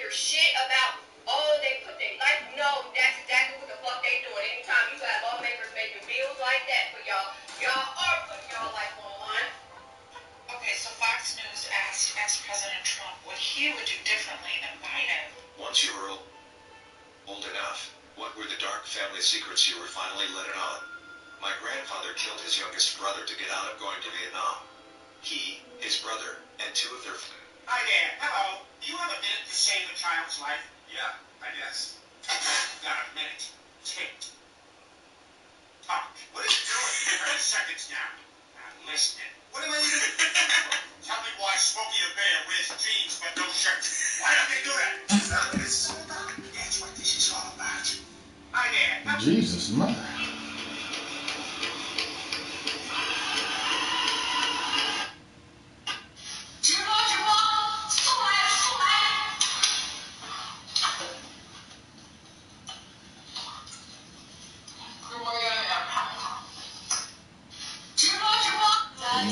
hear shit about, oh, they put their life. No, that's exactly what the fuck they doing. Anytime you got lawmakers making bills like that for y'all, y'all are putting y'all life on the line. Okay, so Fox News asked ex-President Trump what he would do differently than Biden. Once you were old enough, what were the dark family secrets you were finally letting on? My grandfather killed his youngest brother to get out of going to Vietnam. He, his brother, and two of their... Hi there. Hello. Do you have a minute to save a child's life? Yeah, I guess. Got a minute. Tick. Tock. What are you doing? 30 seconds now. I'm listening. What am I even... Tell me why Smokey the Bear wears jeans but no shirt. Why don't they do that? This is all about. That's what this is all about. Hi there. Jesus, man.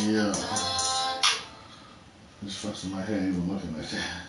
Yeah. It's fucking my head even looking like that.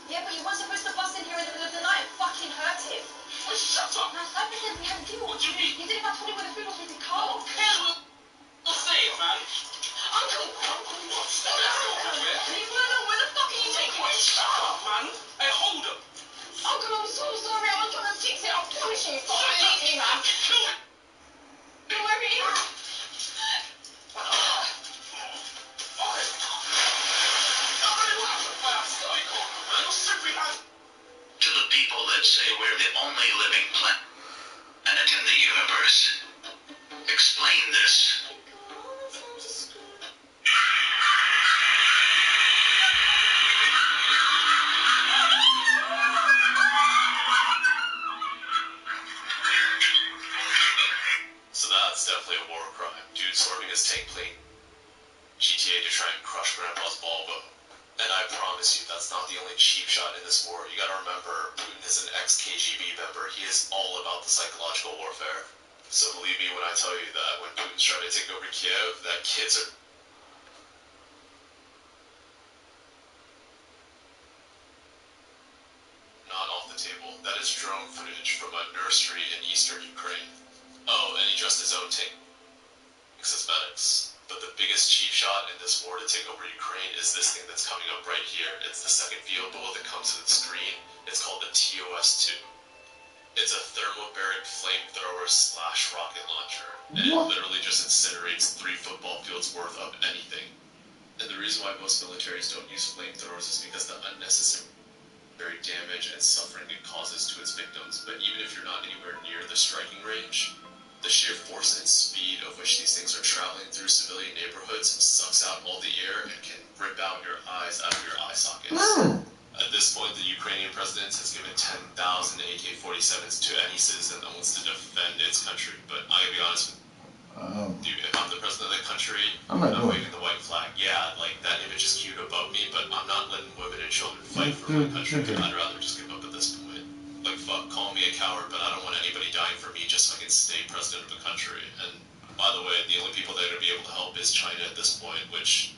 Yeah, but you weren't supposed to bust in here in the middle of the night and fucking hurt him. Well, shut up. Man, I pretend we hadn't killed. What do you mean? You did if I told you where the food was with the I car. don't care what say it, man. Uncle! What? Stop that over here. Leave me alone. Where the fuck are you taking me? Shut up, man. Hey, hold up. Uncle, I'm so sorry. I was trying to fix it. I promise you. Fucking leave me, man. Kill it. You know where it is? To the people that say we're the only living planet in the universe, explain this. So that's definitely a war crime. Dude swerving his tank plane. GTA to try and crush Grandpa's Volvo. And I promise you, that's not the only cheap shot in this war. You gotta remember, Putin is an ex-KGB member. He is all about the psychological warfare. So believe me when I tell you that when Putin's trying to take over Kiev, that kids are not off the table. That is drone footage from a nursery in eastern Ukraine. Oh, and he dressed his own tanks as medics. But the biggest cheap shot in this war to take over Ukraine is this thing that's coming up right here. It's the second field goal that comes to the screen. It's called the TOS-2. It's a thermobaric flamethrower / rocket launcher. And it literally just incinerates 3 football fields worth of anything. And the reason why most militaries don't use flamethrowers is because the unnecessary damage and suffering it causes to its victims. But even if you're not anywhere near the striking range, the sheer force and speed of which these things are traveling through civilian neighborhoods sucks out all the air and can rip out your eyes out of your eye sockets. At this point, the Ukrainian president has given 10,000 AK-47s to any citizen that wants to defend its country. But I gotta be honest with you, if I'm the president of the country, I'm waving the white flag. Yeah, like, that image is cute above me, but I'm not letting women and children fight for my country. I'd rather just give up at this point. Like, fuck, call me a coward, but I don't want anybody dying for me just so I can stay president of the country. And, by the way, the only people that are going to be able to help is China at this point, which...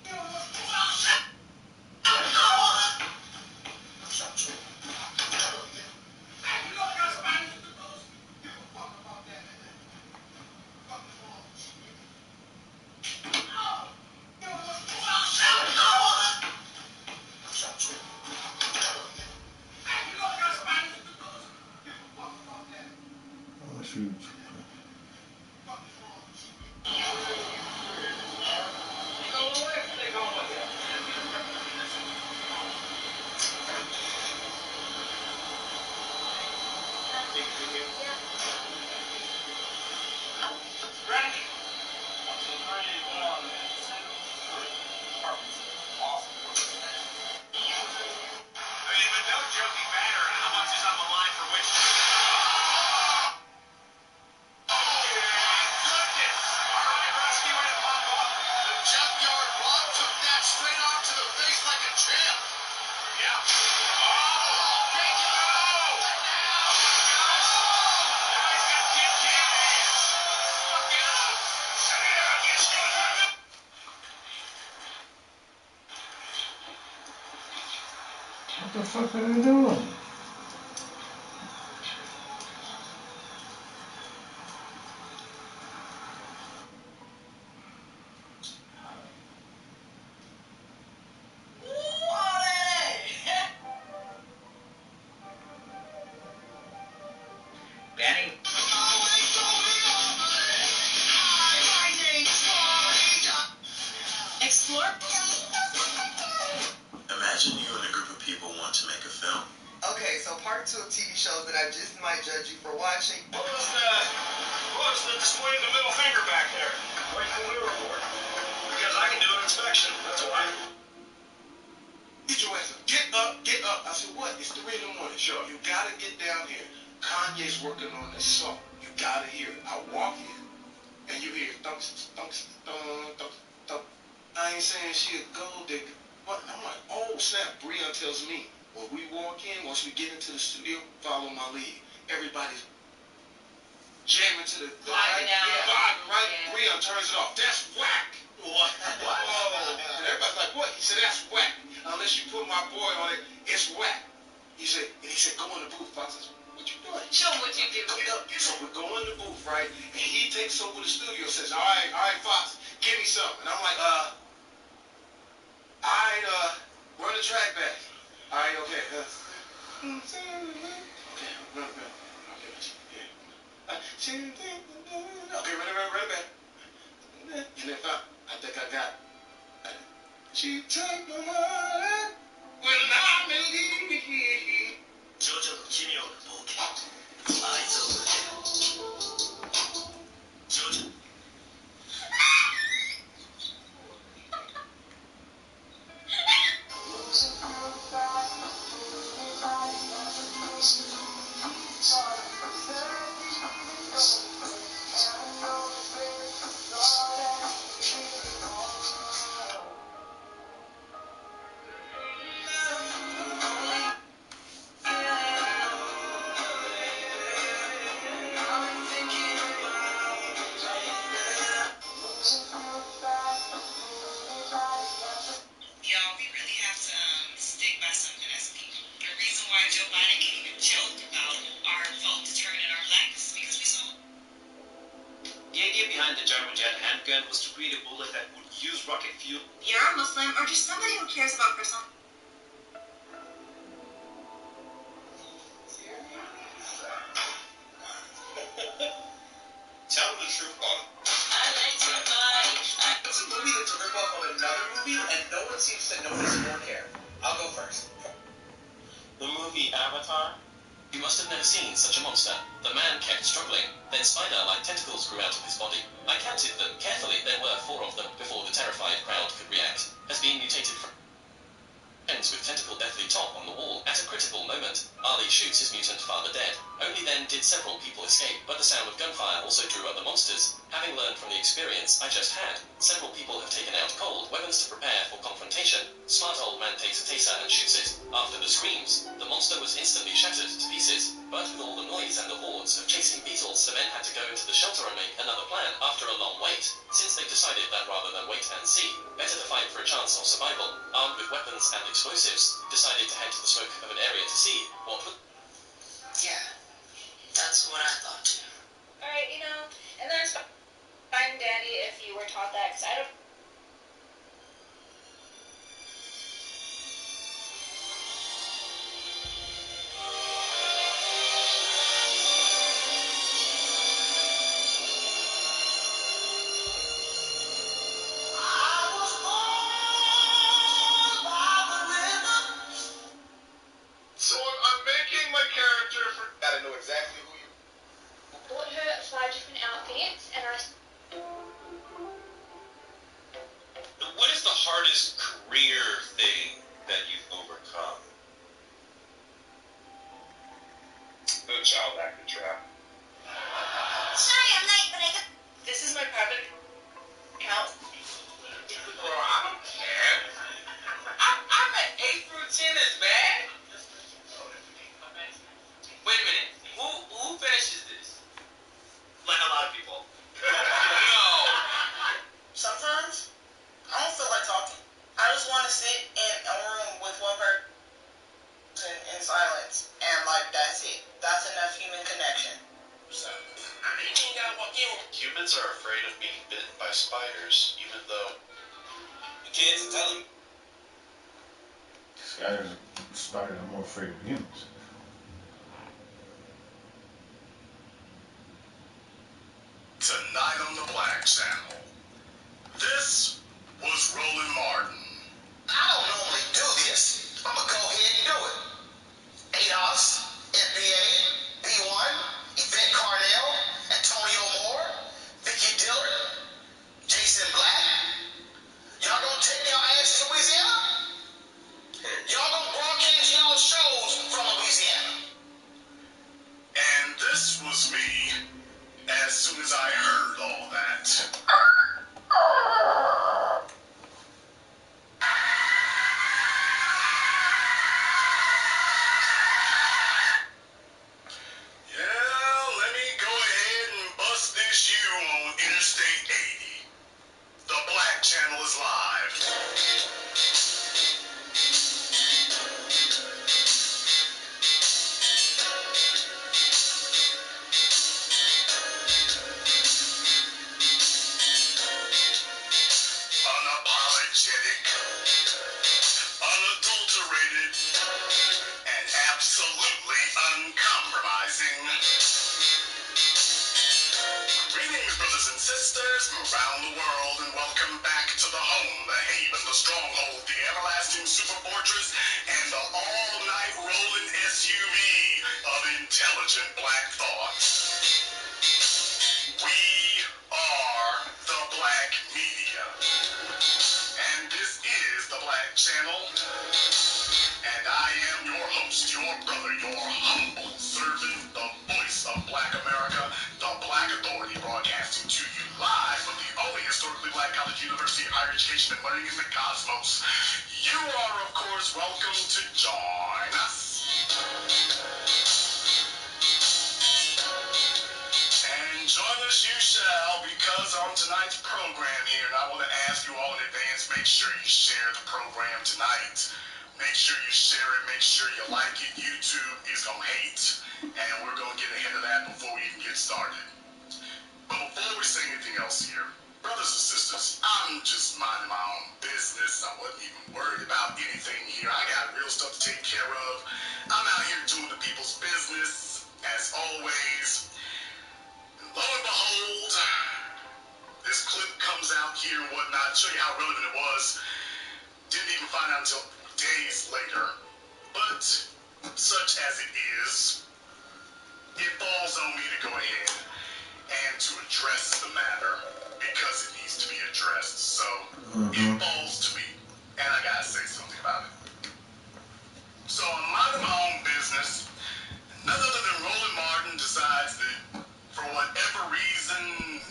Shoot. What the fuck are they doing? Benny? Explore? Imagine you and a group of people want to make a film. Okay, so part 2 of TV shows that I just might judge you for watching. What was the display of the middle finger back there? Wait for the report. Because I can do an inspection, that's why. Get your ass up. Get up, get up. I said, what? It's 3 in the morning. Sure. You gotta get down here. Kanye's working on this song. You gotta hear it. I walk in, and you hear thumps, thumps, thump, thump, thump. I ain't saying she a gold digger. What? I'm like, oh snap. Breon tells me, when we walk in, once we get into the studio, follow my lead. Everybody's jamming to the Vibing out. vibing, right? Yeah. Breon turns it off. That's whack. What? Whoa. And everybody's like, what? He said, that's whack. Unless you put my boy on it, it's whack. He said, go in the booth. Fox says, what you doing? Show what you do. So we go in the booth, right? And he takes over the studio and says, all right, Fox, give me something. And I'm like, run the track back. All right, okay. Okay, run it back. And then I think I got it. She took my heart when I'm in here. JoJoの奇妙な冒険。愛憎ジョジョ。you. You're a Muslim or just somebody who cares about personal. Tell me the truth on it. It's a movie that's a ripoff of another movie, and no one seems to notice or care. I'll go first. The movie Avatar? You must have never seen such a monster. The man kept struggling. Then spider-like tentacles grew out of his body. I counted them carefully. There were 4 of them before the terrified crowd could react. Has been mutated from ends with tentacle deathly top on the wall. At a critical moment, Ali shoots his mutant father dead. Only then did several people escape, but the sound of gunfire also drew other monsters. Having learned from the experience I just had, several people have taken out cold weapons to prepare for confrontation. Smart old man takes a taser and shoots it. After the screams, the monster was instantly shattered to pieces. But with all the noise and the hordes of chasing beetles, the men had to go into the shelter and make another plan after a long wait. Since they decided that rather than wait and see, better to fight for a chance of survival, armed with weapons and explosives, decided to head to the smoke of an area to see what would... Yeah, that's what I thought too. Alright, and that's fine, Danny, if you were taught that, because I don't... So I'm making my character for... Gotta know exactly who you... bought her 5 different outfits, and I... What is the hardest career thing that you've overcome? The child actor trap. Sorry, I'm late, but I got... This is my private account. Bro, I don't care. I'm at 8 through 10 is bad. Wait a minute. Who finishes this? Like a lot of people. No. Sometimes, I don't feel like talking. I just want to sit in a room with one person in silence, and that's it. That's enough human connection. So, I mean, you ain't gotta walk in. Humans are afraid of being bitten by spiders, even though the kids are telling me. Spiders are more afraid of humans. Tonight on the Black Channel. This was Roland Martin. I don't normally do this. I'm gonna go ahead and do it. ADOS, NBA, B1, Yvette Carnell, Antonio Moore, Vicky Dillard, Jason Black. Y'all gonna take your ass to Louisiana? Y'all gonna broadcast y'all shows from Louisiana? And this was me as soon as I heard all that. Yeah, let me go ahead and bust this U on Interstate 80. The Black Channel is live. Unapologetic, unadulterated, and absolutely uncompromising. Greetings, brothers and sisters from around the world, and welcome back to the home, the haven, the stronghold, the everlasting super fortress, and the all-night rolling SUV of intelligent black thoughts. We are the Black Media. And this is the Black Channel. And I am your host, your brother, your humble servant, the voice of Black America, the Black Authority, broadcasting to you live from the only historically black college university of higher education and learning in the cosmos. You are, of course, welcome to join us. And join us you shall, because on tonight's program here, and I want to ask you all in advance, make sure you share the program tonight. Make sure you share it, make sure you like it. YouTube is going to hate, and we're going to get ahead of that before we even get started. But before we say anything else here, brothers and sisters, I'm just minding my own business. business. I wasn't even worried about anything here. I got real stuff to take care of. I'm out here doing the people's business, as always. And lo and behold, this clip comes out here and whatnot. Show you how relevant it was. Didn't even find out until days later. But such as it is, it falls on me to go ahead and to address the matter because it needs to be addressed. So it falls to me, and I gotta say something about it. So I'm minding my own business. None other than Roland Martin decides that for whatever reason,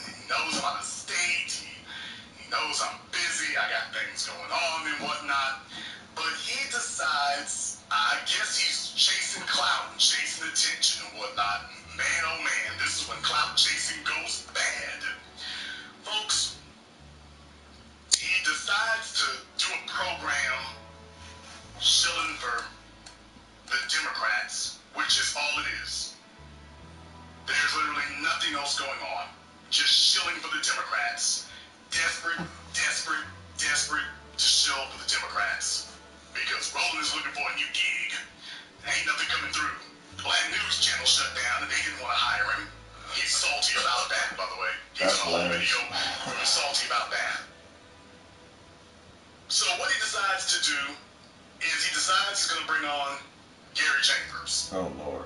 he knows I'm out of state, he knows I'm busy, I got things going on and whatnot, but he decides, I guess he's chasing clout and chasing attention and whatnot. Man, oh man, this is when clout chasing goes bad. Folks, he decides to do a program shilling for the Democrats, which is all it is. There's literally nothing else going on. Just shilling for the Democrats. Desperate, desperate, desperate to shill for the Democrats. Because Roland is looking for a new gig. Ain't nothing coming through. Black News Channel shut down and they didn't want to hire him. He's salty about that, by the way. He's on a whole video where he's salty about that. So what he decides to do is he decides he's going to bring on Gary Chambers. Oh, Lord.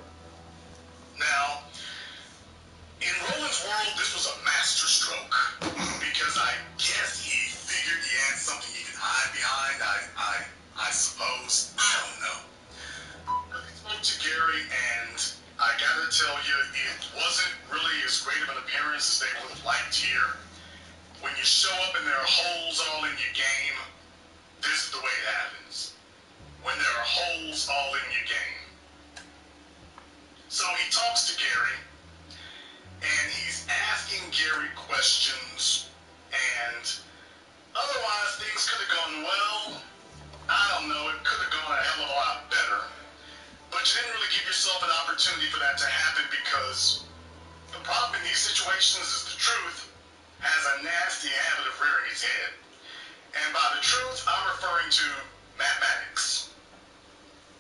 Now, in Roland's world, this was a master stroke because I guess he figured he had something he could hide behind. I suppose. I don't know. I spoke to Gary, and I gotta tell you, it wasn't really as great of an appearance as they would have liked here. When you show up and there are holes all in your game, this is the way it happens. When there are holes all in your game. So he talks to Gary, and he's asking Gary questions, and otherwise things could have gone well. I don't know, it could have gone a hell of a lot better. But you didn't really give yourself an opportunity for that to happen because the problem in these situations is the truth has a nasty habit of rearing its head. And by the truth, I'm referring to mathematics.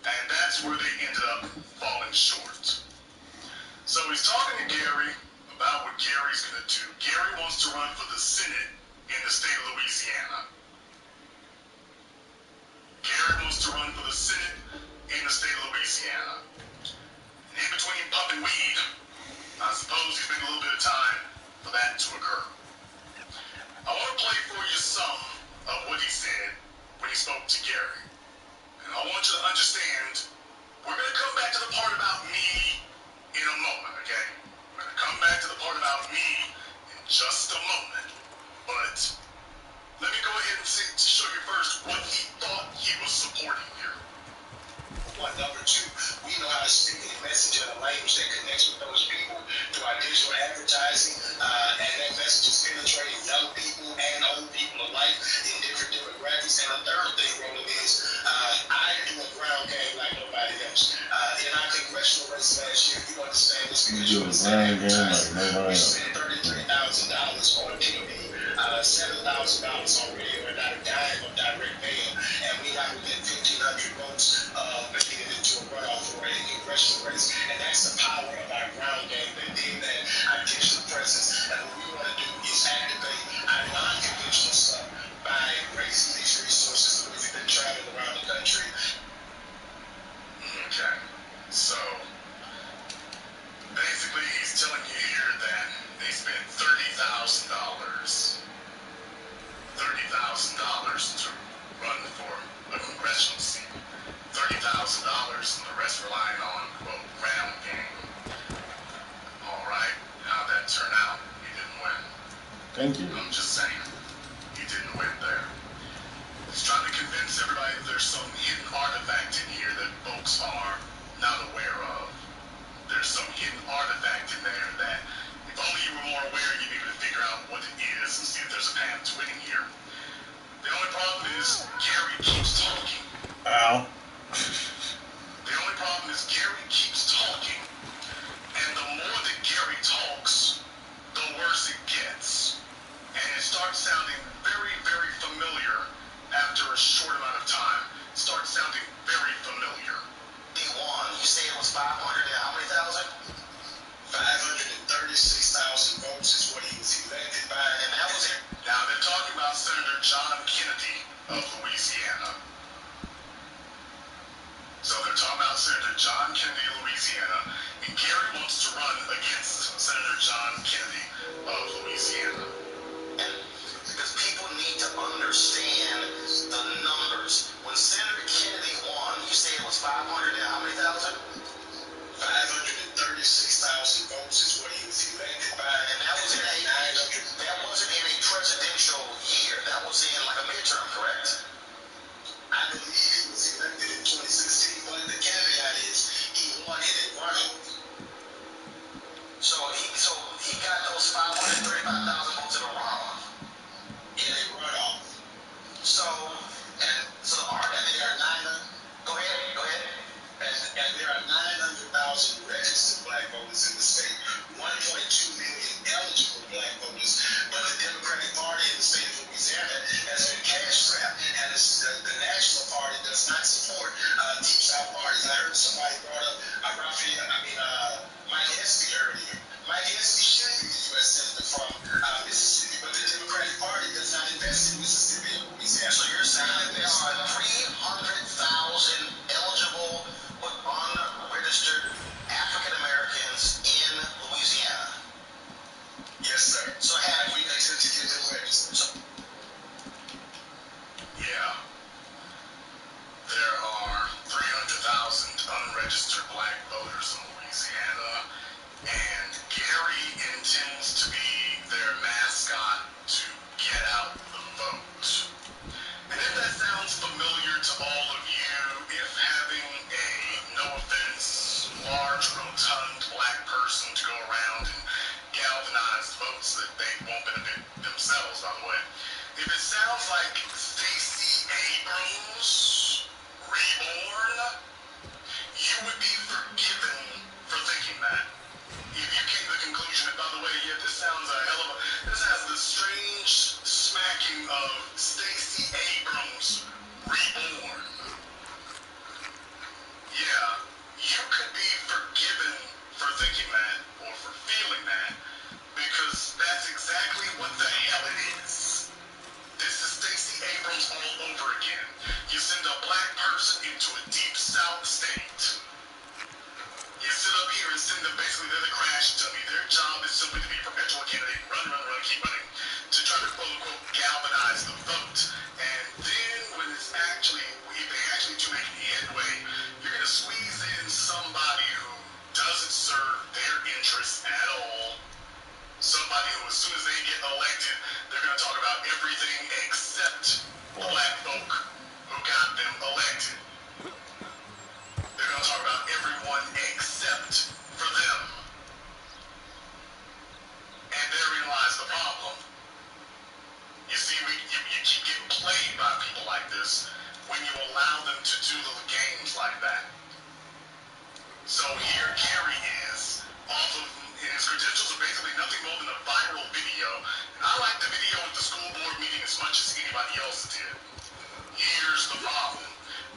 And that's where they ended up falling short. So he's talking to Gary about what Gary's going to do. Gary wants to run for the Senate in the state of Louisiana. Gary wants to run for the Senate in the state of Louisiana. And in between pumping weed, I suppose he's been a little bit of time for that to occur. I want to play for you some of what he said when he spoke to Gary. And I want you to understand, we're going to come back to the part about me in a moment, okay? We're going to come back to the part about me in just a moment. But let me go ahead and show you first what he thought he was supporting here. One. Number two, we know how to stimulate message in a language that connects with those people through our digital advertising, and that message is penetrating young people and old people alike in different demographics. And the third thing, Roland, is I do a ground game like nobody else. In our congressional race last year, you understand this because you understand advertising. We spent $33,000 on TV, $7,000 on radio, and not a dime of direct mail, and we got within 1,500 votes making it into a runoff for a congressional race, and that's the power of our ground game, that being that our digital presence, and what we want to do is activate our non-conventional stuff by raising these resources that we've been traveling around the country. Okay, so basically he's telling you here that they spent $30,000 to run for a congressional seat. $30,000 and the rest relying on, quote, ground game. All right, how'd that turn out? He didn't win. Thank you. I'm just saying, he didn't win there. He's trying to convince everybody that there's some hidden artifact in here that folks are not aware of. There's some hidden artifact in there that if only you were more aware, you'd be able to figure out what it is and see if there's a path to winning here. The only problem is Gary keeps talking. Ow. The only problem is Gary keeps talking. And the more that Gary talks, the worse it gets. And it starts sounding very, very familiar after a a short amount of time start sounding very familiar. He won. You say it was 500 and how many thousand? 536,000 votes is what he was elected by. And that was it. Now they're talking about Senator John Kennedy of Louisiana. So they're talking about Senator John Kennedy of Louisiana, and Gary wants to run against Senator John Kennedy of Louisiana. Because people need to understand the numbers. When Senator Kennedy won, you say it was 500 and how many thousand? 536,000 votes is what he was elected by. And that wasn't in a presidential year. That was in like a midterm, correct? I believe he was elected in 2016, but the caveat is he won in a runoff. So he got those 535,000 votes in a runoff. In a runoff. So there are 900. Go ahead. And there are 900,000 registered black voters in the state, 1.2 million eligible black voters, but the Democratic Party in the state of Louisiana has been cash-strapped, and the National Party does not support Deep South parties. I heard somebody brought up Mike Esty earlier. Mike Esty should be the U.S. Senator from Mississippi, but the Democratic Party does not invest in Mississippi and Louisiana. So you're saying that there are 300,000 eligible but unregistered African Americans in Louisiana? Yes, sir. So we attempt to get them registered. Yeah. There are 300,000 unregistered black voters in Louisiana, and Gary intends to be their mascot to get out the vote. And if that sounds familiar to all of you, if having a, no offense, large, rotund black person to go around and galvanize votes that they won't benefit themselves, by the way, if it sounds like Stacey Abrams reborn, you would be forgiven for thinking that. If you came to the conclusion that, by the way, yeah, this sounds a hell of a, this has the strange smacking of Stacey Abrams reborn. Yeah, you could be forgiven for thinking that, or for feeling that, because that's exactly what the hell it is. This is Stacey Abrams all over again. You send a black person into a deep south state. You sit up here and send them, basically they're the crash dummy. Their job is simply to be a perpetual candidate, run, keep running, to try to quote unquote galvanize the vote. And then when it's actually, if they actually do make any headway, you're going to squeeze in somebody who doesn't serve their interests at all. Somebody who, as soon as they get elected, they're going to talk about everything except the black folk who got them elected. They're going to talk about everyone except for them. And therein lies the problem. You see, you keep getting played by people like this when you allow them to do little games like that. So here Gary is, off of his credentials are basically nothing more than a viral video. And I like the video at the school board meeting as much as anybody else did. Here's the problem.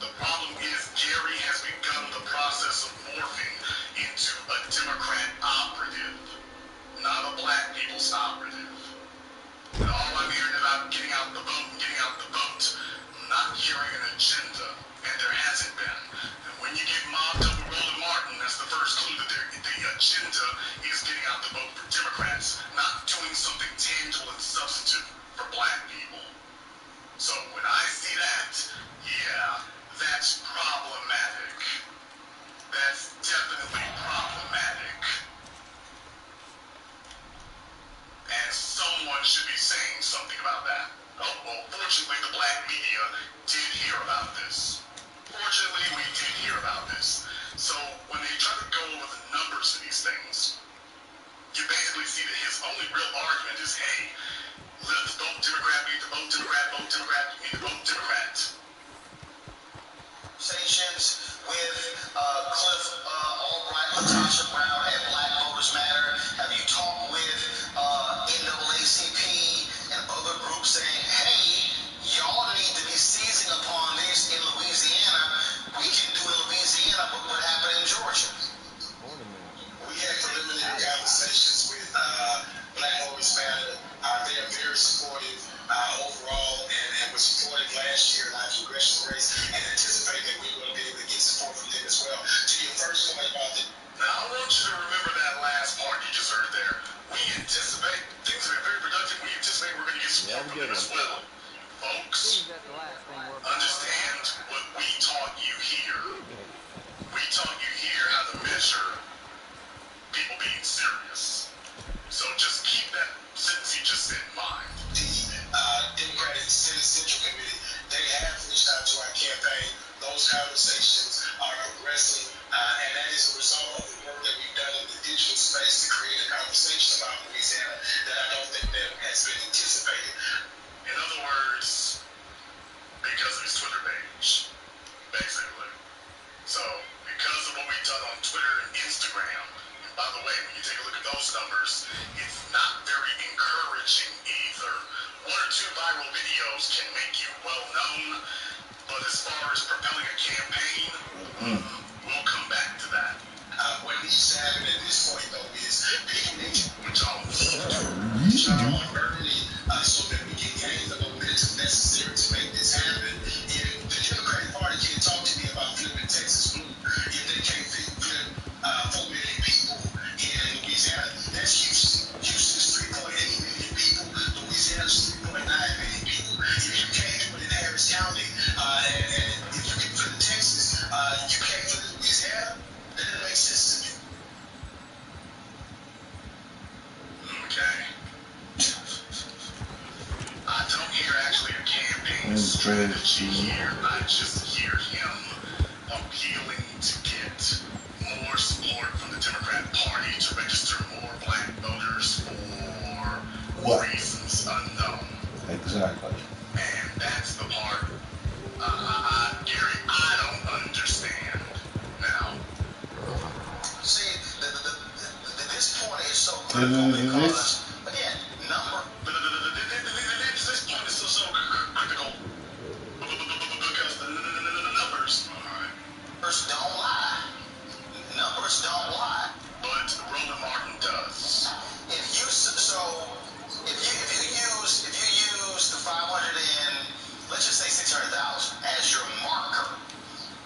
The problem is Gary has begun the process of morphing into a Democrat operative, not a black people's operative. And all I'm hearing about getting out the vote and getting out the vote, I'm not hearing an agenda, and there hasn't been. And when you get mobbed up with Roland Martin, that's the first clue that the agenda is getting out the vote for Democrats, not doing something tangible and substantive for black people. So when I see that, yeah, that's problematic. That's definitely problematic. And someone should be saying something about that. Oh, well, fortunately, the black media did hear about this. congressional race and anticipate that we will be able to get support from them as well. To your first point about the... Now, I want you to remember that last part you just heard there. We anticipate, things have been very productive, we anticipate we're going to get support from them as well. Folks, understand what we taught you here. We taught you here how to measure people being serious. So just keep that sentence you just said in mind. The Democratic Senate Central Committee, they have reached out to our campaign. Those conversations are progressing, and that is a result of the work that we've done in the digital space to create a conversation about Louisiana that I don't think that has been anticipated. In other words, because of his Twitter page, basically. So, because of what we've done on Twitter and Instagram, and by the way, when you take a look at those numbers, it's not very encouraging either. 1 or 2 viral videos can make you well known, but as far as propelling a campaign, we'll come back to that. What needs to happen at this point, though, is people need to Which I'll early so that we can gain the momentum necessary to make this happen. If the Democratic Party can't talk to me about flipping Texas blue, if they can't flip 4 million people in Louisiana, that's Houston. Houston's 3.8 million people. Louisiana's 3.9 million people. If you can't do it in Harris County, and if you can flip Texas, you can't flip Louisiana, then it makes sense to me. Okay. I don't hear actually a campaign strategy here. I just hear him appealing to get more support from the Democrat Party to register more black voters for reasons unknown. Exactly. And that's the part, Gary, I don't understand now. See, this point is so critical because, again, This point is so critical because the numbers don't lie. Numbers don't lie. but Roland Martin does. If you use the 500 and let's just say 600,000 as your marker,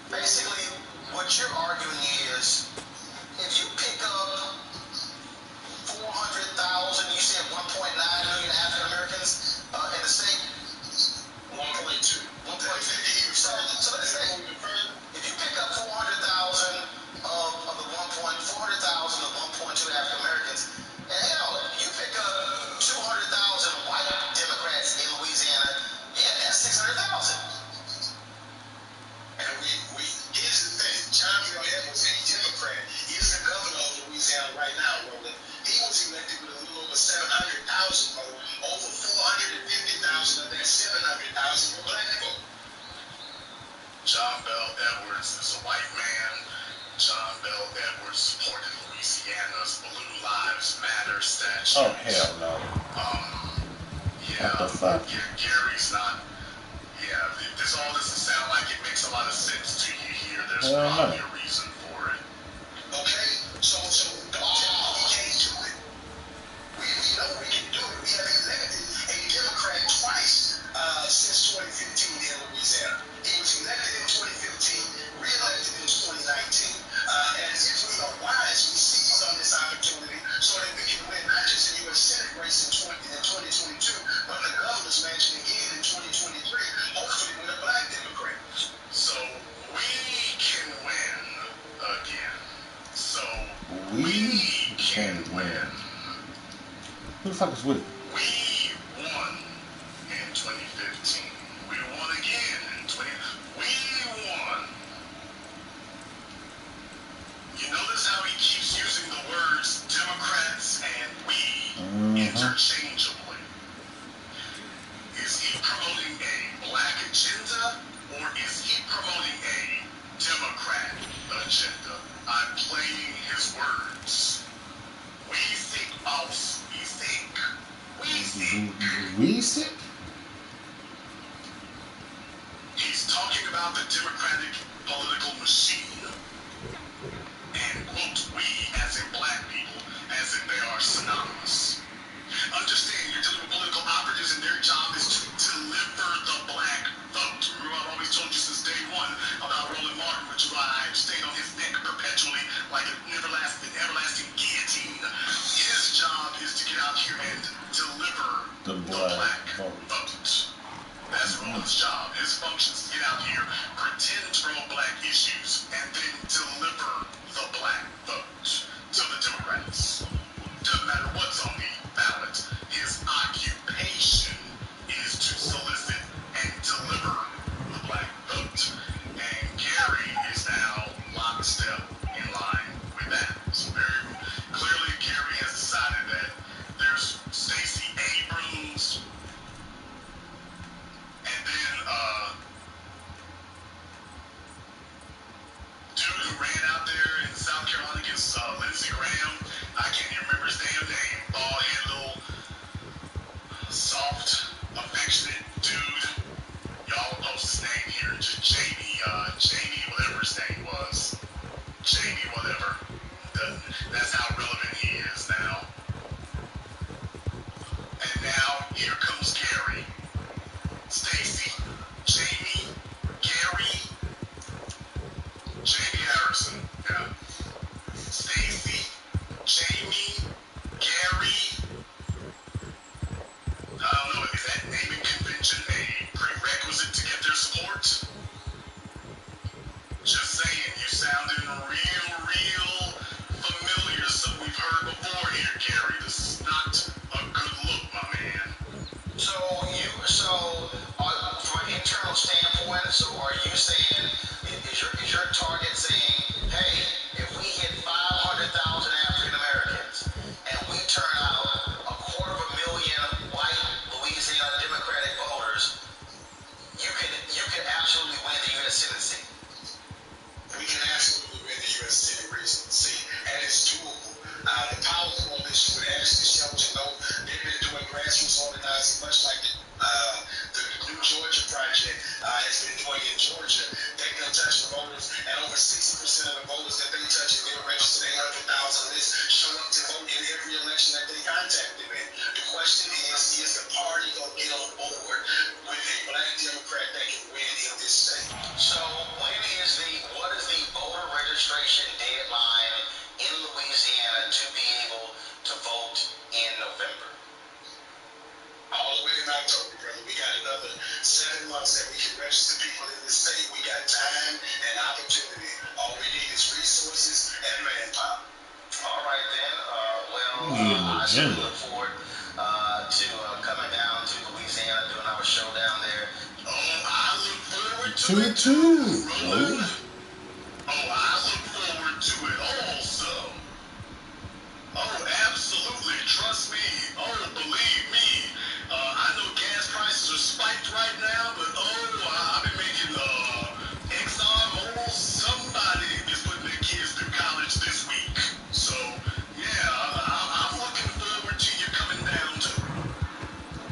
basically what you're arguing is if you pick up 400,000, you said 1.9 million African Americans in the state. 1.2. 1.2. So let's say if you pick up 400,000 of the 400,000 of 1.2 African Americans, and hell, you pick up 200,000 white Democrats in Louisiana, yeah, that's 600,000. And we here's the thing, John Bel Edwards, a Democrat, is the governor of Louisiana right now, Roland. He was elected with a little over 700,000 votes. Over 450,000 of that 700,000 were black votes. John Bel Edwards is a white man. John Bel Edwards supported Louisiana's Blue Lives Matter statue. Oh, hell no. Yeah. What the fuck? Gary's not. Yeah, this all doesn't sound like it makes a lot of sense to you here. There's Hell no. probably a reason for it. Okay? So don't tell me we can't do it. We know we can do it. We have elected a Democrat twice since 2015 in Louisiana. He was elected in 2015, re-elected in 2019. And if we are wise, we seize on this opportunity so that we can win not just the U.S. Senate race in 2022, but the governor's mansion again in 2023, hopefully with a black Democrat. So we can win again. So We can win. Who the fuck is with it? we won in 2015. We won again in 20. We won. You notice how he keeps using the words Democrats and we interchangeably. Is he promoting a black agenda or is he promoting a Democrat agenda? I'm playing his words. We think, boss. We think. We think. We stick? He's talking about the Democratic political machine. And quote, we as in black people, as if they are synonymous. Understand, you're dealing with political operatives and their job is to deliver the black vote. Remember, I've always told knife stayed on his neck perpetually like an everlasting guillotine. His job is to get out here and deliver the black vote. That's Roland's job. His function is to get out here, pretend pro-black issues, and then deliver the black vote to the Democrats. Doesn't matter what's on the ballot. His occupation is to solicit and deliver the black vote. And Gary is now lockstep in line with that. So very clearly Gary has decided that there's Stacey Abrams, and then dude who ran out there in South Carolina against Lindsey Graham. I can't even remember his damn name. Bald-headed little soft, affectionate dude. Y'all post his name here. Just Jamie, whatever his name was. Jamie, whatever. That's how relevant he is now. And now, here comes Gary. Stacey, Jamie, Gary, Jamie Harrison. Yeah. Stacey, Jamie, Gary. I don't know, is that naming convention a prerequisite to get their support? Just saying, you sounding real familiar. Something we've heard before here, Gary. This is not a good look, my man. So from an internal standpoint, so are you saying, is your target saying, hey, if we hit 500,000 African Americans and we turn out 250,000 white Louisiana Democratic voters, you can absolutely win the U.S. Senate seat? We can absolutely win the U.S. Senate seat, and it's doable. The Power Coalition with Ashley Shelton, they've been doing grassroots organizing, much like the New Georgia Project has been doing in Georgia. They've been touching voters, and over 60% of the voters that they touch in their registered 800,000 list show up to vote in every election that they contact them in. The question is the party going to get on board with a black Democrat that can win in this state? So what is the voter registration deadline in Louisiana to be able to vote in November? All the way in October, brother. We got another 7 months that we can register people in this state. We got time and opportunity. All we need is resources and manpower. All right, then. I certainly look forward to coming down to Louisiana, doing our show down there. Oh, I look forward to it too, Roland. Oh, I look forward to it also. Oh, absolutely. Trust me. Oh, believe me. I know gas prices are spiked right now, but I've been making ExxonMobil. Somebody is putting their kids through college this week. So, yeah, I'm looking forward to you coming down too.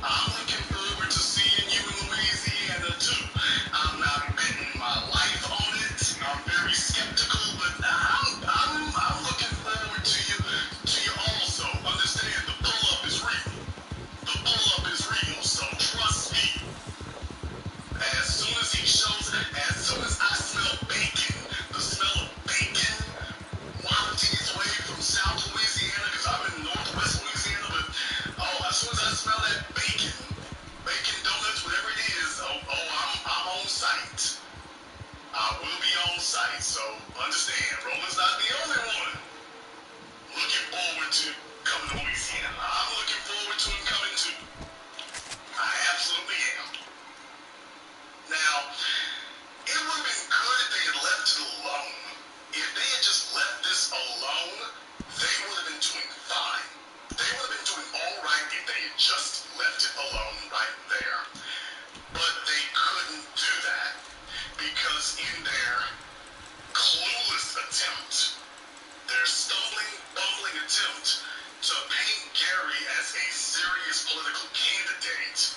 I'm looking forward to seeing you in Louisiana too. I'm not betting my life on it. I'm very skeptical, but I'm looking forward to you also. Understand, the pull-up is real. The pull-up is real, so trust me. As soon as I smell bacon, the smell of bacon wafting its way from South Louisiana, because I'm in Northwest Louisiana, but as soon as I smell that bacon donuts, whatever it is, I'm on site. I will be on site, so understand, Roland's not the only one looking forward to coming to Louisiana. I'm looking forward to him coming too. I absolutely am. Now, it would have been good if they had left it alone. If they had just left this alone, they would have been doing fine. They would have been doing all right if they had just left it alone right there. But they couldn't do that because in their clueless attempt, their stumbling, bumbling attempt to paint Gary as a serious political candidate,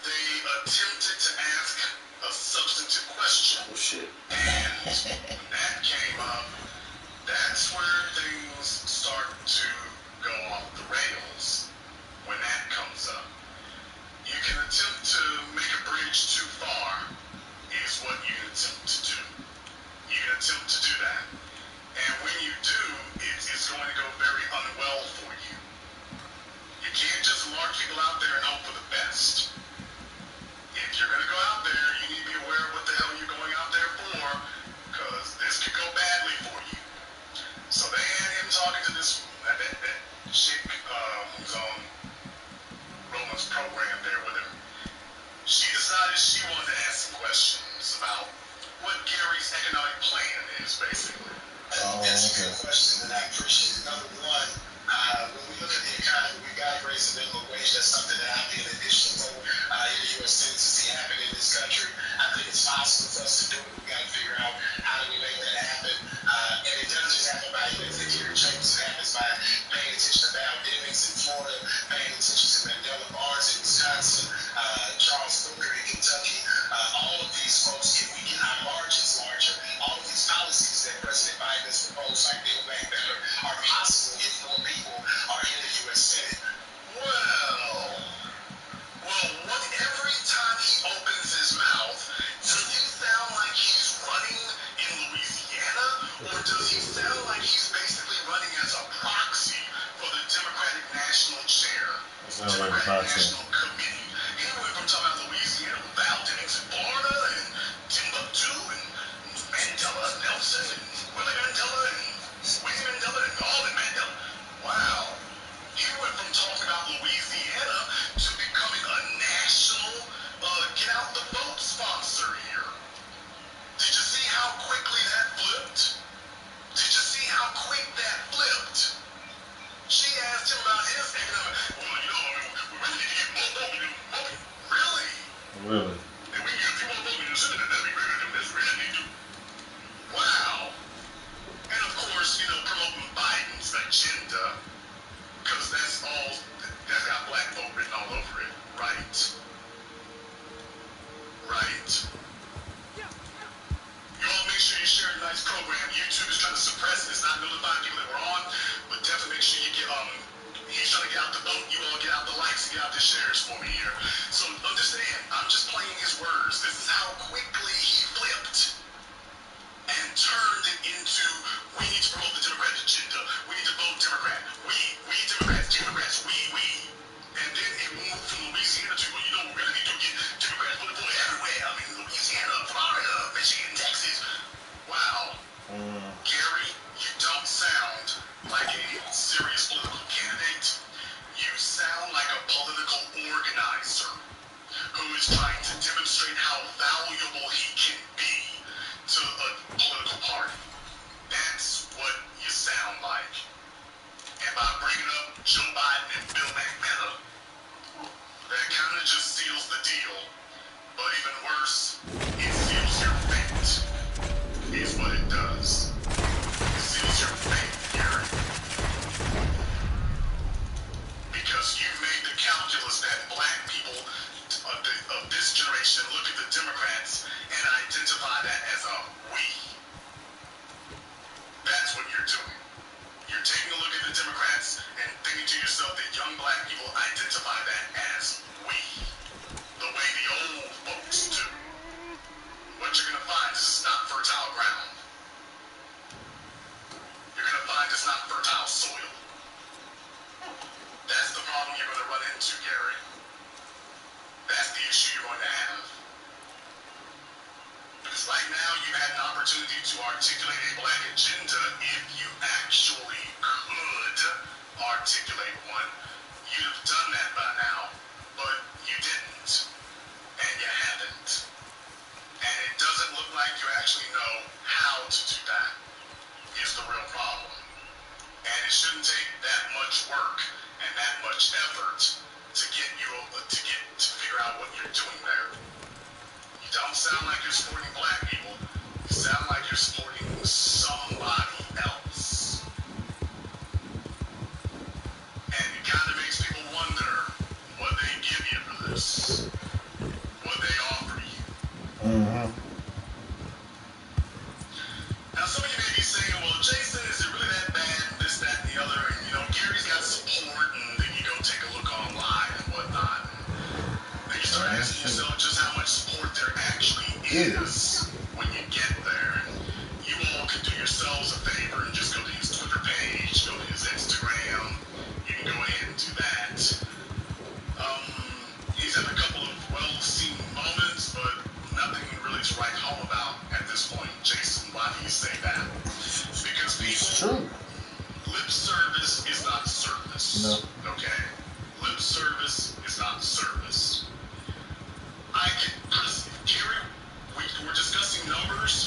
they attempted to ask a substantive question. Oh, shit. And when that came up, that's where things start to go off the rails. When that comes up, you can attempt to make a bridge too far, is what you can attempt to do. You can attempt to what Gary's economic plan is, basically. That's a good question, and I appreciate it. Number one, when we look at the economy, we got to raise the minimum wage. That's something that I think an additional vote in the U.S. Senate to see happen in this country. I think it's possible for us to do it. We got to figure out how do we make that happen. And it doesn't just happen by executive changes. It happens by paying attention to epidemics in Florida, paying attention to Mandela Barnes in Wisconsin, Charles Booker in Kentucky. All of these folks, if we get our margins larger, all of these policies that President Biden has proposed, like Build Back Better, are possible if more people are in the U.S. Senate. Well, every time he opens his mouth, does he sound like he's running in Louisiana, or does he sound like he's basically running as a proxy for the Democratic National Chair, Democratic National Committee? He went from talking about Louisiana with Valdez and Florida and Timbuktu and Mandela, Nelson, and Willie Mandela, and Winnie Mandela, and Alvin Mandela. Wow. He went from talking about Louisiana to becoming a national get out the vote sponsor here. Did you see how quickly that flipped? Did you see how quick that flipped? She asked him about his economic. Well, you know, we really need to get more voting. Really? Really? If we can get a few more voting in the Senate, that'd be great. That's really need to. Wow. And of course, you know, promoting Biden's agenda, because that's got black folk written all over it. Right. You all make sure you share a nice program. YouTube is trying to suppress it. It's not notifying people that we're on, but definitely make sure you get he's trying to get out the vote. You all get out the likes and get out the shares for me here. So understand, I'm just playing his words. This is how quickly he flipped and turned it into, we need to promote the Democratic agenda. We need to vote Democrat. We Democrats, we. And then it moved from Louisiana to, well, you know, we're going to need to get Democrats voting for everywhere. I mean, Louisiana, Florida, Michigan, Texas. Wow. Gary, you don't sound like a serious political candidate. You sound like a political organizer who is trying to demonstrate how valuable he can be to a political party. That's what you sound like. And by bringing up Joe Biden and Build Back Better, that kind of just seals the deal. But even worse, it seals your fate, is what it does. It seals your fate, Gary. Because you've made the calculus that black people of this generation look at the Democrats and identify that as a we. That's what you're doing. You're taking a look at the Democrats and thinking to yourself that young black people identify that as we, the way the old folks do. What you're going to find is it's not fertile ground. You're going to find it's not fertile soil. That's the problem you're going to run into, Gary. That's the issue you're going to have. Because right now you had an opportunity to articulate a black agenda if you actually could articulate one. You'd have done that by now, but you didn't. And you haven't. And it doesn't look like you actually know how to do that, is the real problem. And it shouldn't take that much work and that much effort to get you to figure out what you're doing there. You don't sound like you're supporting black people. You sound like you're supporting somebody else. And it kind of makes people wonder what they give you for this, what they offer you. Now, some of you may be saying, well, Jason, is it really that bad, this, that, and the other? And, you know, Gary's got support, and then you go take a look online and whatnot. And you start asking yourself just how much support there actually is when you get there. And you all can do yourselves a favor and just go to his Twitter page, go to his Instagram. You can go ahead and do that. He's had a couple of well-seen moments, but nothing really to write home about at this point. Jason, why do you say that? Because people, lip service is not service. No. Okay? Lip service is not service. Gary, we're discussing numbers.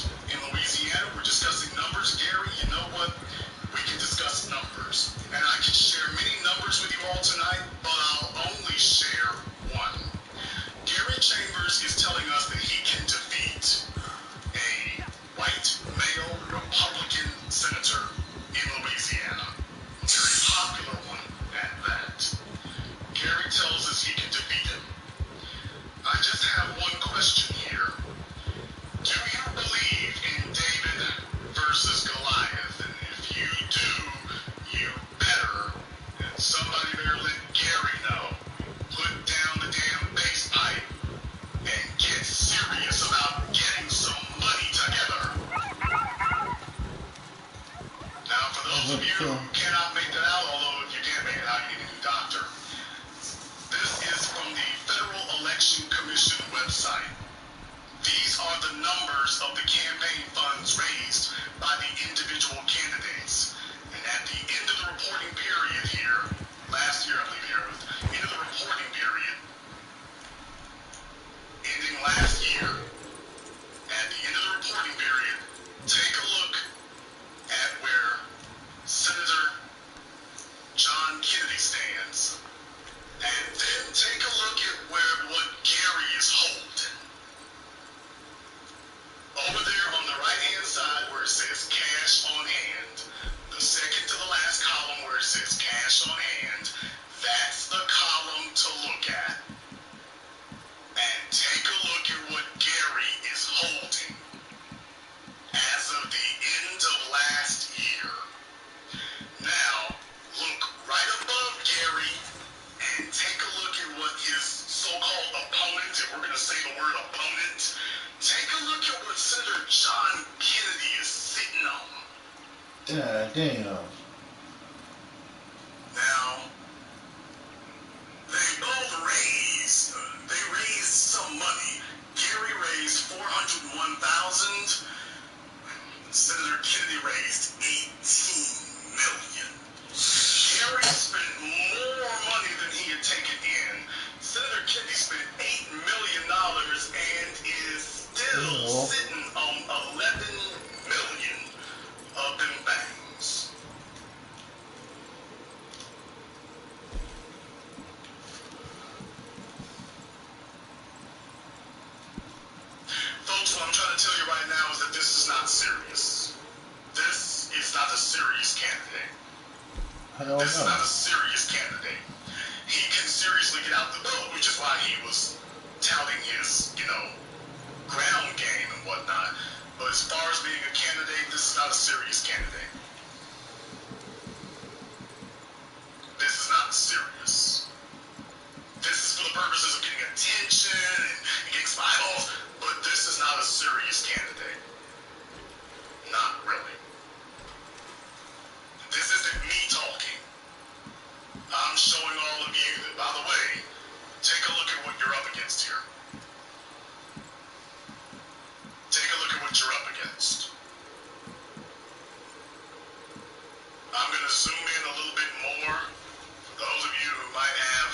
those of you who cannot make that out, although if you can't make it out, you need a new doctor. This is from the Federal Election Commission website. These are the numbers of the campaign funds raised by the individual candidates. And at the end of the reporting period here, last year I believe here, end of the reporting period, ending last year, at the end of the reporting period, take a look at where Senator John Kennedy stands, and then take a look at what Gary is holding. Over there on the right-hand side where it says cash on hand, the second to the last column where it says cash on hand, that's the column to look at. And take a look at what Gary is holding as of the end of last year. Now, look right above Gary and take a look at what his so-called opponent, if we're going to say the word opponent, take a look at what Senator John Kennedy is sitting on. Damn. Now, they both raised some money. Gary raised $401,000. Senator Kennedy raised $18 million. Gary spent more money than he had taken in. Senator Kennedy spent $8 million and is still sitting on $11 million of them bangs. Folks, what I'm trying to tell you right now is that this is not serious. This is not a serious candidate. This is not a serious candidate. He can seriously get out the vote, which is why he was touting his, ground game and whatnot. But as far as being a candidate, this is not a serious candidate. This is not serious. This is for the purposes of getting attention and getting some eyeballs, but this is not a serious candidate. Not really. This isn't me talking. I'm showing all of you that, by the way, take a look at what you're up against here. Take a look at what you're up against. I'm going to zoom in a little bit more for those of you who might have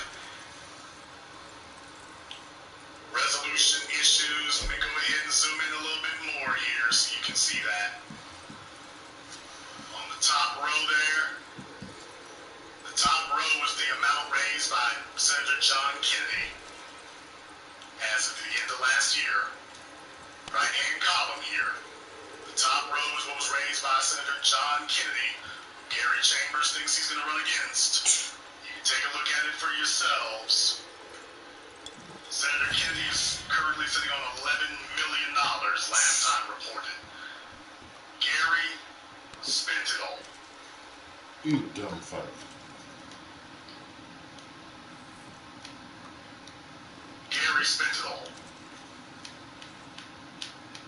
resolution issues. Let me go ahead and zoom in a little bit more here so you can see that. On the top row there, the top row is the amount raised by Senator John Kennedy as of the end of last year. Right-hand column here, the top row is what was raised by Senator John Kennedy. Gary Chambers thinks he's going to run against. You can take a look at it for yourselves. Senator Kennedy is currently sitting on $11 million last time reported. Gary spent it all. You dumb fuck. Gary spent it all.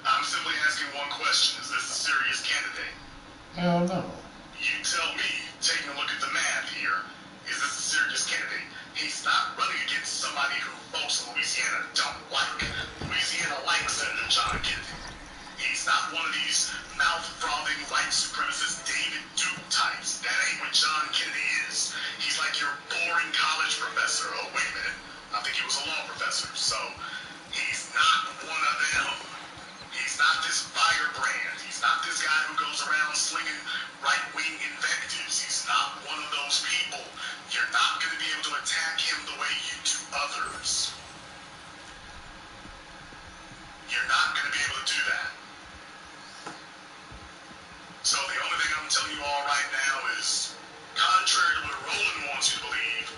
I'm simply asking one question. Is this a serious candidate? Hell no. You tell me, taking a look at the math here, is this a serious candidate? He's not running against somebody who folks in Louisiana don't like. Louisiana likes Senator John Kennedy. He's not one of these mouth-frothing, white supremacist David Duke types. That ain't what John Kennedy is. He's like your boring college professor. Oh, wait a minute. I think he was a law professor. So, he's not one of them. He's not this firebrand. He's not this guy who goes around slinging right-wing invectives. He's not one of those people. You're not going to be able to attack him the way you do others. You're not going to be able to do that. So the only thing I'm telling you all right now is, contrary to what Roland wants you to believe,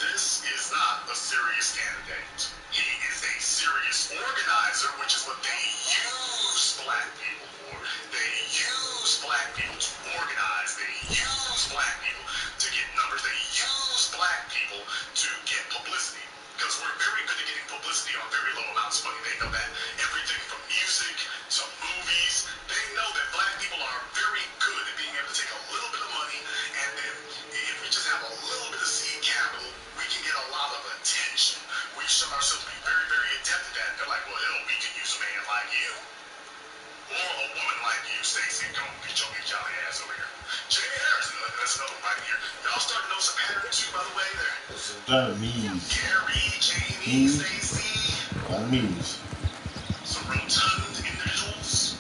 this is not a serious candidate. He is a serious organizer, which is what they use black people for. They use black people to organize. They use black people to get numbers. They use black people to get publicity. Because we're very good at getting publicity on very low amounts of money. They know that. Everything from music to movies. They know that black people are very good at being able to take a little bit of money like you, Stacey, don't beat your big jolly ass over here. Jamie Harrison, that's another one right here. Y'all starting to notice a pattern too, by the way. That means Gary, Jamie, Stacey. That means Some rotund individuals.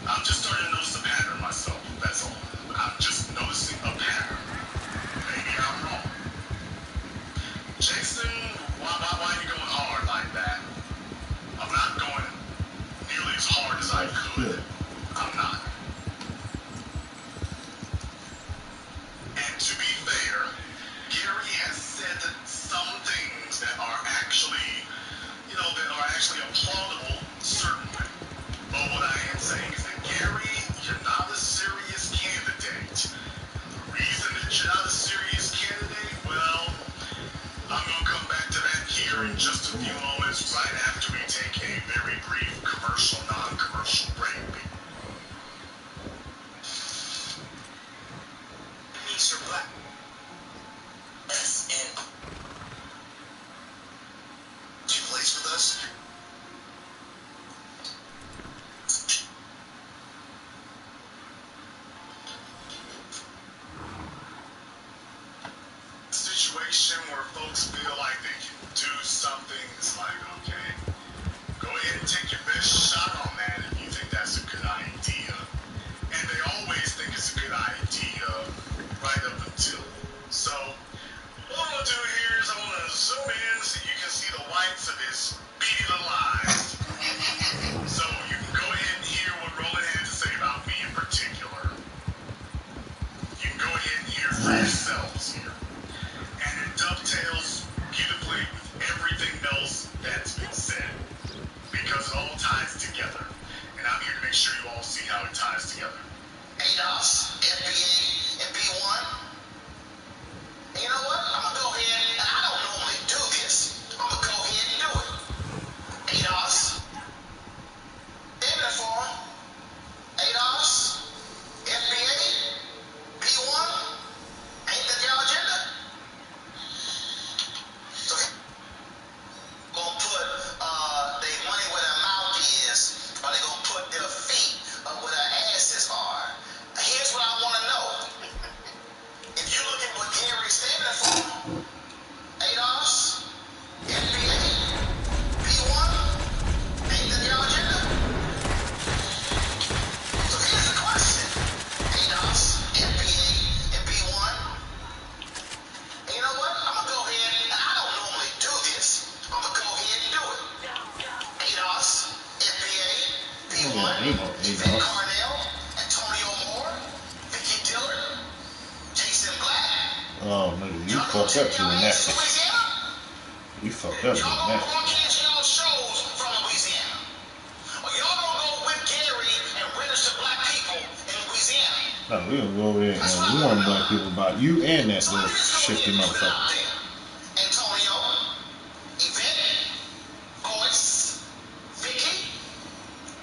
I'm just starting to notice a pattern myself. That's all. I'm just noticing a pattern. Maybe I'm wrong. Jason, why are you going hard like that? I'm not going nearly as hard as I could. I'm not. And to be fair, Gary has said some things that are actually, that are actually applaudable, certainly. But what I am saying is that Gary, you're not a serious candidate. The reason that you're not a serious candidate, well, I'm going to come back to that here in just a few moments, right after we take a very brief commercial, non-commercial break. Means you're black. S.N. She plays with us. Situation where folks feel like they can do something, it's like, okay, go ahead and take your best shot on that if you think that's a good idea. And they always think it's a good idea right up until. So, what I'm going to do here is I'm going to zoom in so you can see the whites of his beady little eyes. So you can go ahead and hear what Roland had to say about me in particular. You can go ahead and hear for yourselves here. And it dovetails beautifully with everything else that's been said. Because it all ties together. And I'm here to make sure you all see how it ties together. ADOS, FBA, and B1. And you know what? I'm going to go ahead, and I don't normally do this. I'm going to go ahead and do it. ADOS, even for ADOS, FBA, B1, ain't that your agenda? So, gonna put their money where their mouth is, or they gonna put their feet where their asses are. Here's what I want to know. If you look at what Gary's standing for, ADOS, FBA, B1, ain't that your agenda? So here's the question. ADOS, FBA, and B1. And you know what? I'm going to go ahead, and I don't normally do this. I'm going to go ahead and do it. ADOS, FBA, B1, Vic Carnell, Antonio Moore, Vicky Dillard, Jason Black. oh nigga, you fucked up doing that. You fucked up doing Y'all that. gonna broadcast y'all shows from Louisiana. Or y'all gonna go with Gary and register black people in Louisiana. No, we gonna go over there and warn black people about you and that little shifty motherfucker. Antonio, Yvette, Boyce, Vicky,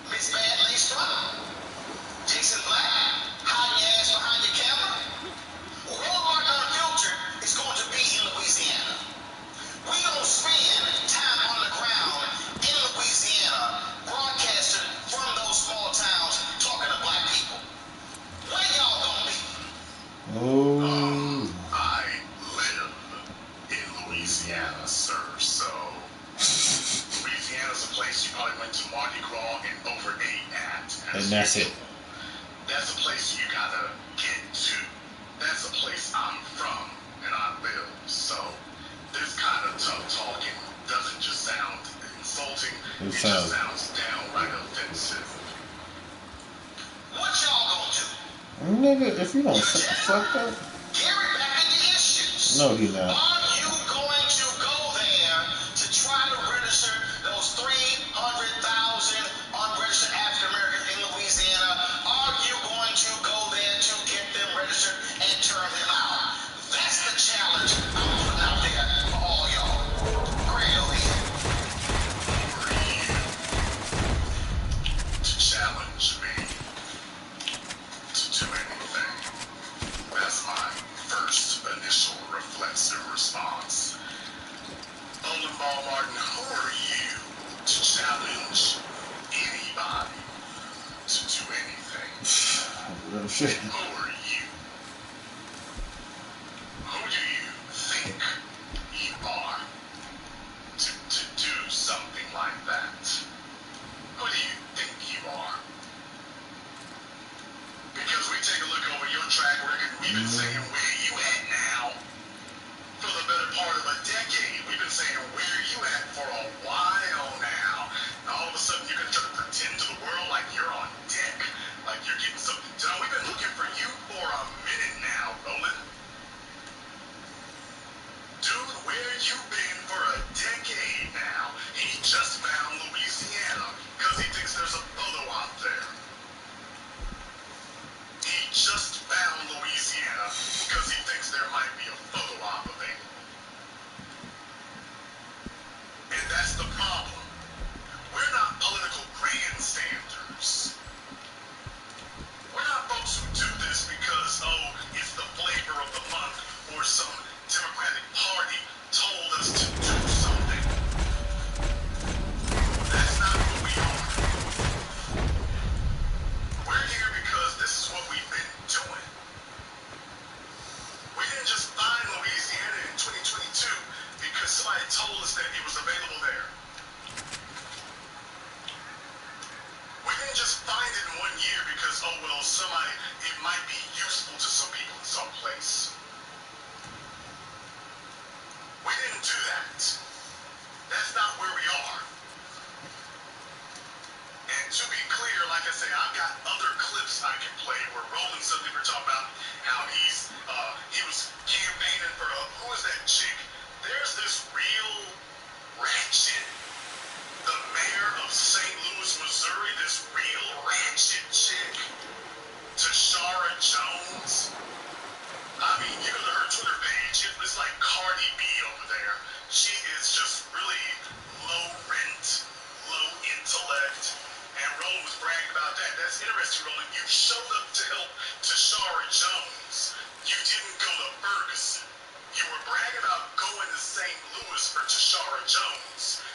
Miss Bad Lace Front, Jason Black, hiding your ass behind your camera. Walmart Unfiltered is going to be in Louisiana. We don't spend time on the ground in Louisiana broadcasting from those small towns talking to black people. Where y'all gonna be? Oh. I live in Louisiana, sir, so Louisiana's a place you probably went to Mardi Gras and overate at. And that's it. That's a place you gotta get to. That's a place I'm from and I live. So this kind of tough talking doesn't just sound insulting. It just sounds downright offensive. What y'all gonna do? Nigga, if you don't shut the fuck up. Gary back in the issues. No, he not. Are you going to go there to try to register those 300,000 unregistered African Americans in Louisiana? Are you going to go there to get them registered and turn them out? That's the challenge I'm putting out there for all y'all. Great over here. For you to challenge me to do anything. That's my first initial reflexive response. Olin Martin, who are you to challenge anybody to do Real shit. Who are you? Who do you think you are to do something like that? Who do you think you are? Because we take a look over your track record, we've been saying, where you at now? For the better part of a decade, we've been saying, where you at for a while now. And all of a sudden, you're going to try to pretend to the world like you're on deck, like you're getting something done. We've been looking for you for a minute now, Roland. Dude, where you been for a decade now? He just found Louisiana because he thinks there's a photo out there. He just found Louisiana because he thinks there might be a photo op of it. And that's the problem. We're not political grandstanders. We're not folks who do this because, oh, it's the flavor of the month or some Democratic Party told us to do something. That's not who we are. We're here because this is what we've been doing. We didn't just find Louisiana in 2022 because somebody told us that it was available there. We didn't just find it in 1 year because, oh, well, it might be useful to some people in some place. We didn't do that. That's not where we are. And to be clear, like I say, I've got other clips I can play where Roland suddenly we're talking about how he was campaigning for who is that chick? There's this real ratchet, the mayor of St. Louis, Missouri, this real ratchet chick, Tashara Jones. I mean, you go to her Twitter page, it's like Cardi B over there. She is just really low rent, low intellect, and Roland was bragging about that. That's interesting, Roland. You showed up to help Tashara Jones. You didn't go to Ferguson. You were bragging about going to St. Louis for Tashara Jones,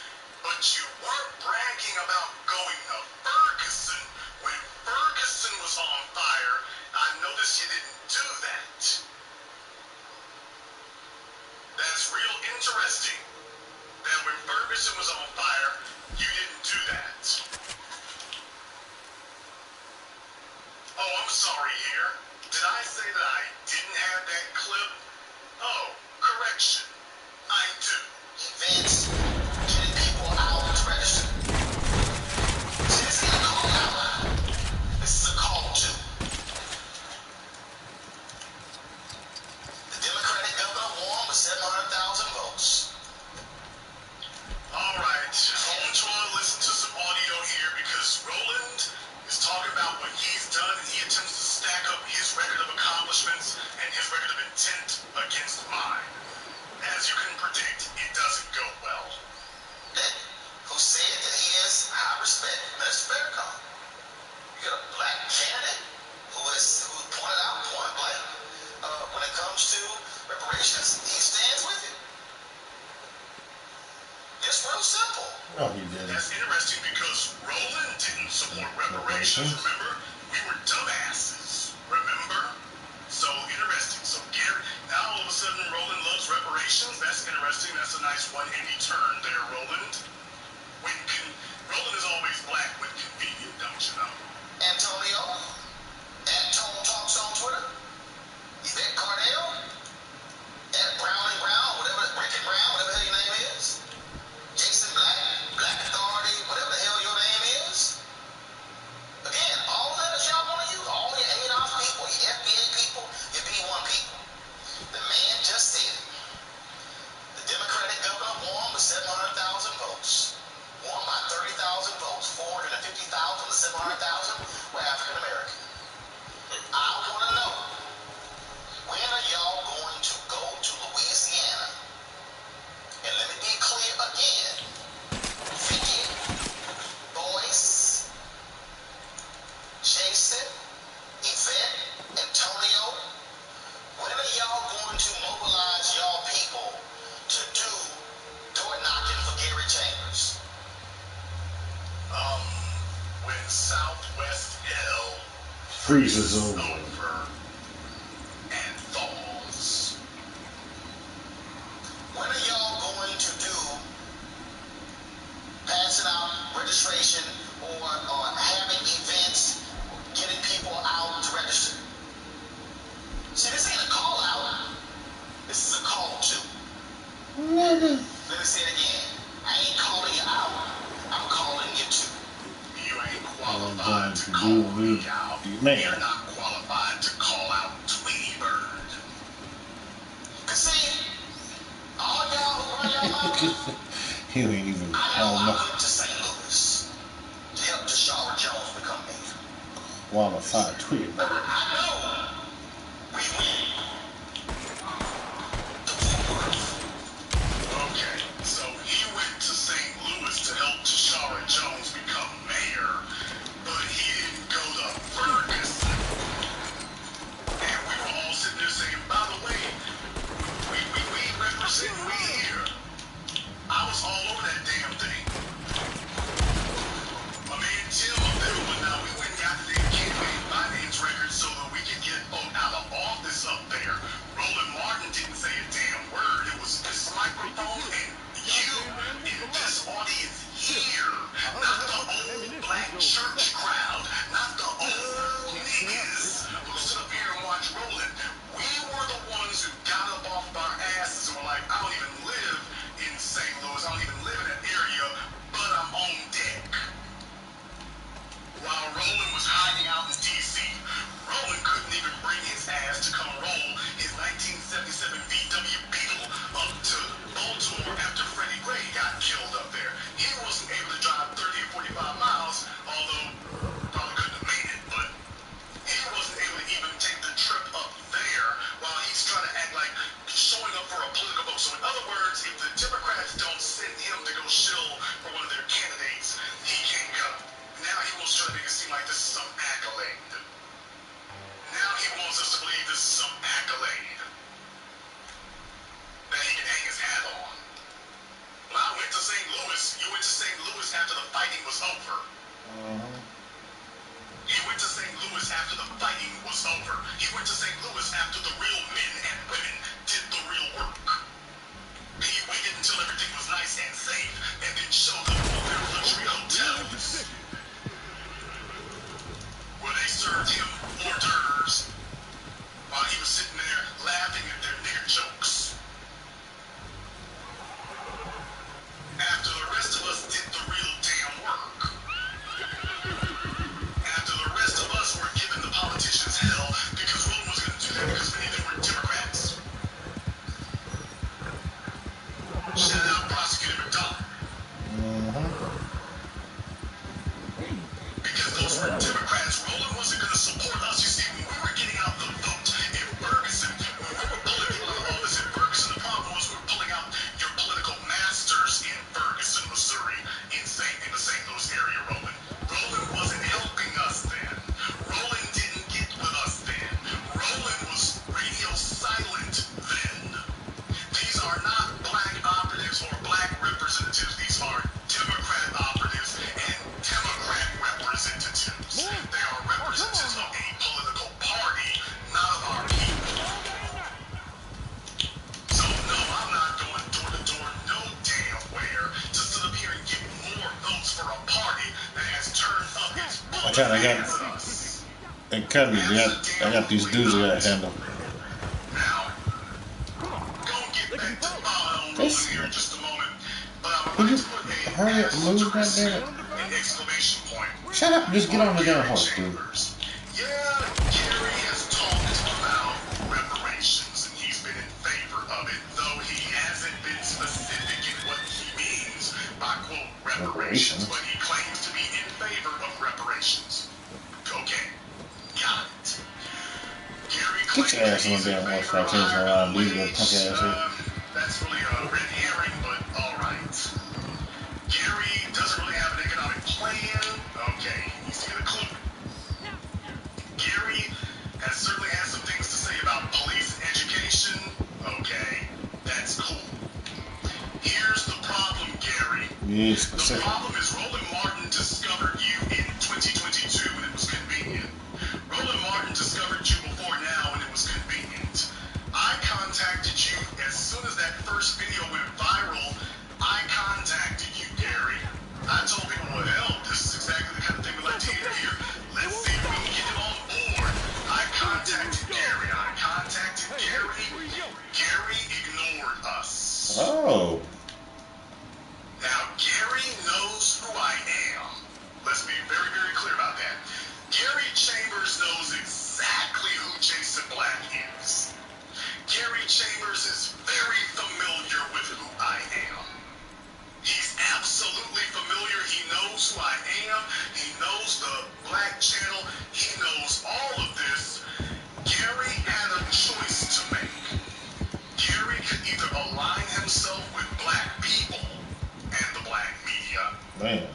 but you weren't bragging about going to Ferguson when Ferguson was on fire. I noticed you didn't do that. That's real interesting that when Ferguson was on fire, you didn't do that. Oh, I'm sorry here. Did I say that I didn't have that clip? Oh, correction. I do. Events, getting people out to register. See, this ain't a call out. This is a call to. The Democratic governor won with 700,000 votes. All right. Hold on to listen to some audio here because Roland is talking about what he's done and he attempts to stack up his record of accomplishments and his record of intent against mine. As you can predict, it doesn't go well. That who said that he has high respect, Mr. Faircom. You got a black candidate who pointed out point blank when it comes to reparations, he stands with it. It's real simple. No, he didn't. That's interesting because Roland didn't support reparations. Remember, we were dumbasses. Remember? So interesting. So Gary, now all of a sudden Roland loves reparations. That's interesting. That's a nice 180 turn there, Roland. Roland is always black when convenient, don't you know? Antonio, Antone Talks on Twitter, Yvette Cardell, at Brown and Brown, whatever, Rick and Brown, whatever the hell your name is, Jason Black, Black Authority, whatever the hell your name is. Again, all that is y'all want to use, all your ADOS people, your FBA people, your B1 people. The man just said it. The Democratic governor won with 700,000 votes. Won by 30,000 votes, 450,000 to 700,000 were African American. I want to know, when are y'all going to go to Louisiana? And let me be clear again. Vicky, Boyce, Jason, Yvette, Antonio, when are y'all going to mobilize y'all people to do door knocking for Gary Chambers? When Southwest Hell freezes over. And thaws. When are y'all going to do passing out registration or having events, getting people out to register? See, this ain't a call out. This is a call to. Let me say it again. I ain't calling you out. I'm calling you to. You ain't qualified to call me out. You're not qualified to call out Tweety Bird. Cause see, all y'all who run your mouth, he ain't even. I went to St. Louis to help Tashara Jones become mayor. Qualified Tweety Bird. I know we win. Okay, so he went to St. Louis to help Tashara Jones become mayor, but he didn't go to Ferguson. And we were all sitting there saying, by the way, we represent we here. I was all over that damn thing. My man Jim up there, but now we went and got the damn campaign finance records so that we could get vote out of office up there. Roland Martin didn't say a damn word. It was this microphone and you in this audience here. Not the old black church crowd. Not the old niggas who stood up here and watched Roland. We were the ones who got up off our asses and were like, I don't even live in St. Louis. I don't even live in that area, but I'm on deck. While Roland was hiding out in D.C., Roland couldn't even bring his ass to come roll his 1977 VW Beetle up to Baltimore after Freddie Gray got killed up there. He wasn't able to drive 30 or 45 miles, although probably couldn't have made it, but he wasn't able to even take the trip up there while he's trying to act like showing up for a political vote. So in other words, if the Democrats don't send him to go shill for one of their candidates, he can't come. Now he wants to try to make it seem like this is some accolade. Now he wants us to believe this is some accolade that he can hang his hat on. Well, I went to St. Louis. You went to St. Louis after the fighting was over. He went to St. Louis after the fighting was over. He went to St. Louis after the real men and women did the real work. He waited until everything was nice and safe and then showed up at their luxury hotels where they served him hors d'oeuvres while he was sitting there laughing at their nigger jokes. After the rest of us did the real damn work. After the rest of us were giving the politicians hell because Roland was going to do that because many of them were Democrats. Shout out Prosecutor McDonald. Because those were Democrats. Roland wasn't going to support us. You see, when we were getting out the vote in Ferguson, when we were pulling people out of office in Ferguson, the problem was we were pulling out your political masters in Ferguson, Missouri, in the St. Louis area, Roland. Roland wasn't helping us then. Roland didn't get with us then. Roland was radio silent then. These are not black operatives or black representatives. These are Democrat operatives and Democrat representatives. They are representatives of a political party, not of our people. So no, I'm not going door to door no damn where to sit up here and get more votes for a party that has turned up its bullet against us. And cut me, I got these dudes I gotta handle. Now, gonna get back to Roland here in just a moment, but I'm Could going you to put a hurry up, move, goddammit? an exclamation point. Shut up, just get on the damn horse, dude. Yeah, Gary has talked about reparations, and he's been in favor of it, though he hasn't been specific in what he means by, quote, reparations, but he claims to be in favor of reparations. Okay, got it. Gary Get your ass on the damn horse before I change my mind, dude, you punk ass shit. That's really a red herring, but alright. Gary doesn't really have an economic plan. Okay, he's get a clue. Gary has certainly had some things to say about police education. Okay, that's cool. Here's the problem, Gary. Yes, The problem is Roland Martin discovered you in 2022 when it was convenient. Roland Black channel. He knows all of this. Gary had a choice to make. Gary could either align himself with black people and the black media, Man.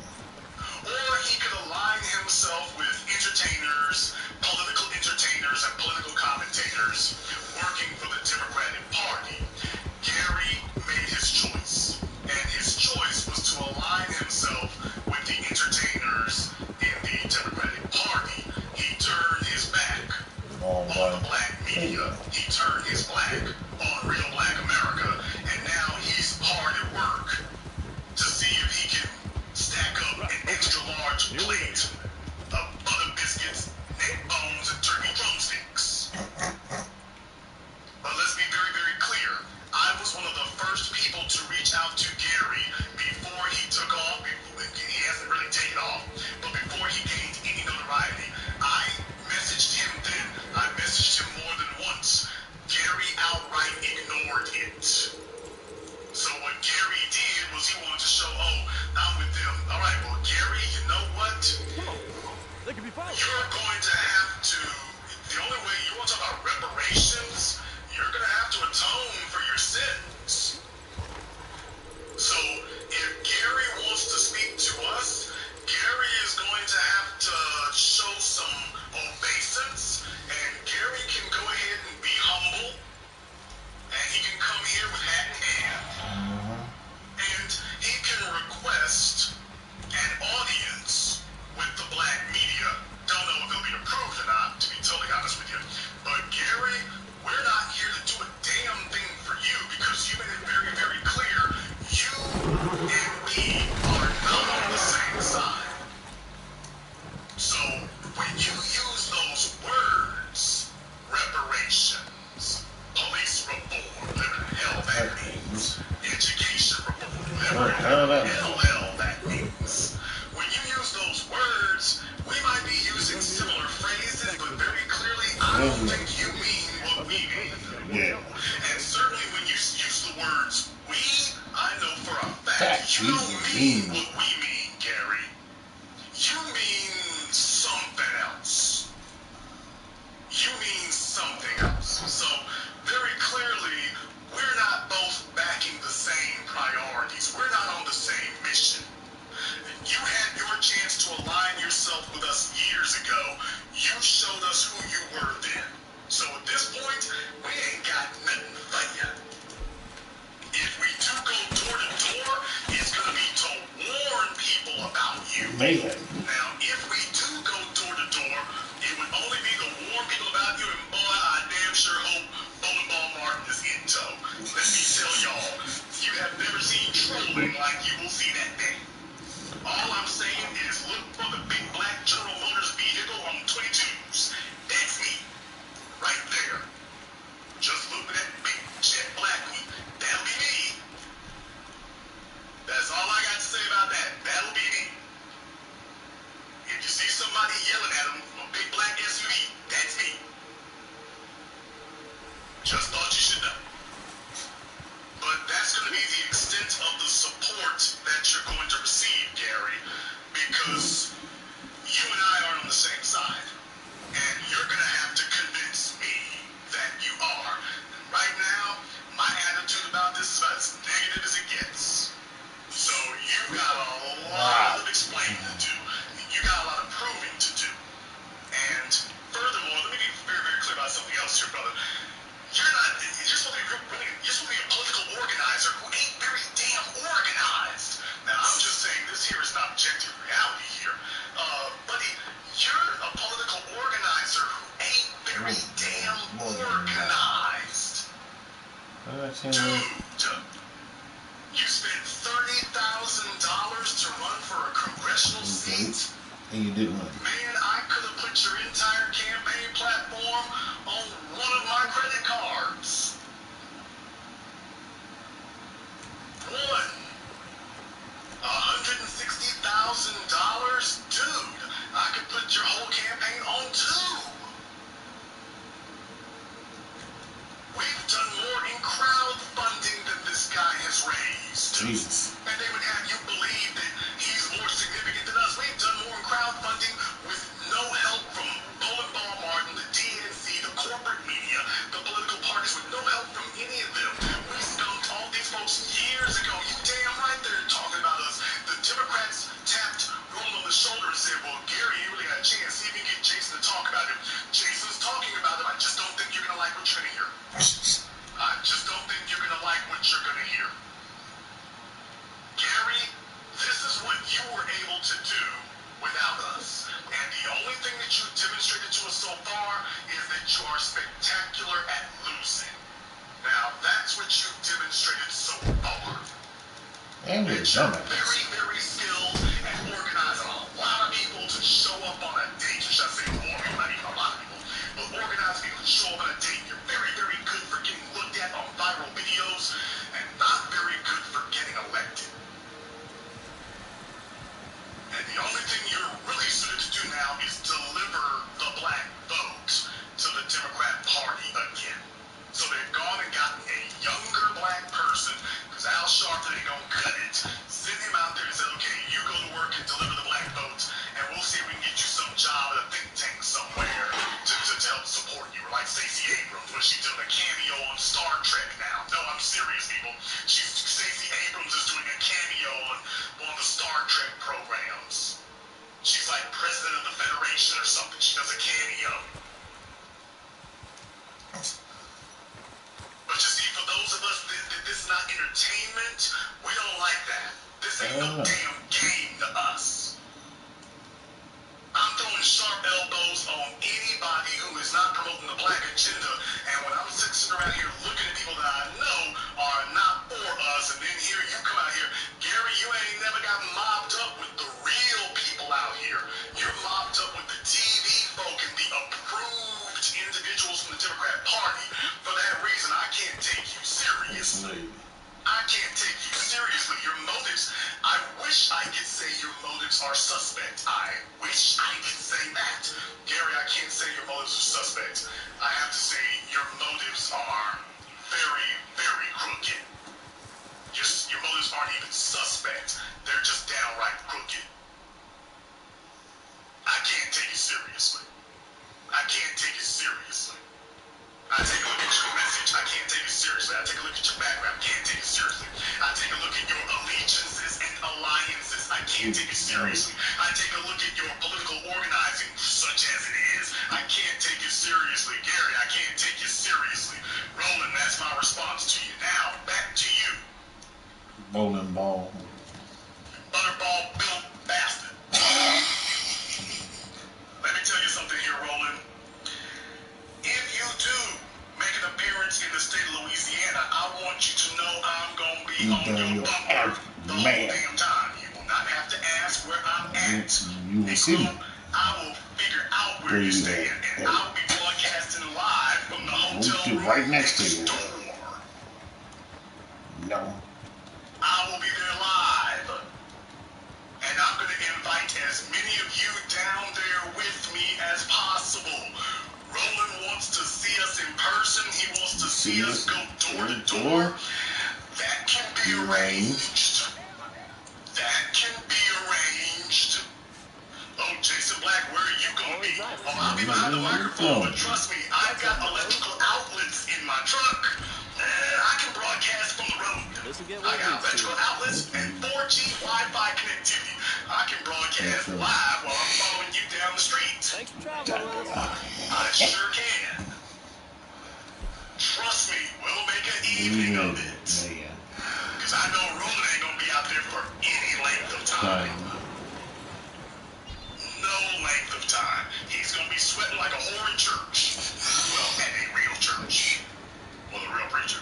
or he could align himself with entertainers, political entertainers, and political commentators working for the Democratic Party. Gary made his choice, and his choice was to align himself with the entertainers in the Democratic Party. He turned his back on the black media. He turned his back on real black America, and now he's hard at work to see if he can stack up an extra large plate of butter biscuits, neck bones, and turkey drumsticks. But let's be very, very clear. I was one of the first people to reach out to Gary before he took off. He hasn't really taken off, but before he gained any notoriety, I messaged him then. I messaged him more than once. Gary outright ignored it. So what Gary did was he wanted to show, oh, I'm with them. All right, well, Gary, you know what? You're going to have to, the only way you want to talk about reparations, you're going to have to atone for your sins. So if Gary wants to speak to us, Gary is going to have to show some obeisance, and Gary can go ahead and be humble, and he can come here with hat in hand, and he can request an audience with the black media. Don't know if it'll be approved or not, to be totally honest with you. But Gary, we're not here to do a damn thing for you, because you made it very, very clear you and we are not on the same side. So when you use those words, reparations, police reform, whatever the hell that means, education reform, whatever the hell that means, when you use those words, we might be using similar phrases, but very clearly I don't think you mean what we mean. Yeah. And certainly when you use the words we, I know for a fact you don't mean what we mean, Gary. You mean something else. You mean something else. So very clearly, we're not both backing the same priorities. We're not on the same mission. You had your chance to align yourself with us years ago. You showed us who you were then. So at this point, we ain't got nothing for you. If we do go door to door, it's going to be to warn people about you. Man. Now, if we do go door to door, it would only be to warn people about you, and boy, I damn sure hope Bowling Ball Martin is in tow. Let me tell y'all, you have never seen trolling like you will see that day. All I'm saying is look for the big black General Motors vehicle on 22s. That's me. Right there. Just look for that big jet black one. That'll be me. That's all I got to say about that. That'll be me. If you see somebody yelling at them from a big black SUV, that's me. Just thought you should know. But that's going to be the extent of the support that you're going to receive, Gary, because you and I aren't on the same side. And you're going to have to convince me that you are. And right now, my attitude about this is about as negative as it gets. So you got a lot of explaining to do. You got a lot of proving to do. And furthermore, let me be very, very clear about something else here, brother. You're supposed to be a political organizer who ain't very damn organized. Now, I'm just saying this here is not objective reality here. Buddy, you're a political organizer who ain't very damn organized. Dude, you spent $30,000 to run for a congressional seat? And you didn't win. Man, I could have put your entire campaign platform on one of my credit cards. $160,000? Dude, I could put your whole campaign on 2. We've done more in crowdfunding than this guy has raised. Jesus. And they would have you believe that he's more significant than us. We've done more in crowdfunding with that you've demonstrated to us so far is that you are spectacular at losing. Now, that's what you've demonstrated so far. And you're dumbass. Very, very skilled at organizing a lot of people to show up on a date. Should I say more people, not even a lot of people, but organizing people to show up on a date. You're very, very good for getting looked at on viral videos and not very good for getting elected. And the only thing you're really suited to do now is deliver the black vote to the Democrat Party again. So they've gone and gotten a younger black person, because Al Sharpton ain't gonna cut it. Send him out there and say, okay, you go to work and deliver the black vote, and we'll see if we can get you some job at a think tank somewhere to help support you. Or like Stacey Abrams, when she's doing a cameo on Star Trek now. No, I'm serious, people. Stacey Abrams is doing a cameo on one of the Star Trek programs. She's like president of the Federation or something. She does a cameo. But you see, for those of us that this is not entertainment, we don't like that. This ain't no damn game to us. I'm throwing sharp elbows on anybody who is not promoting the black agenda. And when I'm sitting around here looking at people that I know are not for us, and then here you come out here, Gary, you ain't never got mobbed up with the real people out here. You're mobbed up with the TV folk and the approved individuals from the Democrat Party. For that reason, I can't take you seriously. I can't take you seriously. Your motives, I wish I could say your motives are suspect. I wish I could say that. Gary, I can't say your motives are suspect. I have to say your motives are very, very crooked. Your motives aren't even suspect. They're just downright crooked. I can't take you seriously. I can't take you seriously. I take a look at your message. I can't take it seriously. I take a look at your background. Can't take it seriously. I take a look at your allegiances and alliances. I can't take it seriously. I take a look at your political organizing, such as it is. I can't take it seriously. Gary, I can't take you seriously. Roland, that's my response to you. Now, back to you. Bowling ball. Butterball built bastard. Let me tell you something here, Roland. If you do make an appearance in the state of Louisiana, I want you to know I'm going to be on your bumper the whole damn time. You will not have to ask where I'm at. You will see me. I will figure out where you stand, and I'll be broadcasting live from the hotel room right next to you. door. No. I will be there live. And I'm going to invite as many of you down there with me as possible. Roland wants to see us in person. He wants to see us go door to door. That can be arranged. That can be arranged. Oh, Jason Black, where are you going to be? Oh, I'll be behind the microphone, but trust me, I've got electrical outlets in my truck. I can broadcast from the road. I got electrical outlets and 4G Wi-Fi connectivity. I can broadcast live while I'm following you down the street. Thanks for traveling with us. I sure can. Trust me, we'll make an evening of it. Because I know Roland ain't going to be out there for any length of time. No length of time. He's going to be sweating like a whore in church. Well, at a real church. With a real preacher.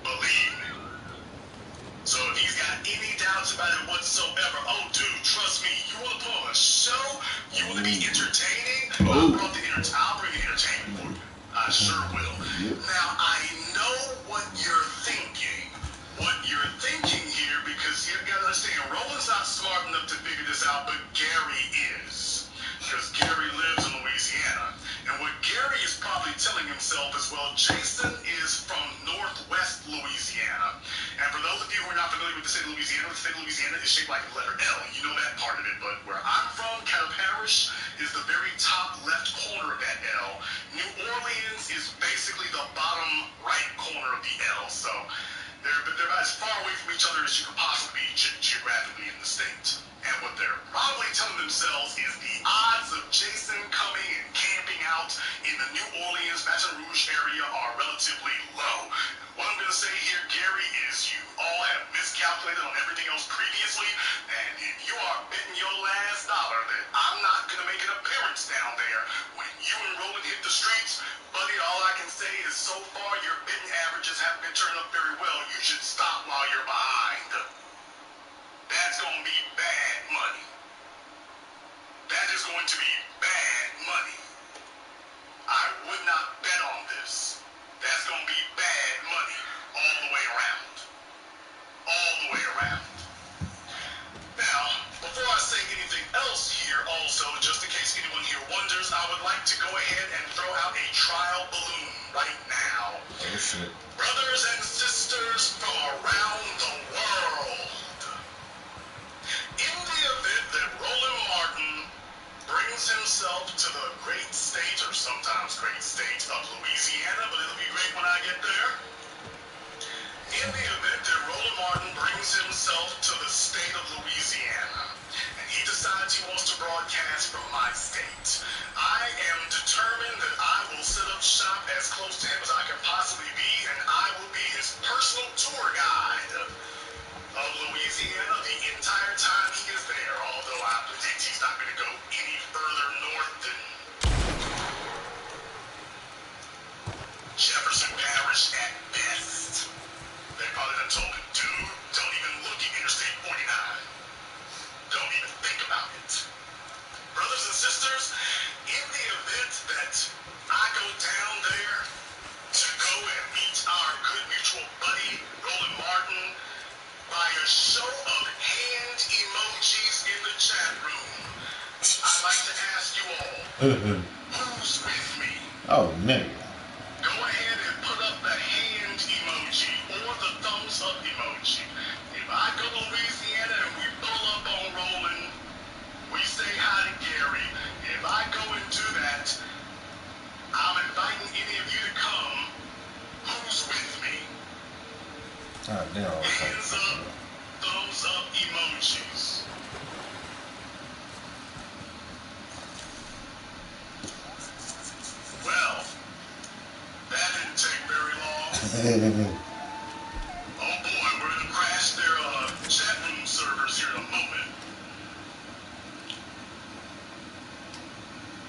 Believe me. So if he's got any doubts about it whatsoever, oh, dude, trust me, you want to put on a show? You want to be entertaining? I'll bring entertainment for you. I sure will. Now, I know what you're thinking. What you're thinking here, because you've got to understand, Roland's not smart enough to figure this out, but Gary is. Because Gary lives in Louisiana. And what Gary is probably telling himself is, well, Jason is from Northwest Louisiana. And for those of you who are not familiar with the state of Louisiana is shaped like the letter L. You know that part of it. But where I'm from, Cattle Parish, is the very top left corner of that L. New Orleans is basically the bottom right corner of the L. So they're about as far away from each other as you could possibly be geographically in the state. And what they're probably telling themselves is the odds of Jason coming and camping out in the New Orleans, Baton Rouge area are relatively low. What I'm going to say here, Gary, is you all have miscalculated on everything else previously, and if you are betting your last dollar that that I'm not going to make an appearance down there. When you and Roland hit the streets, buddy, all I can say is so far your bidding averages haven't been turning up very well. You should stop while you're behind. That's going to be bad money. That is going to be bad money. I would not bet on this. That's going to be bad money all the way around. All the way around. Now, before I say anything else here also, just in case anyone here wonders, I would like to go ahead and throw out a trial balloon right now. Oh, shit. Brothers and sisters from around the world, in the event that Roland Martin brings himself to the great state, or sometimes great state, of Louisiana, but it'll be great when I get there. In the event that Roland Martin brings himself to the state of Louisiana, and he decides he wants to broadcast from my state, I am determined that I will set up shop as close to him as I can possibly be, and I will be his personal tour guide of Louisiana the entire time he is there, although I predict he's not going to go any further north than Jefferson Parish at best. They probably done told him, dude, don't even look at Interstate 49. Don't even think about it. Brothers and sisters, in the event that I go down there to go and meet our good mutual buddy, Roland Martin, by a show of hand emojis in the chat room, I'd like to ask you all, who's with me? Oh, nigga. Go ahead and put up the hand emoji or the thumbs up emoji. If I go to Louisiana and we pull up on Roland, we say hi to Gary. If I go and do that, I'm inviting any of you to come. Who's with me? Ah, damn. Hands up, thumbs up emojis. Well, that didn't take very long. Oh boy, we're gonna crash their chat room servers here in a moment.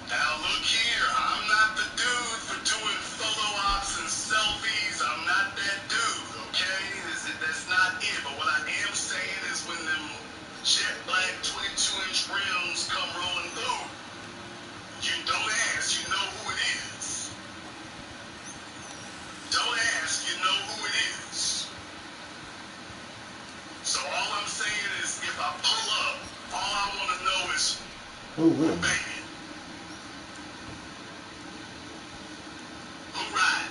Now look here, I'm not the dude for doing photo ops and selfies. I'm not that dude, okay? That's not it. But what I am saying is when them jet black 22-inch rims come rolling through, you don't ask, you know who it is. Don't ask, you know who it is. So all I'm saying is if I pull up, all I want to know is Who will? baby. Who ride?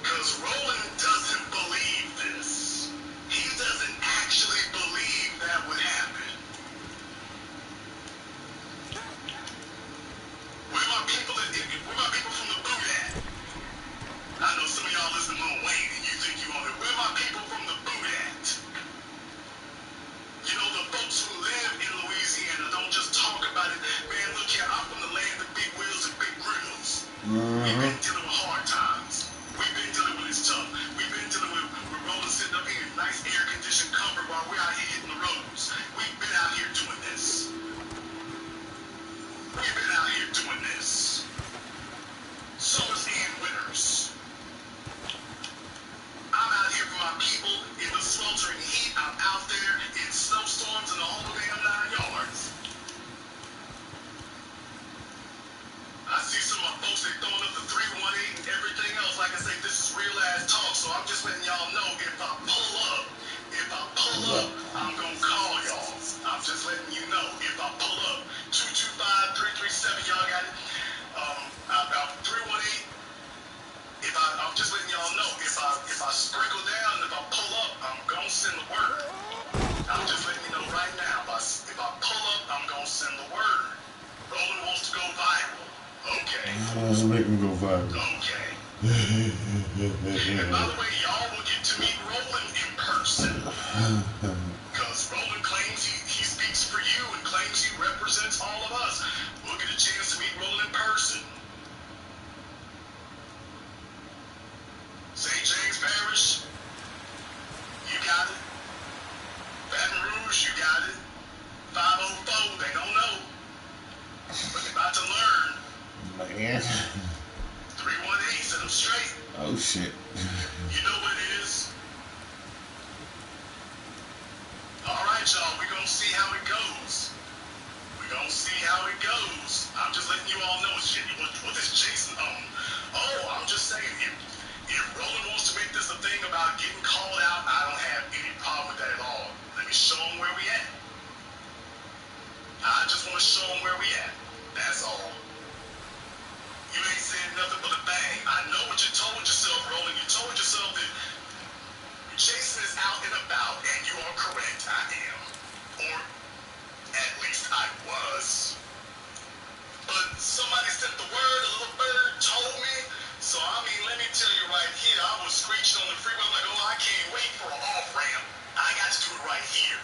Because Roland doesn't believe this. He doesn't actually believe that would happen. Where my people from the boot at? I know some of y'all listen to Lil Wayne and you think you on it. Where my people from the boot at? You know, the folks who live in Louisiana don't just talk about it. Man, look here, I'm from the land of big wheels and big grills. We've been dealing with hard times. We've been dealing with it's tough. We've been dealing with Roland sitting up here in nice air-conditioned comfort while we're out here hitting the roads. We've been out here doing this. We've been out here doing this. Summers and winters. I'm out here for my people in the sweltering heat. I'm out there in snowstorms and the whole damn 9 yards. I see some of my folks, they throwing up the 318 and everything else. Like I say, this is real ass talk, so I'm just letting y'all know if I pull up, I'm gonna call y'all. I'm just letting you know if I pull up. 225-337, y'all got it. About 318. I'm just letting y'all know if I sprinkle down and if I pull up, I'm gonna send the word. I'm just letting you know right now. If I pull up, I'm gonna send the word. Roland wants to go viral. Okay. Make him go viral. Okay. And by the way, y'all will get to meet Roland in person. Because Roland claims he speaks for you and claims he represents all of us. We'll get a chance to meet Roland in person. St. James Parish, you got it. Baton Rouge, you got it. 504, they don't know. But they're about to learn. Man. 318, set them straight. Oh shit. You know what it is. Alright, y'all, we're gonna see how it goes. We're gonna see how it goes. I'm just letting you all know shit. What is Jason on? Oh, I'm just saying, if Roland wants to make this a thing about getting called out, I don't have any problem with that at all. Let me show him where we at. I just want to show him where we at. That's all. You ain't saying nothing but a bang. I know what you told yourself, Roland. You told yourself that Jason is out and about, and you are correct. I am. Or at least I was. But somebody sent the word, a little bird told me. So, I mean, let me tell you right here, I was screeching on the freeway. I'm like, oh, I can't wait for an off-ramp. I got to do it right here.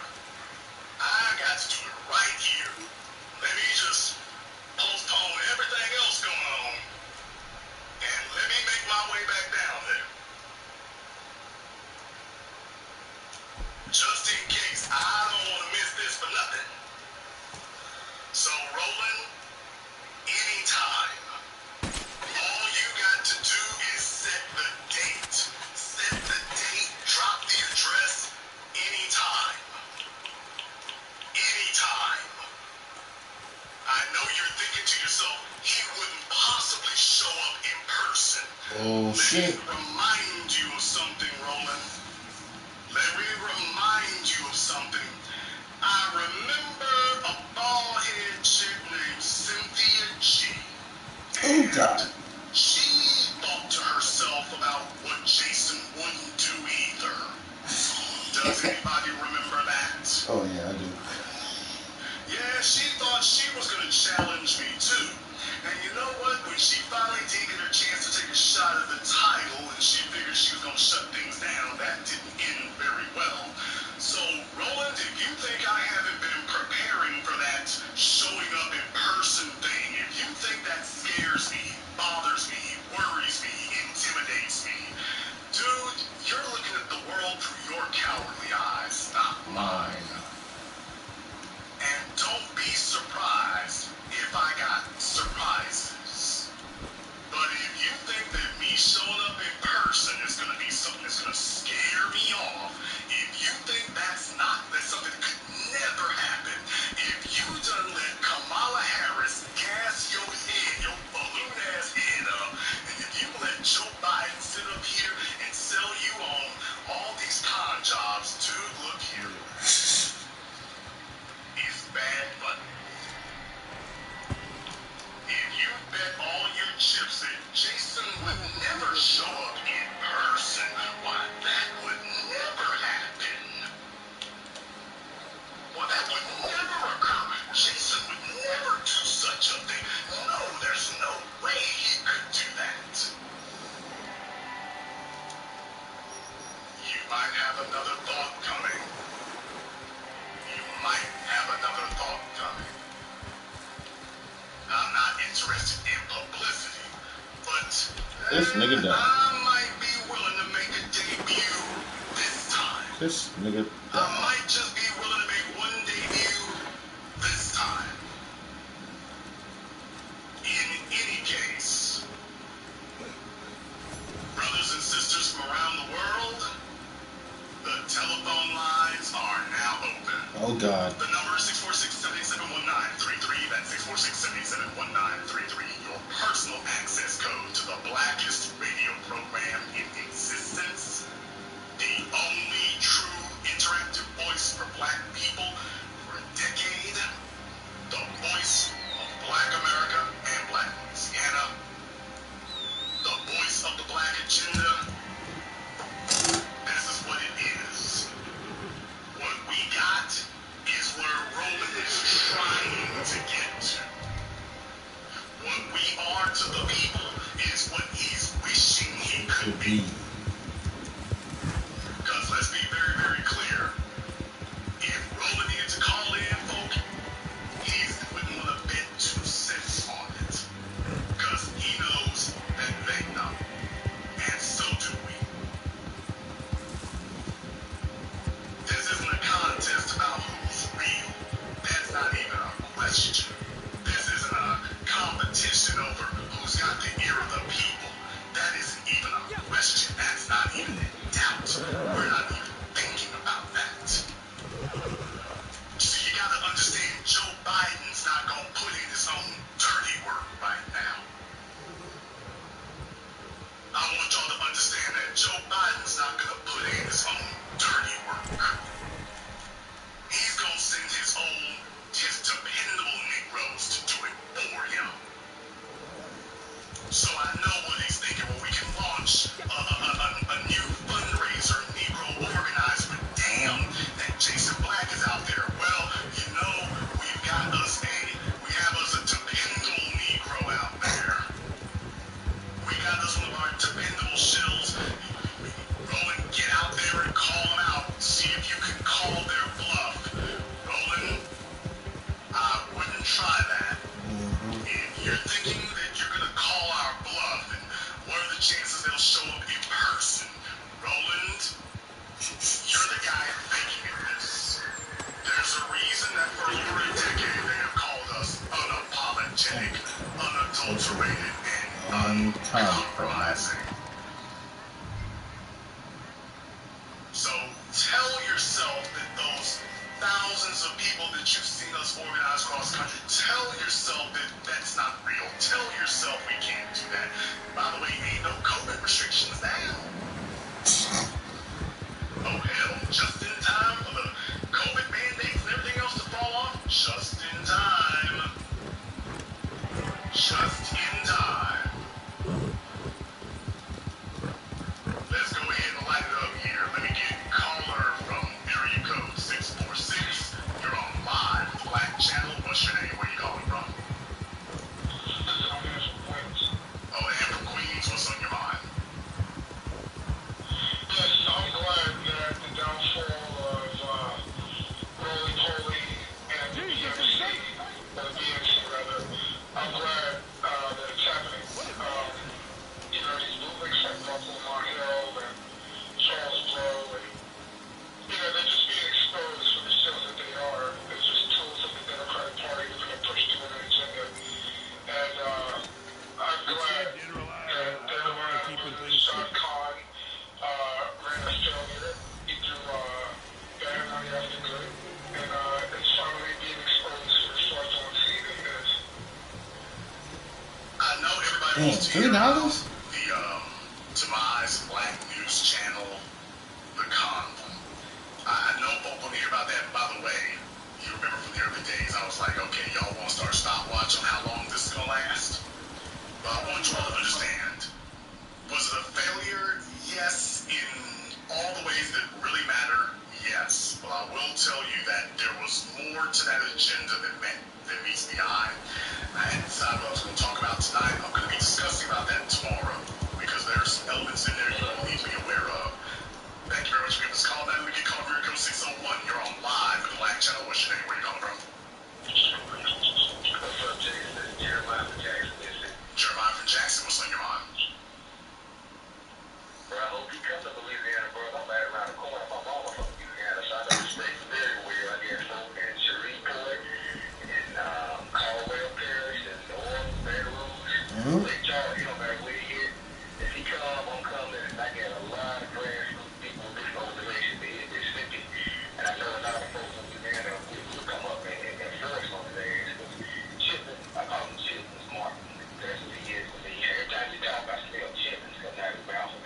I got to do it right here. Let me just postpone everything else going on, and let me make my way back down there. Just in case. I don't want to miss this for nothing. So, Roland, anytime. All you got to do is set the date. Set the date, drop the address, anytime. Anytime. I know you're thinking to yourself, he wouldn't possibly show up in person. Oh shit. Let me remind you of something, Roland. Let me remind you of something. I remember a bald-headed chick named Cynthia G. Oh God. She thought to herself about what Jason wouldn't do either. Does anybody remember that? Oh yeah, I do. Yeah, she thought she was going to challenge me too. And you know what? When she finally did get her chance to take a shot at the title and she figured she was going to shut things down, that didn't end very well. So, Roland, if you think I haven't been preparing for that showing up in person thing, if you think that scares me, bothers me, worries me, intimidates me, dude, you're looking at the world through your cowardly eyes, not mine. And don't be surprised if I got surprises. But if you think that me showing up in person is going to be something that's going to scare me off, if you think that's something that could never happen, if you done let Kamala Harris gas your head, your balloon-ass head up, and if you let Joe Biden sit up here and sell you on all these con jobs, dude, look here. It's bad money. If you bet all your chips that Jason would never show up in person, why, that would never happen. Well, that would never occur. Jason would never do such a thing. No, there's no way he could do that. You might have another thought coming. You might have another thought coming. I'm not interested in publicity, but This nigga died. I might be willing to make a debut this time. This nigga I might just be willing to make one debut this time. In any case, brothers and sisters from around the world, the telephone lines are now open. Oh God. The number is 646-771933. That's 646-771933. Your personal access code to the blackest radio program in existence. The only true interactive voice for black people for a decade. The voice of black America and black Louisiana. The voice of the black agenda. This is what it is. What we got is where Roland is trying to get to. What we are to the people is what he's wishing he could be. Because let's be very, very clear. If Roland needed to call in, folk, he wouldn't want to bet 2 cents on it. Because he knows that they know. And so do we. This isn't a contest about who's real. That's authentic, unadulterated, and uncompromising. So tell yourself that those thousands of people that you've seen us organize across the country, tell yourself that that's not real. Tell yourself we can't do that. By the way, ain't no COVID restrictions now. Oh hell, just in time for the COVID mandates and everything else to fall off. Just in time. Just in time. Let's go ahead and light it up here. Let me get caller from area code 646. You're on live with the Black Channel. What's your name? Where you calling from? Oh, and from Queens. What's on your mind? Yes, I'm glad that the downfall of Roly-Poly and the BNC, rather, I'm glad that it's happening. You know, these movements like Buffalo Mont Hill and Charles Blow, and, you know, they're just being exposed for the shit that they are. They're just tools of the Democratic Party that's going to push through an agenda. And I'm glad that they're around with Sean Khan. Ran a failure. He threw bad money after good. And it's finally being exposed for fraudulent fees and this. I know everybody wants to hear about the demise of Black News Channel, the convoy. I know folk want to hear about that. By the way, you remember from the early days, I was like, okay, y'all want to start a stopwatch on how long this is going to last? But I want you all to understand, was it a failure? Yes, in all the ways that really matter, yes. But I will tell you that there was more to that agenda than meets the eye. I hadn't decided what I was going to talk about tonight. I'm going to be discussing about that tomorrow because there are some elements in there you all need to be aware of. Thank you very much for giving us a call. Now we get call from code 601. You're on live with the Black Channel. What's your name? Where you calling from? What's up, Jason? Jeremiah from Jackson. Jeremiah from Jackson. What's on your mind? Well, I hope he comes to Louisiana, bro. I'm right around the corner. My mama from Louisiana, so I know the state very well. I guess so. And Shreveport, and Caldwell Parish, and New Orleans, Baton Rouge, Lake Charles. You don't matter where he is. If he come, I'm coming. And I got a lot of grassroots people with this organization to hit this city. And I know a lot of folks in Louisiana will come up and force on his ass. Chipping, I call him Chipping Smart. That's what he is to me. Every time you talk, I smell Chipping coming out of his mouth.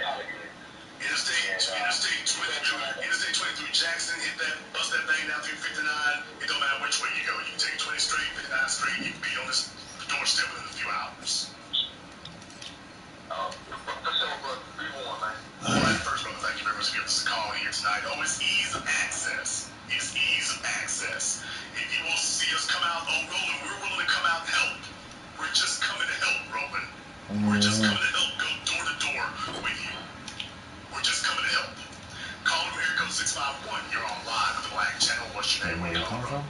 Interstate 23 Jackson, hit that, bust that thing down through 59. It don't matter which way you go. You can take 20 straight, 59 straight. You can be on this doorstep within a few hours. What's up, bro? Be one, man. All right, first, brother, thank you very much for giving us a call here tonight. Oh, it's ease of access. It's ease of access. If you want to see us come out on Roland, we're willing to come out and help. We're just coming to help, Roland. We're just coming to help go door to door with you. We're just coming to help. Call from here code 651. You're on live with the Black Channel. What's your name? Where you calling from?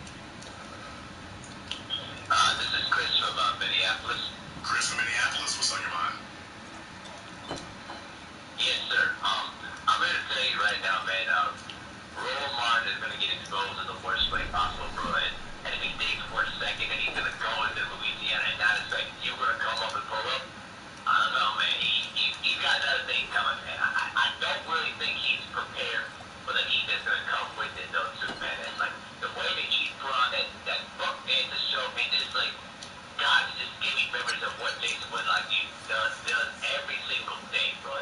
This is Chris from Minneapolis. Chris from Minneapolis. What's on your mind? Yes, sir. I'm here to tell you right now, man. Roland Martin is going to get exposed in the worst way possible, bro. And if he thinks for a second that he's going to go into Louisiana and not expect you going to come up and pull up, I don't know, man. He's got another thing coming, man. I don't really think he's prepared for the heat that's going to come with it, though, too, man. And, like, the way that he put on that book, man, to show me this, like, God, just give me memories of what Jason Whitlock does every single day, bro.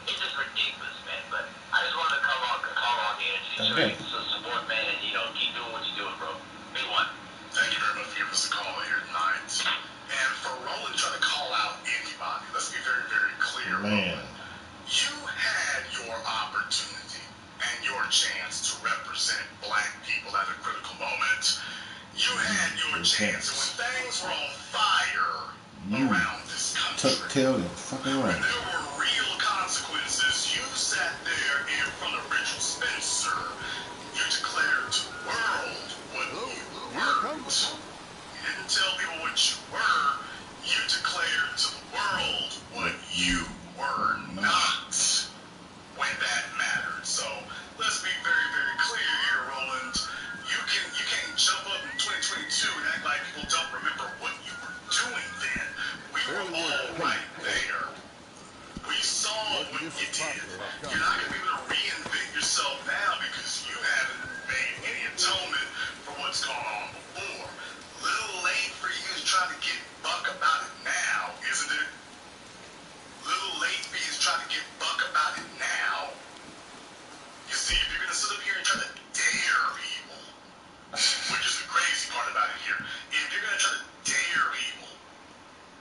It's just ridiculous, man. But I just wanted to call on here and just show you some support, man, and, you know, keep doing what you're doing, bro. Be one. Thank you very much for giving us a call here tonight. And for Roland trying to call out anybody, let's be very, very clear, Roland. You had your opportunity and your chance to represent Black people at a critical moment. You had your chance, and when things were on fire around this country, when there were real consequences, you sat there in front of Richard Spencer. You declared to the world what you weren't. You didn't tell people what you were. You declared to the world what you were not when that mattered. So let's be very, very clear here, Roland. You can't jump up in 2022 and act like people don't remember what you were doing. You're not going to be able to reinvent yourself now because you haven't made any atonement for what's gone on before. Little late for you to try to get buck about it now, isn't it? Little late for you to try to get buck about it now. You see, if you're going to sit up here and try to dare people, which is the crazy part about it here, if you're going to try to dare people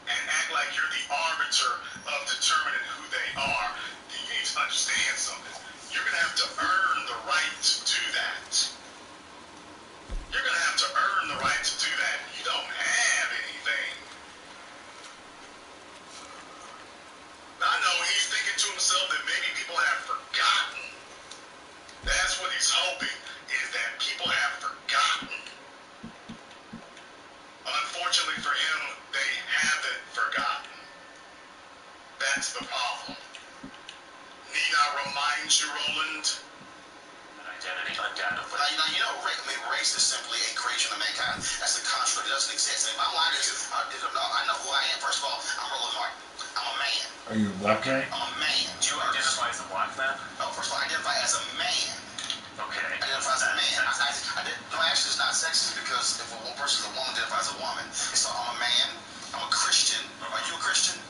and act like you're the arbiter of determining who they are, then you need to understand something. You're going to have to earn the right to do that. You're going to have to earn the right to do that. You don't have anything. I know he's thinking to himself that maybe people have forgotten. That's what he's hoping, is that people have forgotten. Unfortunately for him, they haven't forgotten. That's the problem. Need I remind you, Roland? An identity, undoubtedly. Now, you know, race is simply a creation of mankind. That's a construct that doesn't exist. And my line is, I know who I am. First of all, I'm Roland Martin. I'm a man. Are you a black man? I'm a man. Do you identify as a black man? No, first of all, I identify as a man. Okay. I identify as a man. No, actually, it's not sexist because if one person is a woman, identifies as a woman. So I'm a man. I'm a Christian. Are you a Christian?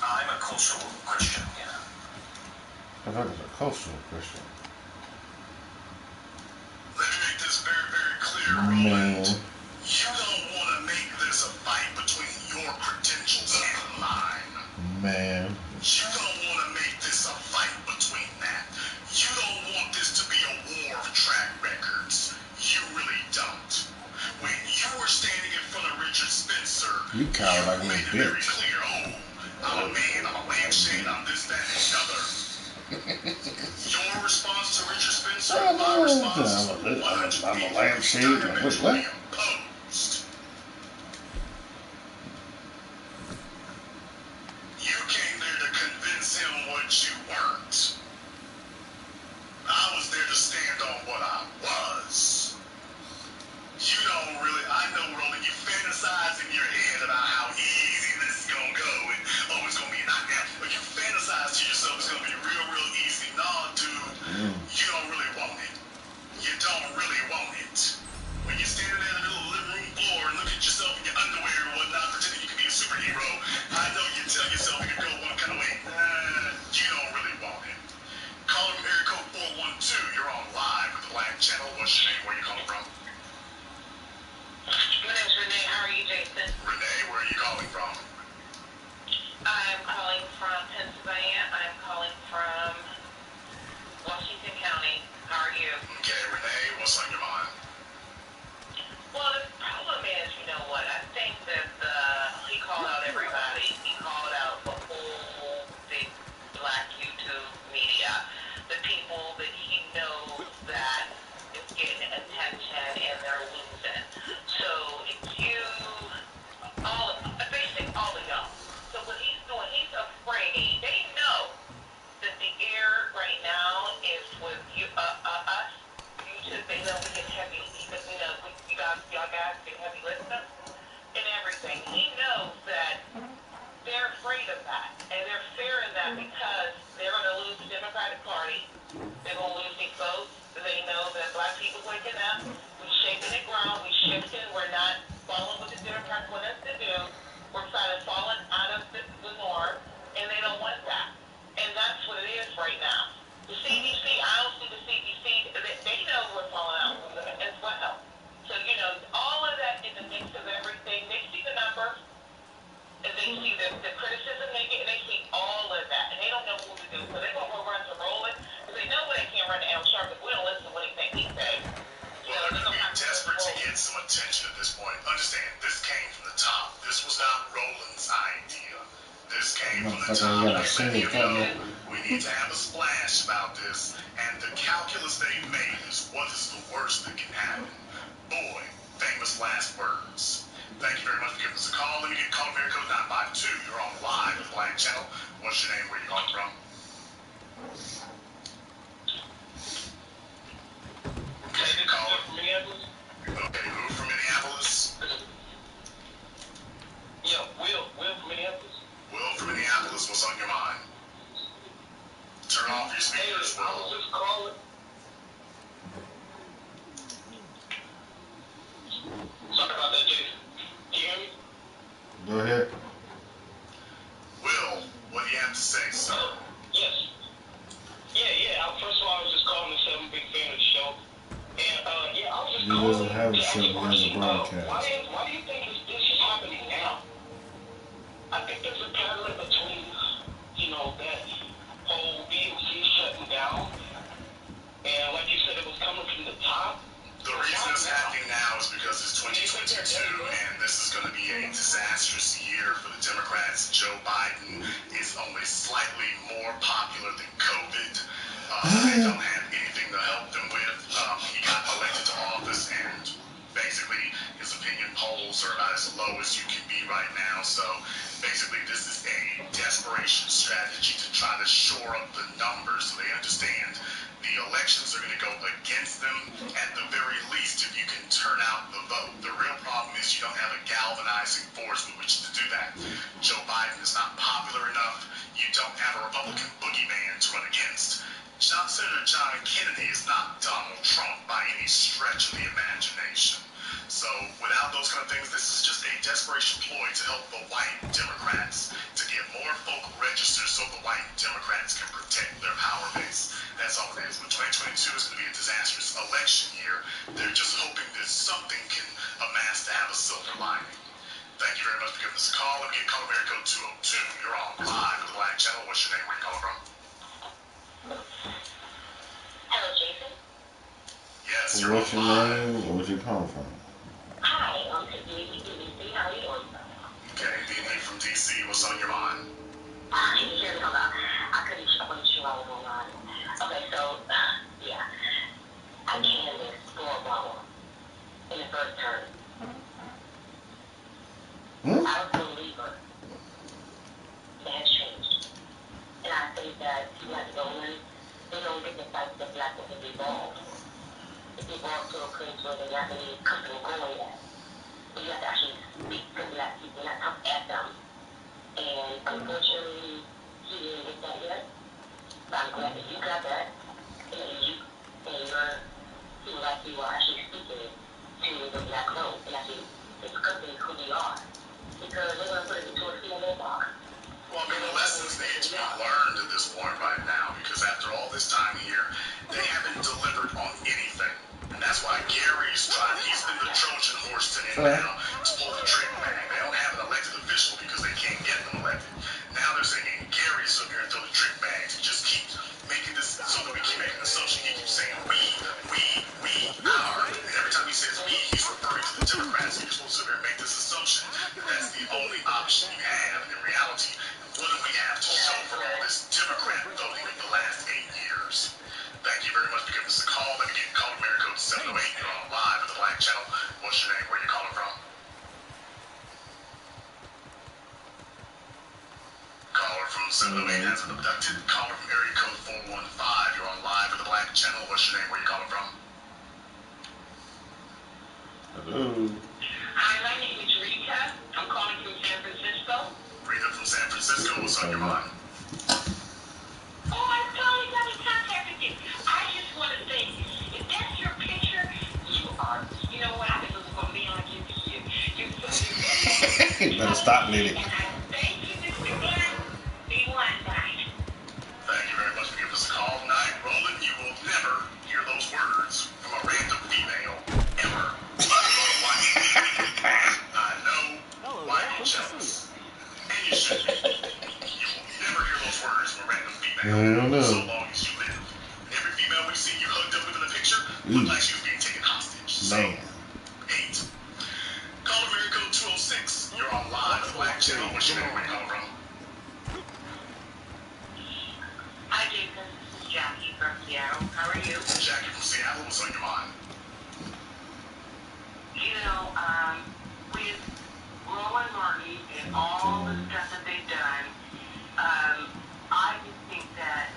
I'm a cultural Christian, yeah. I thought it was a cultural Christian. Let me make this very, very clear, Roland. You don't want to make this a fight between your credentials and mine. Man. You don't want to make this a fight between that. You don't want this to be a war of track records. You really don't. When you were standing in front of Richard Spencer, you like made a it very bitch. clear, I'm a man, I'm a lampshade, I'm this, that, and the other. Your response to Richard Spencer, my response is I'm a lampshade. What? Imposed. You came there to convince him what you weren't. I was there to stand on what I was. You don't really, I know, Roland, you fantasize in your head about how easy this is going to go and, oh, it's going to be a knockdown. But you fantasize to yourself it's going to be real, real easy. Nah, dude, you don't really want it. You don't really want it. When you're standing there in the middle of the living room floor and look at yourself in your underwear and whatnot, pretending you can be a superhero, I know you tell yourself you can go one kind of way. You don't really want it. Call him area code 412. You're on live with the Black Channel. What's your name? Where you calling from? My name's Renee. How are you, Jason? Renee, where are you calling from? I'm calling from Pennsylvania. I'm calling from Washington County. How are you? Okay, Renee, what's on your mind? Well, the problem is, you know what? I think that he called out everybody. He called out the whole big black YouTube media, the people that he knows that is getting attention and they're losing. So it's you, basically all of y'all. So what he's doing, he's afraid. They know that the air right now is with you, us, YouTube. They know we get heavy, even y'all guys get heavy listeners and everything. He knows that they're afraid of that, and they're fearing that because they're going to lose the Democratic Party. They're going to lose these votes. They know that black people waking up. We're shaking the ground. We're shifting. We're not following what the Democrats want us to do. We're kind of falling out of the norm, and they don't want that. And that's what it is right now. The CDC, I don't see the CDC. They know we're falling out as well. So, you know, all of that in the mix of everything. They see the numbers. And they see the criticism they get, and they see all of that, and they don't know what to do. So they're going to run to Roland, because they know they can't run to Al Sharpton. We don't listen to what he says. Well, they're going to be desperate to get some attention at this point. Understand, this came from the top. This was not Roland's idea. This came from the top. We need to have a splash about this, and the calculus they made is what is the worst that can happen. Boy, famous last words. Thank you very much for giving us a call. Let me get call area code 952. You're on live with Black Channel. What's your name? Where you calling from? Okay, caller. Okay, who from Minneapolis? Yeah, Will from Minneapolis. Will from Minneapolis. What's on your mind? Turn off your speaker. I think there's a parallel between, you know, that whole DMC shutting down, and like you said, it was coming from the top. The reason it's happening now is because it's 2022, and this is going to be a disastrous year for the Democrats. Joe Biden is only slightly more popular than COVID. They don't have anything to help them with. He got elected to office, and basically his opinion polls are about as low as you can be right now. So basically this is a desperation strategy to try to shore up the numbers so they understand the elections are going to go against them at the very least if you can turn out the vote. The real problem is you don't have a galvanizing force with which to do that. Joe Biden is not popular enough. You don't have a Republican boogeyman to run against. Senator John Kennedy is not Donald Trump by any stretch of the imagination. So without those kind of things, this is just a desperation ploy to help the white Democrats to get more folk registered so the white Democrats can protect their power base. That's all it is. But 2022 is going to be a disastrous election year. They're just hoping that something can amass to have a silver lining. Thank you very much for giving us a call. Let me get caller America 202. You're on live with the Black Channel. What's your name? Where you calling from? Hello, Jason. Yes, you're on What's your name? Where'd you come from? Hi, it's me from DC. How are you doing? Okay, Dini from DC. What's on your mind? Here's hold on. I wasn't sure I was online. Okay, so, yeah. I canvassed for Obama in the first term. I was a believer. That has changed. And I think that people have to go in, they don't get the fight that black people evolved. It's evolved to a place where they're not really comfortable going at. But you have to actually speak to black people, not come at them. And unfortunately, he didn't get that yet. But I'm glad that you got that. And you feel like you are actually speaking to the black vote and actually discussing who we are. Because they're going to put it into a female box. Well, I mean, the lessons need to be learned at this point right now, because after all this time here, they haven't delivered on anything. And that's why Gary's trying, he's been the Trojan horse to them now to pull the trick bag. They don't have an elected official because they can't get them elected. Now they're saying Gary's up here and throw the trick bag to just keep making this, so that we keep making the assumption. He keeps saying we, our. And every time he says we, he's referring to the Democrats. You're supposed to sit there and make this assumption that that's the only option you have. And in reality, what do we have to show for all this Democrat voting in the last 8 years? Thank you very much for giving us a call. Let me get call America 708. You're on live with the Black Channel. What's your name? Where you calling from? Caller from 708 has been abducted. Caller from area code 415. You're on live with the Black Channel. What's your name? Where you calling from? Hello. Hi, my name is Rita. I'm calling from San Francisco. Rita from San Francisco. What's on your mind? Oh, I'm totally got in contact with you. I just want to say, if that's your picture, you are, you know what, I think it's going to be on you. You're so You better stop, Lily. And I thank you, Mr. Glenn. Be one night. Thank you very much for giving us a call tonight. Roland, you will never hear those words from a random female, ever. I know why you're jealous. And you should be. You will never hear those words from a random female so long as you live. Every female we see you hugged up with in the picture looked like she was being taken hostage. So, hate. Call America 206. You're on live with the Black Channel. What's your name? Where you calling from? Hi, Jason. This is Jackie from Seattle. How are you? Jackie from Seattle. What's on your mind? You know, with Roland Martin and all the stuff that they've done, I just think that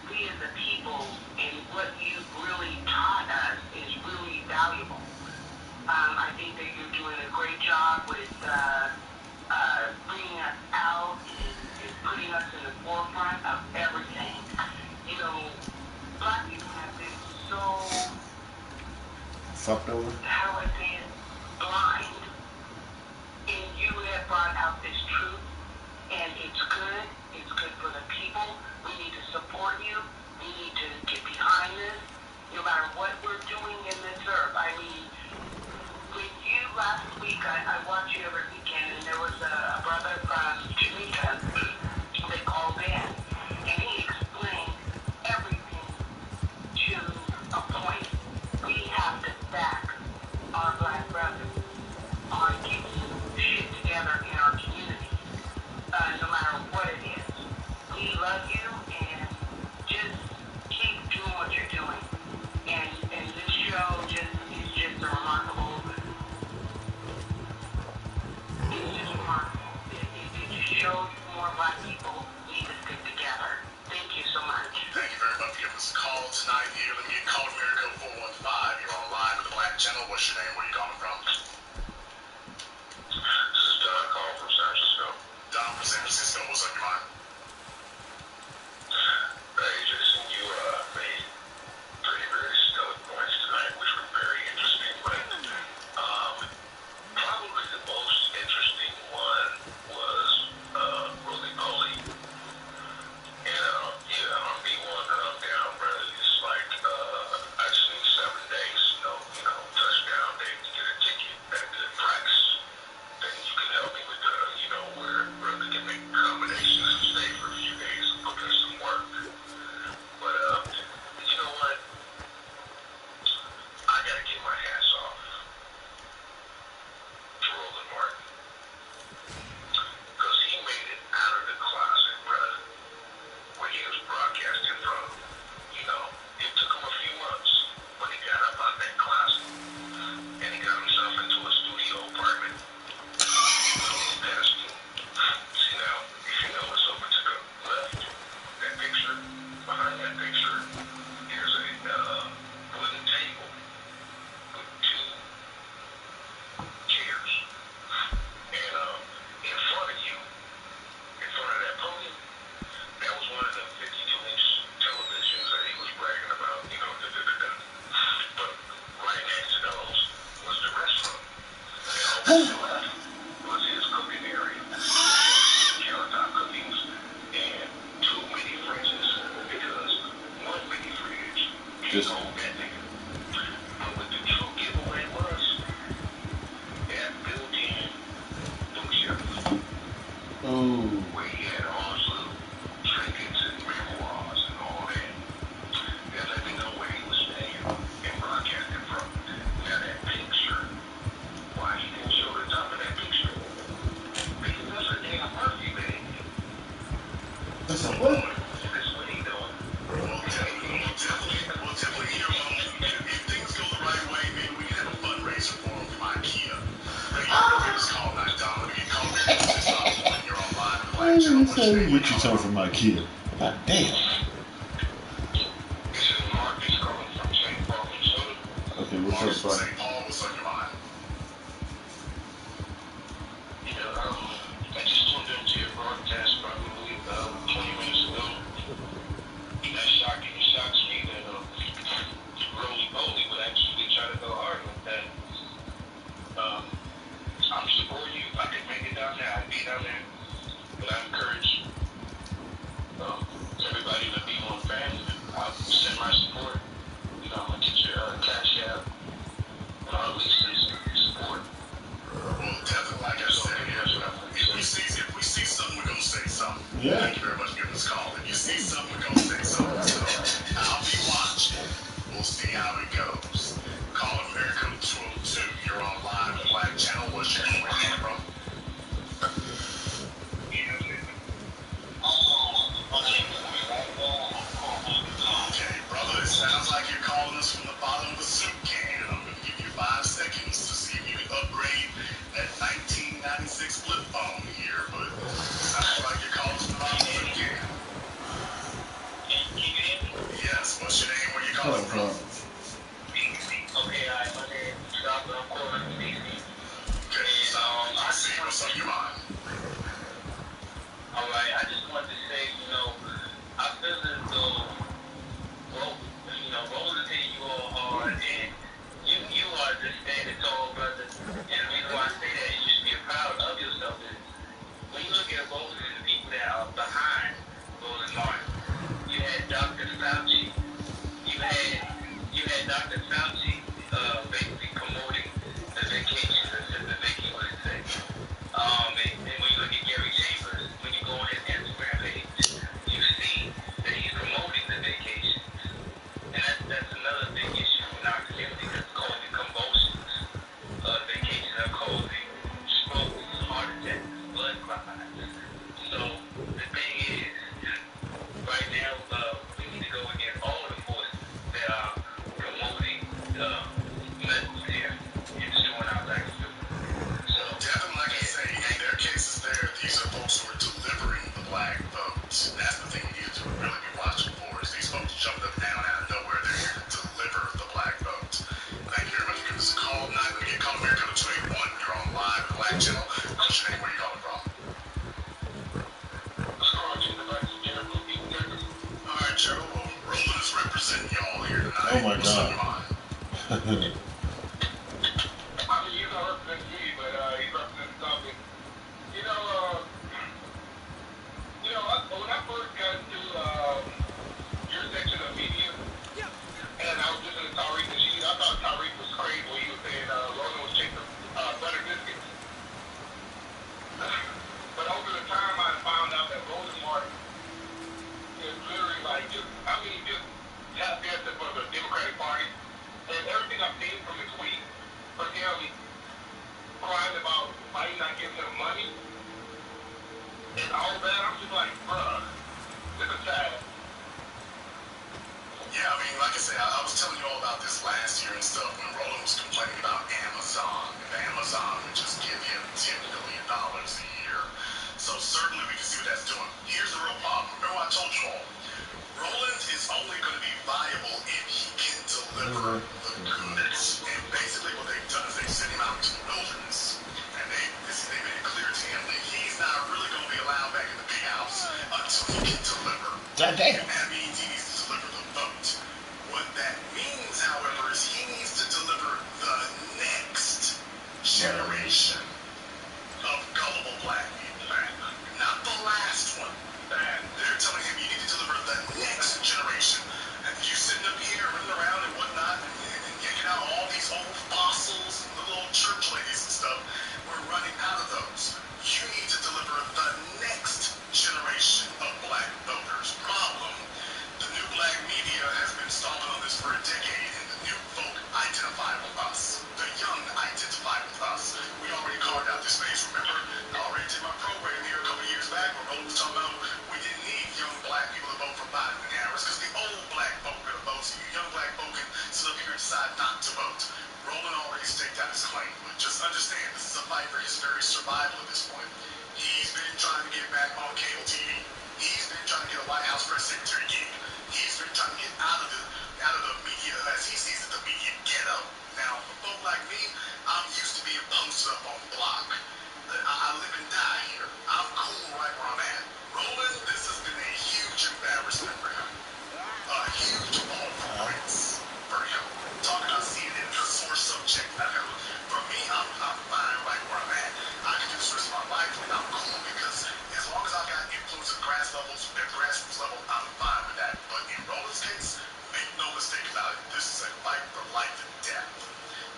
we as a people and what you've really taught us is really valuable. I think that you're doing a great job with bringing us out and putting us in the forefront of everything. You know, black people have been so Fucked over. how I say it, blind, and you have brought out this truth, and it's good for the people. We need to support you, we need to get behind this, no matter what we're doing in this earth. I mean, when you last week, I watch you every weekend, and there was a brother from feel more Black people need to stick together. Thank you so much. Thank you very much for giving us a call tonight here. Let me get call America 415. You're on live with the Black Channel. What's your name? Where you calling from? This is Don calling from San Francisco. Don from San Francisco. What's on your mind? Hey, Jason, you made three very stellar points tonight, which were very interesting. But probably the most interesting one was roly-poly. And on B1 that I'm down, brother, it's like I just need 7 days, touchdown day to get a ticket at a good price. Then you can help me with where brother can make combinations and stay for a few days and put in some work. But you know what? I gotta get my hats off to Roland Martin. Because he made it out of the closet, brother, where he was broadcasting from. It took him a few months when he got up out of that closet. And he got himself into a studio apartment. Pedestal. See now, if you know what's over to the left, that picture, behind that picture, there's a wooden table with 2 chairs. And in front of you, in front of that podium, that was one of the 52-inch televisions that he was bragging about, But right next to those was the restaurant. And over to the left was his cooking area. Countertop cookings and 2 mini fridges, because one mini fridge can hold that nigga. But what the true giveaway was, that built-in bookshelf. Oh. Where he had all his little trinkets and memoirs and all that. That let me know where he was staying and broadcasting from. Now that picture, why he didn't show the top of that picture? Because that's a damn Murphy bag. That's a what? That's what he doing. Well, definitely, if things go the right way, maybe we can have a fundraiser for him from IKEA. This call night, Don. Let me get called. You're on live with the Black Channel. What's your name? Get you something from IKEA. God damn. This is Marcus calling from St. Paul, Minnesota. Okay, what's Marcus up, from bud? St. Paul. What's on your mind? I just tuned into your broadcast probably 20 minutes ago. That shocks me that roly-poly would actually try to go hard with that. I'm supporting you. If I could make it down there, I'd be down there. But I encourage everybody to be one family. I'll send my support. I'm going to get your cash out. And I'll at least send some support. Well, definitely, like I said, if we see something, we're going to say something. Yeah. Thank you very much for giving us a call. If you see something, we're going to say something. So I'll be watching. We'll see how it goes. Call America 202. You're on live with Black Channel. What's your name? Where you from? Okay, brother, it sounds like you're calling us from the bottom of a soup can. I'm going to give you 5 seconds to see if you can upgrade that 1996 flip phone here, but it sounds like you're calling us from the bottom of a back channel. What's your name? Where you calling from? Alright, Gerald. Well, Roland is representing y'all here tonight. Oh my What's on your God. mind? I mean, he's not representing me, but he's representing something. You know, when I first got into your section of media, and I was listening to Tariq and I thought Tariq was crazy when he was saying Roland was chasing butter biscuits. But over the time, I found out that Roland Martin is literally like just tap dancing for the Democratic Party. And everything I've seen from the tweet, from him crying about Biden not giving him money, and all that, I'm just like, bruh, this is sad. Yeah, I mean, like I said, I was telling you all about this last year and stuff when Roland was complaining about Amazon. If Amazon would just give him $10 million a year. So certainly we can see what that's doing. Here's the real problem. Remember I told you all, Roland is only going to be viable if he can deliver the goods. And basically what they've done is they've sent him out into the wilderness. And they made it clear to him that he's not really going to be allowed back in the big house until he can deliver. God damn. And that means he needs to deliver the vote. What that means, however, is he needs to deliver the next generation of gullible black people. Not the last one. They're telling him you need to deliver the next generation. And you sitting up here running around and whatnot and yanking out all these old fossils and the little church ladies and stuff. We're running out of those. You need to deliver the next generation of black voters. Problem, the new black media has been stalling on this for a decade, and the new folk identify with us. The young identify with us. We already carved out this space, remember? I already did my program here a couple years back where Roland was talking about we didn't need young black people to vote for Biden and Harris because the old black folk are going to vote, so you young black folk can sit up here and decide not to vote. Roland already staked out his claim, but just understand this is a fight for his very survival at this point. He's been trying to get back on cable TV. He's been trying to get a White House press secretary gig. He's been trying to get out of the media, as he sees it, the media ghetto. Now, for folk like me, I'm used to being posted up on the block. I live and die here. I'm cool right where I'm at. Roland, this has been a huge embarrassment for him. A huge fall from grace for him. Talking about seeing it as a sore subject for him. For me, I'm fine right where I'm at. I can do this rest of my life and I'm cool because as long as I've got influence at grassroots level, I'm fine with that. But in Roland's case, make no mistake about it, this is a fight for life and death.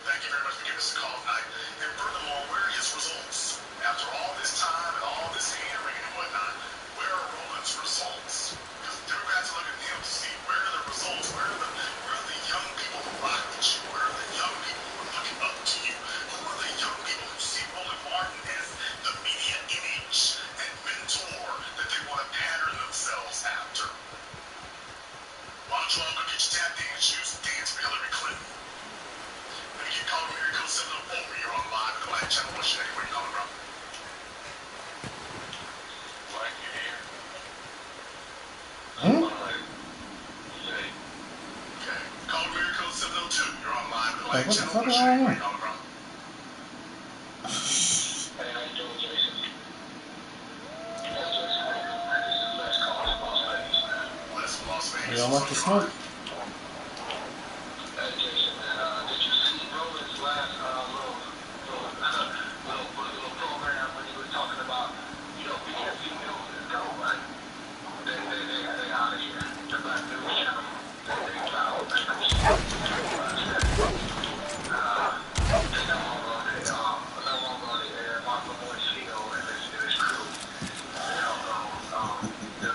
Thank you very much for giving us a call tonight. And furthermore, where are his results? After all this time and all this hammering and whatnot, where are Roland's results? Because the Democrats are looking at him to see where are the results, where are the young people who rock with you, where are the young people who are looking up to you, who are the young people who see Roland Martin as the media image and mentor that they want to pattern themselves after. Why don't you all go get your tap dance shoes and dance for Hillary Clinton? Let me get called from Area Code 704. You're on live at the Black Channel. What's your name? Where you calling from? Like you're here. Hmm? Okay. Call from Area Code 702. You're on live at the Black What the Channel. fuck What's is your name? wrong? Where you calling from? Hey, how you doing, Jason? Yeah, Jason, this is Les calling from Las Vegas, man. Les from Las Vegas. You don't like the smoke? Hey, Jason, man, did you see Roland's last little program when he was talking about, we can't see news and go, right? They out of here. The Black News Channel, they found that they no longer on the air. Marco Moricino and his crew. The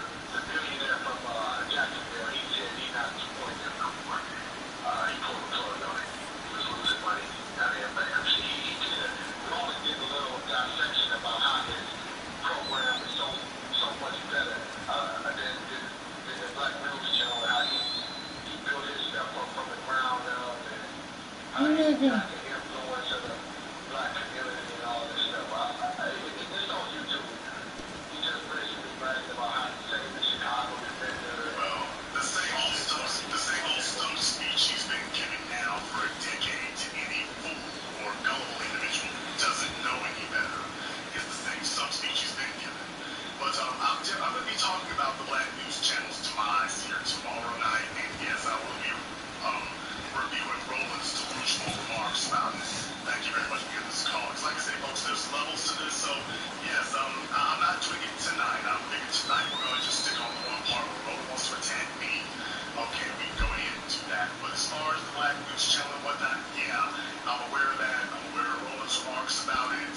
billionaire from Jacksonville, he said he's not levels to this. So, yes, I'm not doing it tonight. I'm thinking tonight we're going to just stick on the one part where Roland wants to attack me. Okay, we can go ahead and do that. But as far as the Black News channel and whatnot, yeah, I'm aware of that. I'm aware of Roland's remarks about it.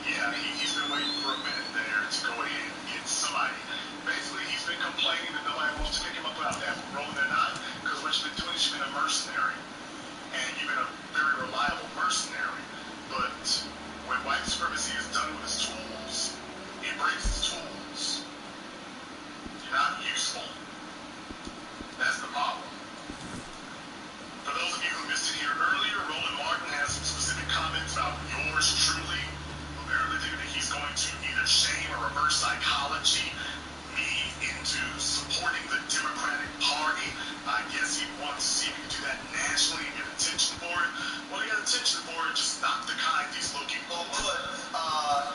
Yeah, he's been waiting for a minute there to go ahead and get somebody. Basically, he's been complaining that nobody wants to pick him up out of that Roland or not. Because what you've been doing is you've been a mercenary. And you've been a very reliable mercenary. But when white supremacy is done with its tools, it breaks its tools. You're not useful. That's the problem. For those of you who missed it here earlier, Roland Martin has some specific comments about yours truly. Apparently thinking that he's going to either shame or reverse psychology me into supporting the Democratic Party. I guess he wants to see if he can do that nationally and get attention for it. Well, he got attention for it, just not the kind he's looking for. Gonna put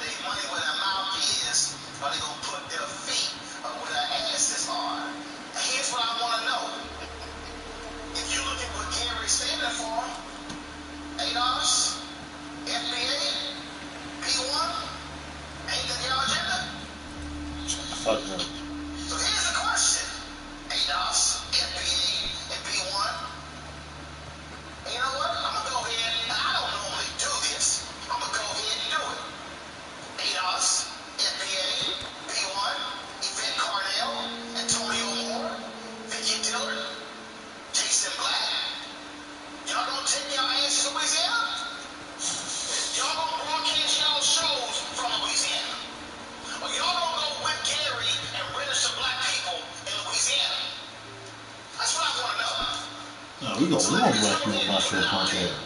their money where their mouth is, or they gonna put their feet where their asses are. Here's what I want to know. If you look at what Gary's standing for, ADOS, FBA, P1, ain't that your agenda? Fuck no. So here's the question. ADOS, FBA, and P1. And you know what? I'm going to go ahead, and I don't normally do this. I'm going to go ahead and do it. ADOS, FBA, P1, Yvette Carnell, Antonio Moore, Vicky Dillard, Jason Black. Y'all gonna take y'all asses to Louisiana? Y'all gonna broadcast y'all shows from Louisiana? Or y'all gonna go with Gary and register black people in Louisiana? That's what I wanna know. No, we gonna black people about your podcast.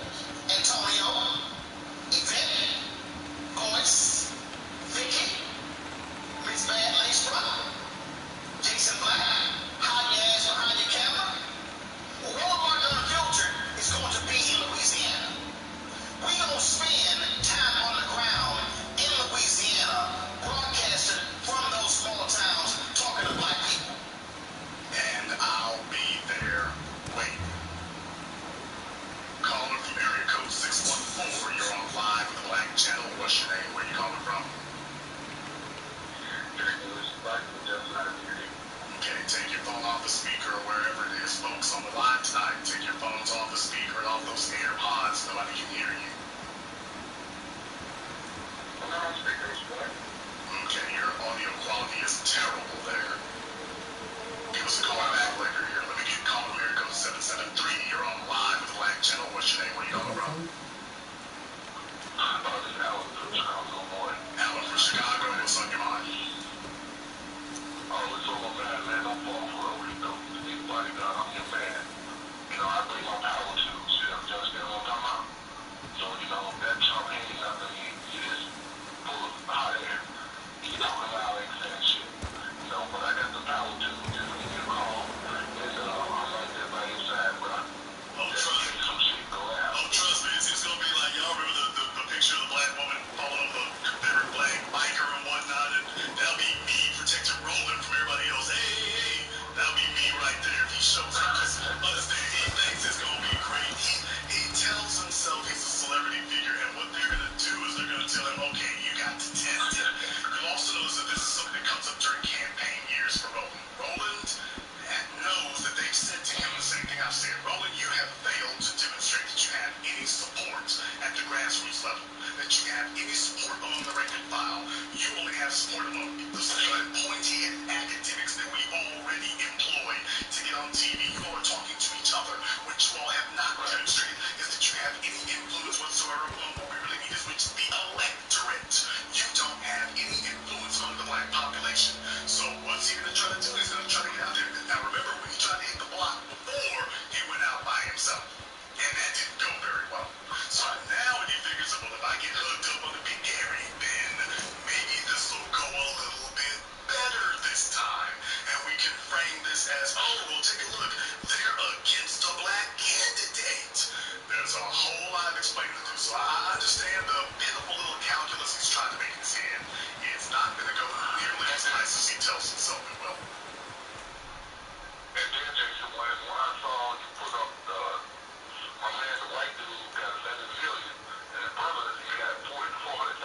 Antonio, Yvette, Boyce, Vicky, Miss Bad Lace Front, Jason Black, hide your ass behind your camera. Well, Roland Martin Unfiltered is going to be in Louisiana. We gonna spend time on the ground in Louisiana, broadcasting from those small towns, talking to black people. And I'll be there waiting. Calling from area code 614. You're on live with the Black Channel. What's your name? Where you calling from? Okay, take your phone off the speaker or wherever it is, folks, on the line tonight. Take your phones off the speaker and off those AirPods. Nobody can hear you. Okay, your audio quality is terrible there. Give us a call back later here. Let me get called here. Code 773. You're on live with the Black Channel. What's your name? Where you calling from? Alan from Chicago. What's on your mind? Trust me, it's gonna be like, y'all remember the picture of the black woman falling over the Confederate flag biker and whatnot, and that'll be me protecting Roland from everybody else. Hey, that'll be me right there if he shows up. Just understand, he thinks it's gonna be great. He tells himself he's a celebrity figure, and what they're gonna do is they're gonna tell him, okay, you got to test it. You'll also notice that this is something that comes up during campaign years for Roland. Roland knows that they've said to him the same thing I've said. Roland, you have failed to demonstrate that you have any support at the grassroots level, that you have any support among the rank and file. You only have support among the good, pointy academics that we already employ to get on TV. You all are talking to each other. What you all have not demonstrated is that you have any influence whatsoever among what we really need is which is the electorate. You don't have any influence among the black population. So what's he going to try to do? He's going to try to get out there. Now remember when he tried to hit the block before, he went out by himself. And that didn't go very well. So now when he figures, well, if I get hooked up on the Big Gary, then maybe this will go a little bit better this time. And we can frame this as, oh, well, take a look. They're against a black candidate. There's a whole lot of explaining to do. So I understand the pitiful little calculus he's trying to make in his head. It's not going to go nearly as nice as he tells himself it will. And then, Jason, when I saw you put up my man, the white dude, got $11 million, and his brother, he got $400,000.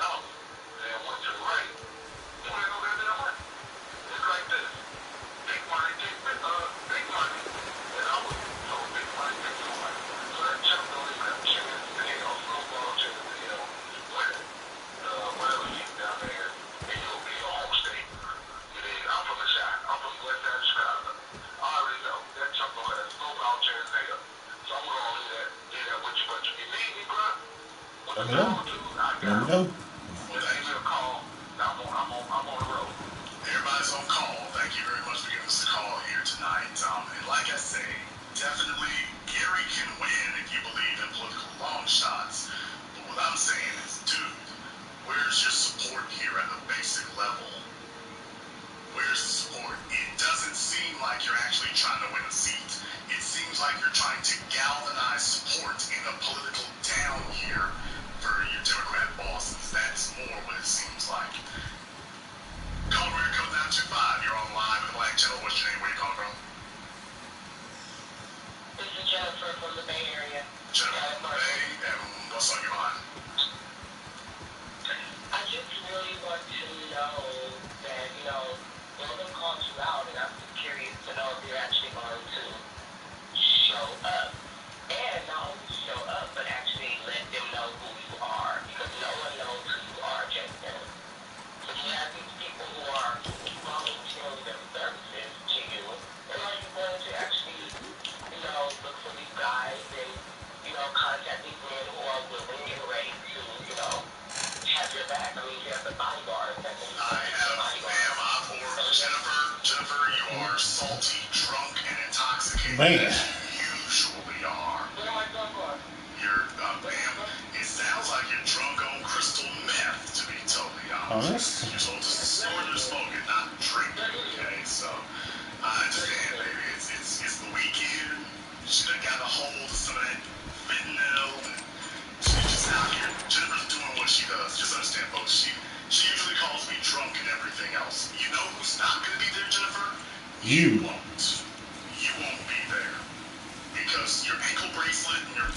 say, definitely Gary can win if you believe in political long shots. But what I'm saying is, dude, where's your support here at the basic level? Where's the support? It doesn't seem like you're actually trying to win a seat. It seems like you're trying to galvanize support in a political down here for your Democrat bosses. That's more what it seems like. Colorado comes down 2-5. You're on live with the Black Channel. What's your name? Where you calling from? This is Jennifer from the Bay Area. Jennifer from the Bay. And what's on your mind? I just really want to know that, they'll call you out, and I'm just curious to know if you're actually going to show up. And not only show up, but actually let them know who you are, because no one knows who you are, Jason. So you have these people who are volunteering their services to you, and are you going to actually, look for these guys and, contact these men who are willing and ready to, have your back? I mean, you have the bodyguards. I have, ma'am, Jennifer, you are salty, drunk, and intoxicated. Man. As you usually are. What am I drunk on? You're, ma'am, it sounds like you're drunk on crystal meth, to be totally honest. You're supposed to snort or smoke it, not drink it, okay? So, I understand, baby. It's the weekend. She done got a hold of some of that fentanyl, and she's just out here. Jennifer's doing what she does. Just understand, folks. She usually calls me drunk and everything else. You know who's not going to be there, Jennifer? You won't. You won't be there. Because your ankle bracelet and your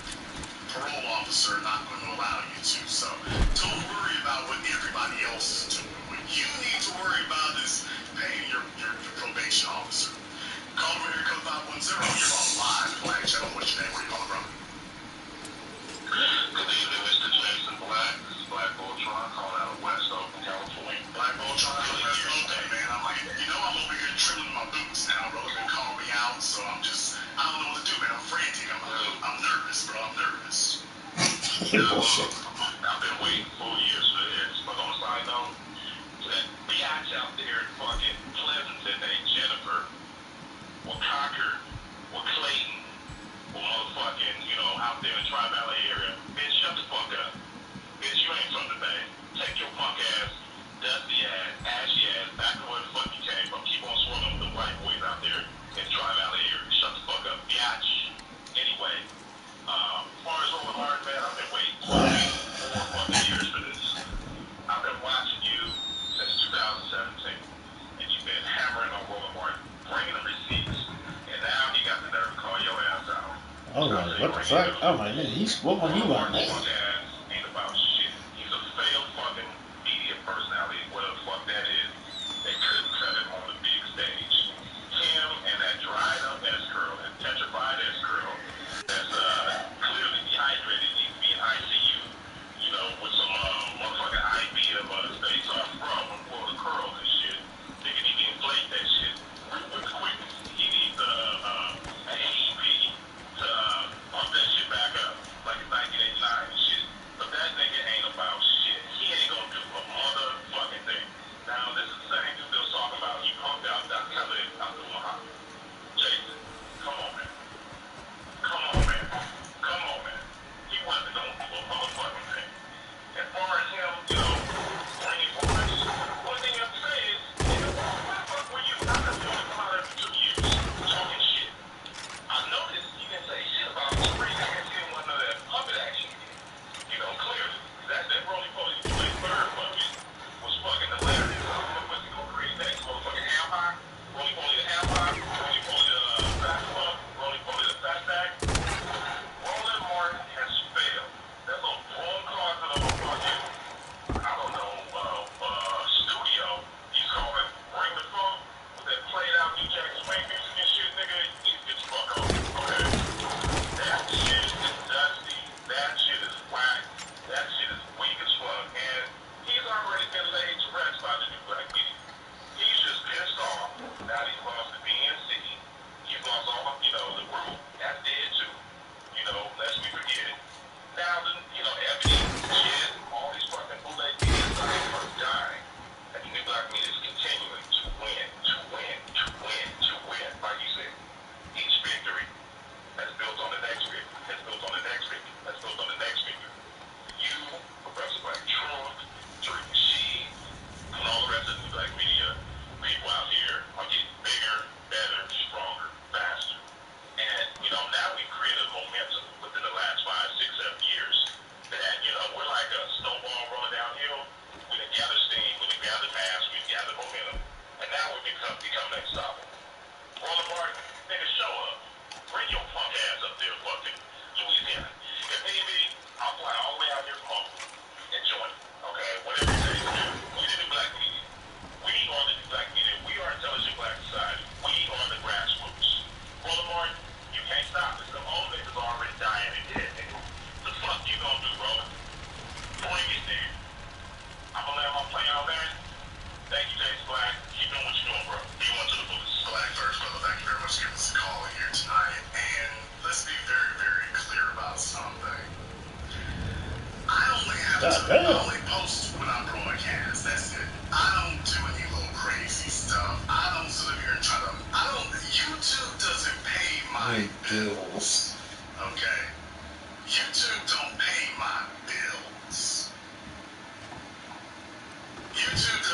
parole officer are not going to allow you to. So don't worry about what everybody else is doing. What you need to worry about is paying your probation officer. Call me here, code 510. You're on live at Black Channel. What's your name? Where you calling from? Good evening, Mr. Jason Black. This is Black Voltron calling out of West Oakland, California. Black Voltron out of West Oakland, man. I'm like, I'm over here trimming my boots now. Brother been calling me out, so I don't know what to do, man. I'm frantic. I'm nervous, bro. I'm nervous. Bullshit. I've been waiting 4 years for this. But on a side note, that biatch out there in fucking Pleasanton named Jennifer, or Concord, or Clayton, or motherfucking, out there in the Tri-Valley area, bitch, shut the fuck up. Bitch, you ain't from the Bay. Take your punk ass, dusty ass, ashy ass, back to where the fuck you came from. Keep on swimming with the white boys out there in the Tri-Valley area. Shut the fuck up, biatch. Anyway, as far as Roman Hart, man, I've been waiting 4 fucking years for this. I've been watching you since 2017, and you've been hammering on Roman Hart, bringing the receipts, and now he got the nerve to call your ass out. Oh, what the fuck? Oh my god, what one he want, man? Ain't about shit. He's a failed fucking media personality, whatever the fuck that is. They couldn't cut him on the big stage. Him and that dried up ass girl, that tetrified ass girl, that's clearly dehydrated, needs to be in ICU, with some motherfucking IV of space off from for the curls and shit. Thinking he can inflate that shit with the quickness. He needs an AEP to pump that shit back up like in 1989 and shit.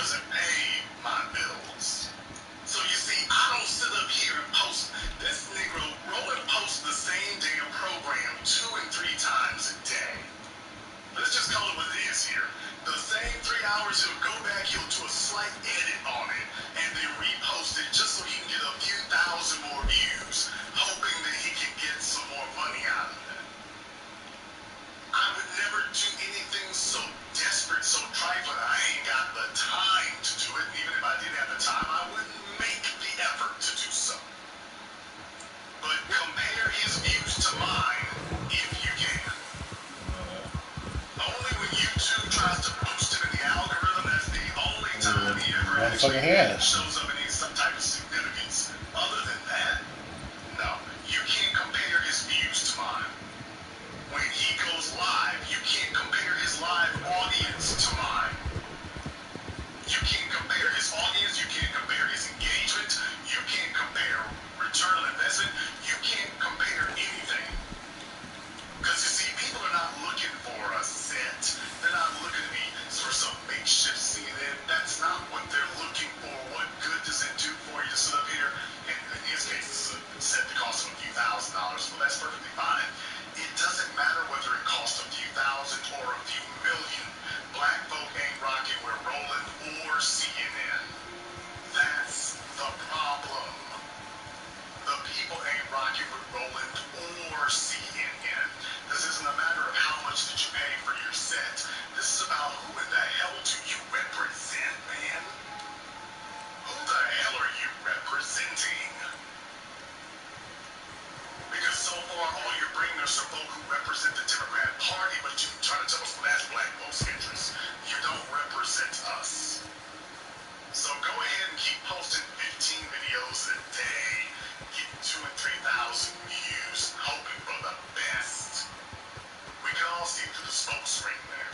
doesn't pay my bills. So you see, I don't sit up here and post. This Negro, Roland posts the same damn program 2 and 3 times a day. Let's just call it what it is here. The same 3 hours, he'll go back, he'll do a slight edit on it, and then repost it just so he can get a few thousand more views, hoping that he can get some more money out of it. I would never do anything so desperate, so trifling. I ain't got the time to do it. Even if I did have the time, I wouldn't make the effort to do so. But compare his views to mine if you can. Only when YouTube tries to boost him in the algorithm, that's the only time he ever actually shows up and needs some type of significance. Other than that, no. You can't compare his views to mine. When he goes live, you can't compare his live audience to mine. You can't compare his audience, you can't compare his engagement, you can't compare return on investment, you can't compare anything. Because you see, people are not looking for a set. They're not looking to be for some makeshift CNN. That's not what they're looking for. What good does it do for you to sit up here? And in his case, this is a set that costs him a few $1,000s. Well, that's perfectly fine. It doesn't matter whether it costs a few thousand or a few million. Black folk ain't rocking with Roland or CNN. That's the problem. The people ain't rocking with Roland or CNN. This isn't a matter of how much did you pay for your set. This is about who in the hell do you represent, man? Who the hell are you representing? Because so far, all you're bringing are some folk who represent the Democrat Party, but you try to tell us, well, that's black folks' interests. You don't represent us. So go ahead and keep posting 15 videos a day, getting 2,000 and 3,000 views, hoping for the best. We can all see through the smoke screen there.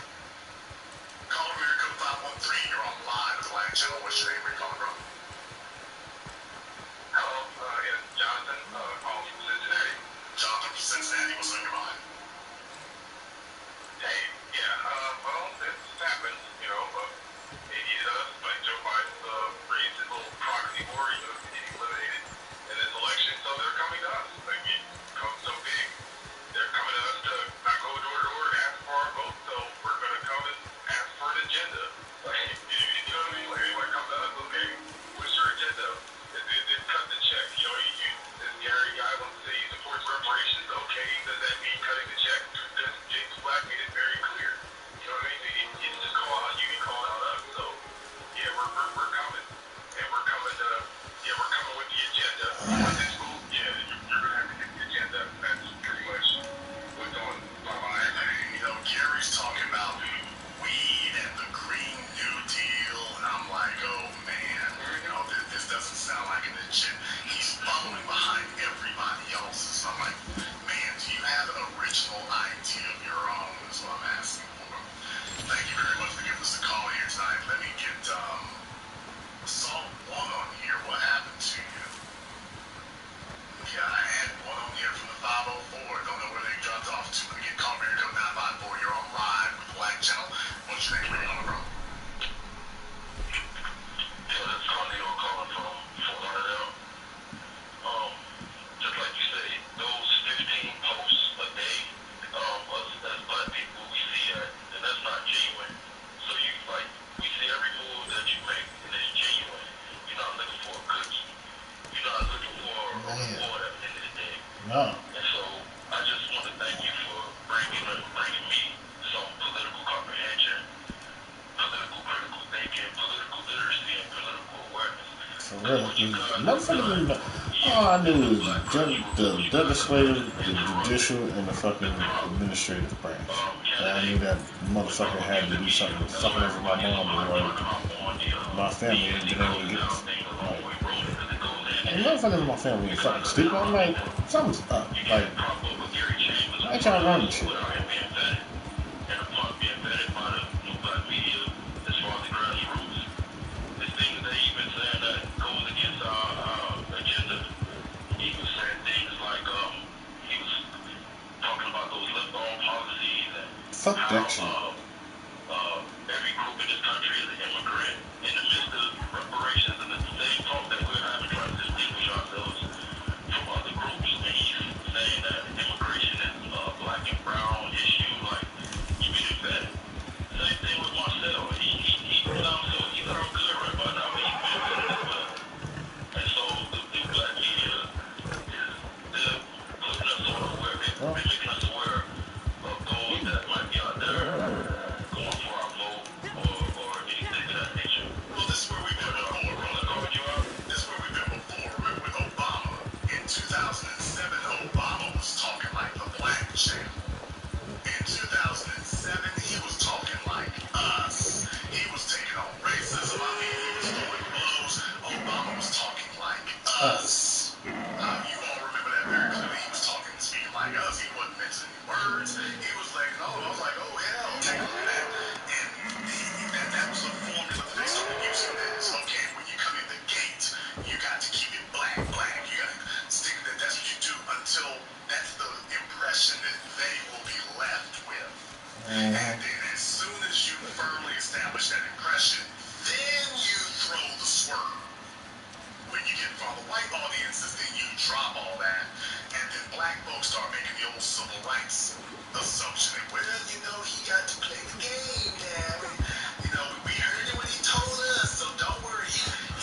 Call America 513, you're on live with the Black Channel. What's your name? Where you calling from? Hello, it's Jonathan, calling from Cincinnati. Jonathan from Cincinnati, what's on your mind? Hey, yeah, well, it's happened, you know, it needed us, like Joe Biden raised his little proxy war, you know, he eliminated in this election, so they're coming to us. Like, it comes so big. They're coming to us to not go door to door and ask for our vote, so we're going to come and ask for an agenda. Like, you know what I mean? Like, anyone come to us, okay, what's your agenda? It's cut the check. You know, this Gary guy wants to say he supports reparations. Okay, does that mean cutting the check? Because James Black made it very clear. You know what I mean? You can just call out, you can call out us. So, yeah, we're coming. And we're coming with the agenda. With this vote, yeah, you're going to have to get the agenda. That's pretty much what's on my mind. You know, Gary's talking about weed and the Green New Deal, and I'm like, oh man, you know, this doesn't sound like an agenda. He's following behind everybody else's. So I'm like, man, do you have an original idea of your own? Is what I'm asking for. Thank you very much for giving us a call here tonight. Let me get Salt 1 on here. What happened to you? Yeah, I had one on here from the 504. Don't know where they dropped off to. Again, call America 954. You're on live with the Black Channel. What's your name? Where you calling from? Yeah, that's Carnell calling from Fort Lauderdale. Just like you say, those 15 posts a day, us as black people, we see that, and that's not genuine. So you, like, we see every move that you make, and it's genuine. You're not looking for a cookie. You're not looking for a reward at the end of the day. No. And so I just want to thank you for bringing me some political comprehension, political critical thinking, political literacy, and political awareness. For real, motherfuckers didn't know. All I knew was the legislative, the judicial, and the fucking administrative branch. And I knew that motherfucker had to do something with fucking over my mom or my family and been able to get like, and motherfuckers in my family ain't fucking stupid. I'm like, something's up. Like, why ain't y'all running shit? Fuck that shit. Every group in this country is an immigrant in the that impression, then you throw the swerve. When you get from the white audiences, then you drop all that, and then black folks start making the old civil rights assumption. Well, you know, he got to play the game now. You know, we heard it when he told us, so don't worry,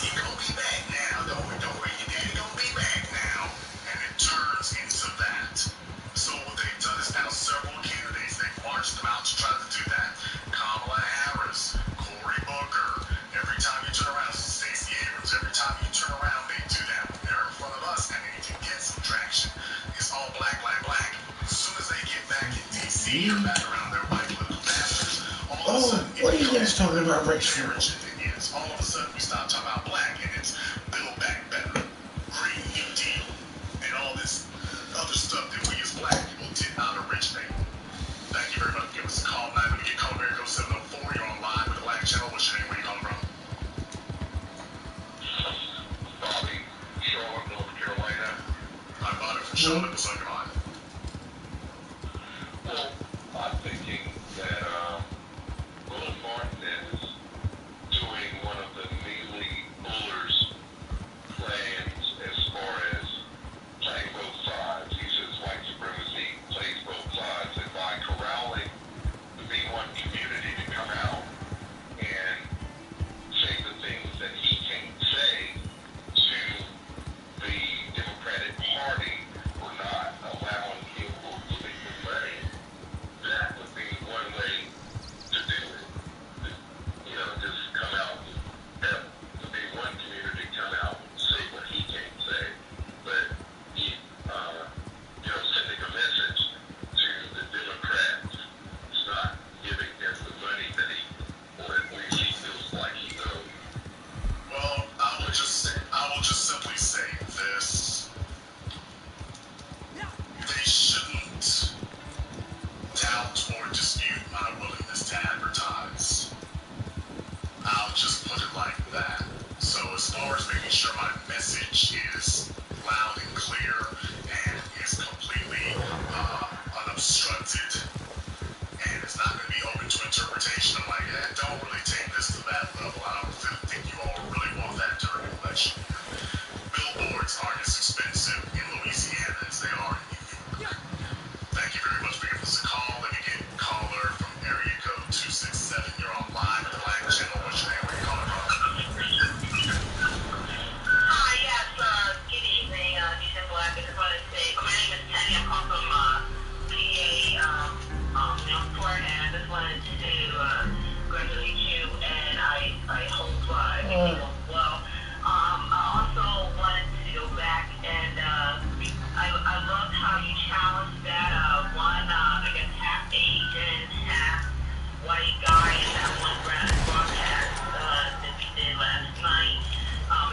he gonna be back now. Don't worry, your daddy gonna be back now. And it turns into that. So what they've done is now several candidates, they've marched them out to try to do that. Kamala Harris, Cory Booker, every time you turn around, Stacey Abrams, every time you turn around, they do that. When they're in front of us and they can get some traction, it's all black, black, black. As soon as they get back in D.C. or back around their white little bastards, all of a sudden, what are you guys talking about racial? All of a sudden, we stop talking about black, and it's Build Back Better, Green New Deal, and all this other stuff that we as black people did not originate. Thank you very much. Give us a call now. Let me get call America 704. You're on live with the Black Channel. What's your name? Where you calling from? Bobby, Charlotte, North Carolina. Hi, Bobby from Charlotte. What's on your mind? Well, I'm thinking that Will Martin is doing one of the Neely Buller's plans as far as playing both sides. He says white supremacy plays both sides, and by corralling the B1 community to come out and say the things that he can't say to the Democratic Party for not allowing people to leave the money, that would be one way to do it. You know, just come out and have the B1 community come out and say what he can't say, but he, you know, sending a message to the Democrats. It's not giving him the money that he, or at least he feels like he owes. Well, I will just simply say this. They shouldn't doubt or dispute my willingness to advertise. I'll just put it like that. So as far as making sure my message is loud and clear and is completely unobstructed and it's not going to be open to interpretation, I'm like, don't really take this to that level. I don't think you all really want that during the election. Billboards aren't as expensive in Louisiana as they are in New York. Thank you very much for giving us a call. Let me get a caller from area code 267. You're on live with the Black Channel. What's your name? Where you calling from? Hi, yes, good evening, Decent Black. I just wanted to say, my name is Penny. I'm calling from PA, Newport, and I just wanted to congratulate you, and I hope everything goes well. I also wanted to go back, and I loved how you challenged that one, I guess, half Asian, half white guy in that one broadcast that we did last night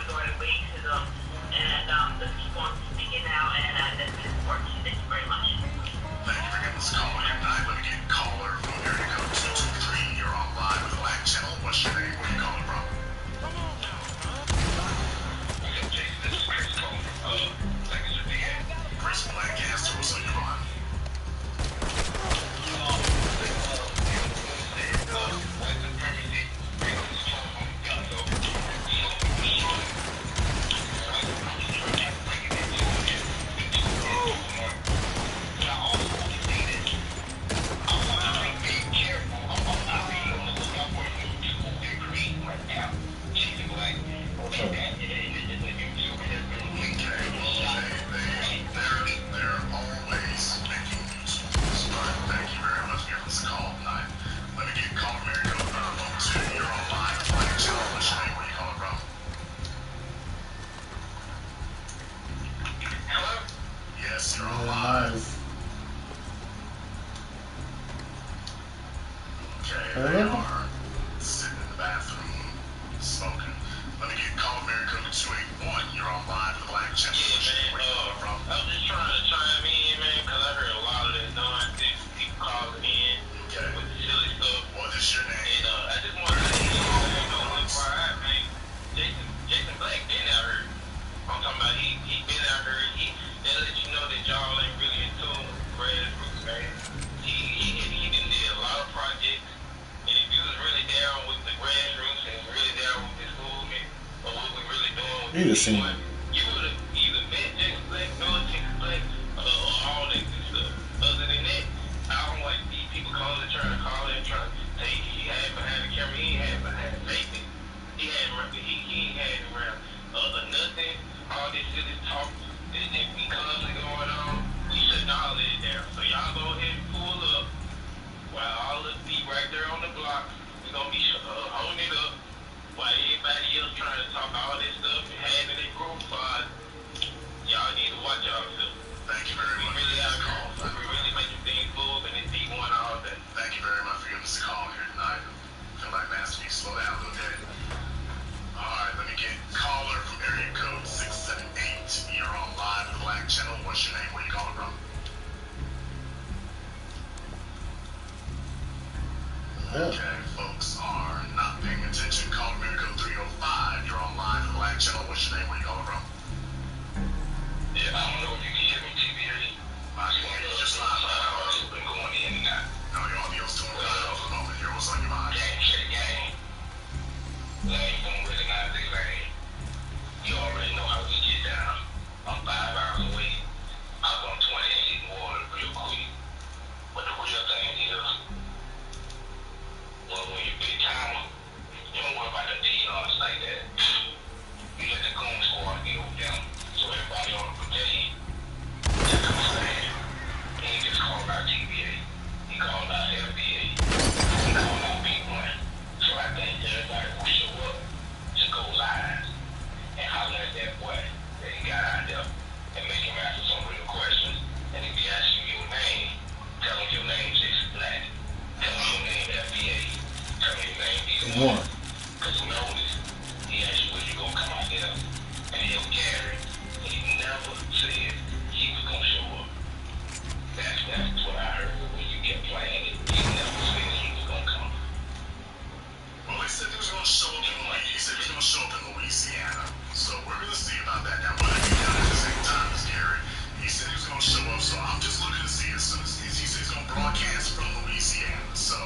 regarding racism, and the people speaking out, and that's important. Thank you very much. Thank you for giving us a call here tonight. Let me get a caller from area code 223. You're on live with the Black Channel. What's your name? Where you calling from? You just seen it. You would have either met Jackson Black, known Jackson Black, or all that good stuff. Other than that, I don't like these people trying to call in, trying to say he had behind the camera. He ain't had behind the safety. He ain't had around nothing. All this shit is talk. This shit be constantly going on. We shutting all this down. So y'all go ahead and pull up while all of us be right there on the block. We gonna be holding it up while everybody else trying to talk all this stuff and having it profile. Y'all need to watch yourselves. Thank you very much. We really out of call. We really making things move and it's D1 all day. Thank you very much for giving us a call here tonight. I feel like Masterpiece, slow down a little bit. Alright, let me get caller from area code 678. You're on live with the Black Channel. What's your name? Where you calling from? Okay, folks are not paying attention. Caller from area code 305. You're on live with the Black Channel. What's your name? Where you calling from? Yeah, I don't know if you can hear me, TBA. I can hear you just fine. I've been going in and out. No, your audio's doing good for the moment. Here, what's on your mind? Game. Lane don't recognize this lane. You already know how we get down. I'm 5 hours away. I'm on 20 and hitting water real quick. But the real thing is, well, when you're big time, you don't worry about the DNRs like that. You let the goon squad deal with them. So everybody on the brigade, just understand. He ain't just called out TBA. He called out FBA. He called out P1. So I think everybody will show up to go live and holler at that boy that he got out there and make him answer some real questions. And if he asks you your name, tell him your name Jason Black. Tell him your name FBA. Tell him your name D1. Because he knows he asked you when you gonna come out there and he'll Gary. He never said he was gonna show up. That's what I heard when you kept playing it. He never said he was gonna come. Well, they said he was going to show up in Louisiana. So we're going to see about that. Now, what I do at the same time is Gary. He said he was going to show up, so I'm just looking to see as soon as he said he's going to broadcast from Louisiana. So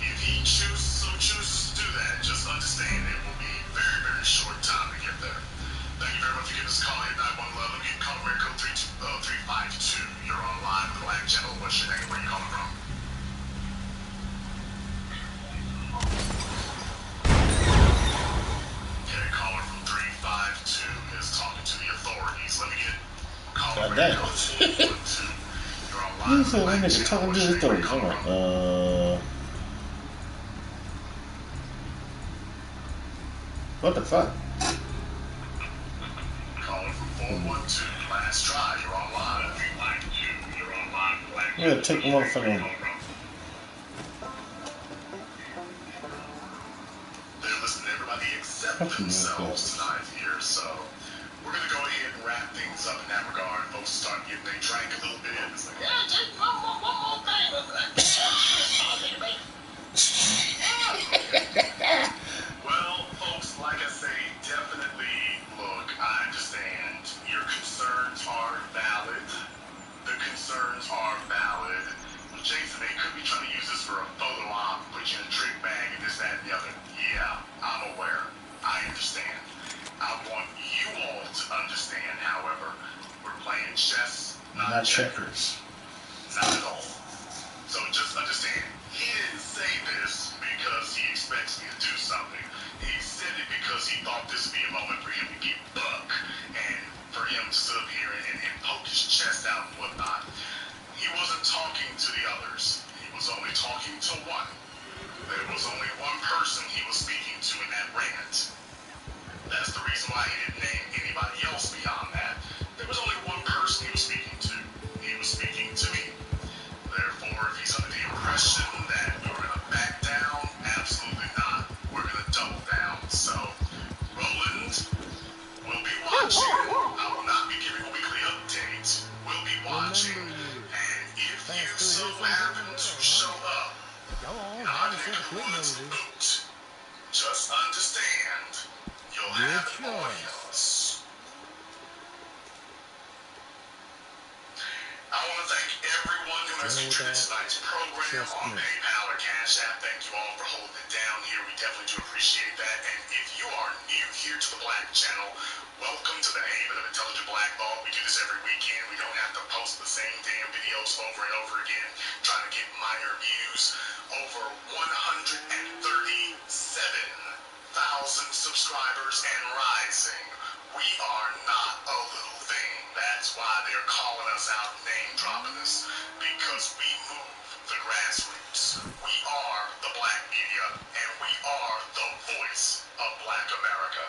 if he chooses to do that, just understand it will be very, very short time to get there. Thank you very much for giving us a call here at 911. Let me get call America 352. You're on live with the Black Channel. What's your name? Where are you calling from? Okay, caller from 352 is talking to the authorities. Let me get caller America 412. You're on live with the Black Channel. What's your name? Where are you calling from? What the fuck? Caller from 412. Last try. You're on live. 352. You're on live with the Black Channel. Yeah, take the motherfucking. They're listening to everybody except themselves tonight here, so we're going to go ahead and wrap things up in that regard. Folks start getting their drink a little bit. It's like, yeah, take one more thing. Well, folks, like I say, definitely, look, I understand your concerns are valid. The concerns are valid. Jason, they could be trying to use this for a photo op, put you in a trick bag, and this, that, and the other. Yeah, I'm aware. I understand. I want you all to understand, however, we're playing chess, not checkers. Not at all. So just understand, he didn't say this because he expects me to do something. He said it because he thought this would be a moment for him to get buck and for him to sit up here and poke his chest out and whatnot. He wasn't talking to the others. He was only talking to one. There was only one person he was speaking to in that rant. That's the reason why he didn't name anybody else beyond that. There was only one person he was speaking to. He was speaking to me. Therefore, if he's under the impression that we're going to back down, absolutely not. We're going to double down. So, Roland will be watching. I will not be giving a weekly update. We'll be watching. And if you so happen to show up in our neck of the woods boot, just understand you'll have audience. I want to thank everyone who as featured in tonight's program on PayPal or Cash App. Thank you all for holding it down here. We definitely do appreciate that. And if you are new here to the Black Channel, welcome to the Haven of Intelligent Black Thought. We do this every weekend. We don't have to post the same damn videos over and over again, trying to get minor views. Over 137,000 subscribers and rising. We are not a little thing. That's why they're calling us out, name dropping us, because we move the grassroots. We are the black media, and we are the voice of Black America.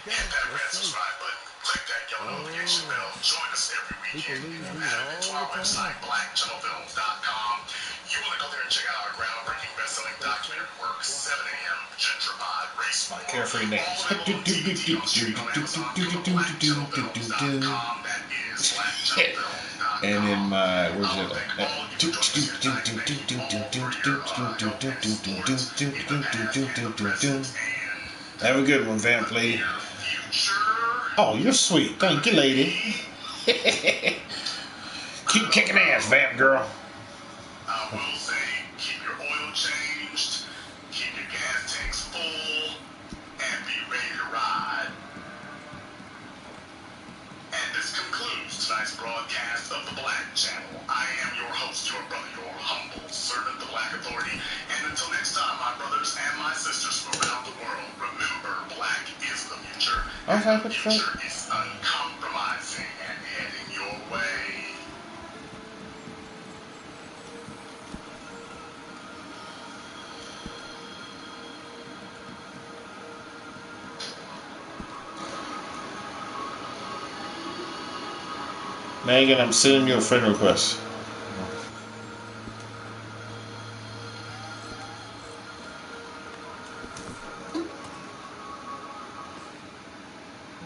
Hit that red subscribe button, click that yellow notification bell, join us every weekend. Add it to our website, blackchannelfilms.com. You want to go there and check out our groundbreaking best-selling documentary work, 7 a.m. Gentrified Race War. Carefree name. And in my, where's it? Have a good one, Vamp Lady. Oh, you're sweet. Thank you, lady. Keep kicking ass, Vamp girl. I will say, keep your oil changed, keep your gas tanks full, and be ready to ride. And this concludes tonight's broadcast of the Black Channel. I am your host, your brother, your humble servant, the Black Authority. And until next time, my brothers and my sisters from around the world, remember, black is the future. And the future is uncompromising and heading your way. Megan, I'm sending you a friend request.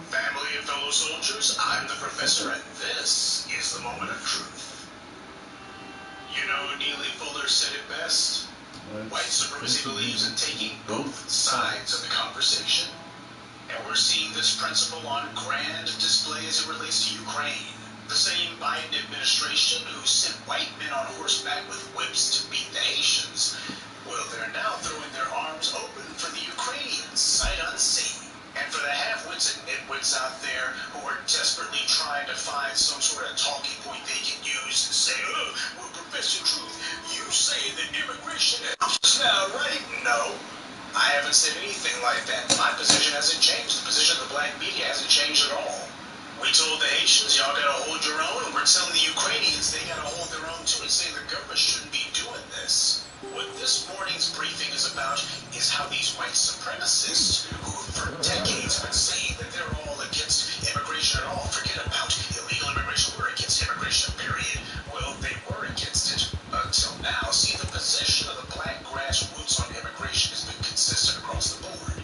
Family and fellow soldiers, I'm the Professor, and this is the moment of truth. You know, Neely Fuller said it best. White supremacy believes in taking both sides of the conversation. And we're seeing this principle on grand display as it relates to Ukraine. The same Biden administration who sent white men on horseback with whips to beat the Haitians, well, they're now throwing their arms open for the Ukrainians, sight unseen. And for the half-wits and nitwits out there who are desperately trying to find some sort of talking point they can use and say, oh, well, Professor Truth, you say that immigration is now, right? No. I haven't said anything like that. My position hasn't changed. The position of the black media hasn't changed at all. We told the Haitians, y'all gotta hold your own, and we're telling the Ukrainians they gotta hold their own too, and saying the government shouldn't be doing this. What this morning's briefing is about is how these white supremacists, who for decades have been saying that they're all against immigration at all, forget about illegal immigration, we're against immigration, period. Well, they were against it until now. See, the position of the black grassroots on immigration has been consistent across the board.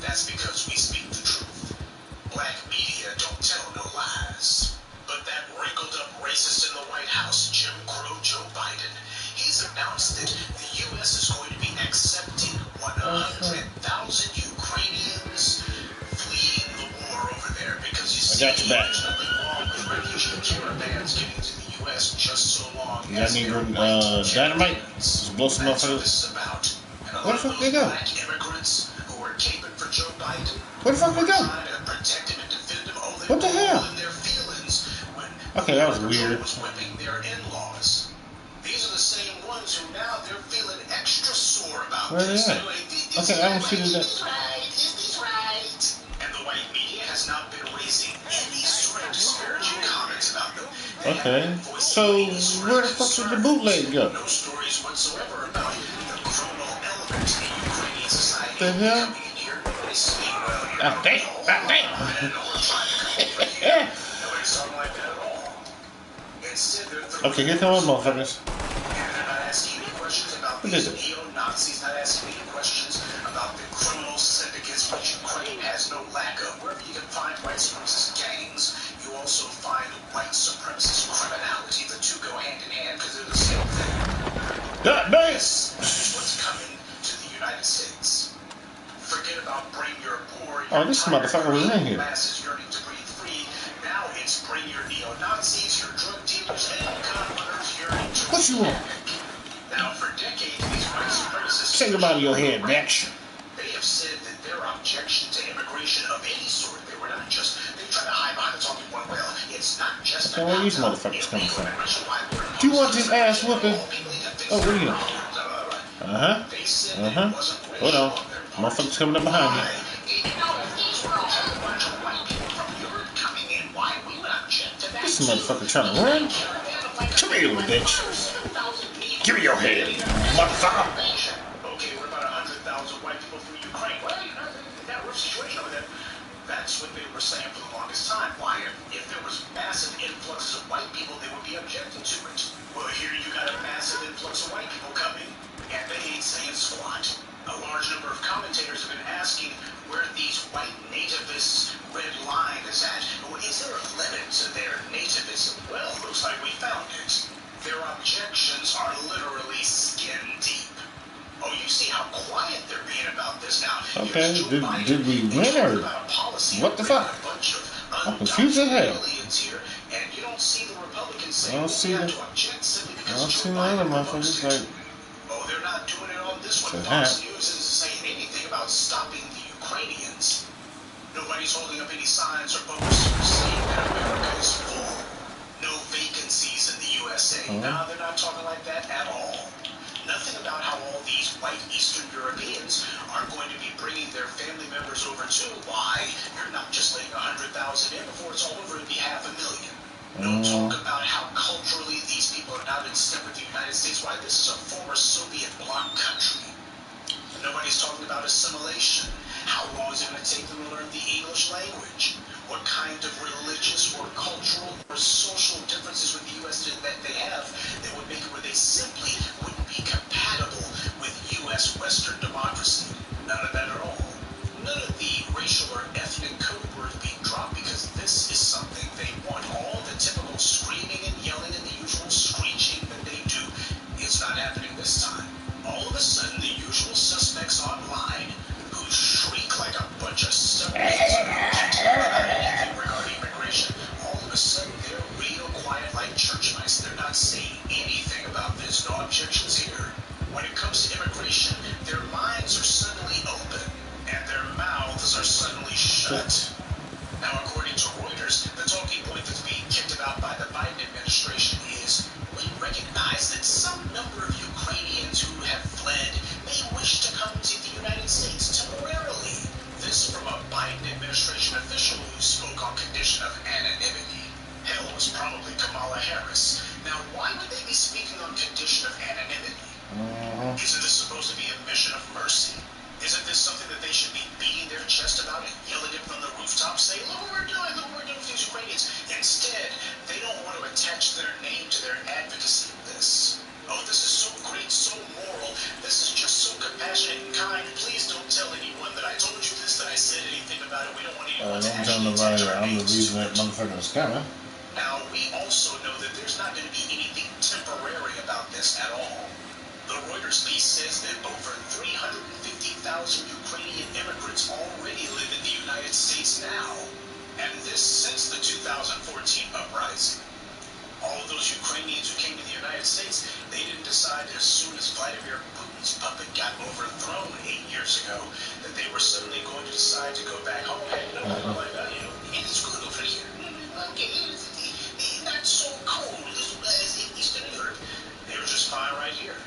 That's because we speak the truth. Black media don't tell no lies. But that wrinkled-up racist in the White House, Jim Crow Joe Biden, he's announced that the U.S. is going to be accepting 100,000 Ukrainians fleeing the war over there because you see, there's nothing wrong with refugee caravans getting to the U.S. just so long as they're white dynamite? Just blow some up. This is about. And where the fuck they go? Black immigrants who are caping for Joe Biden. Where the fuck they go? Protect him and defend him. Oh, what the hell? Their feelings when okay, that was weird. Was whipping their in-laws. These are the same ones who now they're feeling extra sore about this. Okay, I don't see that. Is this right? And the white media has not been raising any sort of disparaging comments about them. Okay, so where the fuck did the bootleg go? No stories whatsoever about the criminal elements in Ukrainian society. The hell? Ah, damn! Ah, damn! Okay, get them up, motherfuckers. What is it? Neo-Nazis not asking any questions about the criminal syndicates which Ukraine has no lack of. Wherever you can find white supremacist gangs, you also find white supremacist criminality. The two go hand in hand because they're the same thing. This is what's coming to the United States. Forget about bring your poor, oh, this motherfucker was in here. Masses yearning to breathe free. Now it's bring your neo-Nazis, your drug dealers, and gun runners yearning to what's What you want? Now, for decades, these white supremacists... Take them out of your head, bitch. They have said that their objection to immigration of any sort, they were not just... They try to hide behind the talking point, well, it's not just... So where these motherfuckers coming from? Do you want this ass whooping? Oh, what are you doing? Hold on. Motherfuckers coming up behind you. This motherfucker trying to run? Come here, little bitch. Give me your head, motherfucker. Okay, what about 100,000 white people from Ukraine? Well, you know, that rough situation over there. That's what they were saying for the longest time. Why, if there was massive influxes of white people, they would be objecting to it. Well, here you got a massive influx of white people coming, and they ain't saying squat. A large number of commentators have been asking where these white nativists' red line is at. Is there a limit to their nativism? Well, looks like we found it. Their objections are literally skin deep. Oh, you see how quiet they're being about this now. Okay, did we win or what the fuck? I'm confused as hell. And you don't see the Republicans I don't see the other motherfuckers like. Oh, they're not doing it on this one. Fox News isn't saying anything about stopping the Ukrainians. Nobody's holding up any signs or posters saying that America is full. No vacancies in the USA. No, they're not talking like that at all. Nothing about how all these white Eastern Europeans are going to be bringing their family members over too. Why? You're not just letting 100,000 in before it's all over, it'd be 500,000. No talk about how culturally these people are not in step with the United States. Why, this is a former Soviet bloc country. Nobody's talking about assimilation. How long is it going to take them to learn the English language? What kind of religious or cultural or social differences with the U.S. that they have that would make it where they simply wouldn't be compatible with U.S. Western democracy? None of that at all. None of the racial or ethnic code words being dropped because this is something they want. All the typical screaming and yelling and the usual screeching that they do, it's not happening this time. All of a sudden, the usual suspects online who shriek like a bunch of subjects regarding immigration, all of a sudden they're real quiet like church mice. They're not saying anything about this. No objections here. When it comes to immigration, their minds are suddenly open and their mouths are suddenly shut. Now, according to Reuters, the talking point that's being kicked about by the Biden administration is we recognize that some number of Ukrainians who have fled may wish to come to the United States temporarily. This from a Biden administration official who spoke on condition of anonymity. Hell, it was probably Kamala Harris. Now, why would they be speaking on condition of anonymity? Isn't this supposed to be a mission of mercy? Isn't this something that they should be beating their chest about and yelling it from the rooftops, saying, look what we're doing with these Ukrainians? Instead, they don't want to attach their name to their advocacy of this. Oh, this is so great, so moral. This is just so compassionate and kind. Please don't tell anyone that I told you this, that I said anything about it. We don't want anyone to tell nobody that I'm the reason that motherfucker is coming. Now, we also know that there's not going to be anything temporary about this at all. The Reuters piece says that over 350,000 Ukrainian immigrants already live in the United States now. And this since the 2014 uprising. All of those Ukrainians who came to the United States, they didn't decide as soon as Vladimir Putin's puppet got overthrown 8 years ago that they were suddenly going to decide to go back home. Hey, no, it's good over here. Okay, it's not so cold as in Eastern Europe. They were just fine right here.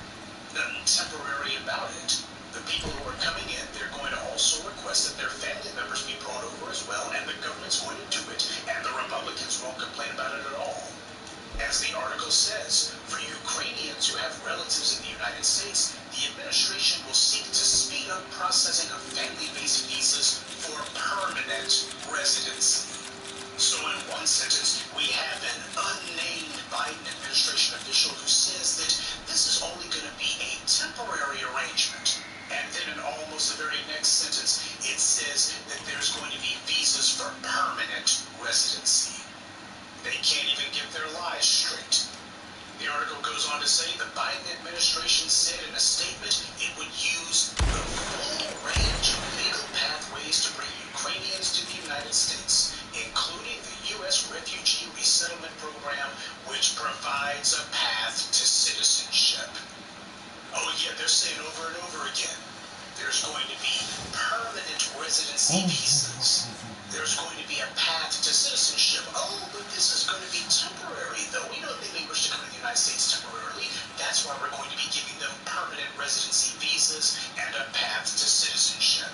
Nothing temporary about it. The people who are coming in, they're going to also request that their family members be brought over as well, and the government's going to do it, and the Republicans won't complain about it at all. As the article says, for Ukrainians who have relatives in the United States, the administration will seek to speed up processing of family-based visas for permanent residency. So in one sentence, we have an unnamed Biden administration official who says that this is only going to be a temporary arrangement. And then in almost the very next sentence, it says that there's going to be visas for permanent residency. They can't even get their lies straight. The article goes on to say the Biden administration said in a statement it would use the full range of legal pathways to bring Ukrainians to the United States. including the U.S. Refugee Resettlement Program, which provides a path to citizenship. Oh yeah, they're saying over and over again, there's going to be permanent residency visas. There's going to be a path to citizenship. Oh, but this is going to be temporary, though. We know they may wish to come to the United States temporarily. That's why we're going to be giving them permanent residency visas and a path to citizenship.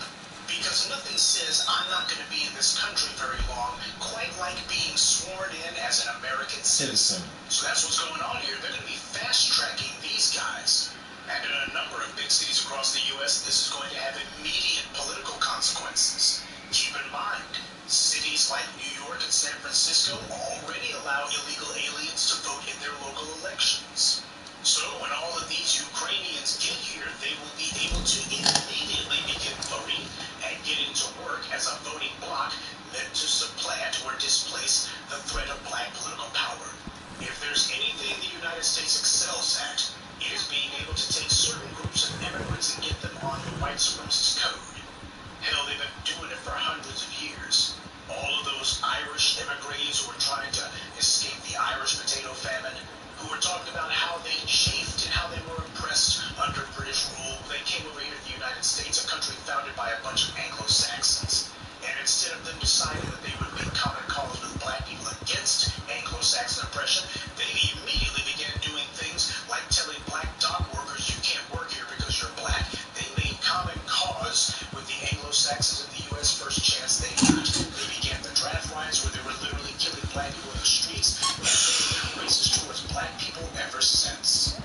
Because nothing says I'm not going to be in this country very long, quite like being sworn in as an American citizen. So that's what's going on here. They're going to be fast-tracking these guys. And in a number of big cities across the U.S., this is going to have immediate political consequences. Keep in mind, cities like New York and San Francisco already allow illegal aliens to vote in their local elections. So when all of these Ukrainians get here, they will be able to immediately begin voting and getting to work as a voting bloc meant to supplant or displace the threat of black political power. If there's anything the United States excels at, it is being able to take certain groups of immigrants and get them on the white supremacist code. Hell, they've been doing it for hundreds of years. All of those Irish immigrants who were trying to escape the Irish potato famine, who were talking about how they chafed and how they were oppressed under British rule. They came over here to the United States, a country founded by a bunch of Anglo-Saxons. And instead of them deciding that they would make common cause with black people against Anglo-Saxon oppression, they immediately began doing things like telling black dock workers, you can't work here because you're black. They made common cause with the Anglo-Saxons of the U.S. first chance they got. They began the draft riots where they were literally killing black people in the streets, and they've been racist towards black people ever since.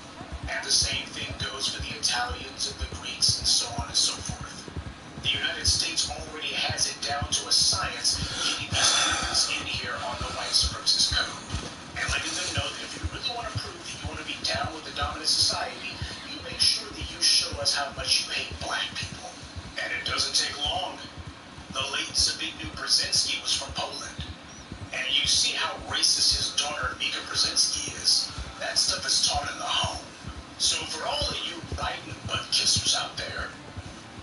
And the same thing goes for the Italians and the Greeks and so on and so forth. The United States already has it down to a science, getting these immigrants in here on the white supremacist code. And letting them know that if you really want to prove that you want to be down with the dominant society, you make sure that you show us how much you hate black people. And it doesn't take long. The late Zbigniew Brzezinski was from Poland. And you see how racist his daughter Mika Brzezinski is. That stuff is taught in the home. So for all of you Biden butt kissers out there,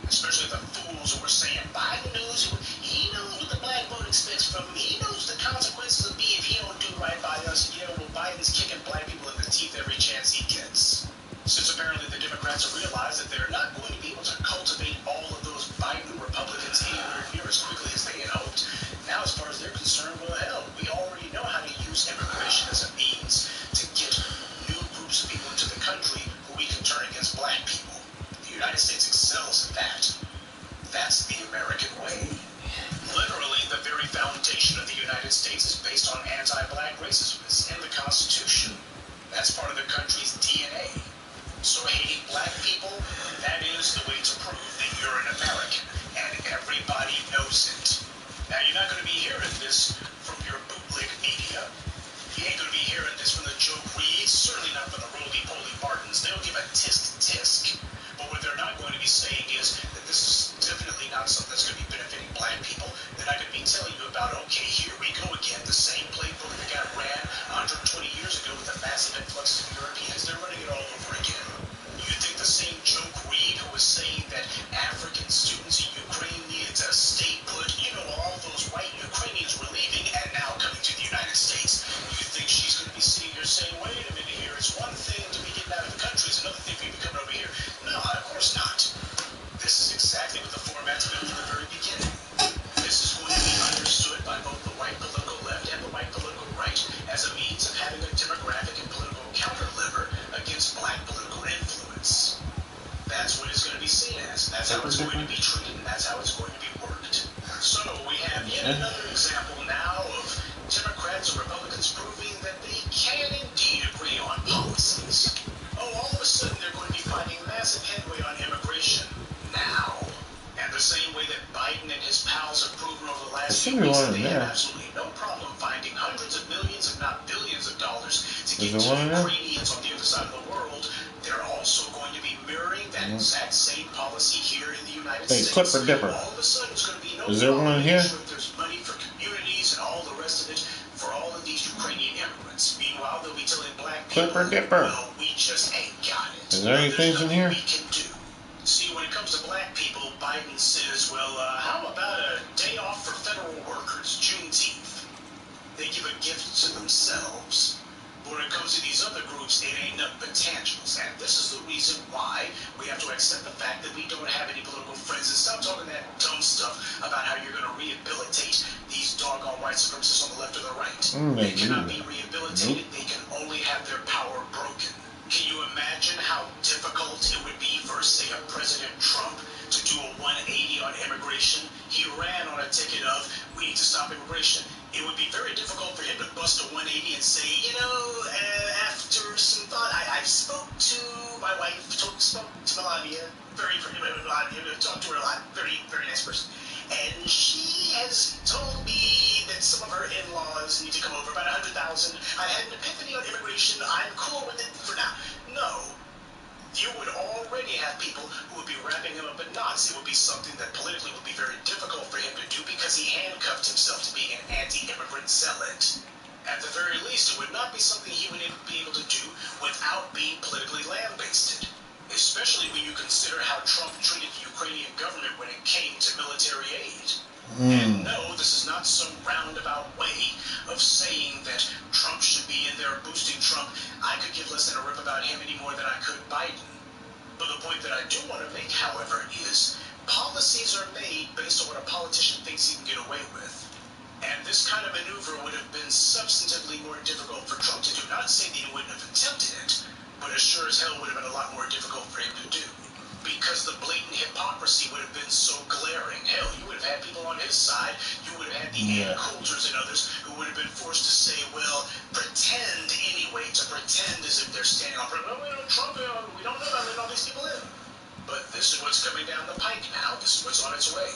especially the fools who are saying Biden knows he knows what the black vote expects from him. He knows the consequences will be if he don't do right by us. Yeah, well, Biden's kicking black people in the teeth every chance he gets. Since apparently the Democrats have realized that they're not going to be able to cultivate all of those Biden Republicans anywhere near as quickly as they had hoped. Now, as far as they're concerned, well, hell, we already know how to use immigration as a means to get new groups of people into the country who we can turn against black people. The United States excels at that. That's the American way. Literally, the very foundation of the United States is based on anti-black racism. It's in the Constitution. That's part of the country's DNA. So hating black people, that is the way to prove that you're an American, and everybody knows it. Now, you're not going to be hearing this from your bootleg media. You ain't going to be hearing this from the Joe Reeds, certainly not from the roly-poly Martins. They don't give a tisk-tisk. But what they're not going to be saying is that this is definitely not something that's going to be benefiting black people. They're not going to be telling you about, okay, here we go again, the same playbook that got ran 120 years ago with the massive influx of Europeans. They're running it all over again. You think the same Joe Reed who was saying that African students in Ukraine needed to stay put, you know, all those white Ukrainians were leaving and now coming to the United States. You think she's going to be sitting here saying, wait a minute here, it's one thing to be getting out of the country, it's another thing for you to be coming over here. No, of course not. This is exactly what the format's been from the very beginning. This is going to be understood by both the white political left and the white political right as a means of having a demographic and political counter-lever against black political influence. That's what it's going to be seen as. That's how it's going to be treated, and that's how it's going to be worked. So we have yet another example now of Democrats and Republicans proving that they can indeed agree on policies. Oh, all of a sudden they're going to be finding massive headway on immigration now. And the same way that Biden and his pals have proven over the last few weeks that they have absolutely no problem finding hundreds of millions, if not billions of dollars to give to Ukrainians on the other side of the world, they're also going to be mirroring that exact same policy here in the United States. Clipper Dipper. All of a sudden it's going to be no Is there one here? Sure there's money for communities and all the rest of it for all of these Ukrainian immigrants. Meanwhile, they'll be telling black people, Clipper Dipper. well, we just ain't got it. Is there any things in here? We can do. See, when it comes to black people, Biden says, well, how about a day off for federal workers, Juneteenth? gift to themselves. But when it comes to these other groups, it ain't nothing but tangibles. And this is the reason why we have to accept the fact that we don't have any political friends and stop talking that dumb stuff about how you're going to rehabilitate these doggone white supremacists on the left or the right. They cannot be rehabilitated. They can only have their power broken. Can you imagine how difficult it would be for, say, a President Trump to do a 180 on immigration? He ran on a ticket of, we need to stop immigration. It would be very difficult for him to bust a 180 and say, after some thought, I spoke to my wife, spoke to Melania, very Melania, talked to her a lot, very, very nice person. And she has told me that some of her in-laws need to come over, about 100,000. I had an epiphany on immigration. I'm cool with it for now. No. You would already have people who would be wrapping him up in knots. It would be something that politically would be very difficult for him to do because he handcuffed himself to being an anti-immigrant zealot. At the very least, it would not be something he would be able to do without being politically lambasted. Especially when you consider how Trump treated the Ukrainian government when it came to military aid. And no, this is not some roundabout way of saying that Trump should be in there boosting Trump. I could give less than a rip about him any more than I could Biden. But the point that I do want to make, however, is policies are made based on what a politician thinks he can get away with. And this kind of maneuver would have been substantively more difficult for Trump to do. Not to say that he wouldn't have attempted it, but as sure as hell would have been a lot more difficult for him to do. Because the blatant hypocrisy would have been so glaring. Hell, you would have had people on his side. You would have had the Ann Coulters and others who would have been forced to say, well, pretend anyway, to pretend as if they're standing up. Well, Trump, we don't know, all these people in. But this is what's coming down the pike now. This is what's on its way.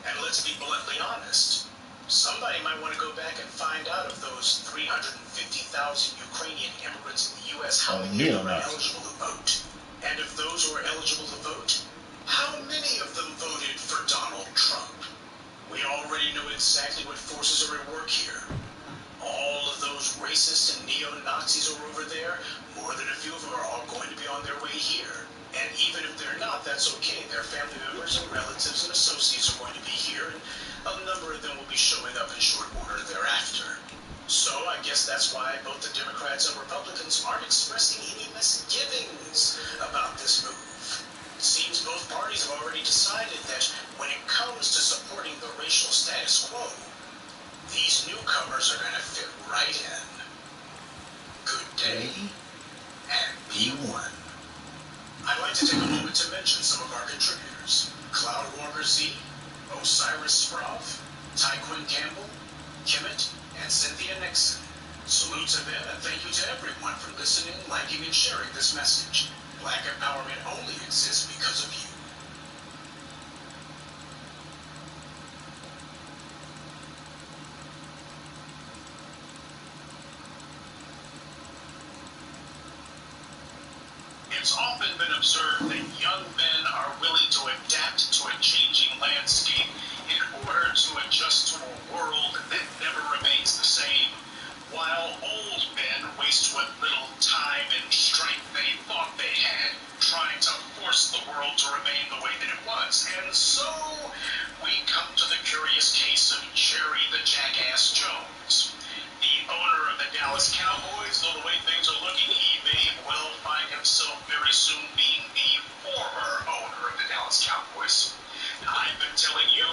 And let's be bluntly honest. Somebody might want to go back and find out of those 350,000 Ukrainian immigrants in the U.S., how many of them are eligible to vote. And of those who are eligible to vote, how many of them voted for Donald Trump? We already know exactly what forces are at work here. All of those racists and neo-Nazis are over there. More than a few of them are all going to be on their way here. And even if they're not, that's okay. Their family members and relatives and associates are going to be here, and a number of them will be showing up in short order thereafter. So I guess that's why both the Democrats and Republicans aren't expressing any misgivings about this move. It seems both parties have already decided that when it comes to supporting the racial status quo, these newcomers are going to fit right in. Good day, and be one. I'd like to take a moment to mention some of our contributors. Cloudwalker Z, Osiris Sprav, Tyquin Campbell, Kimmett, and Cynthia Nixon. Salute to them and thank you to everyone for listening, liking, and sharing this message. Black empowerment only exists because of you. It's often been observed that young men are willing to adapt to a changing landscape in order to adjust to a world that never remains the same, while old men waste what little time and strength they thought they had trying to force the world to remain the way that it was. And so we come to the curious case of Jerry the Jackass Jones. The owner of the Dallas Cowboys, though the way things are looking, he may well find himself very soon being the former owner of the Dallas Cowboys. I've been telling you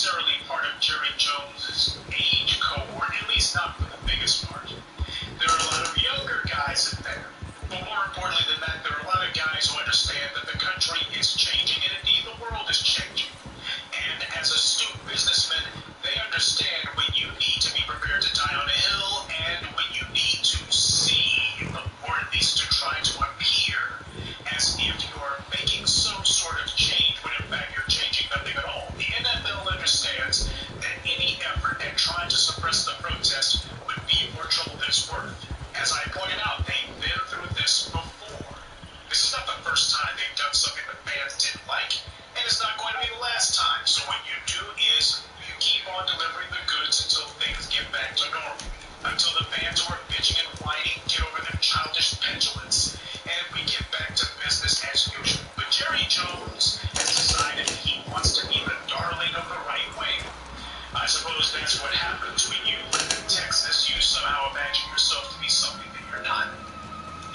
necessarily part of Jerry Jones's age cohort, at least not for the biggest part. There are a lot of younger guys in there. But more importantly than that, there are a lot of guys who understand that the country is changing, and indeed the world is changing. And as astute businessmen, they understand when you need to be prepared to die on a hill and when you need to see, or at least to try to appear as if you're making some sort of change when in fact you're changing nothing at all. The NFL understands that any effort at trying to suppress the protest would be more trouble than it's worth. As I pointed out, they've been through this before. This is not the first time they've done something that fans didn't like, and it's not going to be the last time. So what you do is you keep on delivering the goods until things get back to normal, until the fans who are bitching and whining get over their childish petulance, and we get back to business as usual. But Jerry Jones has decided that he wants to be the darling of the right wing. I suppose that's what happens when you live in Texas. You somehow imagine yourself to be something that you're not.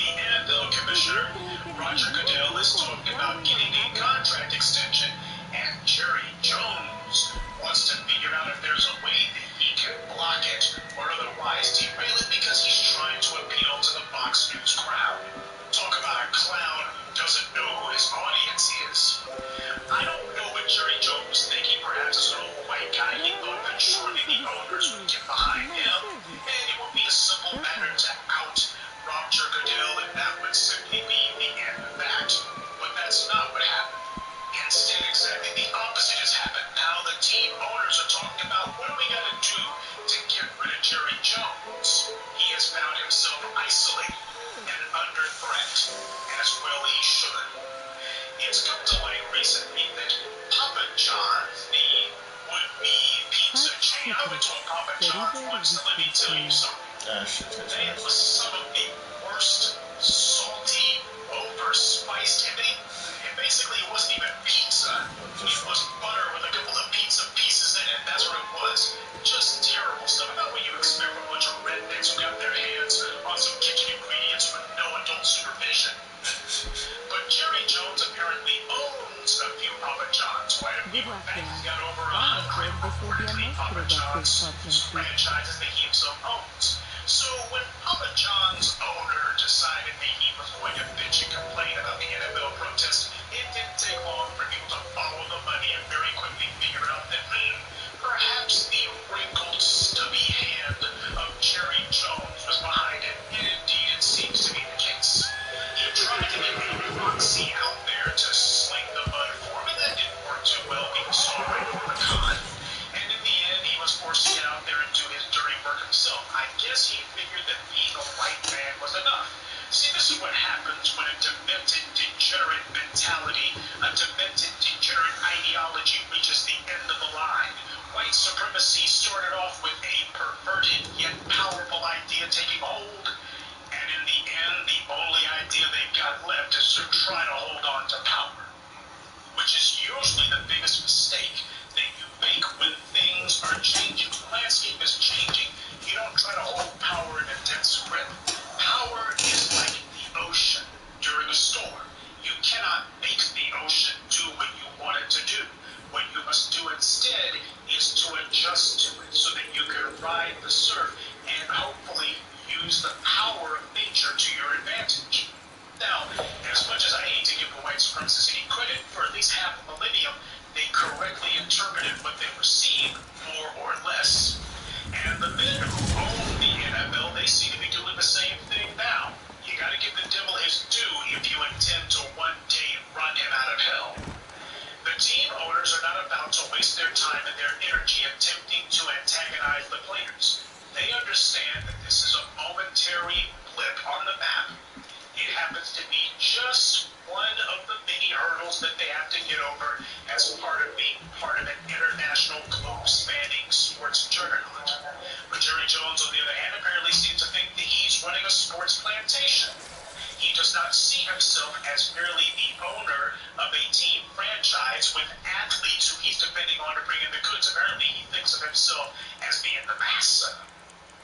The NFL commissioner, Roger Goodell, is talking about getting a contract extension, and Jerry Jones wants to figure out if there's a way that he can block it or otherwise derail it because he's trying to appeal to the Fox News crowd. Talk about a clown who doesn't know who his audience is. I don't know what Jerry Jones was thinking. Perhaps as an old white guy, he thought that surely the owners would get behind him, and it would be a simple matter to out Roger Goodell, and that would simply be the end of that. But that's not what happened. Instead, exactly the opposite has happened. Now the team owners are talking about what are we going to do to get rid of Jerry Jones. He has found himself isolated and under threat, as well he should. It's come to light recently that Papa John's, the would-be pizza chain, I went to a Papa John's once, and let me tell you something. It was some of the worst, salty, overspiced, and basically it wasn't even pizza. It was butter with a couple of pizza pieces in it. That's what it was. Just terrible stuff. Not what you expect from a bunch of rednecks who got their hands on some kitchen ingredients with no adult supervision. But Jerry Jones apparently owns a few Papa John's. Quite a few. In fact, he's got over 140 Papa John's franchises that he himself owns. So when Papa John's owner decided that he was going to bitch and complain about the NFL protest, it didn't take long for people to follow the money and very quickly figure out that perhaps the wrinkled, stubby hand of Jerry Jones was behind it. And indeed, it seems to be the case. He tried to get a proxy out there to sling the mud for him, and that didn't work too well. People saw right from the con. And in the end, he was forced to get out there and do his dirty work himself. I guess he figured that being a white man was enough. See, this is what happens when a demented, degenerate mentality, a demented, degenerate ideology reaches the end of the line. White supremacy started off with a perverted yet powerful idea taking hold, and in the end, the only idea they've got left is to try to hold on to power, which is usually the biggest mistake that you make when things are changing. The landscape is changing. You don't try to hold power in a dense grip. Power is like the ocean during a storm. You cannot make the ocean do what you want it to do. What you must do instead is to adjust to it so that you can ride the surf and hopefully use the power of nature to your advantage. Now, as much as I hate to give the white supremacists any credit, for at least half a millennium, they correctly interpreted what they were seeing, more or less. And the men who own the NFL, they seem to be doing the same thing now. You gotta give the devil his due if you intend to one day run him out of hell. The team owners are not about to waste their time and their energy attempting to antagonize the players. They understand that this is a momentary blip on the map. It happens to be just one of the many hurdles that they have to get over as part of being part of an international globe-spanning sports juggernaut. But Jerry Jones, on the other hand, apparently seems to think that he's running a sports plantation. He does not see himself as merely the owner of a team franchise with athletes who he's depending on to bring in the goods. Apparently he thinks of himself as being the massa.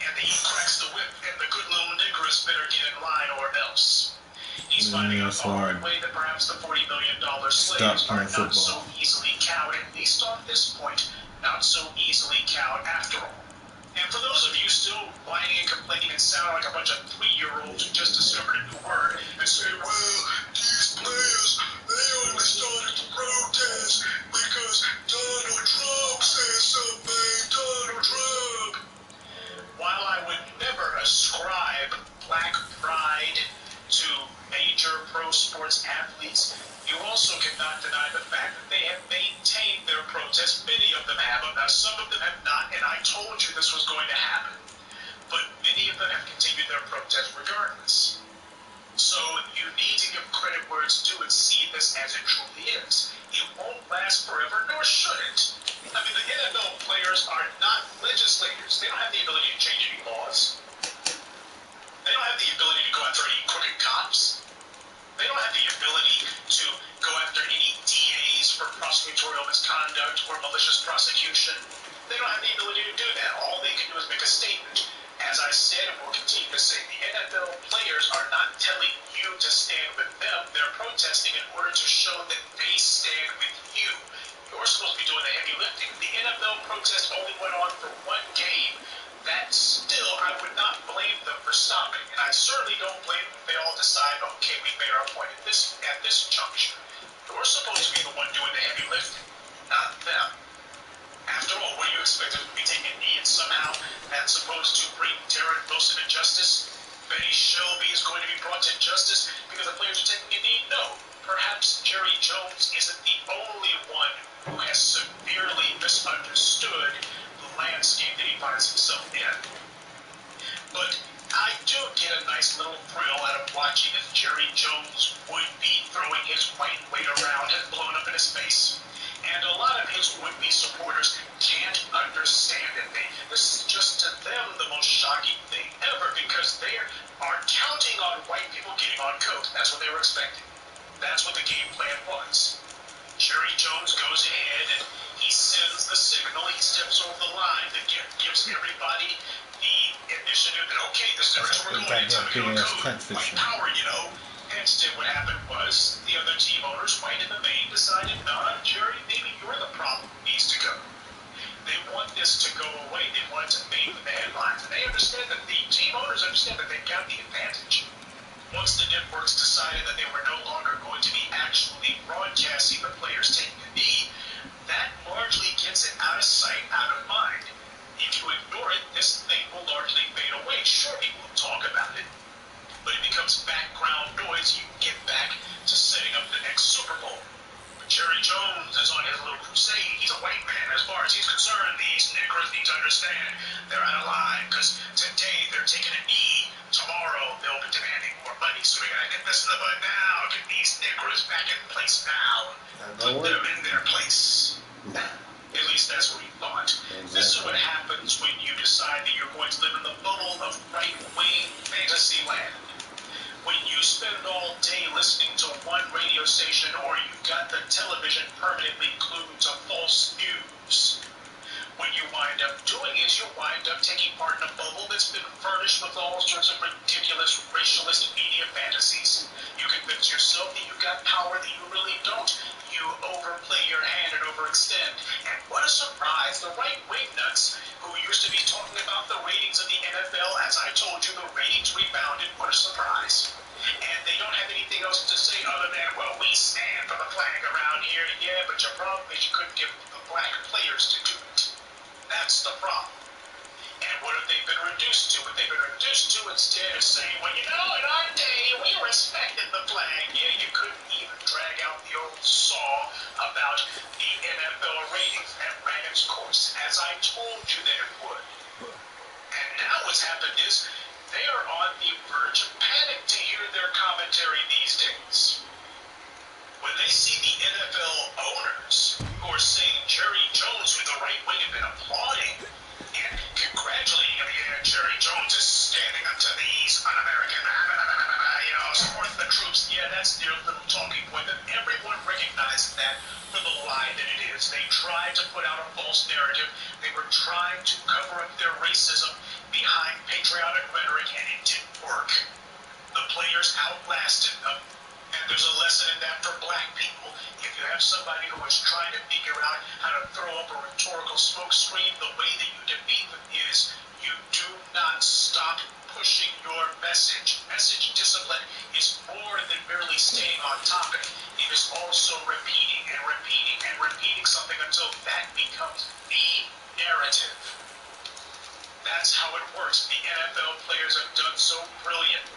And he cracks the whip, and the good little Negroes better get in line or else. He's finding out the hard way that perhaps the $40 million slaves are not so easily cowed, at least on this point, not so easily cowed after all. And for those of you still whining and complaining and sound like a bunch of 3-year-olds who just discovered a new word and say, well, these players, they only started to protest because Donald Trump said something, Donald Trump. While I would never ascribe black pride to major pro sports athletes, you also cannot deny the fact that they have maintained their protests. Many of them have. Now, some of them have not, and I told you this was going to happen. But many of them have continued their protest regardless. So you need to give credit where it's due and see this as it truly is. It won't last forever, nor should it. I mean, the NFL players are not legislators. They don't have the ability to change any laws. They don't have the ability to go after any crooked cops. They don't have the ability to go after any DAs for prosecutorial misconduct or malicious prosecution. They don't have the ability to do that. All they can do is make a statement. As I said and will continue to say, the NFL players are not telling you to stand with them. They're protesting in order to show that they stand with you. You're supposed to be doing the heavy lifting. The NFL protest only went on for one game. That still, I would not blame them for stopping. And I certainly don't blame them if they all decide, okay, we made our point at this juncture. You're supposed to be the one doing the heavy lifting, not them. After all, what do you expect them to be taking a knee and somehow that's supposed to bring Darren Wilson to justice? Betty Shelby is going to be brought to justice because the players are taking a knee? No. Perhaps Jerry Jones isn't the only one who has severely misunderstood the landscape that he finds himself in. But I do get a nice little thrill out of watching as Jerry Jones would be throwing his white weight around and blown up in his face. And a lot of his would-be supporters can't understand it. This is just to them the most shocking thing ever because they are counting on white people getting on coke. That's what they were expecting. That's what the game plan was. Jerry Jones goes ahead and he sends the signal. He steps over the line that gives everybody the initiative that, okay, this is where we're going. It's time to go code. White power, you know. Instead, what happened was the other team owners, white in the main, decided, nah, Jerry, maybe you're the problem who needs to go. They want this to go away. They want it to make the headlines. And they understand that the team owners understand that they've got the advantage. Once the networks decided that they were no longer going to be actually broadcasting the players taking a knee, that largely gets it out of sight, out of mind. If you ignore it, this thing will largely fade away. Sure, people will talk about it, but it becomes background noise. You can get back to setting up the next Super Bowl. But Jerry Jones is on his little crusade. He's a white man. As far as he's concerned, these niggers need to understand they're out of line because today they're taking a knee. Tomorrow they'll be demanding more money. So we gotta get this in the bud now. Get these niggers back in place now. Put them in their place. At least that's what he thought. Exactly. This is what happens when you decide that you're going to live in the bubble of right-wing fantasy land. When you spend all day listening to one radio station or you've got the television permanently glued to false news. What you wind up doing is you wind up taking part in a bubble that's been furnished with all sorts of ridiculous racialist media fantasies. You convince yourself that you've got power that you really don't. You overplay your hand and overextend. And what a surprise, the right-wing nuts who used to be talking about the ratings of the NFL, as I told you, the ratings rebounded. What a surprise. And they don't have anything else to say other than, well, we stand for the flag around here. Yeah, but your problem is you couldn't get the black players to do it. That's the problem. And what have they been reduced to? What they've been reduced to instead is saying, well, you know, in our day, we respected the flag. Yeah, you couldn't even drag out the old saw about the NFL ratings that ran its course, as I told you that it would. And now what's happened is they are on the verge of panic to hear their commentary these days. When they see the NFL owners who are saying Jerry Jones, who the right wing have been applauding and congratulating him, yeah, Jerry Jones is standing up to these un-American, support the troops. Yeah, that's their little talking point that everyone recognizes that for the lie that it is. They tried to put out a false narrative. They were trying to cover up their racism behind patriotic rhetoric, and it didn't work. The players outlasted them. And there's a lesson in that for black people. If you have somebody who is trying to figure out how to throw up a rhetorical political smokescreen, the way that you defeat them is you do not stop pushing your message. Message discipline is more than merely staying on topic. It is also repeating and repeating and repeating something until that becomes the narrative. That's how it works. The NFL players have done so brilliant.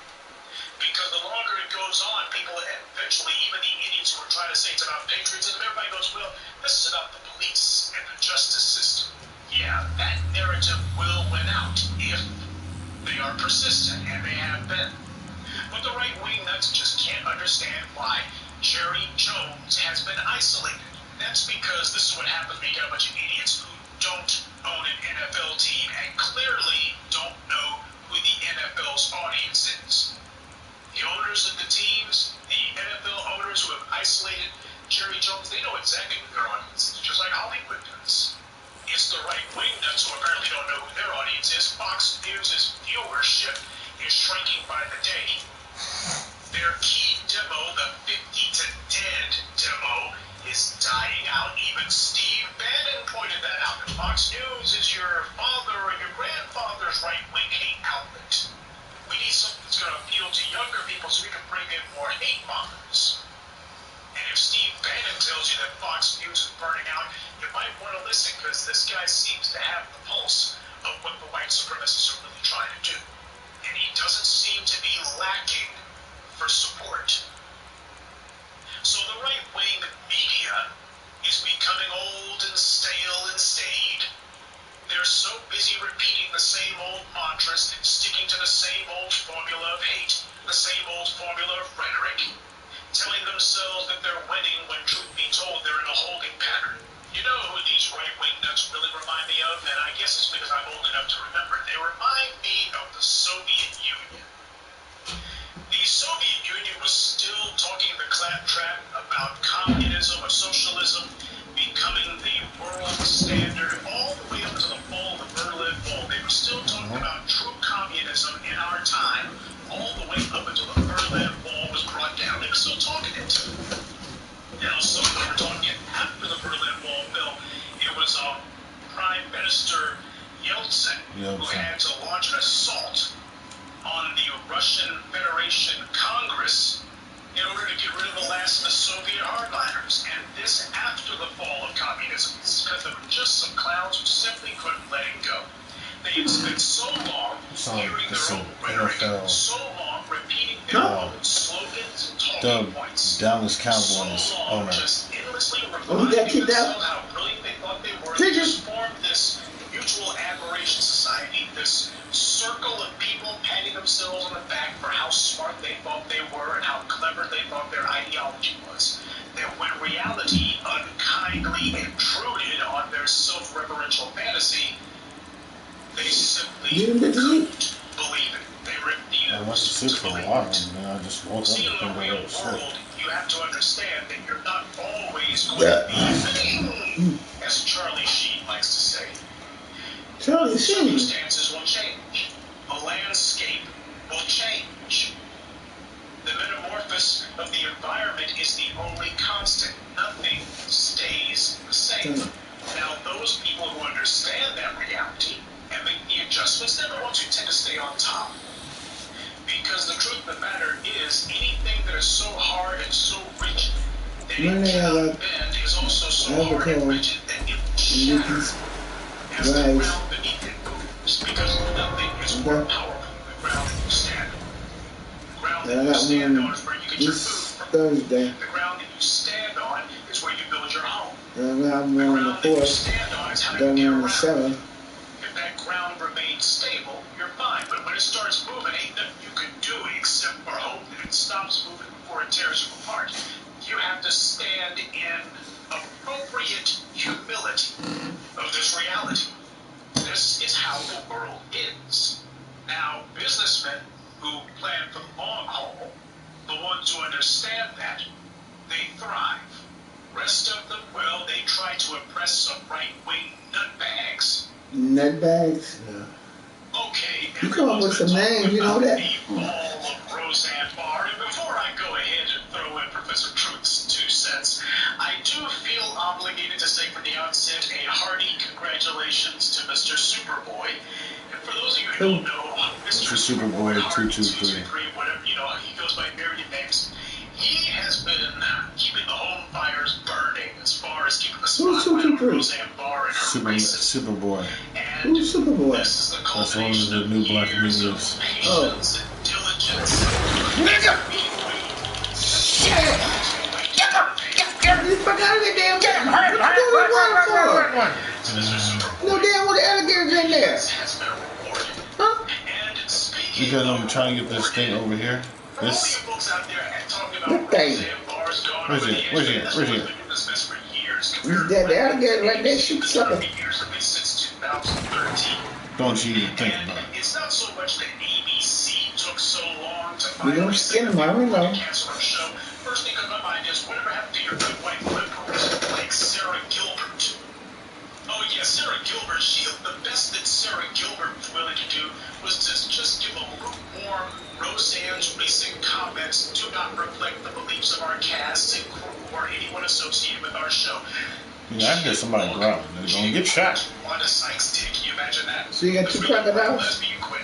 Because the longer it goes on, people eventually, even the idiots who are trying to say it's about patriotism, everybody goes, well, this is about the police and the justice system. Yeah, that narrative will win out if they are persistent, and they have been. But the right-wing nuts just can't understand why Jerry Jones has been isolated. That's because this is what happens when you get a bunch of idiots who don't own an NFL team and clearly don't know who the NFL's audience is. The owners of the teams, the NFL owners who have isolated Jerry Jones, they know exactly who their audience is, just like Hollywood does. It's the right-wing nuts who apparently don't know who their audience is. Fox News' viewership is shrinking by the day. Their key demo, the 50 to dead demo, is dying out. Even Steve Bannon pointed that out. Fox News is your father or your grandfather's right-wing hate outlet. We need something that's going to appeal to younger people so we can bring in more hate mongers. And if Steve Bannon tells you that Fox News is burning out, you might want to listen, because this guy seems to have the pulse of what the white supremacists are really trying to do. And he doesn't seem to be lacking for support. So the right-wing media is becoming old and stale and staid. They're so busy repeating the same old mantras, sticking to the same old formula of hate, the same old formula of rhetoric, telling themselves that they're winning when, truth be told, they're in a holding pattern. You know who these right-wing nuts really remind me of? And I guess it's because I'm old enough to remember. They remind me of the Soviet Union. The Soviet Union was still talking the claptrap about communism or socialism becoming the world standard all the way up to the fall of the Berlin Wall. They were still talking about true communism in our time all the way up until the Berlin Wall was brought down. They were still talking it. Now, some of them were talking it after the Berlin Wall fell. It was Prime Minister Yeltsin who had to launch an assault on the Russian Federation Congress in order to get rid of the last of the Soviet hardliners. And this after the fall of communism. It's because there were just some clowns who simply couldn't let it go. They had spent so long hearing their own rhetoric, so long repeating their own slogans and talking points, Dallas Cowboys so long just endlessly Oh, you got kicked out? how brilliant they thought they were. They just formed this mutual admiration society, this circle of people patting themselves on the back for how smart they thought they were and how clever they thought their ideology was. That when reality unkindly intruded on their self-referential fantasy, they simply couldn't believe it. They refused to believe it. See, in the real world, you have to understand that you're not always going to be as Charlie Sheen likes to say. Circumstances will change. The landscape will change. The metamorphosis of the environment is the only constant. Nothing stays the same. Now, those people who understand that reality and make the adjustments, they're the ones who tend to stay on top. Because the truth of the matter is, anything that is so hard and so rigid that it cannot bend is also so hard and rigid that it will shatter as the ground beneath it moves. Because nothing is more powerful than the ground that you stand on. The ground that you stand on is where you get your food from. The ground that you stand on is where you build your home. The ground that you stand on is how you get around. If that ground remains stable, you're fine. But when it starts moving, ain't nothing you can do except for hope that it stops moving before it tears you apart. You have to stand in appropriate humility of this reality. This is how the world is. Now, businessmen who plan for the long haul, the ones who understand that, they thrive. Rest of them, well, they try to impress some right-wing nutbags. Nutbags? Yeah. Okay, you come up with some names, you know that? The ball of Roseanne Barr. And before I go ahead and throw in Professor Truth's 2 cents, I do feel obligated to say from the outset a hearty congratulations Mr. Superboy. And for those of you who don't know, Mr. Superboy 223. Whatever, you know, he goes by myriad names. He has been keeping the home fires burning as far as keeping the spotlight on Roseanne Barr and her racist. Superboy. And who's Superboy? this is the That's one of the new black comedians. patience and diligence. Nigga! Shit! Get the fuck out of here, damn thing! What you doing water for? No damn what the alligators in there. Huh? Because I'm trying to get this thing over here. This. What thing? Where's it? Where's it? Where's it? The alligator like that shit sucker. Don't you even think about it. It's not so much that ABC took so long to You don't skin them, I don't know. First thing on my mind is whatever happened to your good white liberals like Sarah Gilbert? Oh yeah, Sarah Gilbert. The best that Sarah Gilbert was willing to do was to just give a lukewarm Roseanne's recent comments do not reflect the beliefs of our cast and crew or anyone associated with our show. Yeah, I hear somebody growling. They're gonna get shot. Wanda Sykes did. Can you imagine that? So you got two crocodiles? Lesbian quit.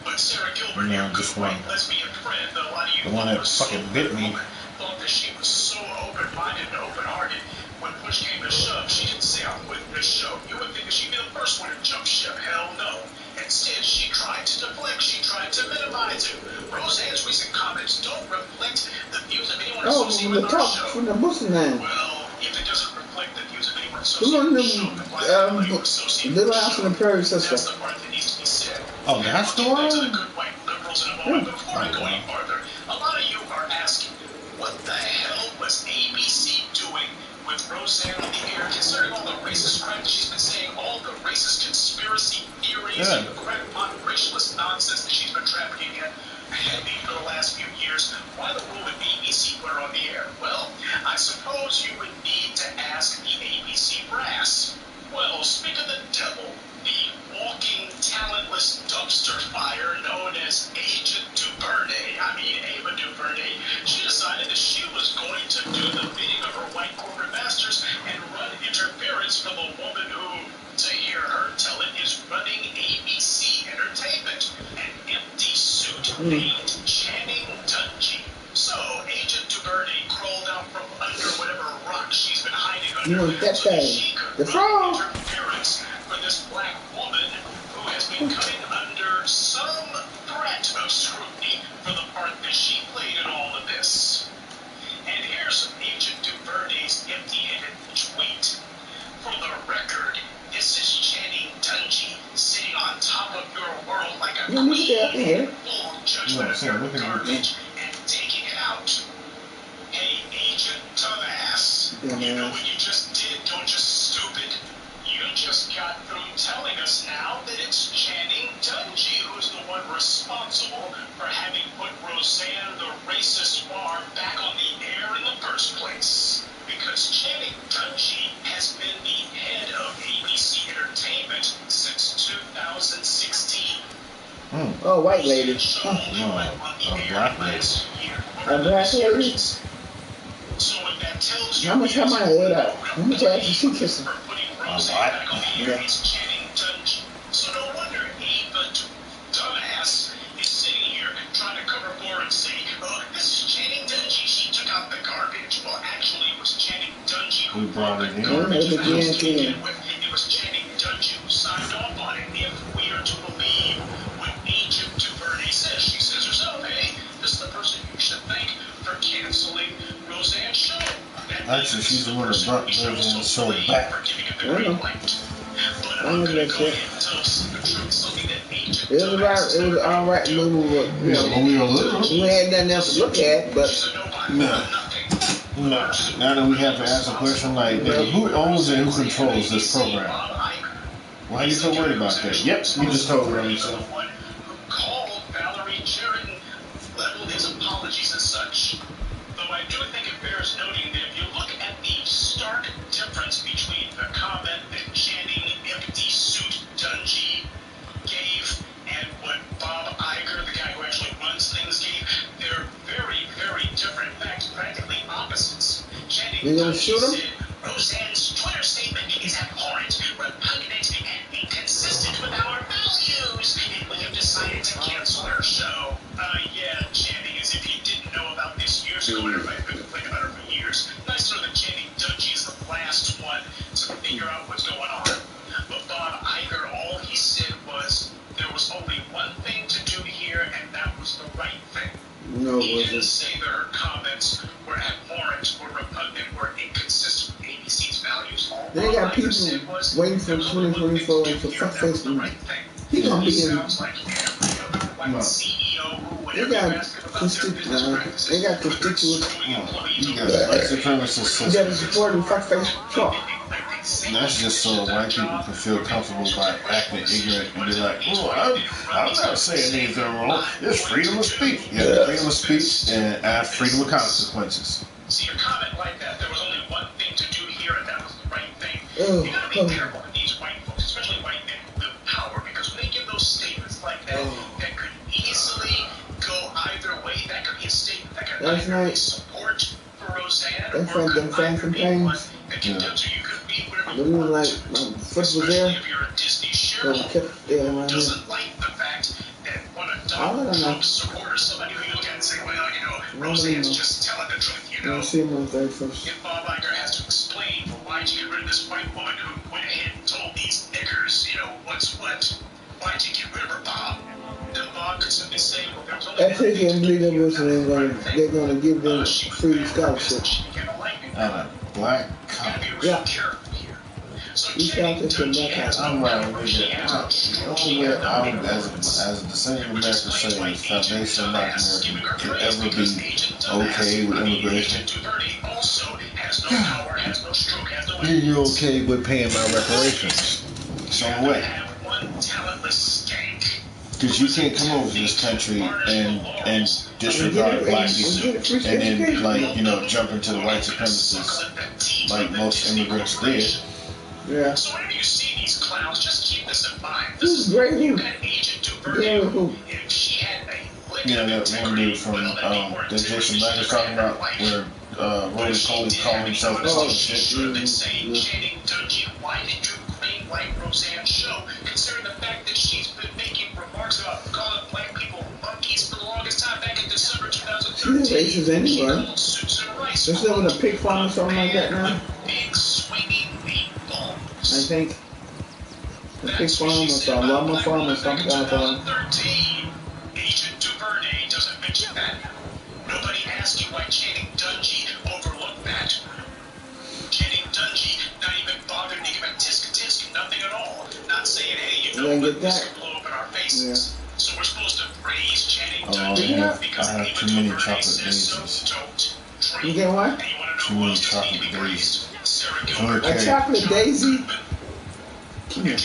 But Sarah Gilbert, No, your just good one. white lesbian friend, that a lot of you The one that were so fucking bit me. thought that she was so open-minded and open-hearted. When push came to shove, she didn't say, "I'm quitting this show." You would think that she'd be the first one to jump ship. Hell no. Instead, she tried to deflect. She tried to minimize it. Roseanne's recent comments don't reflect the views of anyone Oh, associated the with our top show. from the Muslim man. Well, if it doesn't reflect the views of anyone The associated one with the show, then why the hell are you associated with Little the House show? on the Prairie That's sister. the part that needs to be said. Oh, that's the I'll get back to the one? good white liberals in a moment, but before I go any farther, a lot of you are asking, what the hell was ABC doing with Roseanne on the air, considering all the racist crap that she's been saying, all the racist conspiracy theories and crackpot racialist nonsense that she's been trafficking in for the last few years? Why the world would ABC put her on the air? Well, I suppose you would need to ask the ABC brass. Well, speak of the devil, the walking, talentless dumpster fire known as Agent DuVernay, Ava DuVernay, she decided that she was going to do the bidding of her white corporate masters and run interference for the woman who, to hear her tell it, is running ABC Entertainment, an empty suit named Channing Dungey. So, Agent DuVernay crawled out from under whatever rock she's been hiding under. You want that so that thing? she could The run frog. interference for this black woman who has been coming under some threat of scrutiny for the part that she played in all of this. And here's Agent DuVernay's empty-headed tweet. For the record, this is Channing Dungey sitting on top of your world like a queen, full judgment of your garbage and taking it out. Hey, Agent Dumbass, you know what you just did, don't you, stupid? You just got through telling us now that it's Channing Dungey who's the one responsible for having put Roseanne the racist Barr back on the air in the first place. Because Channing Dungey has been the head of ABC Entertainment since 2016. Oh, white lady. No, a black lady. A black lady? So if that tells you How much am I owed out? How much I actually see kissing? Yeah. Channing Dungey. So no wonder Ava Dumbass is sitting here trying to cover for and say, oh, this is Channing Dungey. She took out the garbage. Well, actually, it was Channing Dungey who brought the garbage to begin with. It was Channing Dungey who signed off on it. If we are to believe what Agent DuVernay says, she says herself, hey, this is the person you should thank for canceling Roseanne's show. Actually, she's the one that brought Roseanne's show back. It was alright little, you know, we had nothing else to look at, but No. Now that we have to ask a question like, who owns and who controls this program? Why are you so worried about that? Yep, you just told her yourself. Called Valerie Sheridan, leveled his apologies as such. Though I do think it bears noting that if you look at the stark difference between the comment that Channing Empty Suit Dungey gave and what Bob Iger, the guy who actually runs things, gave, they're very, very different. In fact, practically opposites. Channing You gonna shoot him? said, Roseanne's Twitter statement is abhorrent, repugnant, and inconsistent whether her comments were abhorrent or repugnant or inconsistent with ABC's values. They got people waiting for 2024 for fuckface to be. He gonna be in. They got constituents. You got white supremacists. You got to support the fuckface Trump. That's just so white people can feel comfortable by acting ignorant and be like, oh, I'm not saying anything wrong. It's freedom of speech. Yeah, freedom of speech and freedom of consequences. See, a comment like that, there was only one thing to do here, and that was the right thing. You gotta be careful with these white folks, especially white men who wield power, because when they give those statements like that, that could easily go either way. That could be a statement that could either be support for Roseanne or could either be one that condemns her. You could be whatever you want. Like, my foot was there. If you're a Disney shareholder, doesn't like the fact that one of Donald Trump's supporters, somebody who you look at and say, well, you know, Roseanne's just telling the truth, you know. If Bob Iger has to explain why'd you get rid of this white woman who went ahead and told these niggers, you know, what's what, why'd you get rid of her, Bob? Then Bob could simply say, well, there's only I think they're going to give them free scholarship. Black cop. Yeah. You got this in that house. I'm right with that. The only way as the same American says, foundation of Black America can ever be okay with immigration. You're okay with paying my reparations. So what? Because you can't come over to this country and disregard black people and then, like, you know, jump into the white supremacists like most immigrants did. Yeah. So whenever you see these clowns, just keep this in mind. This is great. You got Agent Duvernay. If she had a that one dude from that Jason Black was talking about where Roy Cole calling himself and shit. Saying Channing Dungey, why did you greenlight Roseanne's show, considering the fact that she's been making remarks about calling black people monkeys for the longest time back in December 2013? She's racist anyway. She's living in a pig farm or something like that now. Big swinging I think the pig farm or some llama farm or something like that. Agent Duvernay doesn't mention that. Nobody asked you why Channing Dungey overlooked that. Channing Dungey not even bothered to give a tisk, nothing at all. Not saying, hey, you know what, this could blow up in our faces. Yeah. So we're supposed to praise Channing Dungey because I have too many chocolate daisies. You get what? Too many chocolate daisies. A chocolate daisy? Yeah.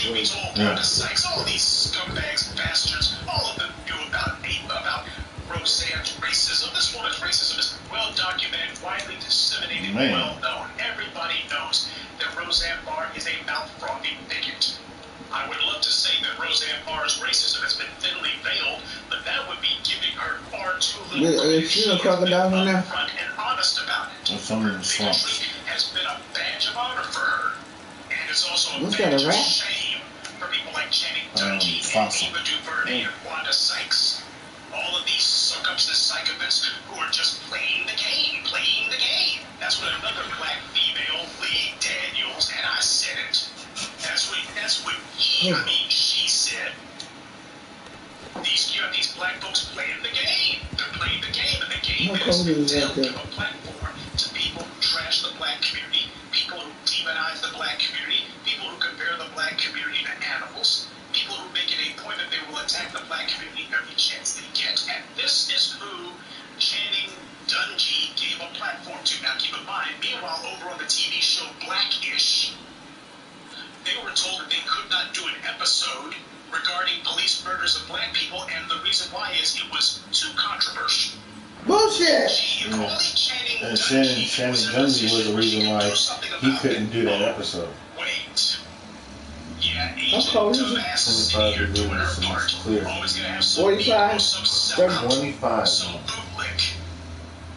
All these scumbags, bastards, all of them knew about Roseanne's racism. This woman's racism is well documented, widely disseminated, well known. Everybody knows that Roseanne Barr is a mouth-frothing bigot. I would love to say that Roseanne Barr's racism has been thinly veiled, but that would be giving her far too little credit. She's crocodile in there. Upfront and honest about it. It has been a badge of honor for her. And it's also a badge of shame for people like Channing Dungey and Eva DuVernay and Wanda Sykes. All of these suck-ups and psychopaths who are just playing the game. That's what another black female, Lee Daniels, and I said it. That's what she said. You have these black folks playing the game. They're playing the game, and the game is to give a platform to people who trash the black community, people who demonize the black community, people who compare the black community to animals, people who make it a point that they will attack the black community every chance they get. And this is who Channing Dungey gave a platform to. Now keep in mind, meanwhile, over on the TV show Blackish, they were told that they could not do an episode regarding police murders of black people, and the reason why is it was too controversial. Bullshit! And Channing Dungey was the reason why he couldn't do that episode. Wait. Yeah, Agent Dumbass is sitting here doing her part. Always gonna have some 45? some 25. some bootlick.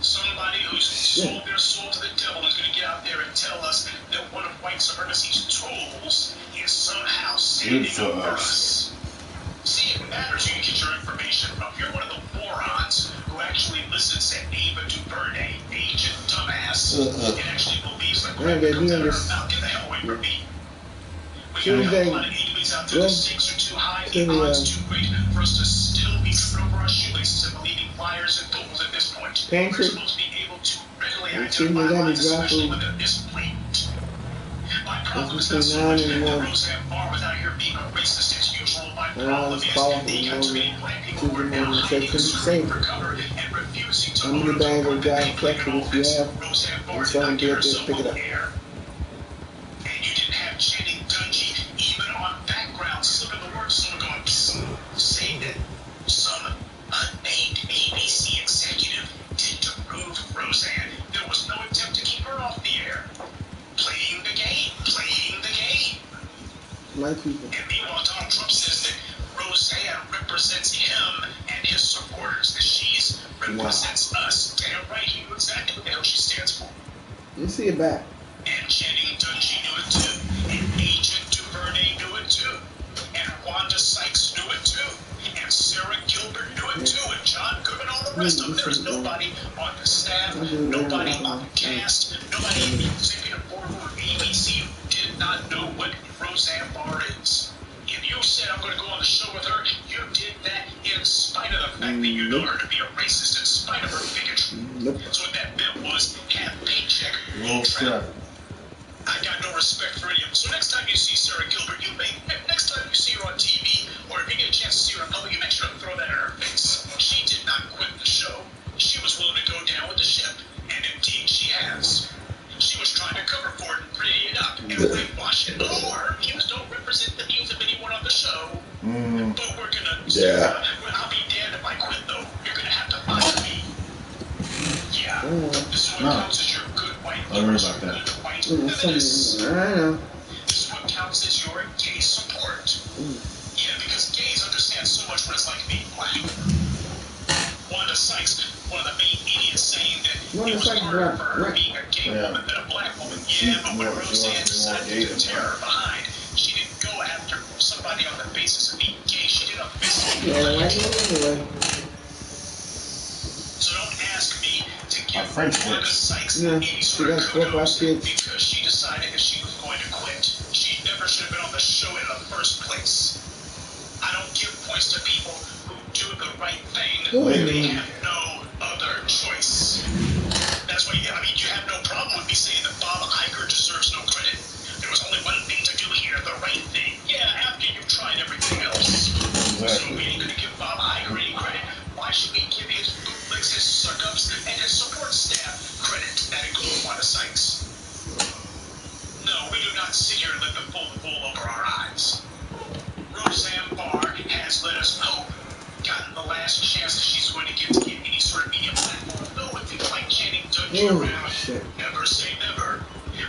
Somebody who's sold their soul to the devil is going to get out there and tell us that one of white supremacy's tools is somehow standing up for us. See, it matters who you get your information from. You're one of the morons who actually listens to Ava DuVernay, Agent Dumbass, and actually believes the crap that comes out of her mouth. Get the hell away from me. We got a lot of He's out there. The stakes are too high. The odds too great for us to still be tripping over our shoelaces and believing liars and fools at this point. We're supposed to be able to readily identify lies, especially when they're this blatant. My problem is not so much that Roseanne Barr was out here being a racist as usual. My problem is that you got too many black people who are now hiding and screaming for cover and refusing to own up to the work that they played in all this. Roseanne Barr did not get herself on the air. And you didn't have Channing Dungey even on background slipping the word. Someone going, saying that some unnamed ABC executive did to prove Roseanne. There was no attempt to keep her off the air. Playing the game. My people. And meanwhile, Donald Trump says that Roseanne represents him and his supporters, that she represents us. Damn right, he knew exactly what the hell she stands for. You see it back. And Channing Dungey knew it too. And Agent DuVernay knew it too. And Wanda Sykes knew it too. And Sarah Gilbert knew it too. And John Goodman, all the rest of them. There's nobody on the staff, nobody on the cast, nobody in the executive boardroom of ABC who did not know what Roseanne Barr is. If you said I'm going to go on the show with her, you did that in spite of the fact that you know her to be a racist, in spite of her bigotry. That's what that bit was. Half paycheck. I got no respect for any of them. So next time you see Sarah Gilbert, next time you see her on TV, or if you get a chance to see her in public, you make sure to throw that in her face. She did not quit the show. She was willing to go down with the ship, and indeed she has. She was trying to cover for it and pretty it up and whitewash it. Oh, her views don't represent the views of anyone on the show. But we're gonna. Yeah. I'll be damned if I quit, though. You're gonna have to find me. Yeah. This is what counts as your good white. I don't know about that. I know. This is what counts as your gay support. Yeah, because gays understand so much what it's like being black. Wanda Sykes, one of the main idiots, saying that it was harder for her being a gay woman than a black woman. Yeah, but when Roseanne decided to tear her behind, she didn't go after somebody on the basis of being gay. She did a physical. So don't ask me to give Wanda Sykes any sort of kudos because she decided that she was going to quit. She never should have been on the show in the first place. I don't give points to people who do the right thing when they have no other choice. That's why, you have no problem with me saying that Bob Iger deserves no credit. There was only one thing to do here, the right thing. Yeah, after you've tried everything else. So we ain't gonna give Bob Iger any credit. Why should we give his bootlegs, his suck-ups, and his support staff credit? That includes Wanda Sykes. No, we do not sit here and let them pull the wool over our eyes. Roseanne Barr has let us hope, gotten the last chance that she's going to get any sort of media platform. No, with people like Channing Dungey around, never say never.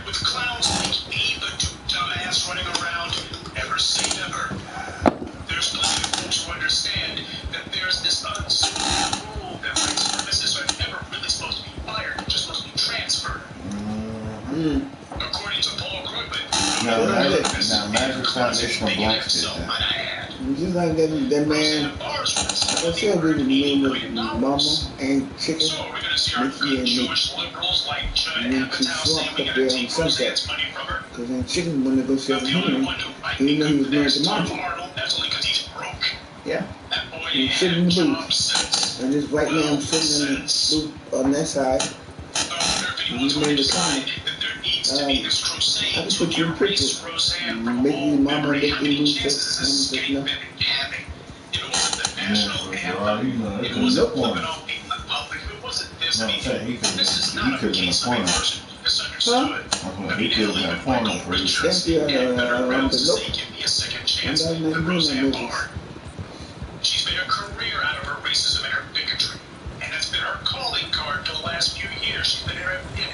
With clowns like Eva Dumbass running around, never say never. There's plenty of folks who understand that there's this unspoken rule that white supremacists are never really supposed to be fired, they're just supposed to be transferred. According to Paul Krugman, now imagine foundational blacks did that. Just like that man, I said the name of Mama and Chicken, Mickey and Nick. And then she swapped up there on Sunset. Because then Chicken wanted to go see him. He didn't know he was married to Margie. Yeah. He was sitting in the booth. And this white man was sitting in the booth on that side. And he made a comment. I can put you in pictures. Making your mama make you lose this. No. It was a point. No, he could have been a point. Huh? He could have been a point for you. That's the She's made a career out of her racism and her bigotry. And that's been her calling card for the last few years. She's been in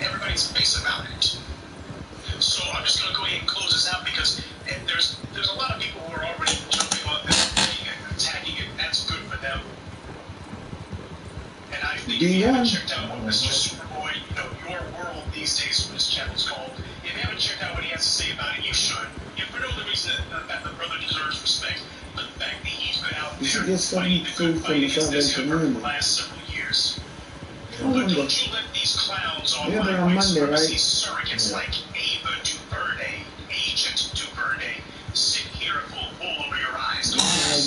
everybody's face about it. So I'm just going to go ahead and close this out because there's a lot of people who are already jumping on this thing and attacking it. That's good for them. And I think if you haven't checked out what Mr. Superboy, Your World these days, what his channel's called, if you haven't checked out what he has to say about it, you should. For no other reason that the brother deserves respect, but the fact that he's been out there fighting the good fight against this for the last several years. But don't you let these clowns on white supremacy surrogates like Ava DuVernay, Agent DuVernay, sit here and pull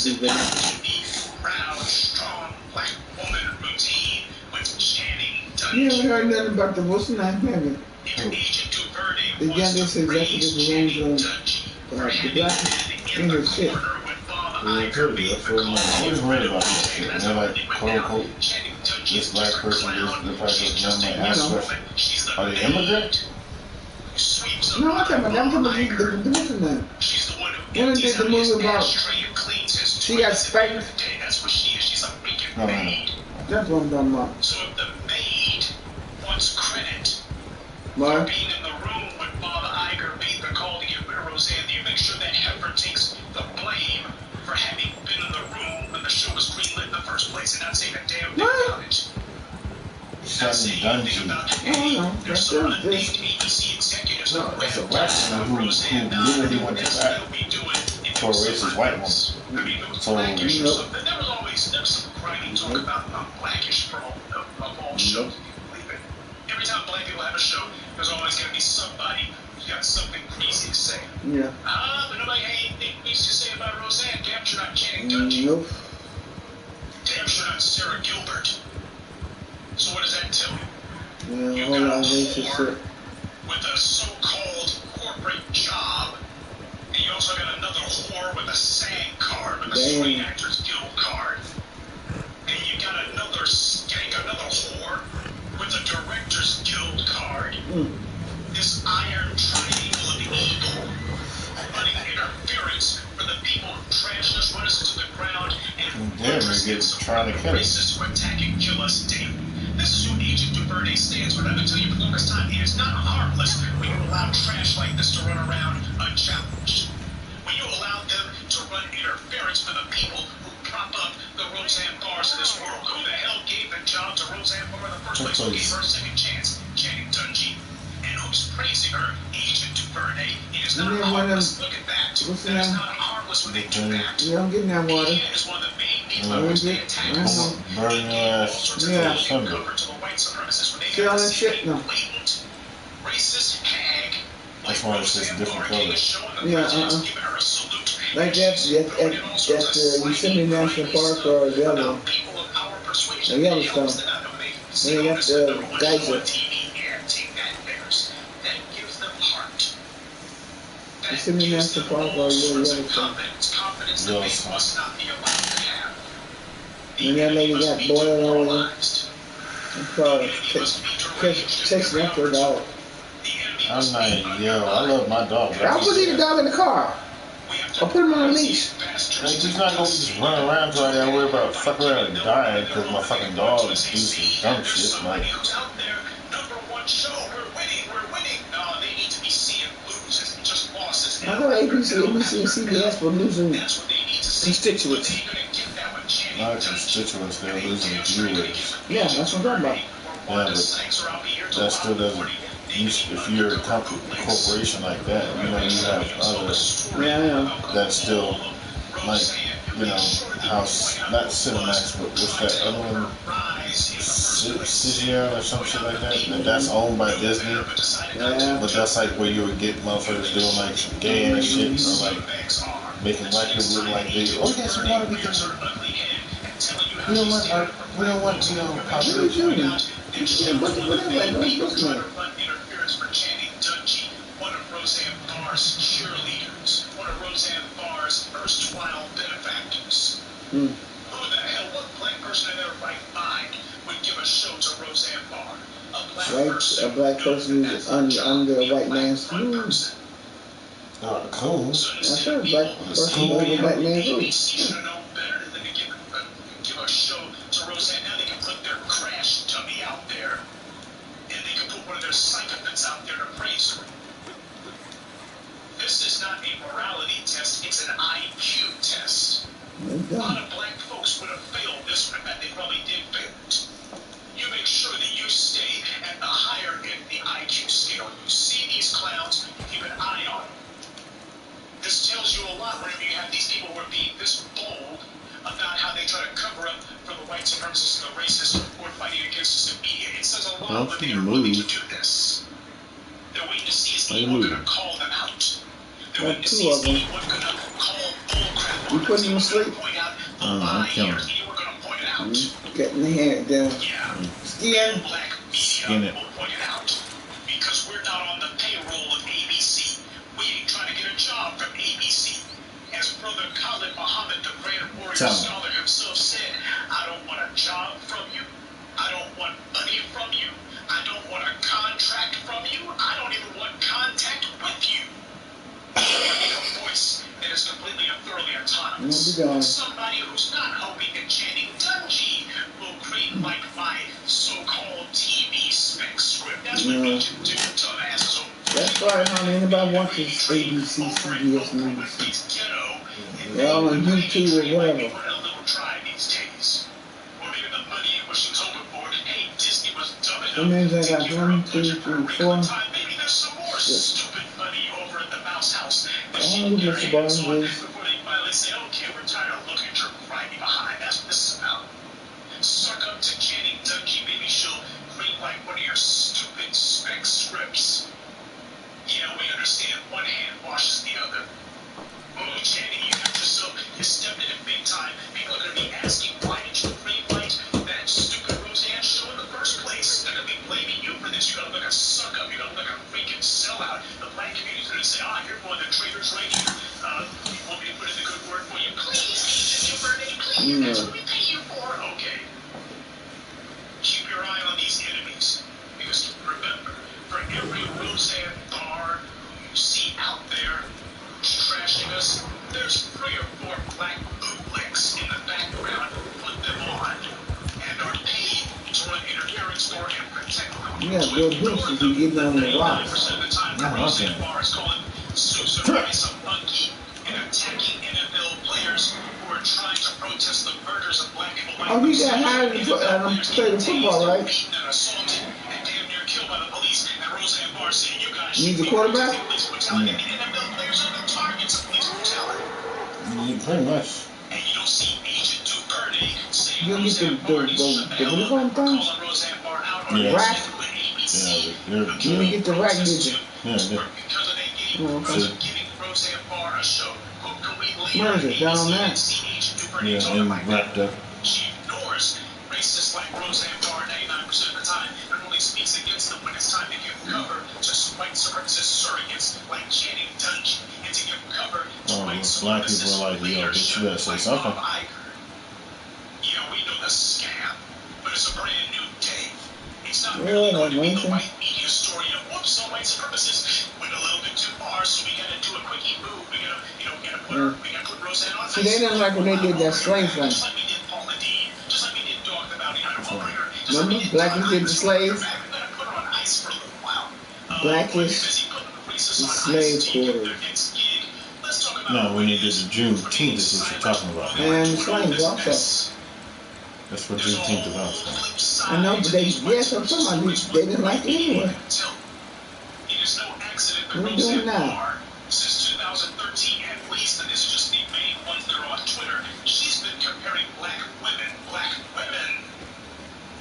see that. Proud, strong black woman routine with Channing Dutch. You haven't heard nothing about the what's the name, have you? The youngest executive who owns the black in her shit. Yeah, I told you, that's what I'm like. I always worried about that shit. And they're like, quote unquote, this black person, this person, and I'm like, ask questions. Are they immigrant? No, I'm talking about the different name. When they did the movie about she got spanked. No. That's what I'm talking about. So if the maid wants credit What? for being in the room when Bob Iger made the call to get rid of Roseanne, do you make sure that heifer takes the blame for having been in the room when the show was greenlit in the first place and not saying a damn thing about it? Channing Dutch. There's some unnamed ABC executives No, it's a black woman who literally went to bat for a racist white woman. So, there was always some grimy talk about blackish for all shows. Believe it. Every time black people have a show, there's always going to be somebody who's got something crazy to say. Yeah. But nobody had anything nice to say about Roseanne. Damn sure not Channing Dutch. Nope. Damn sure not Sarah Gilbert. So what does that tell you? Yeah, hold on, racist shit. With a so-called corporate job, and you also got another whore with a SAG card, with a Screen Actors Guild card, and you got another skank, another whore with a Directors Guild card. This iron triangle of evil, running interference for the people who trash us, run us into the ground, and trying to kill us. racists who attack and kill us daily. This is who Agent Duvernay stands for. And I'm going to tell you for the longest time, it is not harmless when you allow trash like this to run around unchallenged. When you allow them to run interference for the people who prop up the Roseanne Barrs of this world. Who the hell gave the job to Roseanne Barr in the first place? Who gave her a second chance? Channing Dutch. And who's praising her? Agent Duvernay. It is not harmless. Look at that. It is not harmless when they do that. Yeah, I'm getting that water. Is one of the main needs they attack us. Burn your ass. Yeah. Sunday. See all that shit? No. Racist hag. That's why it's just different colors. Yeah, like that Yosemite National Park or the other one. The Yellowstone. When they got the geyser. Yosemite National Park or Yellowstone. When that lady got boiled over, chasing after a dog. I'm like, yo, I love my dog. I'll put the dog in the car. I'll put him on a leash. Like, he's not gonna just run around till I gotta worry about fucking around and dying because my fucking dog is doing some dumb shit. Like, I thought ABC and CBS were losing constituents. not constituents, they're losing viewers. Yeah, that's what I'm talking about. Yeah, but that still doesn't. If you're a corporation like that, you know, you have others that still, like, you know, house, not Cinemax, but what's that other one? CGR or some shit like that? That's owned by Disney. Yeah. But that's like where you would get motherfuckers doing like some gay and shit, or like making black people look like they, oh yes, we want to be doing. We don't want, you know, popular. One of Roseanne Barr's cheerleaders, one of Roseanne Barr's erstwhile benefactors. Who the hell, what black person in their right mind would give a show to Roseanne Barr? A black person who's under a white man's rule. Cool. I said a black person under a white man's rule. Give a show to Roseanne. Now they can put their crash dummy out there. And they can put one of their psychopaths out there to praise her. This is not a morality test, it's an IQ test. A lot of black folks would have failed this one. I bet they probably did fail it. You make sure that you stay at the higher end of the IQ scale. You see these clowns, you keep an eye on them. This tells you a lot whenever you have these people who are being this bold about how they try to cover up for the white supremacists and the racists who are fighting against us in media. It says a lot that they are willing to do this. They're waiting to see is anyone going to call them out. They're waiting to see is anyone going to call bullcrap on them. You putting him to sleep? Point I'm killing it. You were gonna point it out. Getting the hair down. Skin. Skin it. Will point it out. Because we're not on the payroll of ABC. We ain't trying to get a job from ABC. As Brother Khalid Muhammad, the great warrior scholar himself said, I don't want a job from you. I don't want money from you. I don't want a contract from you. I don't even want contact with you. A voice that is completely and thoroughly autonomous. Somebody who's not hoping that Channing Dungey will greenlight my so-called TV spec script. That's what we can do to asses over. That's right, honey. Anybody watches ABC, CBS movies? They're all on YouTube or whatever. That means I got 1, 2, 3, 4. Stupid money over at the Mouse House. All of Mr. Barnes is. Before they finally say, okay, we're tired of looking at your grinding behind. That's what this is about. Suck up to Channing Dungey. Maybe she'll greenlight one of your stupid spec scripts. Yeah, we understand. One hand washes the other. Oh, Channing, you got yourself. You stepped in it big time. People are going to be asking, why did you greenlight that stupid Roseanne show in the first place? They're going to be blaming you for this. You're going to look a suck up. You're going to look a freaking sellout. The black community's going to say, you're one of the traitors right here. You want me to put in the good word for you? Please, Agent Duvernay, please. That's what we pay you for. Okay. Keep your eye on these enemies. Because remember, for every Roseanne Barr who you see out there who's trashing us, there's 3 or 4 black bootlicks in the background who put them on and are paid to run interference for and protect them. Yeah, good boosters who get on the rocks. 99% of the time, the Roseanne Barr is calling Susan Rice a monkey and attacking NFL players who are trying to protest the murders of black people. Oh, he got hired to play the football, right? He's the quarterback? Pretty much. And you don't see Agent Duvernay saying You get the uniform things? Yeah. Rack? Yeah, You didn't get the rack, did you? Yeah, I did. Where is it? Down on that? Yeah, and wrapped up. She ignores racists like Roseanne Barr 99% of the time and only speaks against them when it's time to give cover to white supremacist surrogates like Channing Dungey and to give cover to white black people supremacist are like, yo, bitch, you better say something. Yeah, we know the scam, but it's a brand new day. It's not Yeah, really going to be the Lincoln. white media story of whoops, some white supremacists went a little bit too far, so we gotta do a quickie move. We gotta, we gotta put Roseanne on. See, they didn't like when they did that slave thing. Just like we did Paula Dean, just like we did Dog the Bounty Hunter. We'll bring her. Remember? Blackish did the slaves? Put her on ice for a little while. Blackish, the slave quarters. No, when you did the Juneteenth is what you're talking about. And the slaves also. That's what Juneteenth is also. I know, but they didn't like it anyway. It is no accident that What are we doing Roseanne now? Barr, since 2013 at least, and this is just the main ones that are on Twitter, she's been comparing black women.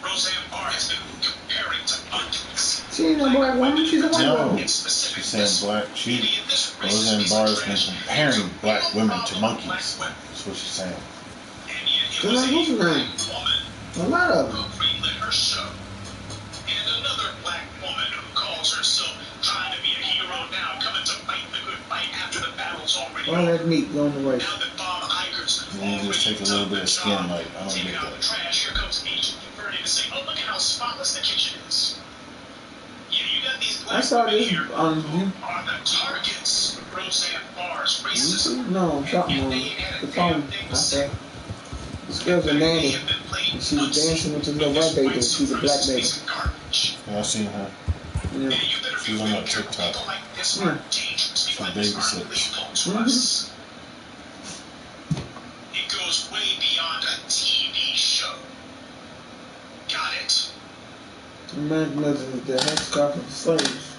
Roseanne Barr has been comparing to monkeys. She ain't no black woman, she's a white No, woman. she's saying Roseanne Barr has been comparing black women to monkeys. That's what she's saying. Just like what's her name? A lot of them. Greenlit her show. And another black woman who calls herself trying to be a hero now, coming to fight the good fight after the battle's already All over. that meat going to waste. Now that Bob Iger's You just take a little bit of skin, like, I don't taking get out the that. trash, here comes Agent Duvernay to say, oh, look at how spotless the kitchen is. Yeah, you got these I black saw women this here on who are the targets of Roseanne Barr's racism. No, something on the phone. I said, this girl's a nanny. And she was dancing with the little white baby. She's a black baby. Yeah, I seen her. Yeah. She was on that TikTok. Yeah. She babysits. It goes way beyond a TV show. Got it? Imagine the headscarf of the slaves.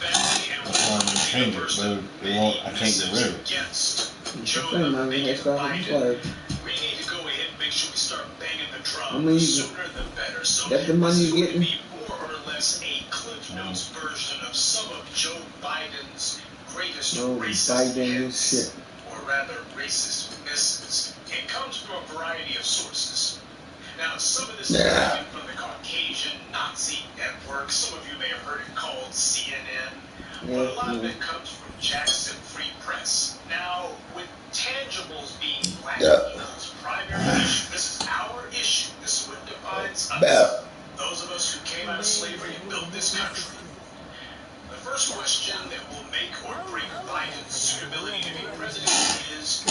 That's why I'm gonna change it, but it won't, I can't get rid of it. It's a friend of mine, the headscarf of the slaves. We need to go ahead and make sure we start banging the drum I mean, sooner the better. So that's the money you're getting. Be more or less a Cliff Notes version of some of Joe Biden's greatest Oh, racist Biden and hits shit. or rather racist misses. It comes from a variety of sources. Now, some of this is taken from the Caucasian Nazi network. Some of you may have heard it called CNN. But a lot of it comes from Jackson Free Press. Now, with tangibles being black people's primary issue, this is our issue. This is what defines us. Those of us who came out of slavery and built this country. The first question that will make or break Biden's suitability to be president is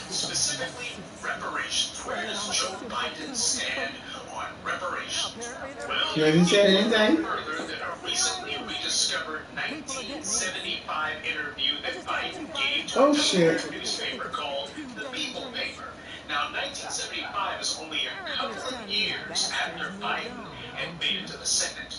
specifically reparations. Where does Joe Biden stand on reparations? Well, has he said anything? Further than a recently rediscovered 1975 interview that Biden gave to a newspaper called The People Paper. Now, 1975 is only a couple of years after Biden had made it to the Senate.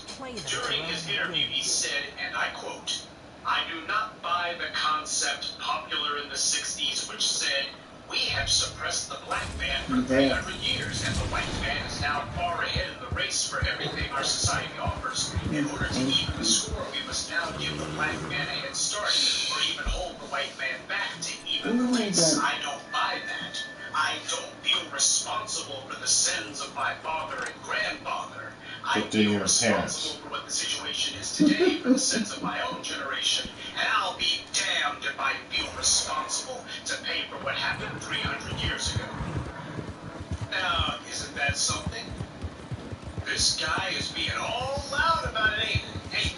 During his interview, he said, and I quote, "I do not buy the concept popular in the 60s which said, we have suppressed the black man for 300 years, and the white man is now far ahead in the race for everything our society offers. In order to even the score, we must now give the black man a head start, or even hold the white man back to even the race. I don't buy that. I don't feel responsible for the sins of my father and grandfather. I feel responsible for what the situation is today, for the sins of my own generation, and I'll be damned if I feel responsible to pay for what happened 300 years ago." Now, isn't that something? This guy is being all loud about it, ain't he?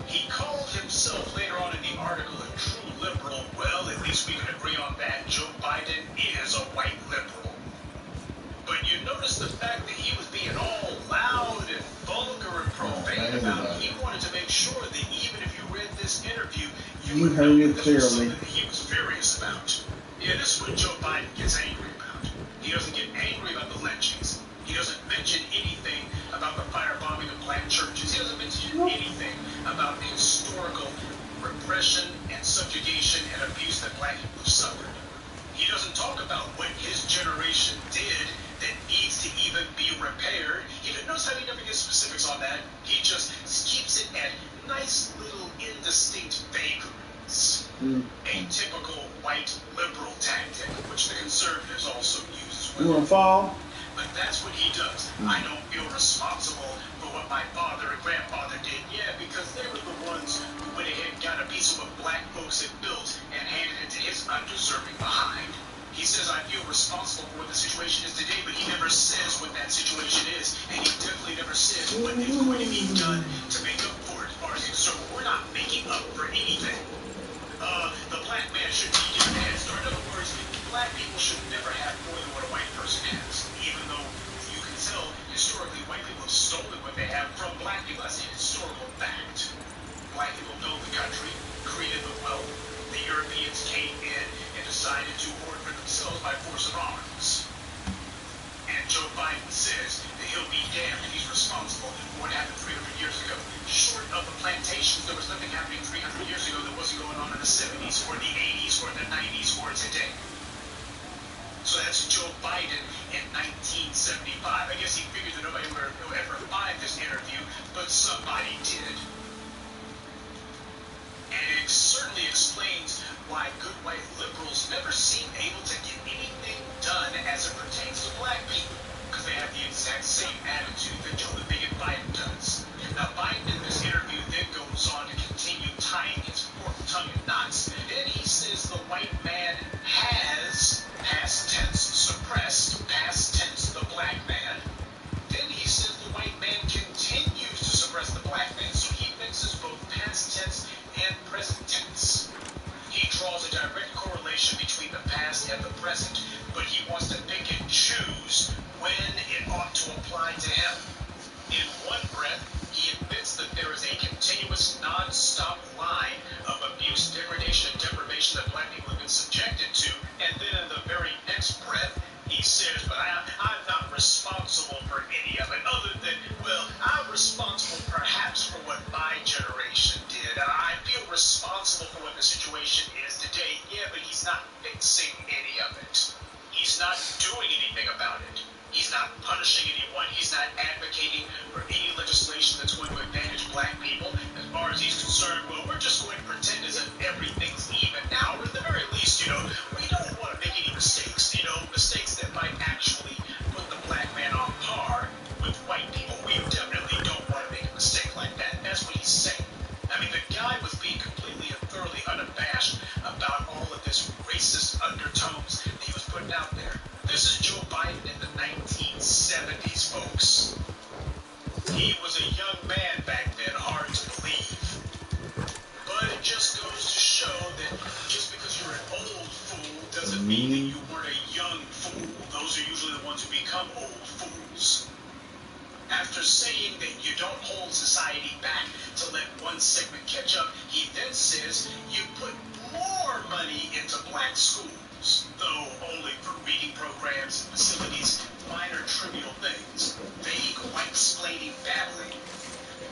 He called himself later on in the article a true liberal. Well, at least we can agree on that. Joe Biden is a white liberal. But you notice the fact that he was being all loud and vulgar and profane about it. He wanted to make sure that even if you read this interview, you would know that this was something that he was furious about. Yeah, this is what Joe Biden gets angry about. He doesn't get angry about the lynchings. He doesn't mention anything about the firebombing of black churches. He doesn't mention anything about the historical repression and subjugation and abuse that black people have suffered. He doesn't talk about what his generation did that needs to even be repaired. He notice how he never gets specifics on that. He just keeps it at nice little indistinct vagaries. A typical white liberal tactic, which the conservatives also use as well. You wanna fall? But that's what he does. I don't feel responsible for what my father and grandfather did. Yeah, because they were the ones who went ahead and got a piece of what black folks had built and handed it to his undeserving behind. He says, I feel responsible for what the situation is today, but he never says what that situation is. And he definitely never says what is going to be done to make up for it as far as he's concerned. We're not making up for anything. The black man should be given a head start. In other words, black people should never have more than what a white person has. Even though you can tell, historically, white people have stolen what they have from black people. That's a historical fact. Black people built the country, created the wealth. The Europeans came in and decided to hoard for themselves by force of arms. And Joe Biden says that he'll be damned if he's responsible for what happened 300 years ago. Short of the plantations, there was nothing happening 300 years ago that wasn't going on in the 70s or the 80s or the 90s or today. So that's Joe Biden in 1975. I guess he figured that nobody would ever find this interview, but somebody did. And it certainly explains why good white liberals never seem able to get anything done as it pertains to black people, because they have the exact same attitude that Joe the Bigot Biden does. Now, Biden in this interview then goes on to continue tying his fork-tongued knots. Then he says the white man has, past tense, suppressed, past tense, the black man. Then he says the white man continues to suppress the black man, so he mixes both past tense and present tense. He draws a direct correlation between the past and the present, but he wants to pick and choose when it ought to apply to him. In one breath, he admits that there is a continuous, non-stop line of abuse, degradation, and deprivation that black people have been subjected to, and then in the very next breath, he says, but I'm not responsible for any of it, other than, well, I'm responsible perhaps for what my generation did. I feel responsible for what the situation is today. Yeah, but he's not fixing any of it. He's not doing anything about it. He's not punishing anyone. He's not advocating for any legislation that's going to advantage black people. As far as he's concerned, well, we're just going to pretend as if everything's even now, or at the very least, putting out there. This is Joe Biden in the 1970s, folks. He was a young man back then, hard to believe. But it just goes to show that just because you're an old fool doesn't mean that you weren't a young fool. Those are usually the ones who become old fools. After saying that you don't hold society back to let one segment catch up, he then says you put more money into black schools, though only for reading programs and facilities, minor trivial things, vague white-splaining babbling.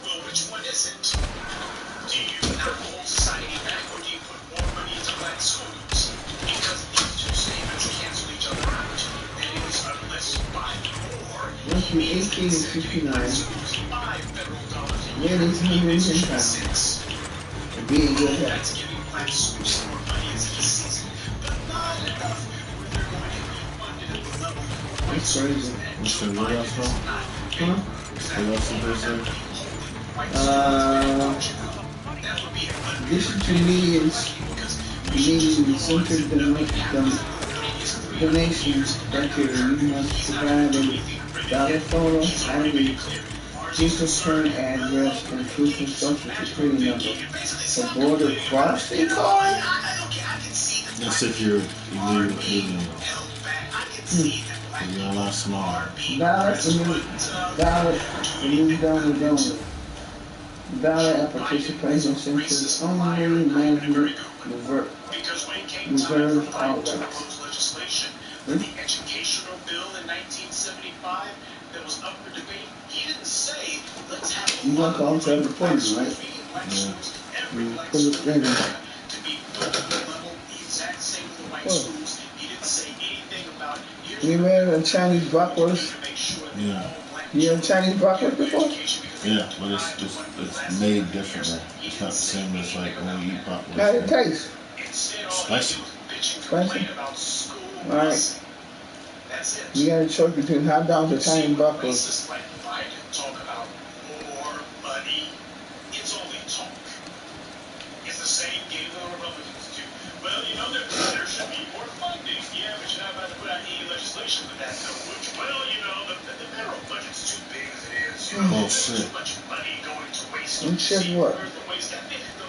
Well, which one is it? Do you not hold society back, or do you put more money into black schools? Because these two statements cancel each other out. That is, unless you buy more, Once you're 18 and 69, yeah, there's millions in town. To be in good health. That's crazy. What's the real else from? Huh? What else did they say? Addition to millions, centered donations criteria, you must provide a dollar photo, ID, proof of current address, and proof of social security number. A border crossing card? That's if you're illegal. You're a lot smaller. Dollar at participation centers only management reserve all rights. The educational bill in 1975 that was up for debate, he didn't say, let's have a you want to call them the poison, right? Put it in. To be put on the level, the exact same with the white schools. He didn't say anything about you remember Chinese bratwurst? Yeah. You had Chinese bratwurst before? Yeah, but it's made differently. It's not the same as like when we eat bratwurst. How did it taste? Spicy. Spicy? Alright. You got a choice between hot dogs or Chinese bratwurst. It's the same game the Republicans do. Well, you know, there should be more funding. Yeah, but you're not about to put out any legislation with that, though. Which, well, you know, the federal budget's too big as it is. You know, there's too much money going to waste. You said what? The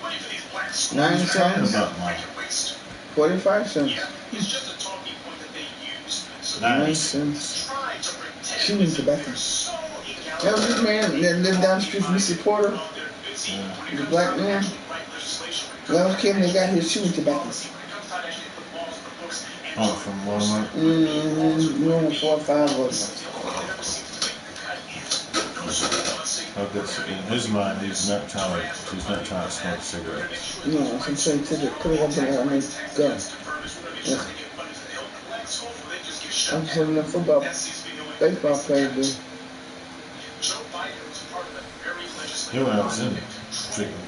money for these black schools. 9 cents? 45 cents. Yeah, it's just a talking point that they use. So 9 cents. Chewing tobacco. That was this man that lived down the street from Mr. Porter. The black man. That was Kim that got his chewing tobacco. Oh, from Walmart? Mm-hmm. 4 or 5 was it. Oh, that's in his mind, he's not trying to smoke cigarettes. No, I'm saying put it up in there, I mean, go. Yeah. I'm just having a football, baseball player, dude. You know, when I was in freaking,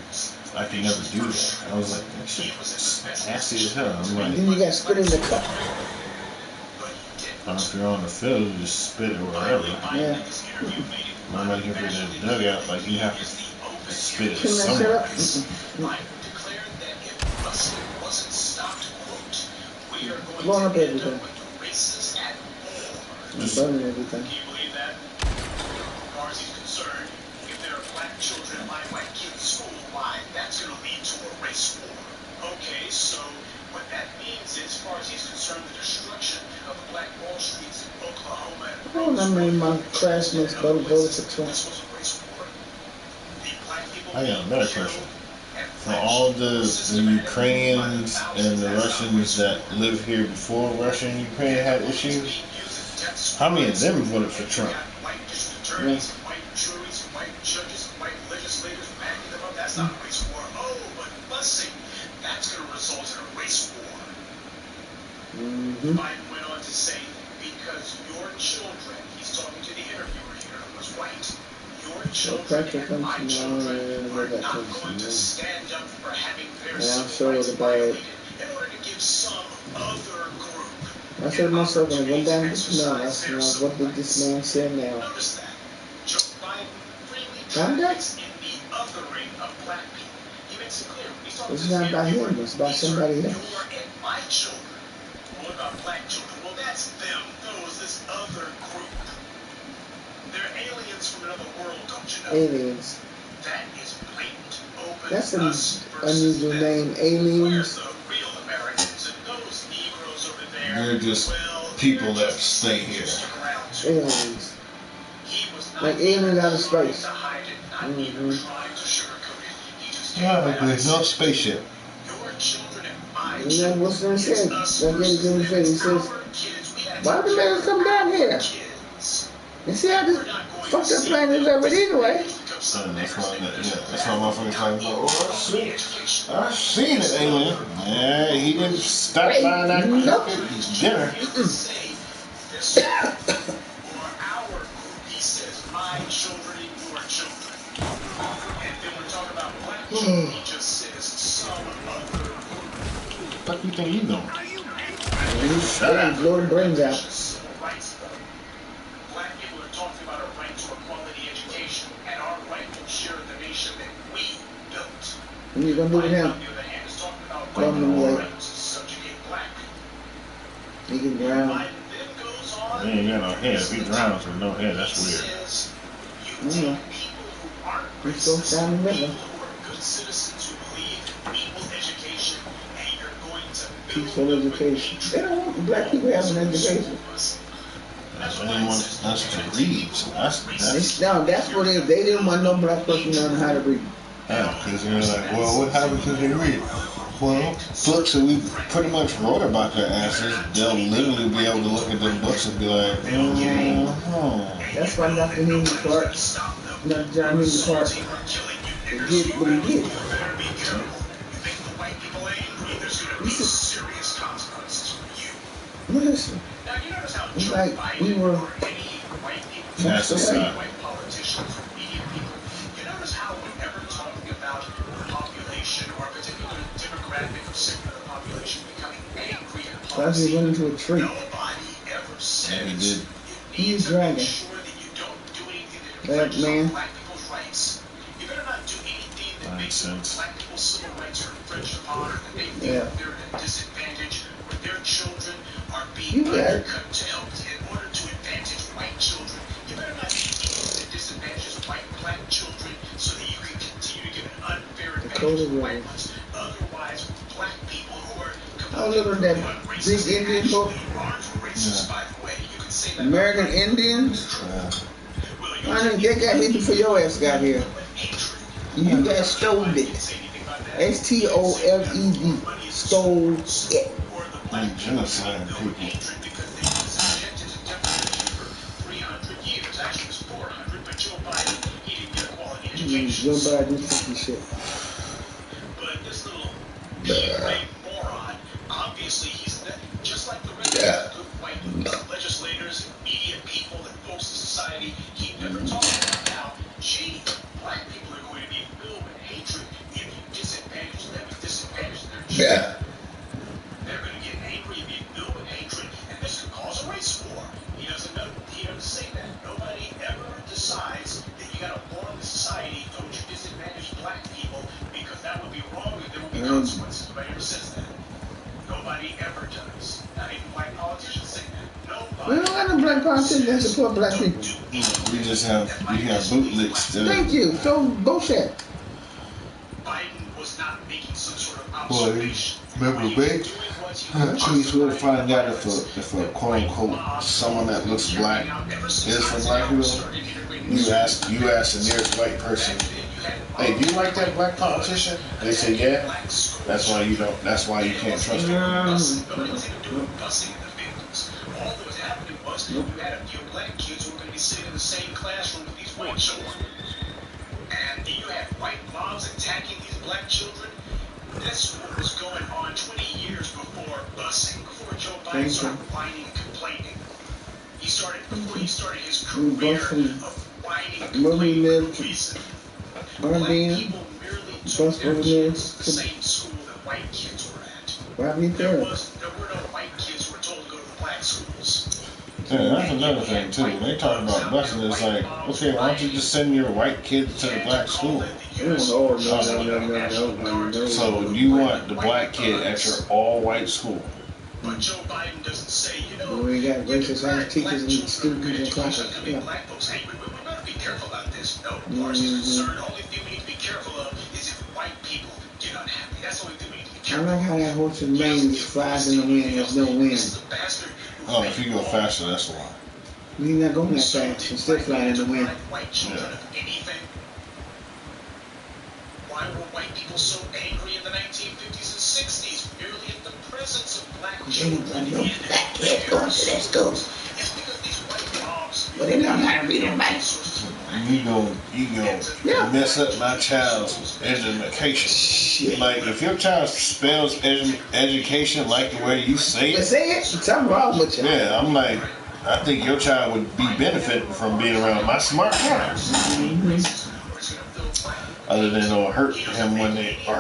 I could never do that. I was like, that shit was nasty as hell. I'm like, then you got spit in the cup. If you're on the field, you just spit it wherever. Yeah. I'm like, if you're in the dugout, like, you have to spit it somewhere. Blowing up everything. Just burning everything. Children at my white kids' school, why, that's going to lead to a race war. Okay, so what that means is, as far as he's concerned, the destruction of the black Wall Streets in Oklahoma and I remember my classmates voted for Trump. I got a better question. For all the Ukrainians and the Russians that lived here before Russia and Ukraine had issues, how many of them voted for Trump? Yeah. That's not a race war. Oh, but busing, that's going to result in a race war. Biden went on to say, because your children, he's talking to the interviewer here, who was white, your children and my children are not going to stand up for having their civil rights violated in order to give some other group. I said to myself when I went down this morning, I said, what did this man say now? Notice that. Joe Biden freely I'm tracks in the othering of black people. He makes it clear. He's talking it's not about him, it's about somebody else. Your and my children. What about black children? Well, that That's them, those, this other group. They're aliens from another world, don't you know? Aliens. That is blatant, open. That's an unusual name, aliens. The real Americans and those Negroes over there. They're just people that stay here. Aliens. Like aliens out of space. Yeah, but there's no spaceship. You know what's that said? He says, why the men come down here? You see how this fucked up planet is already anyway? And that's why motherfuckers like, oh, I've seen it, alien. Yeah, he didn't stop by that dinner. My children and your children. And then we're talking about black children, he just says some other group. What do you think you know? Shut up. Blow the brains out. Black people are talking about our right to a quality education and our right to share the nation that we built. What are you going to do with him? On the other hand, is talking about Throw him away. rights to subjugate black. He can drown. He ain't got no head. If he drowns with no head, that's weird. Yeah. He's so down the river. Peaceful education. They don't want black people having an education. Anyone that's to read. So that's what they didn't want no black person learning how to read. Yeah, because they're like, well, what happens if they read? Well, books that we pretty much wrote about their asses, they'll literally be able to look at them books and be like, That's why Dr. Henry Clark, Dr. John Henry Clark, did what he did. Listen, it's like we were. That's the same. You notice how whenever talking about population or a particular demographic segment of the population becoming angry and That's he went into a tree. nobody ever says Yeah, he did. He's dragging. That man. Black people's rights. You better not do anything that makes black people's civil rights are infringed upon or that they feel they're at a disadvantage or their children are being curtailed in order to advantage white children. You better not do anything that disadvantages white black children so that you can continue to give an unfair advantage to white ones. Otherwise, black people who are look at that big Indian book. American Indians. I know they got here before your ass got here. You guys stole it. STOLED. Stole it. Like genocide people. Joe Biden fucking shit. But this little moron, obviously he's just like the rest of the good white legislators, media people, and folks in society. He never talks about how, gee, black people are going to be filled with hatred if you disadvantage them and disadvantage their children. They're going to get angry and be filled with hatred, and this could cause a race war. He doesn't know. He doesn't say that. Nobody ever decides that you got to form a society. Don't you disadvantage black people because that would be wrong and there would be consequences. Nobody ever says that. Nobody ever does. Not even white politicians say that. Nobody. We don't have no black politicians that support black people. We just have bootlicks. Thank you. So bullshit. Biden was not making some sort of observation. Remember, babe? Please will find out if a quote unquote someone that looks black is from black people. You ask the nearest white person, hey, do you like that black politician? They say yeah. That's why you don't. That's why you can't trust him. All that was happening was you had a few black kids who were going to be sitting in the same classroom with these white children, and you had white moms attacking these black children. This was going on 20 years before busing, before Joe Biden started whining and complaining. Before he started his career of whining and complaining for reason. Black people merely took their kids to the same school that white kids were at. There were no white kids who were told to go to the black schools. Yeah, that's another thing too. When they talk about busing, it's like, okay, why don't you just send your white kids to the black school? No. So you want the black kid at your all-white school? But Joe Biden doesn't say, you know, We got racist ass teachers and students in classes. Yeah. Black folks, hey, we better be careful about this. No, far as he's concerned, the only thing we need to be careful of is if white people get unhappy. That's the only thing we need to be I careful of. like how that horse and reins flies in the wind. There's no wind. Oh, if you go faster, that's why. You're not going that fast. It's still flying in the wind. Yeah. Why were white people so angry in the 1950s and 60s? Merely at the presence of black children in Black kids going to that school. It's because these white moms. But they don't know how to read them right. You go mess up my child's education. Shit. Like, if your child spells education like the way you say You it, say it? Something wrong with you. yeah, I'm like, I think your child would be benefiting from being around my smart parents. Other than it'll hurt him or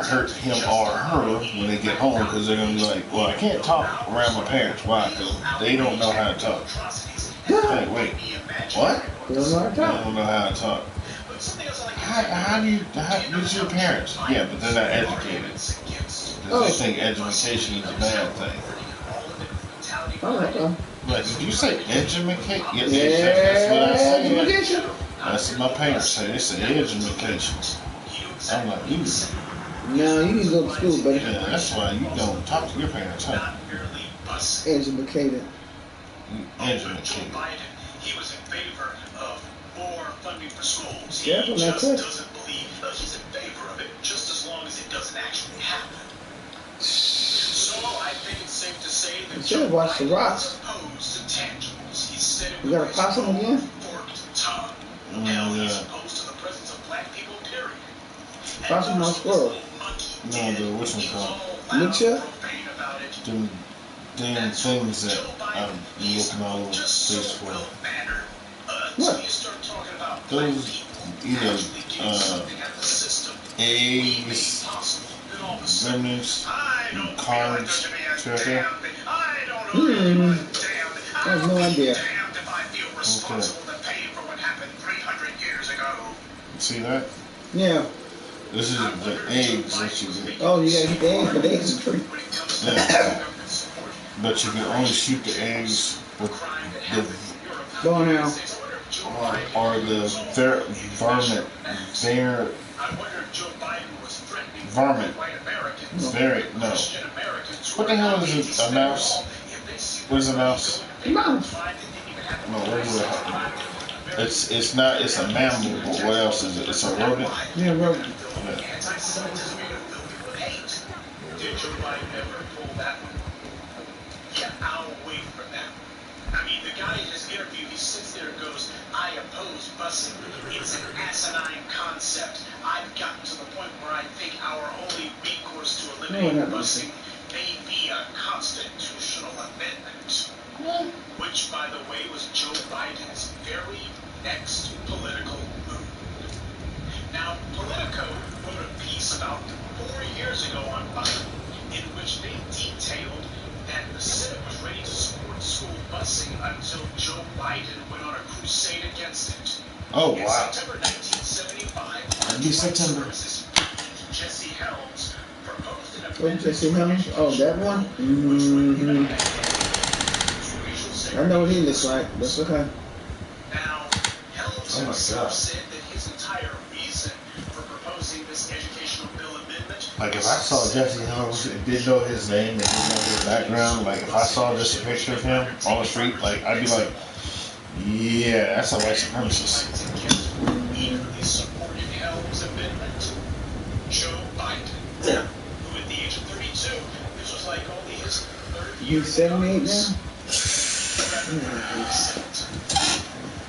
her when they get home, because they're gonna be like, well, I can't talk around my parents. Why? Because they don't know how to talk. Hey, wait, what? They don't know how to They talk. don't know how to talk. Who's your parents? Yeah, but they're not educated. Because they think education is a bad thing. Oh, okay. Like, did you say educate? Yes, Yeah, that's what I say. education. That's what my parents say. They say education. I'm like, No, you need to go to school, buddy. yeah, that's why you don't talk to your parents, huh? Educated. You educated. He was in favor of more funding for schools. Yeah, He well, just that's it. doesn't believe he's in favor of it, just as long as it doesn't actually happen. So I think it's safe to say that You should have watched The Rock. opposed to tangibles. He said it You got a possum again? forked tongue. Oh, Hell, he's yeah. opposed to the presence of black people, period. Possum or squirrel? No, the what's it called? Lucha? Them damn things that I'm looking all over the place for. What? Those either eggs, remnants, cards, stuff like that. I have no idea. Okay. See that? Yeah. This is the eggs that you get. Oh, you gotta get the eggs, but the eggs are free. Yeah. But you can only shoot the eggs with the Go on now. or the varmint. Varmint. No. What the hell is it? A mouse? What is a mouse? Mouse. No, what is it? It's not, it's a mammal, but what else is it? It's a rodent? Yeah, bro. Yeah. Did Joe Biden ever pull that one? Get out away from that. I mean, the guy in his interview, he sits there and goes, I oppose busing. It's an asinine concept. I've gotten to the point where I think our only recourse to eliminate busing may be a constitutional amendment. Which, by the way, was Joe Biden's very next political move. Now, Politico wrote a piece about 4 years ago on Biden, in which they detailed that the Senate was ready to support school busing until Joe Biden went on a crusade against it. Oh, In wow. September 1975, It'd be September. Jesse Helms proposed an Oh, Jesse Helms? Oh, that one? Mm-hmm. I know what he looks like. That's okay. Now, Helms Oh my himself God. said that his entire reason for proposing this educational bill amendment Like, if I saw Jesse Helms and didn't know his name and didn't know his background, like, if I saw just a picture of him on the street, like, I'd be like, yeah, that's a white supremacist. eagerly supported Helms' amendment. Joe Biden, who at the age of 32, this was like only his third year. You 78 now?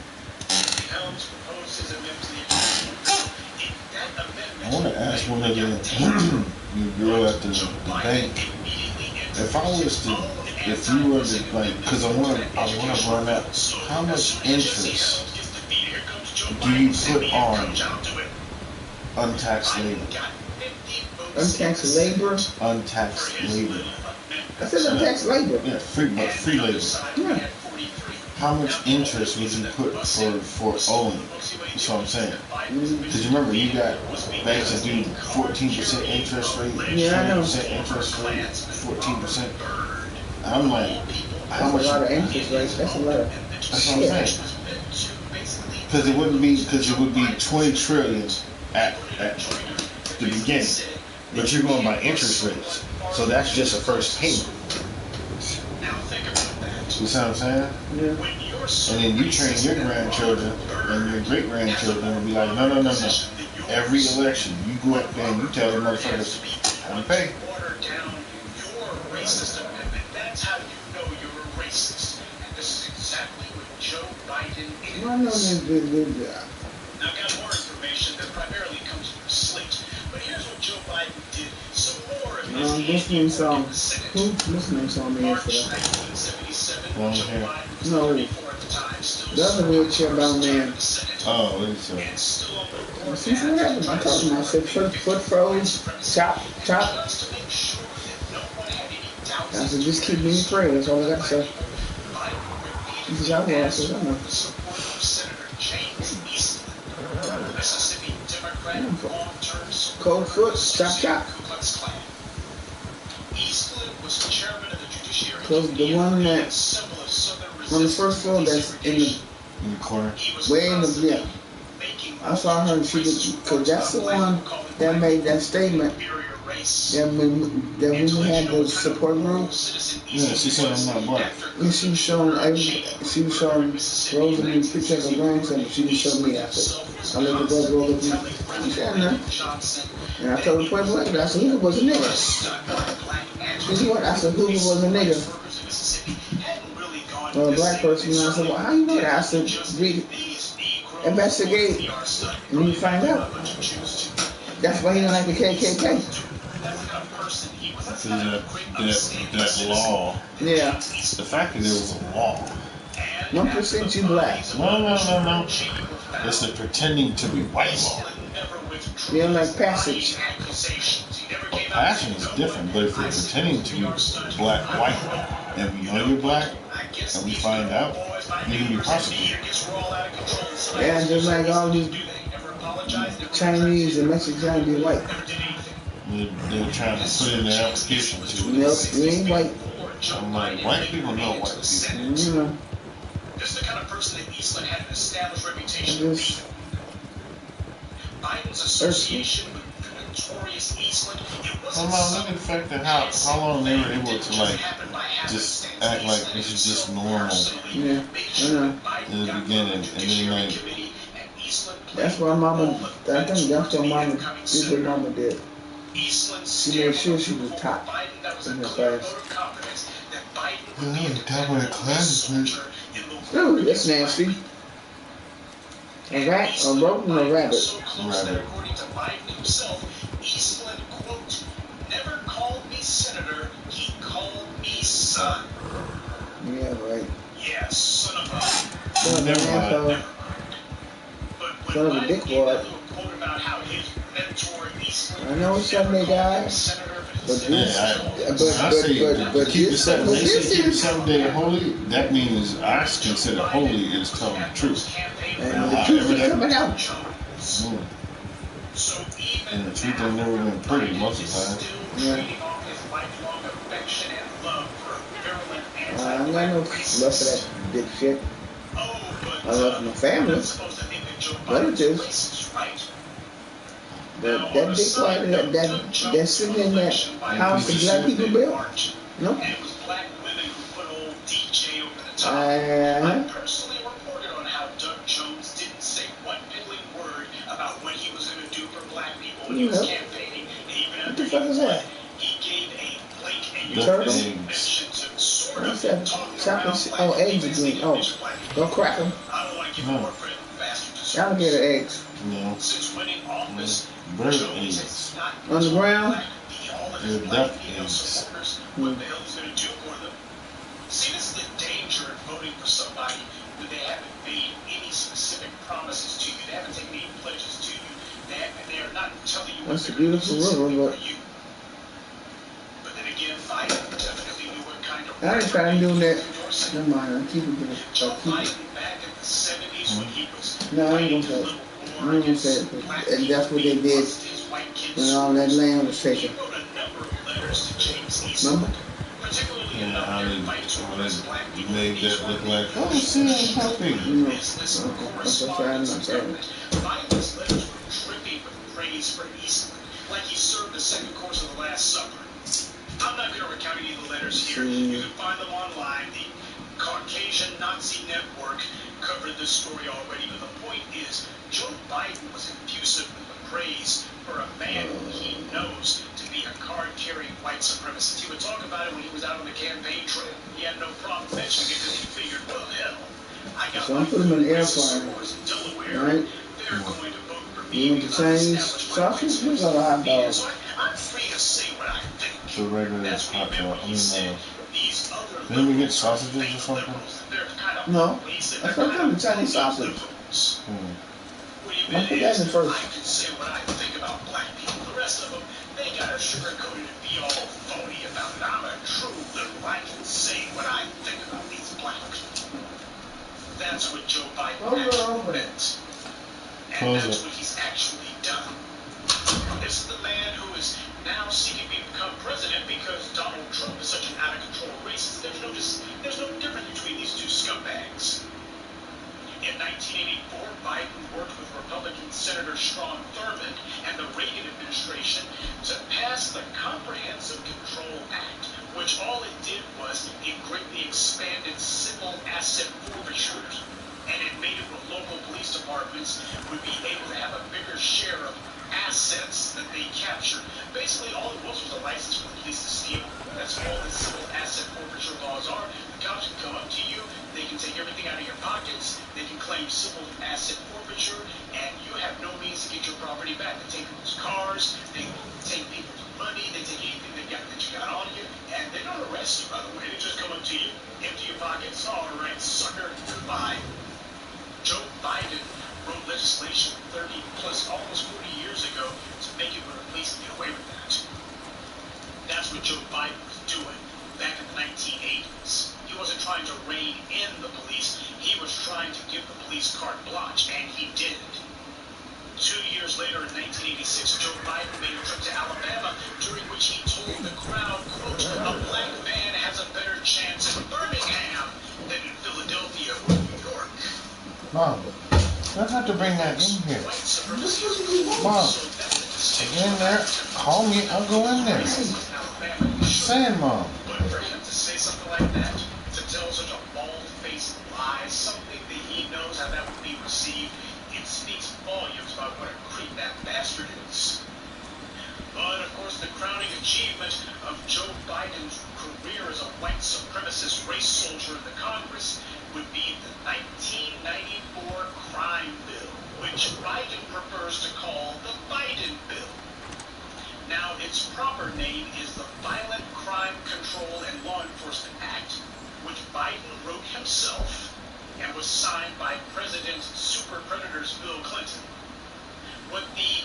Helms proposed his amendment to the in that amendment. I want to ask one of the girl at the bank, if I was to, if you were to, like, because I want to run out, how much interest do you put on untaxed labor? Untaxed labor? Untaxed labor. I said untaxed labor. Yeah, free labor. Yeah. How much interest would you put for owing? That's what I'm saying. Because you remember, you got banks that do 14% interest rate, Yeah, I know. 20% interest rate, 14%. I'm like, how much? That's a lot of interest rates. That's a lot of That's what I'm saying. Because it would be 20 trillion at the beginning, but you're going by interest rates, so that's just a first payment. You see what I'm saying? Yeah. And then you train your grandchildren and your great grandchildren and be like, no. Every election, you go up there and you tell the motherfuckers how to pay. That's how you know you're a racist. And this is exactly what Joe Biden is. Well, no, Now, I've got more information that primarily comes from Slate. But here's what Joe Biden did. Some more of his listening song. Who's listening song me yesterday? No. The other wheelchair bound man. Oh, what is that? See what happened? I told him, I said, foot froze, chop. I said, just keep me in prayer. That's all I got to say. He said, I will. I said, I know. Cold foot, chop. Because the one that on the first floor that's in the corner, way in the I saw her and she did, because that's the one that made that statement that when we had the support group. Yeah, she said I'm not black. And she was showing Rosalie picture of her grandson, but she didn't show me after. I let the brother roll up and she said, no. And I told her point blank, I said, Hoover was a nigga. She said, what? I said, Hoover was a nigga. A black person. And I said, well, how you know that? I said, read, investigate, and then you find out. That's why he didn't like the KKK. So that law. Yeah. The fact that there was a law. 1% you black. No. It's the pretending to be white law. Yeah, like passage. Well, passing is different, but if you're pretending to be black, white, and we know you're black, and we find out, you can be prosecuted. Yeah, just like all these Chinese and Mexicans trying to be white. They're trying to put in their application to it. Nope, we ain't white. I'm like, white people know white people. You know. Just the kind of person that Eastland had an established reputation. Biden's association with the notorious Eastland. Look at the fact that how long they were able to just act like this is just normal. Yeah, I know. In the beginning, and then that's why Mama. I think that's what Mama did. What Mama did. She made sure she was top in her class. Top of the class, Ooh, that's nasty. A rat, a rodent, or a rabbit? Rabbit. According to Biden himself, Eastland, quote, never called me senator, he called me son. Yeah, right. Yeah, son of a... Son of an asshole. Son of a dickwad. I know it's Sunday, guys. But keep the 7 day holy. That means I consider holy is telling the truth. And the truth is coming out. And the truth ain't never been pretty most of the time. Yeah. I ain't got no love for that dick shit. I love my family. Relatives. That dickwad that's sitting in that house that black people built? No. I personally reported on how Doug Jones didn't say one piddling word about what he was going to do for black people when he was campaigning. What the fuck is that? He gave a blank turtle? What's that? Chocolate? Oh, eggs again. Oh, don't crack them. Alligator eggs. No. Bird eggs. On the ground? They're duck eggs. What the hell is going to do for them? See, this is the danger in voting for somebody when they haven't made any specific promises to you. They haven't taken any pledges to you. They are not telling you That's a beautiful river, but then again, Biden definitely knew what kind of I ain't trying to do that. Never mind, I'll keep it. Joe Biden back in the 70s when he was no, I ain't gonna say it. I ain't gonna say it. And that's what they did when all that land was taken. Remember? Yeah. and how they made that look like, oh, see, I'm happy. Business correspondence of government. Biden's letters were dripping with praise for Eastland, like he served the second course of the Last Supper. I'm not going to recount any of the letters here. You can find them online. The Caucasian Nazi Network covered this story already, but the point is, Joe Biden was effusive with the praise for a man who he knows to be a card-carrying white supremacist. He would talk about it when he was out on the campaign trail. He had no problem mentioning it because he figured, well, hell, I got so I'm putting them in the air fryer, right? They're going to vote for me. You want the Chinese sausage? We got a hot dog. So I'm free to say what I think. The regular hot dog. I mean, didn't we get sausages or something? No, I thought they were Chinese sausage. I put that in first. I can say what I think about black people. The rest of them, they gotta sugarcoat it and be all phony about it. I'm a true liberal. I can say what I think about these black people. That's what Joe Biden actually meant. And that's what he's actually done. This is the man who is now seeking to become president because Donald Trump is such an out-of-control racist. There's no difference between these two scumbags. In 1984, Biden worked with Republican Senator Strom Thurmond and the Reagan administration to pass the Comprehensive Control Act, which all it did was it greatly expanded civil asset forfeitures, and it made it where local police departments would be able to have a bigger share of assets that they captured. Basically, all it was a license for the police to steal. That's all the civil asset forfeiture laws are. The cops can come up to you, they can take everything out of your pockets, they can claim civil asset forfeiture, and you have no means to get your property back. They take people's cars, they take people's money, they take anything that you got on you, and they don't arrest you, by the way. They just come up to you, empty your pockets, all right, sucker, goodbye. Joe Biden wrote legislation 30 plus, almost 40 years ago to make it where the police can get away with that. That's what Joe Biden was doing back in the 1980s. He wasn't trying to rein in the police. He was trying to give the police carte blanche, and he did. 2 years later, in 1986, Joe Biden made a trip to Alabama, during which he told the crowd, quote, a black man has a better chance in Birmingham than in Philadelphia or New York. Mom, I have to bring that in here. Mom, get in there, call me, I'll go in there. Saying, Mom. But for him to say something like that, to tell such a bald-faced lie, something that he knows how that would be received, it speaks volumes about what a creep that bastard is. But, of course, the crowning achievement of Joe Biden's career as a white supremacist race soldier in the Congress would be the 1994 crime bill, which Biden prefers to call the Biden bill. Now, its proper name is the Violent Crime Control and Law Enforcement Act, which Biden wrote himself and was signed by President Super Predators Bill Clinton. What the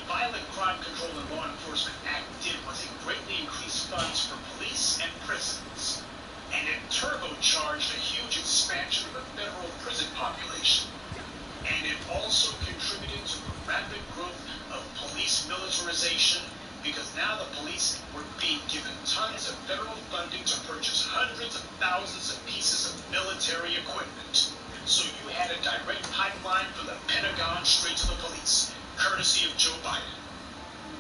Violent Crime Control and Law Enforcement Act did was it greatly increased funds for police and prisons, and it turbocharged a huge expansion of the federal prison population. And it also contributed to the rapid growth of police militarization, because now the police were being given tons of federal funding to purchase hundreds of thousands of pieces of military equipment. So you had a direct pipeline from the Pentagon straight to the police, courtesy of Joe Biden.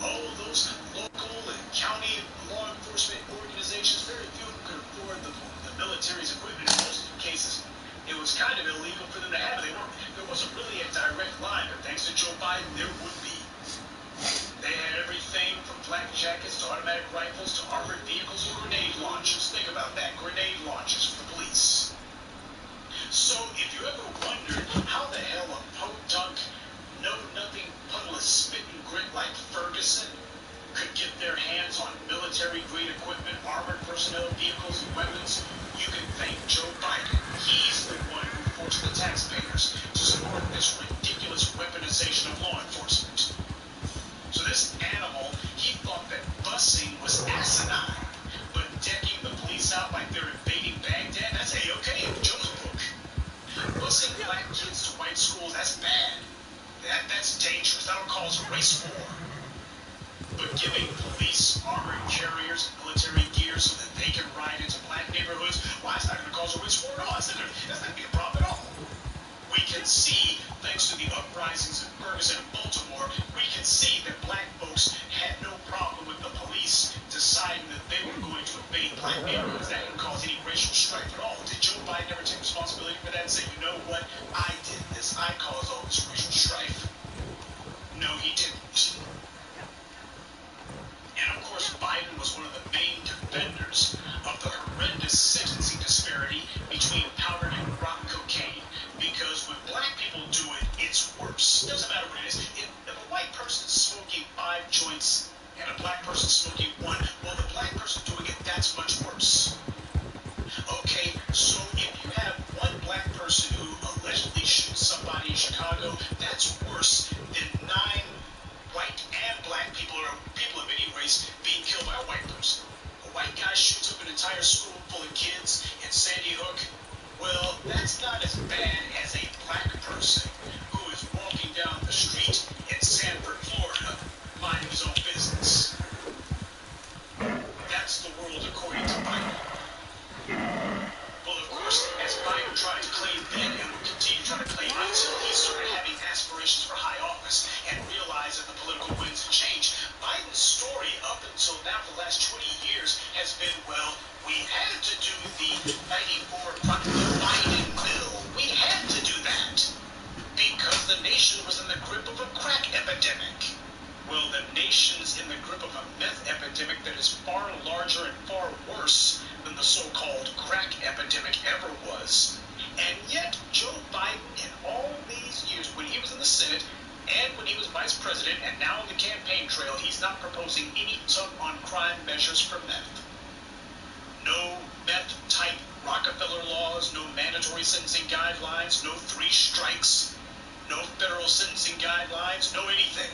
Oh, those local and county law enforcement organizations, very few of them could afford the military's equipment. In most cases, it was kind of illegal for them to have it. There wasn't really a direct line, but thanks to Joe Biden, there would be. They had everything from flak jackets to automatic rifles to armored vehicles and grenade launchers. Think about that, grenade launchers for the police. So if you ever wondered how the hell a podunk, know-nothing puddle of spit and grit like Ferguson could get their hands on military-grade equipment, armored personnel, vehicles, and weapons, you can thank Joe Biden. He's the one who forced the taxpayers to support this ridiculous weaponization of law enforcement. So this animal, he thought that busing was asinine, but decking the police out like they're invading Baghdad, that's A-okay in Joe's book. Busing black kids to white schools, that's bad. That's dangerous. That'll cause a race war. But giving police, armored carriers, and military black neighborhoods that didn't cause any racial strife at all. Did Joe Biden ever take responsibility for that and say, you know what, I did this, I caused all this racial strife? No, he didn't. And of course, Biden was one of the main defenders of the horrendous sentencing disparity between powdered and rock cocaine. Because when black people do it, it's worse. It doesn't matter what it is. If a white person is smoking 5 joints and a black person smoking 1, well, the black person doing it, that's much worse. Okay, so if you have one black person who allegedly shoots somebody in Chicago, that's worse than 9 white and black people, or people of any race, being killed by a white person. A white guy shoots up an entire school full of kids in Sandy Hook. Well, that's not as bad as a black person who is walking down the street in Sanford, Florida, minding his own business. That's the world according to Biden. Well, of course, as Biden tried to claim then and will continue to try to claim until he started having aspirations for high office and realized that the political winds had changed, Biden's story up until now for the last 20 years has been, well, we had to do the 94 Biden bill. We had to do that because the nation was in the grip of a crack epidemic. Well, the nation's in the grip of a meth epidemic that is far larger and far worse than the so-called crack epidemic ever was. And yet, Joe Biden, in all these years, when he was in the Senate and when he was vice president and now on the campaign trail, he's not proposing any tough-on-crime measures for meth. No meth-type Rockefeller laws, no mandatory sentencing guidelines, no 3 strikes, no federal sentencing guidelines, no anything.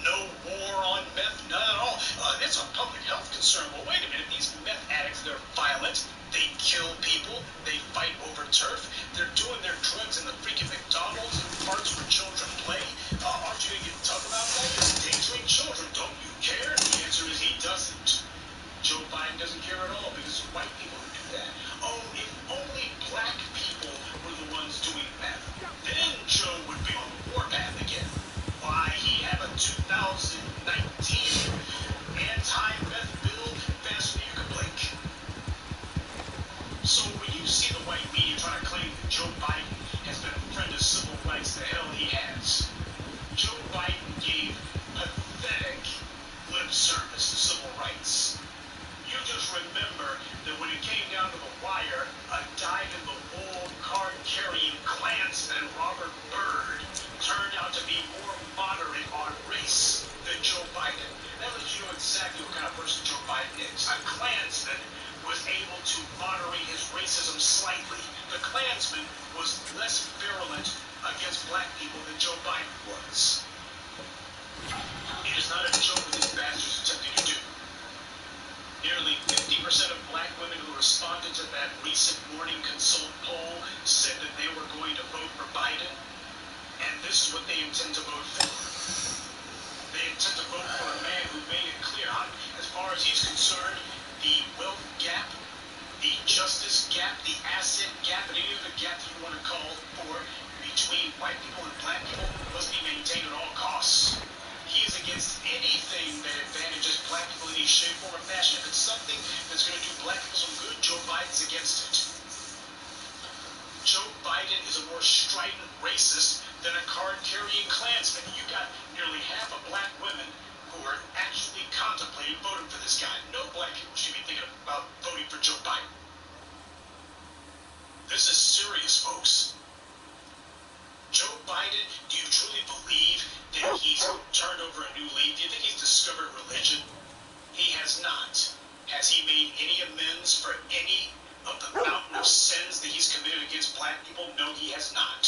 No war on meth, none at all. It's a public health concern. Well, wait a minute. These meth addicts, they're violent. They kill people. They fight over turf. They're doing their drugs in the freaking McDonald's and parks where children play. Aren't you going to get tough about that? It's endangering children. Don't you care? The answer is he doesn't. Joe Biden doesn't care at all because it's white people who do that. Oh, if only black people were the ones doing meth, then Joe would be on the warpath again. Why, he have a 2019 anti-meth bill faster than you can blink. So when you see the white media trying to claim that Joe Biden has been a friend of civil rights, the hell he has. Joe Biden gave pathetic lip service to civil rights. You just remember that when it came down to the wire, a dyed-in-the-wool card-carrying Klansman, Robert Byrd, turned out to be more moderate on race than Joe Biden. That lets you know exactly what kind of person Joe Biden is. A Klansman was able to moderate his racism slightly. The Klansman was less virulent against black people than Joe Biden was. It is not a joke what these bastards attempting to do. Nearly 50% of black women who responded to that recent Morning Consult poll said that they were going to vote for Biden, and this is what they intend to vote for. They intend to vote for a man who made it clear, as far as he's concerned, the wealth gap, the justice gap, the asset gap, and any other gap that you want to call for between white people and black people must be maintained at all costs. He is against anything that advantages black people in any shape, form, or fashion. If it's something that's going to do black people some good, Joe Biden's against it. Joe Biden is a more strident racist than a card-carrying Klansman. You got nearly half of black women who are actually contemplating voting for this guy. No black people should be thinking about voting for Joe Biden. This is serious, folks. Joe Biden, do you truly believe that he's turned over a new leaf? Do you think he's discovered religion? He has not. Has he made any amends for any of the mountain of sins that he's committed against black people? No, he has not.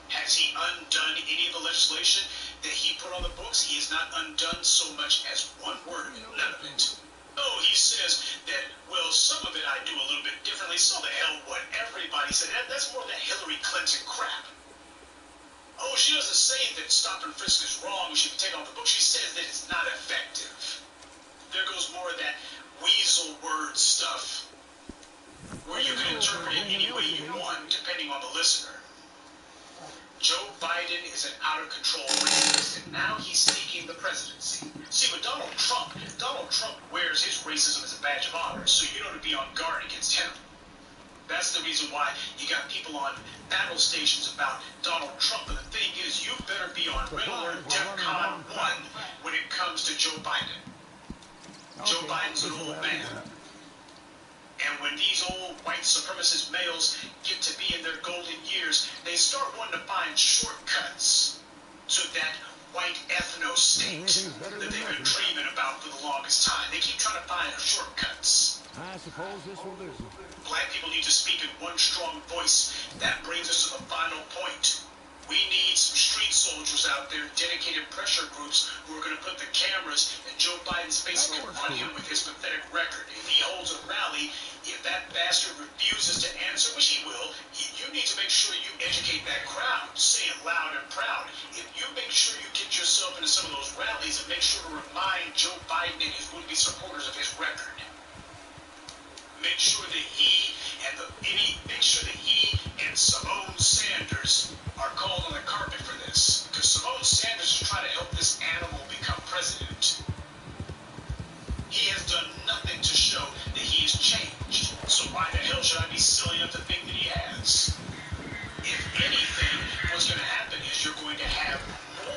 Has he undone any of the legislation that he put on the books? He has not undone so much as one word of it, none of it. Oh, he says that, well, some of it I do a little bit differently. So the hell what? Everybody said that's more than Hillary Clinton crap. Oh, she doesn't say that stop and frisk is wrong, we should take off the book. She says that it's not effective. There goes more of that weasel word stuff, where you can interpret it any way you want, depending on the listener. Joe Biden is an out-of-control racist, and now he's seeking the presidency. See, with Donald Trump wears his racism as a a badge of honor, so you know to be on guard against him. That's the reason why you got people on battle stations about Donald Trump. And the thing is, you better be on Red Alert DEFCON 1 when it comes to Joe Biden. Joe Biden's an old man. And when these old white supremacist males get to be in their golden years, they start wanting to find shortcuts to that white ethno-state that they've been dreaming about for the longest time. They keep trying to find shortcuts. I suppose this will do. Black people need to speak in one strong voice. That brings us to the final point. We need some street soldiers out there, dedicated pressure groups who are going to put the cameras in Joe Biden's face and confront him with his pathetic record. If he holds a rally, if that bastard refuses to answer, which he will, you need to make sure you educate that crowd. Say it loud and proud. If you make sure you get yourself into some of those rallies and make sure to remind Joe Biden and his would-be supporters of his record. Make sure that he and Simone Sanders are called on the carpet for this, because Simone Sanders is trying to help this animal become president. He has done nothing to show that he has changed. So why the hell should I be silly enough to think that he has? If anything, what's going to happen is you're going to have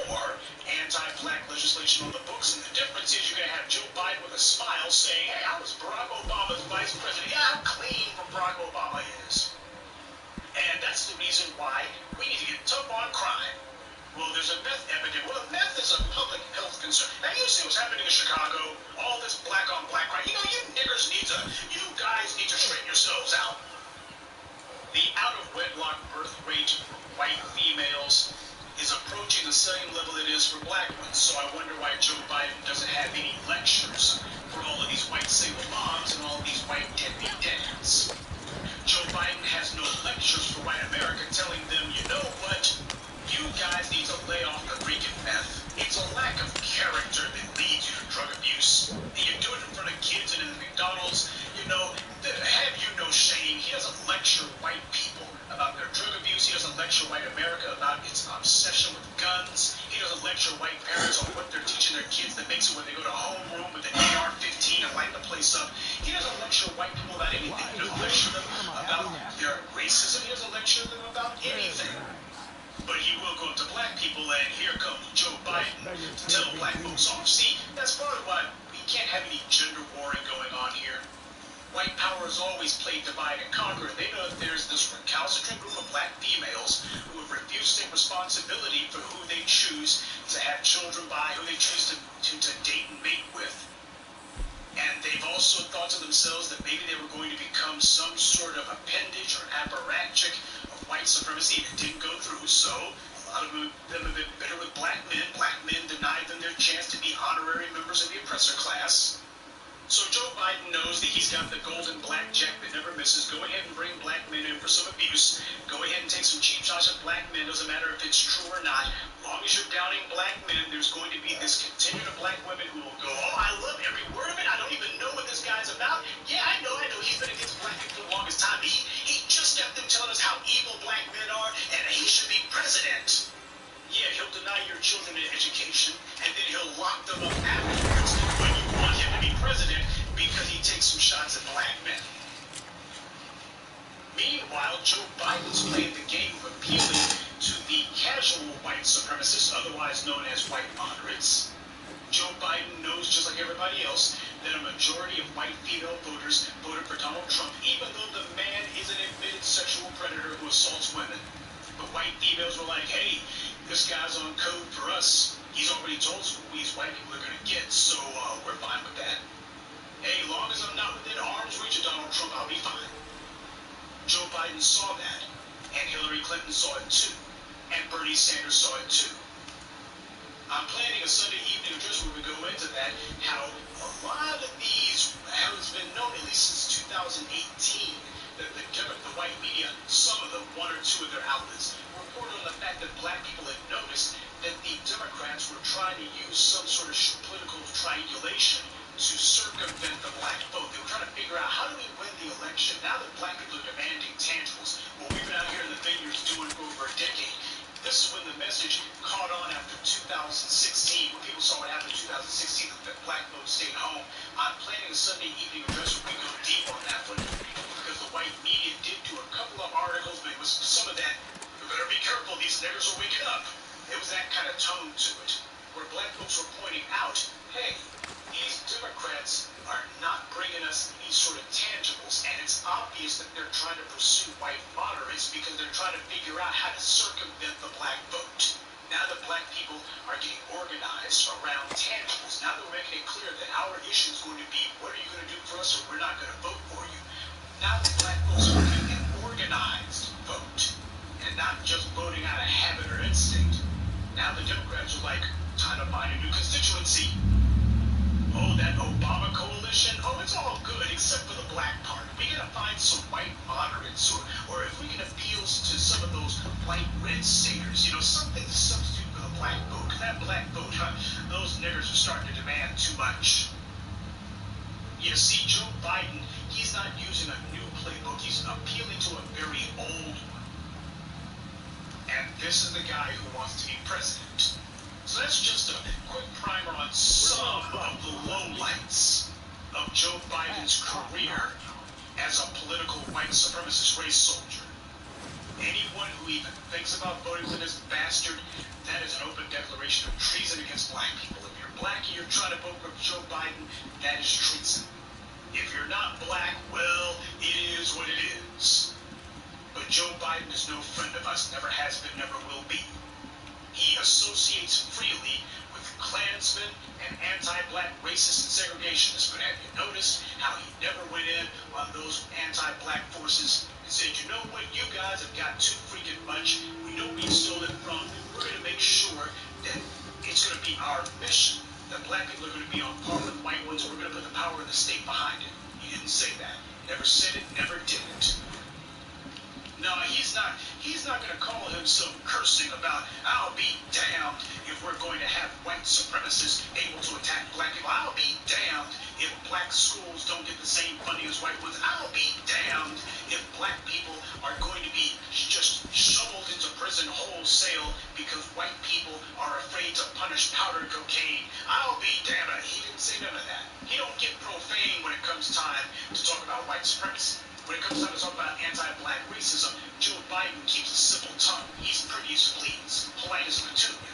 more anti-black legislation on the books, and the difference is you're going to have Joe Biden with a smile saying, hey, I was Barack Obama's vice president. Yeah, how clean Barack Obama is. And that's the reason why we need to get tough on crime. Well, there's a meth epidemic. Well, meth is a public health concern. Now, you see what's happening in Chicago, all this black-on-black crime. You know, you guys need to straighten yourselves out. The out-of-wedlock birth rate for white females is approaching the same level it is for black ones. So I wonder why Joe Biden doesn't have any lectures for all of these white single moms and all of these white deadbeat dads. Joe Biden has no lectures for white America telling them, you know what, you guys need to lay off the freaking meth. It's a lack of character that leads you to drug abuse. And you do it in front of kids and in the McDonald's, you know, have you no shame? He doesn't lecture white people about their drug abuse. He doesn't lecture white America about its obsession with guns. He doesn't lecture white parents on what they're teaching their kids that makes it when they go to homeroom with an AR-15 and light the place up. He doesn't lecture white people about anything. He doesn't lecture them about their racism. He doesn't lecture them about anything. But he will go to black people, and here comes Joe Biden to tell black folks off. See, that's part of why we can't have any gender warring going on here. White power has always played divide and conquer. They know that there's this recalcitrant group of black females who have refused to take responsibility for who they choose to have children by, who they choose to date and mate with. And they've also thought to themselves that maybe they were going to become some sort of appendage or apparatchik of white supremacy, and it didn't go through. So a lot of them have been bitter with black men. Black men denied them their chance to be honorary members of the oppressor class. So Joe Biden knows that he's got the golden blackjack that never misses. Go ahead and bring black men in for some abuse. Go ahead and take some cheap shots at black men. Doesn't matter if it's true or not. As long as you're downing black men, there's going to be this contingent of black women who will go, oh, I love every word of it. I don't even know what this guy's about. Yeah, I know. He's been against black people for the longest time. He just got them telling us how evil black men are, and he should be president. Yeah, he'll deny your children an education, and then he'll lock them up afterwards when you want him to be president because he takes some shots at black men. Meanwhile, Joe Biden's playing the game of appealing to the casual white supremacists, otherwise known as white moderates. Joe Biden knows, just like everybody else, that a majority of white female voters voted for Donald Trump, even though the man is an admitted sexual predator who assaults women. But white females were like, hey, this guy's on code for us. He's already told us what we as white people are going to get, so we're fine with that. Hey, as long as I'm not within arm's reach of Donald Trump, I'll be fine. Joe Biden saw that, and Hillary Clinton saw it too, and Bernie Sanders saw it too. I'm planning a Sunday evening address where we go into that, how a lot of these, how it's been known at least since 2018, that the white media, some of them, one or two of their outlets, reported on the fact that black people had noticed that the Democrats were trying to use some sort of political triangulation to circumvent the black vote. They were trying to figure out, how do we win the election? Now that black people are demanding tangibles, what we've been out here in the vineyards doing for over a decade, This is when the message caught on after 2016. When people saw what happened in 2016, that black folks stayed home. I'm planning a Sunday evening address where we go deep on that one, because the white media did do a couple of articles, but it was some of that, you better be careful, these niggers are waking up. It was that kind of tone to it, where black folks were pointing out, hey, these Democrats are not bringing us these sort of tangibles, and it's obvious that they're trying to pursue white moderates because they're trying to figure out how to circumvent the black vote. Now that black people are getting organized around tangibles, now that we're making it clear that our issue is going to be, what are you going to do for us, or we're not going to vote for you. Now that black folks are getting an organized vote, and not just voting out of habit or instinct, now the Democrats are like, time to find a new constituency. Oh, that Obama coalition? Oh, it's all good except for the black part. We gotta find some white moderates, or if we can appeal to some of those white red staters, you know, something to substitute for the black vote. Because that black vote, those niggers are starting to demand too much. You see, Joe Biden, he's not using a new playbook. He's appealing to a very old one. And this is the guy who wants to be president. So that's just a quick primer on some of the lowlights of Joe Biden's career as a political white supremacist race soldier. Anyone who even thinks about voting for this bastard, that is an open declaration of treason against black people. If you're black and you're trying to vote for Joe Biden, that is treason. If you're not black, well, it is what it is. But Joe Biden is no friend of us, never has been, never will be. He associates freely with Klansmen and anti-black racists and segregationists. But have you noticed how he never went in on those anti-black forces and said, you know what, you guys have got too freaking much. We know where you stole it from. We're going to make sure that it's going to be our mission, that black people are going to be on par with white ones, and we're going to put the power of the state behind it. He didn't say that. Never said it, never did it. No, he's not going to call himself cursing about, I'll be damned if we're going to have white supremacists able to attack black people. I'll be damned if black schools don't get the same funding as white ones. I'll be damned if black people are going to be just shoveled into prison wholesale because white people are afraid to punish powder cocaine. I'll be damned. He didn't say none of that. He don't get profane when it comes time to talk about white supremacy. When it comes time to talk about anti-black racism, Joe Biden keeps a simple tongue. He's pretty as you please, polite as a petunia.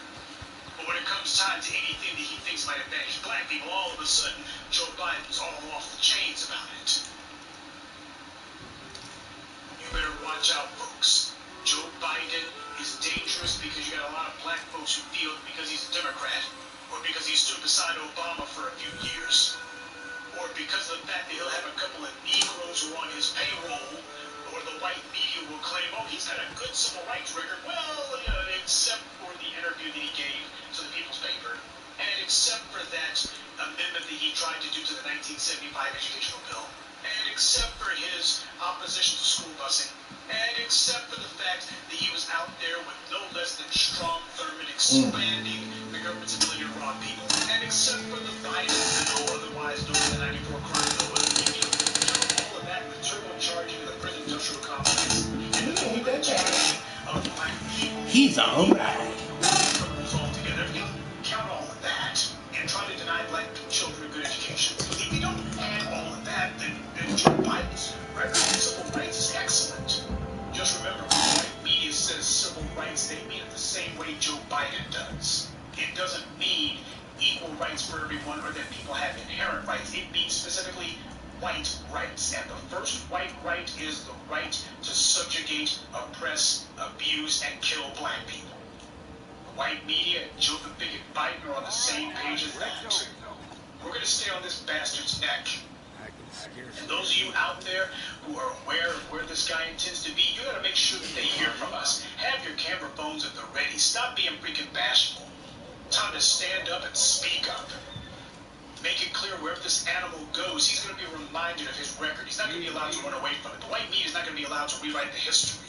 But when it comes time to anything that he thinks might advantage black people, all of a sudden, Joe Biden's all off the chains about it. You better watch out, folks. Joe Biden is dangerous because you got a lot of black folks who feel because he's a Democrat, or because he stood beside Obama for a few years, or because of the fact that he'll have a couple of Negroes who are on his payroll, or the white media will claim, oh, he's got a good civil rights record. Well, except for the interview that he gave to the People's Paper, and except for that amendment that he tried to do to the 1975 educational bill, and except for his opposition to school busing, and except for the fact that he was out there with no less than Strom Thurmond expanding the government's ability to rob people, and except for the Biden bill, otherwise known as the 94 crime bill, all of that with turbocharging the prison industrial complex, and the overcharging of black people. He's alright. Altogether, if you count all of that and try to deny black children a good education, if you don't add all of that, then Joe Biden's record on civil rights is excellent. Just remember, when white media says civil rights, they mean it the same way Joe Biden does. It doesn't mean equal rights for everyone or that people have inherent rights. It means specifically white rights. And the first white right is the right to subjugate, oppress, abuse, and kill black people. The white media and Joe the Bigot Biden are on the same page as that. We're going to stay on this bastard's neck. And those of you out there who are aware of where this guy intends to be, you got to make sure that they hear from us. Have your camera phones at the ready. Stop being freaking bashful. Time to stand up and speak up. Make it clear wherever this animal goes, he's going to be reminded of his record. He's not going to be allowed to run away from it. The white media is not going to be allowed to rewrite the history.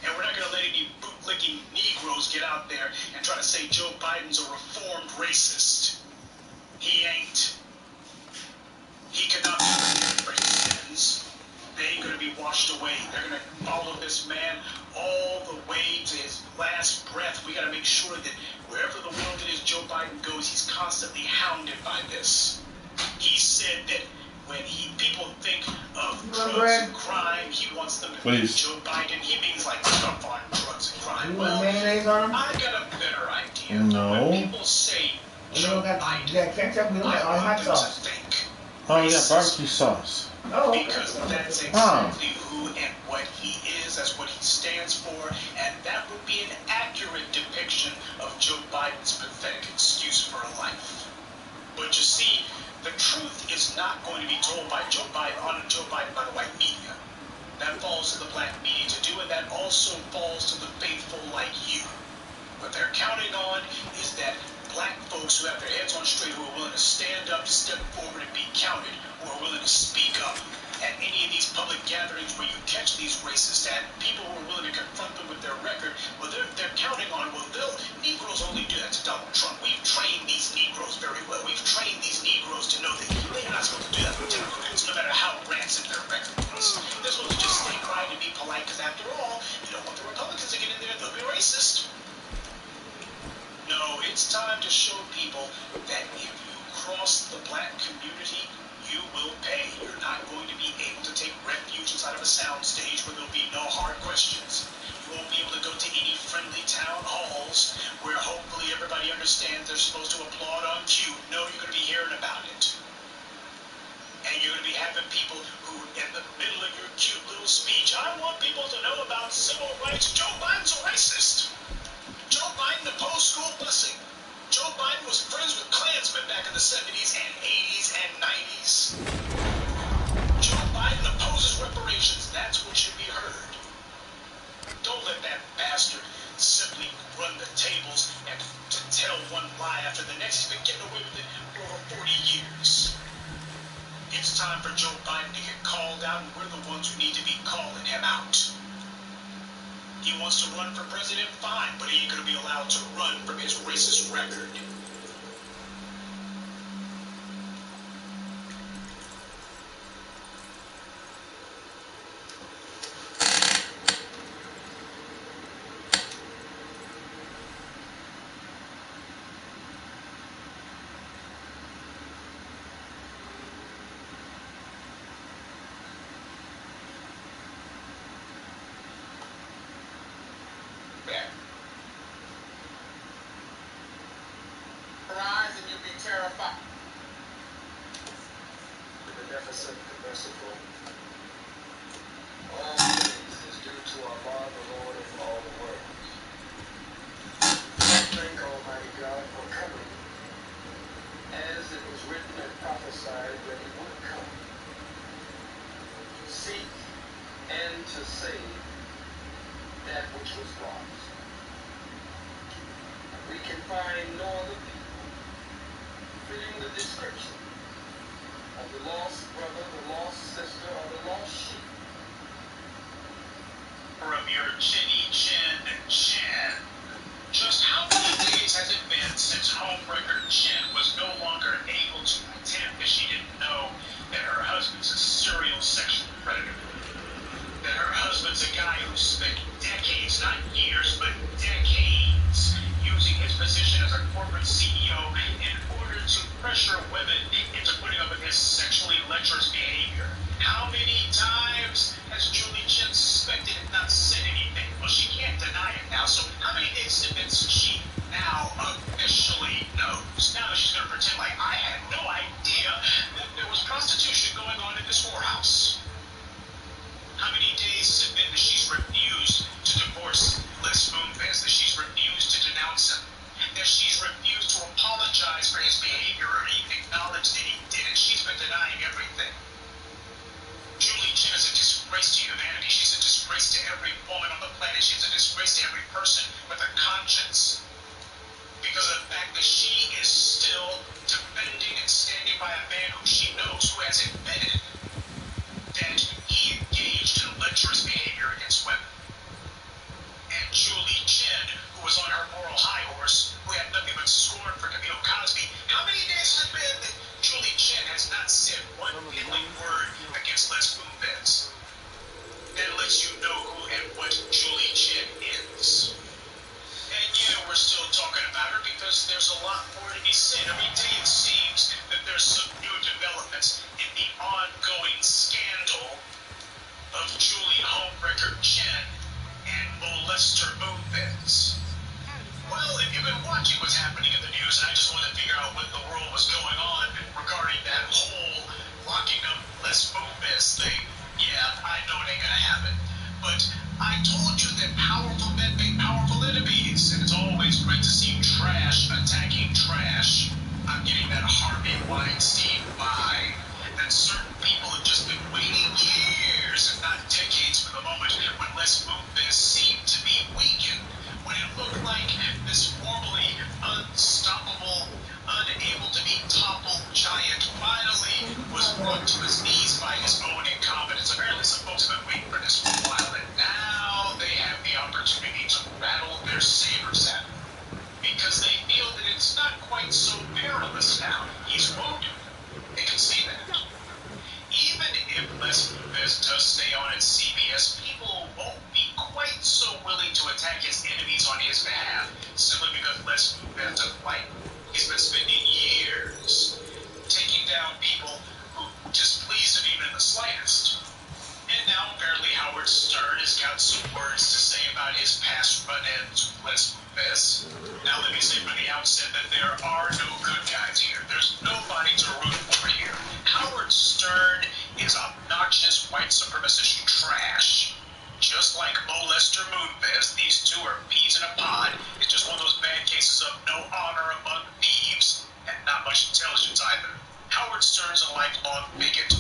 And we're not going to let any bootlicking Negroes get out there and try to say Joe Biden's a reformed racist. He ain't. He cannot be forgiven for his sins. They ain't going to be washed away. They're going to follow this man all the way to his last wants them to Please. Joe Biden, he means like tough on drugs and crime. You Well, want mayonnaise on them? I got a better idea. No. When people say We Joe don't got Biden, that ketchup, we don't got I hot want them to sauce. think Oh, we got barbecue sauce. Oh, okay. because that's exactly who and what he is, that's what he stands for, and that would be an accurate depiction of Joe Biden's pathetic excuse for a life. But you see, the truth is not going to be told by Joe Biden by the white media. That falls to the black media to do, and that also falls to the faithful like you. What they're counting on is that black folks who have their heads on straight, who are willing to stand up, step forward, and be counted, who are willing to speak up at any of these public gatherings where you catch these racists, and people who are willing to confront them with their record, well, they're counting on, Negroes only do that to Donald Trump. We've trained these Negroes very well. We've trained these Negroes to know that they're not supposed to do that with Democrats, no matter how rancid their record was. They're supposed to just stay quiet and be polite, because after all, you don't want the Republicans to get in there, they'll be racist. No, it's time to show people that if you cross the black community, you will pay. You're not going to be able to take refuge inside of a sound stage where there'll be no hard questions. You won't be able to go to any friendly town halls where hopefully everybody understands they're supposed to applaud on cue. No, you're going to be hearing about it. And you're going to be having people who, in the middle of your cute little speech, I want people to know about civil rights. Joe Biden's a racist. Joe Biden opposed school busing. Joe Biden was friends with Klansmen back in the 70s and 80s and 90s. Joe Biden opposes reparations. That's what should be heard. Don't let that bastard simply run the tables and to tell one lie after the next. He's been getting away with it for over 40 years. It's time for Joe Biden to get called out, and we're the ones who need to be calling him out. He wants to run for president, fine, but he ain't going to be allowed to run from his racist record. Rise and you'll be terrified. The beneficent, the merciful. All things is due to our Lord, the Lord of all the world. Thank Almighty God for coming, as it was written and prophesied that he would come. Seek and to save that which was lost. We can find no other people fitting the description of the lost brother, the lost sister, or the lost sheep. From your chinny chin Jen. Just how many days has it been since homewrecker Jen was no longer able to pretend that she didn't know that her husband's a serial sexual predator? That her husband's a guy who spent decades, not years, but decades, using his position as a corporate CEO in order to pressure women into putting up with his sexually lecherous behavior. How many times has Julie Chen suspected and not said anything? Well, she can't deny it now, so how many incidents she now officially knows? Now she's going to pretend like I had no idea that there was prostitution going on in this whorehouse. Moonves thing, yeah, I know it ain't gonna happen. But I told you that powerful men make powerful enemies, and it's always great to see trash attacking trash. I'm getting that Harvey Weinstein vibe, that certain people have just been waiting years, if not decades, for the moment when Les Moonves seemed to be weakened, when it looked like this formerly unstoppable, unable to be toppled giant finally was brought to his knees by his own incompetence. Apparently some folks have been waiting for this for a while, and now they have the opportunity to rattle their sabers at him, because they feel that it's not quite so perilous now. He's wounded. They can see that. Even if Les Moonves does stay on at CBS, people won't be quite so willing to attack his enemies on his behalf, simply because Les Moonves doesn't like him. He's been spending years taking down people who displease him even in the slightest. And now apparently Howard Stern has got some words to say about his past run-ins with Les Moonves. Now let me say from the outset that there are no good guys here. There's nobody to root for here. Howard Stern is obnoxious white supremacist trash. Just like Molester Moonves, these two are peas in a pod. It's just one of those bad cases of no honor among thieves, and not much intelligence either. Howard Stern's a lifelong bigot,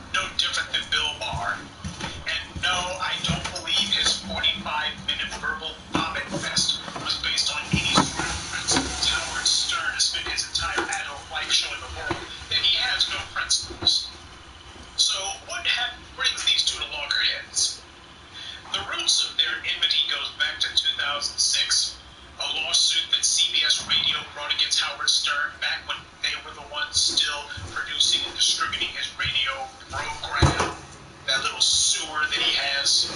no different than Bill Maher. And no, I don't believe his 45-minute verbal vomit fest was based on any sort of principles. Howard Stern has spent his entire adult life showing the world that he has no principles. So what brings these two to loggerheads? The roots of their enmity goes back to 2006, a lawsuit that CBS Radio brought against Howard Stern back when they were the ones still producing and distributing his radio program, that little sewer that he has.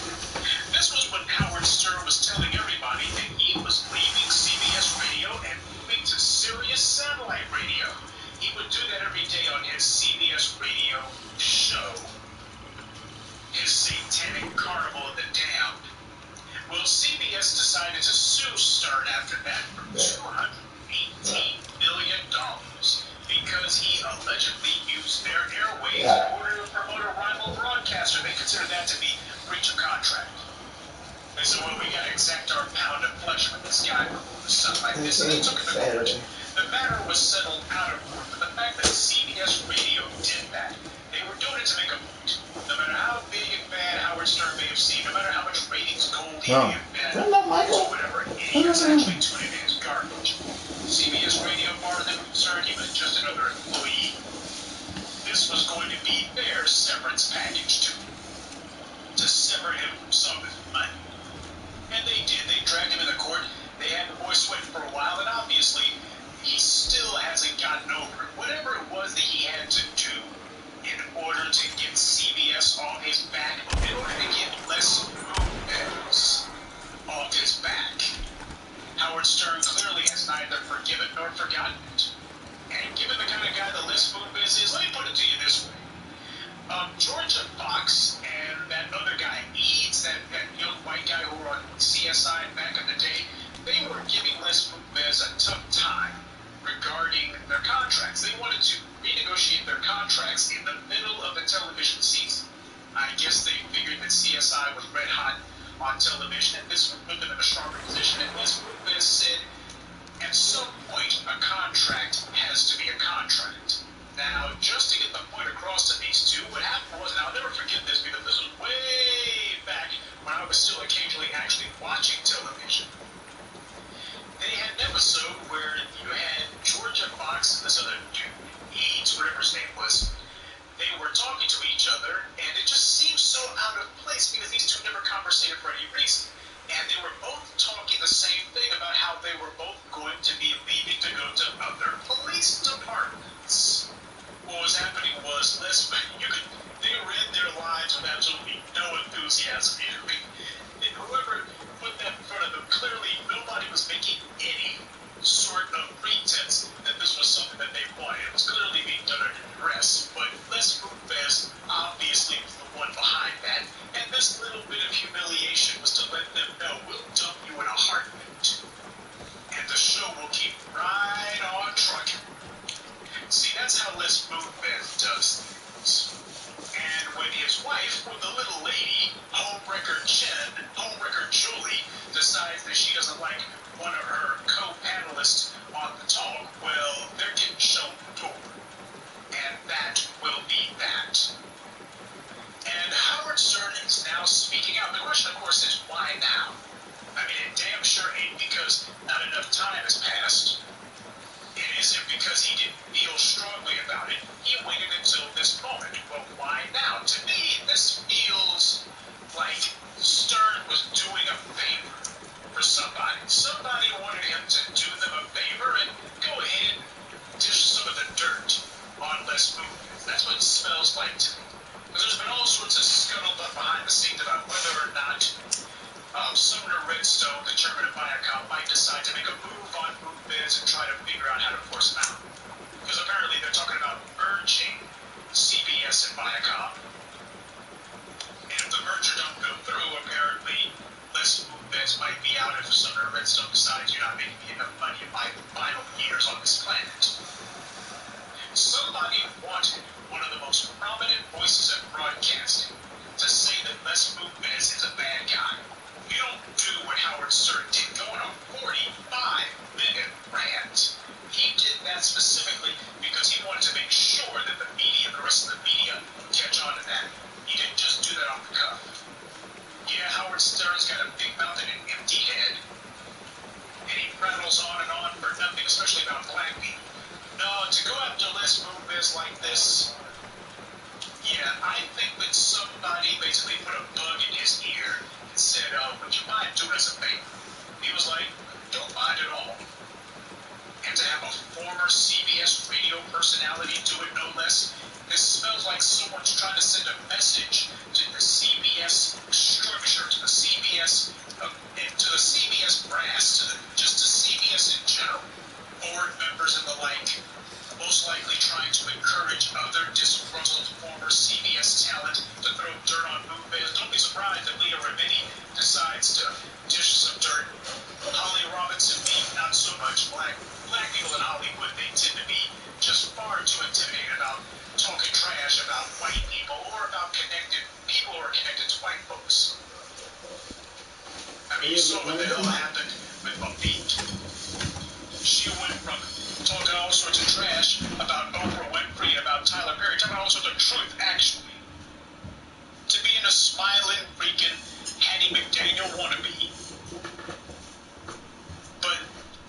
This was when Howard Stern was telling everybody that he was leaving CBS Radio and moving to Sirius Satellite Radio. He would do that every day on his CBS Radio show, his Satanic Carnival of the Damned. Well, CBS decided to sue Stern after that for $218 million because he allegedly used their airwaves in order to promote a rival broadcaster. They consider that to be breach of contract. They said, well, we got to exact our pound of flesh with this guy for something like this. And they took it to court. The matter was settled out of court, but the fact that CBS Radio did that, they were doing it to make a point. No matter how big and bad Howard Stern may have seemed, no matter how much ratings gold he may have been, or whatever idiots actually tuning in his garbage. CBS Radio, as far as they were concerned, he was just another employee. This was going to be their severance package to sever him from some of his money. And they did. They dragged him in the court. They had the boy sweating for a while, and obviously he still hasn't gotten over it. Whatever it was that he had to do in order to get CBS off his back, in order to get Les Moonves off his back, Howard Stern clearly has neither forgiven nor forgotten it. And given the kind of guy that Les Moonves is, let me put it to you this way. Georgia Fox and that other guy, Eads, that young white guy who were on CSI back in the day, they were giving Les Moonves a tough time regarding their contracts. They wanted to renegotiate their contracts in the middle of the television season. I guess they figured that CSI was red hot on television, and this would put them in a stronger position. And Les Moonves said, at some point, a contract has to be a contract. Now, just to get the point across to these two, what happened was, and I'll never forget this because this was way back when I was still occasionally actually watching television. They had an episode where you had Georgia Fox and this other dude, Eads, whatever his name was. They were talking to each other, and it just seemed so out of place because these two never conversated for any reason. And they were both talking the same thing about how they were both going to be leaving to go to other police departments. What was happening was, they read their lines with absolutely no enthusiasm. Whoever put that in front of them, clearly nobody was making any sort of pretense that this was something that they wanted. It was clearly being done under duress. But Les Moonves obviously was the one behind that. And this little bit of humiliation was to let them know, we'll dump you in a heartbeat. And the show will keep right on trucking. See, that's how Les Moonves does things. And when his his wife, or the little lady, homewrecker Julie, decides that she doesn't like one of her co-panelists on the talk, well, they're getting shown the door. And that will be that. And Howard Stern is now speaking out. The question, of course, is why now? I mean, it damn sure ain't because not enough time has passed. It isn't because he didn't feel strongly about it. He waited until this moment. Well, why now? To me, this feels like Stern was doing a favor for somebody. Somebody wanted him to do them a favor and go ahead and dish some of the dirt on Les Moonves. That's what it smells like to me. Because there's been all sorts of scuttlebutt behind the scenes about whether or not Sumner Redstone, the chairman of Viacom, might decide to make a move on Moonves and try to figure out how to force him out. Because apparently they're talking about merging CBS and Viacom. And if the merger don't go through, apparently Les Moonves might be out if Sumner Redstone decides you're not making me enough money in my final years on this planet. Somebody wanted one of the most prominent voices of broadcasting to say that Les Moonves is a bad guy. You don't do what Howard Stern did, going on a 45-minute rant. He did that specifically because he wanted to make sure that the media, the rest of the media, would catch on to that. He didn't just do that off the cuff. Yeah, Howard Stern's got a big mouth and an empty head. And he prattles on and on for nothing, especially about black people. No, to go after Les Moonves like this, yeah, I think that somebody basically put a bug in his ear and said, would you mind doing us a favor? He was like, don't mind at all. And to have a former CBS radio personality do it, no less, this smells like someone's trying to send a message to the CBS structure, to the CBS brass, just to CBS in general, board members and the like, most likely trying to encourage other disgruntled former CBS talent to throw dirt on Moonves. Don't be surprised if Leah Remini decides to dish some dirt. Holly Robinson being not so much. Black people in Hollywood, they tend to be just far too intimidated about talking trash about white people or about people who are connected to white folks. I mean, you saw what the hell happened with Bumpy. She went from talking all sorts of trash about Oprah Winfrey and about Tyler Perry, talking all sorts of truth, actually, to being a smiling freaking Hattie McDaniel wannabe. But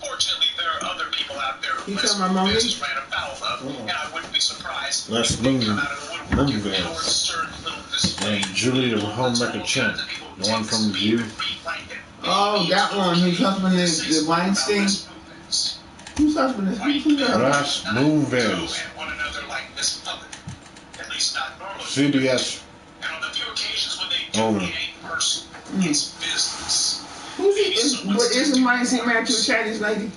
fortunately, there are other people out there who Les Moonves ran afoul of, and I wouldn't be surprised if they come out of the woodwork and Howard Stern little display. And Julie, the homewrecker champ, the one from You. Oh, that one. Whose husband is the Weinstein? Whose husband is Les Moonves. CBS. And on the few occasions when they do meet a person, it's business. Isn't Weinstein married to a Chinese lady? And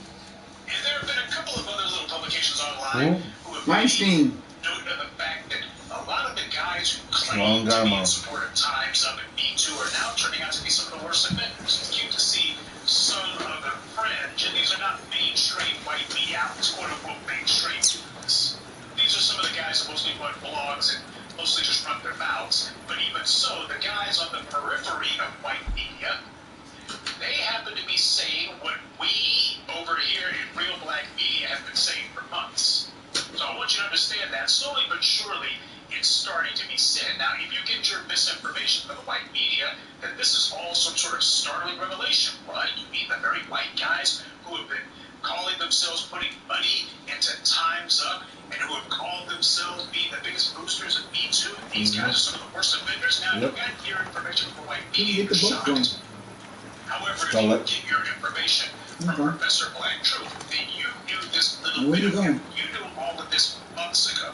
there have been a couple of other little publications online who have Weinstein. noted the fact that a lot of the guys who claim to be in support of Time's Up and Me Too are now turning out to be some of the worst offenders. It's cute to see some of the fringe, and these are not mainstream white media outlets, quote-unquote mainstream outlets. These are some of the guys who mostly run blogs and mostly just run their mouths. But even so, the guys on the periphery of white media, they happen to be saying what we over here in real black media have been saying for months. So I want you to understand that slowly but surely it's starting to be said. Now, if you get your misinformation from the white media, then this is all some sort of startling revelation. What? You mean the very white guys who have been calling themselves putting money into Time's Up and who have called themselves being the biggest boosters of Me Too? These guys are some of the worst offenders. Now, you got your information from the white media. You're shocked. However, if you get your information from Professor Black Truth, then you knew this little bit of him. You knew all of this months ago.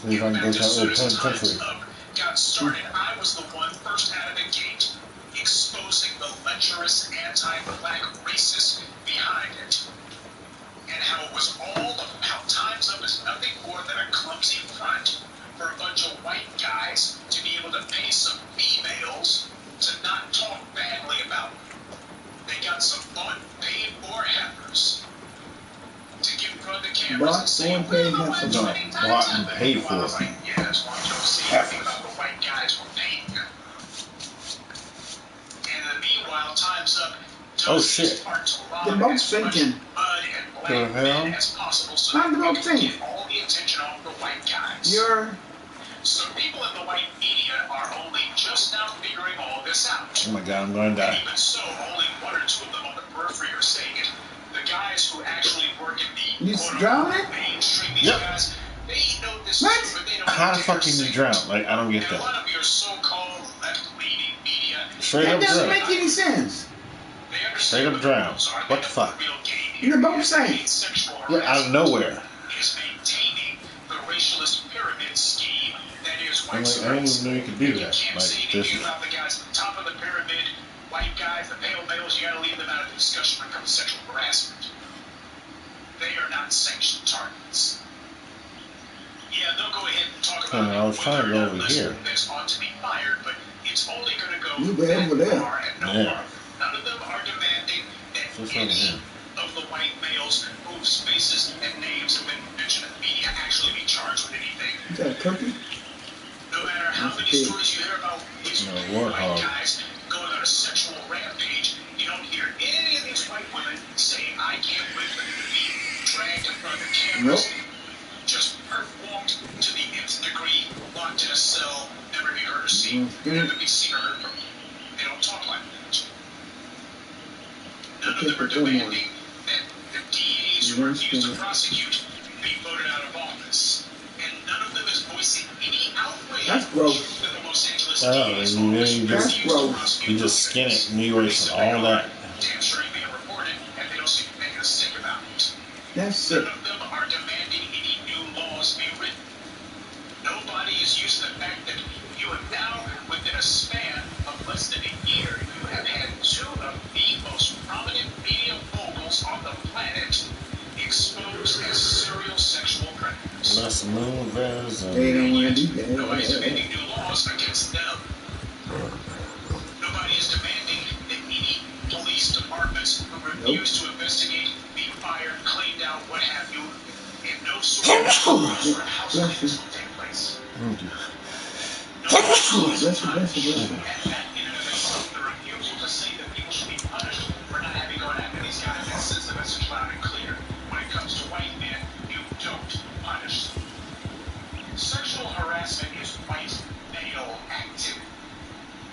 In fact, as soon as Time's Up got started, I was the one first out of the gate exposing the lecherous anti-black racist behind it. And how it was all about Time's Up is nothing more than a clumsy front for a bunch of white guys to be able to pay some females to not talk badly about them. They got some bought and paid for heifers to get in front of the cameras and say, well, the white Bought and paid for. I was like, yeah, that's why you don't see anything about the white guys were paid Oh shit. The boat's sinking. The hell? How's the boat sinking? So people in the white media are only just now figuring all this out. Oh my god, I'm gonna die. Even so, only one or two of them on the periphery are saying it. The guys who actually work in the You drowning? mainstream, these Yep. guys, they know this What? too, but they don't How the dare fuck can say you it. drown? Like, I don't get And a that. lot of your so-called left-leaning media, Straight That up doesn't drown. make any sense. they understand Straight up the drown. rules are. What the fuck? Real game The here boat is sank. sexual Yeah, out of harassment nowhere. is maintaining the racialist pyramid scheme that is I'm white like, I didn't supremacy. even know you could do You that. can't Like, say this. anything about the guys at the top of the pyramid, white guys, the pale males. You gotta leave them out of the discussion when it comes to sexual harassment. They are not sanctioned targets. Yeah, they'll go ahead and talk about I was trying to go over here. this ought to be fired, but it's only going to go You were over there. far and no Yeah. farther. None of them are demanding that Just over any here. of the white males whose faces and names have been mentioned in the media actually be charged with anything. Is that a turkey? No matter how many Okay. stories you hear about these No, white warthog. guys going on a sexual rampage, you don't hear any of these white women saying, I can't wait for them to be dragged in front of the cameras. Nope. Just perf-walked to the nth degree, locked in a cell, never be heard or seen, never be seen or heard from. They don't talk like that. None of them are demanding that the DAs who refuse to prosecute be voted out of office. And none of them is voicing any outrage That's gross. that the Los Angeles Oh, DA's and then office you That's just, refused to gross. prosecute you just skin it and you erase all that. Damn sure ain't being reported, and they don't seem to make a stink about it. That's sick. None of them are demanding any new laws be written. Nobody is using the fact that you have now, within a span of less than a year, you have had two of the most prominent media moguls on the planet exposed as serial sexual predators. Let's move as They don't want to do that. Nobody's demanding new laws against them. Nobody is demanding that any police departments who refuse to investigate be fired, cleaned out, what have you, and no sort of laws for how things will take place. Bless you. And that in and of itself, the refusal to say that people should be punished for not having gone after these guys, that sends the message loud and clear. When it comes to white men, you don't punish them. Sexual harassment is white male activity.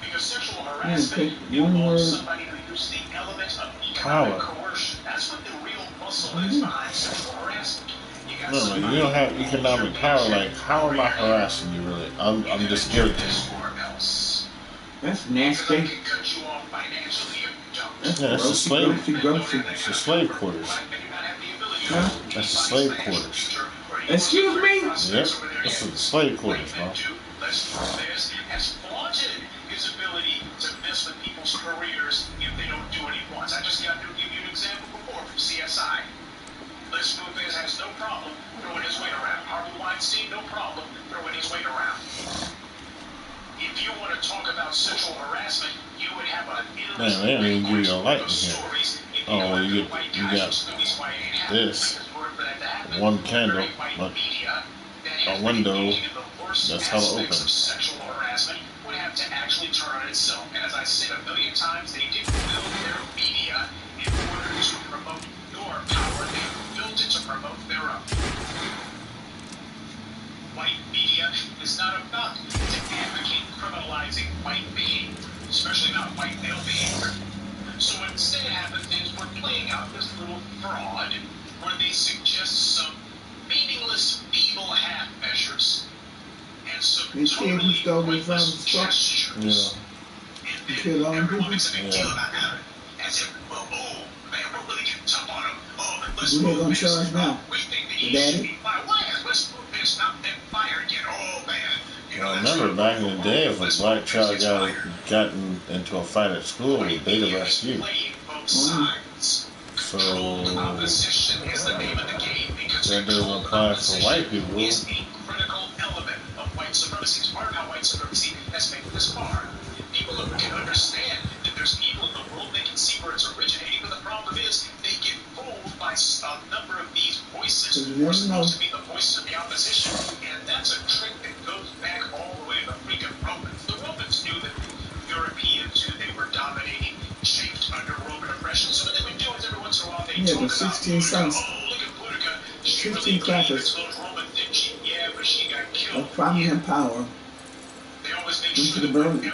Because sexual harassment involves somebody who uses the element of economic coercion. That's what the real muscle is behind sexual harassment. You got No, somebody like, you don't have economic power. Like, how am I harassing you, really? I'm just irritated. That's nasty. Can cut you off financially if you don't. That's Yeah, that's the slave. gross. It's the slave quarters. Huh? That's the slave quarters. Excuse me? Yep, this is the slave quarters, bro. Has flaunted his ability to mess with people's careers if they don't do what he wants. I just got to give you an example before from CSI. Les Moonves has no problem throwing his weight around. Harvey Weinstein, no problem throwing his weight around. If you want to talk about sexual harassment, you would have an endless Man, they don't even give you a light in of here. stories. If Oh, well, don't you have white got guys, the reason why it ain't happening, this. because for that to happen, One candle, very white but media that a has window, been engaging in the worst that's how it aspects opens. of sexual harassment would have to actually turn on itself. And as I said a million times, they didn't build their media in order to promote your power. They built it to promote their own. White media is not about to advocate criminalizing white behavior, especially not white male behavior. So instead happens is we're playing out this little fraud where they suggest some meaningless, feeble half measures and some They kid who totally stole his pointless father's truck. gestures. Yeah. And He killed all then them everyone people. makes a big deal about it. As if, well, oh, man, we're really getting tough on him. Oh, let's Who they move gonna this. charge now? We think that The he should daddy? be fired. Why has West Memphis not been fired yet? Oh, man. You know, I that's remember what- back in the day, if a black child got gotten into a fight at school, they'd arrest you. Playing both sides. So Controlled opposition is the name of the game because that doesn't controlled apply for opposition white people. is a critical element of white supremacy. It's part of how white supremacy has made it this far. People who can understand that there's evil in the world, they can see where it's originating, but the problem is they get fooled by a number of these voices who are supposed to be the voices of the opposition, and that's a trick that goes back all the way to the freaking Romans. The Romans knew that Europeans, who they were dominating, chafed under Roman oppression. Yeah, the 16 sons, 15 crackers of prominent power into the Berlin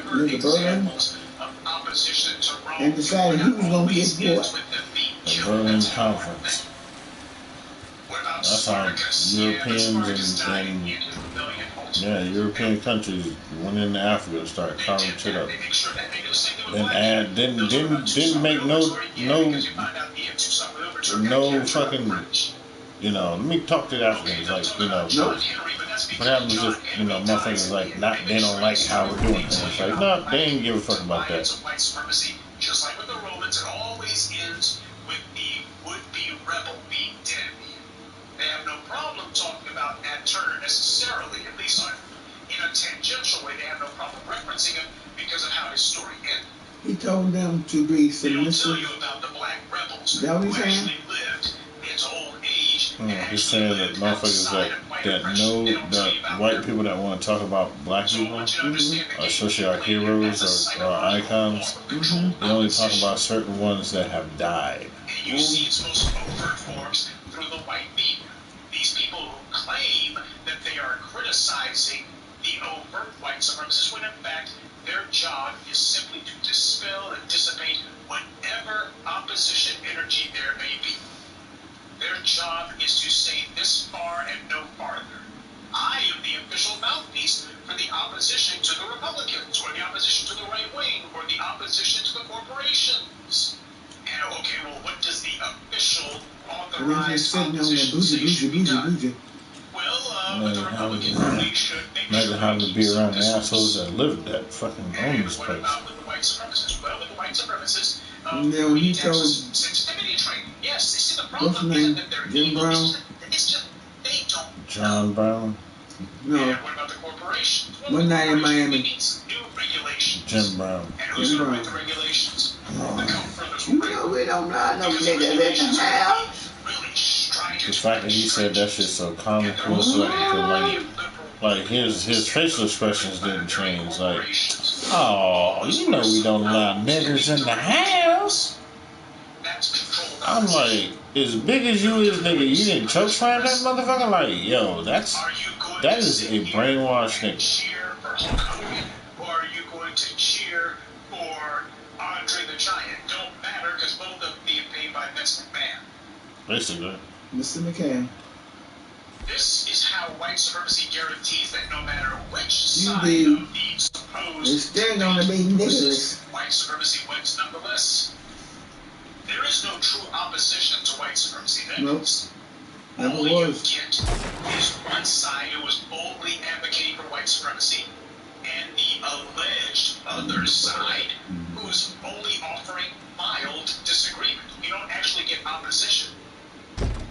and decided who was going to get what. The Berlin Conference. That's how Europeans and European countries went into Africa to start carving shit up. Then didn't make no fucking, let me talk to the Africans, like, what happens if, motherfuckers like they don't like how we're doing things. Like, no, they ain't give a fuck about that. Just like with the Romans, it always ends with the would-be rebel being dead. They have no problem talking about Nat Turner necessarily, at least in a tangential way. They have no problem referencing him because of how his story ended. He told them to be submissive. They don't tell you about the black rebels who actually lived into old age. He's saying that motherfuckers that white people that want to talk about black people, especially our heroes or our icons, they only talk about certain ones that have died. And you see its most overt forms through the white media. These people who claim that they are criticizing the overt white supremacists, when in fact their job is simply to dispel and dissipate whatever opposition energy there may be. Their job is to say this far and no farther. I am the official mouthpiece for the opposition to the Republicans, or the opposition to the right wing, or the opposition to the corporations. And okay, well, what does the official authorized opposition say should be done? Well, with the Republicans, they should make Imagine having to be around the assholes that live that fucking own this place. What about with the white supremacists? Well, with the white supremacists, Now he told sensitivity training. Yes, they see the problem. what's his name? That they're Jim evil. Brown? It's just they don't. John Brown. No. And what about the corporations? Well, One night in corporations, Miami. we need some new regulations. Jim Brown. And who's going to write the regulations? The come from those We don't know no niggas in the house. The fact that he said that shit so comical, so like his facial expressions didn't change. Like, oh, we don't allow niggers in the house. I'm like, as big as you is, nigga, you didn't choke slam that motherfucker? Like, yo, that is a brainwashed nigga. Or are you going to cheer for Andre the Giant? Don't matter, because both of them being paid by Vince McMahon. Basically. Mr. McCann. This is how white supremacy guarantees that no matter which side Indeed. of the supposed It's still gonna be niggers. white supremacy wins nonetheless. There is no true opposition to white supremacy. Nope. Never All you was. get is one side who is boldly advocating for white supremacy, and the alleged other side who is only offering mild disagreement. You don't actually get opposition.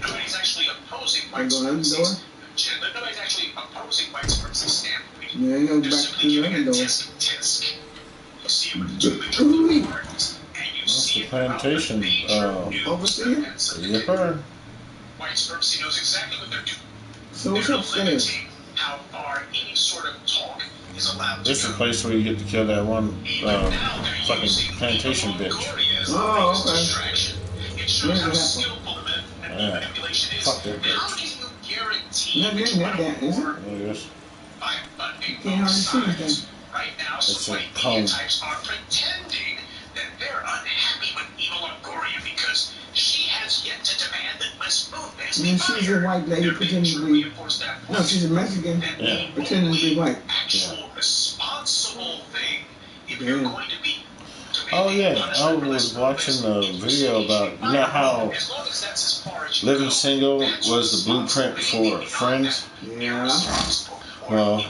Nobody's actually opposing white supremacy. Nobody's actually opposing white supremacy standpoint. Yeah, you go They're back simply to the giving a window. tisk. You see what the two major parties, and you That's see the it throughout the plantation. major news Overseer? events of the day. Yipper. White supremacy knows exactly what they're doing. So what's They're upstairs? limiting how far any sort of talk is allowed to This is go. the place where you get to kill that one fucking plantation bitch. Oh, okay. Distraction. It shows Where's how the skillful the manipulation is. Fuck that How bitch. do you guarantee Not getting that down, is it? Yes. by funding Can't both hardly see sides? anything. Right now, It's some a white cone. media types are pretending that they're unhappy with Eva Longoria because she has yet to demand that Les Moonves be And she's a fired. white lady They're being pretending to to be. reinforce that No, point. she's a Mexican That Yeah. the pretending to be only white. actual responsible thing, if you're Yeah. going to be Oh yeah, I was watching a video about, you know how as long as that's as far as you Living go, Single that's was the blueprint for Friends. Yeah. irresponsible. Well,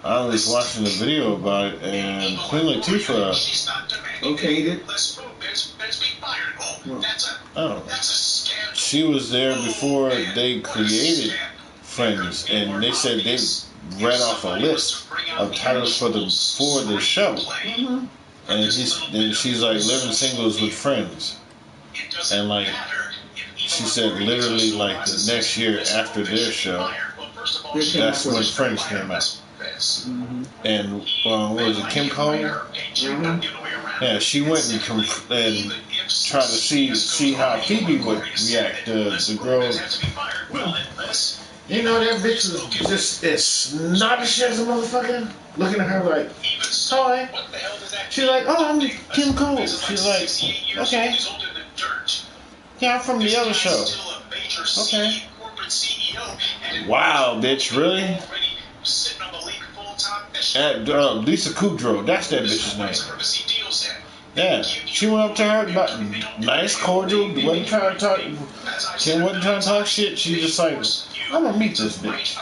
I was watching a video about it, and Queen Latifah, She's not demanding Okayed it. Les Moonves be fired. Oh, Well, that's oh, a scandal. she was there before they created Friends, and they said they read off a list of titles for the show, Mhm. and she's like Living Singles with Friends, and like she said literally like the next year after their show, that's when Friends came out. Mhm. And what was it, Kim Cole? Mhm. Yeah, she went and try to see how Phoebe would react. The girl, you know, that bitch was just as snobbish as a motherfucker, looking at her like, hi. She's like, oh, I'm Kim Cole. She's like, okay. Yeah, I'm from the other show. Okay. Wow, bitch, really? Lisa Kudrow, that's that bitch's name. Yeah, she went up to her, nice, cordial, wasn't trying to talk. She wasn't trying to talk shit. She just like, I'm gonna meet this bitch.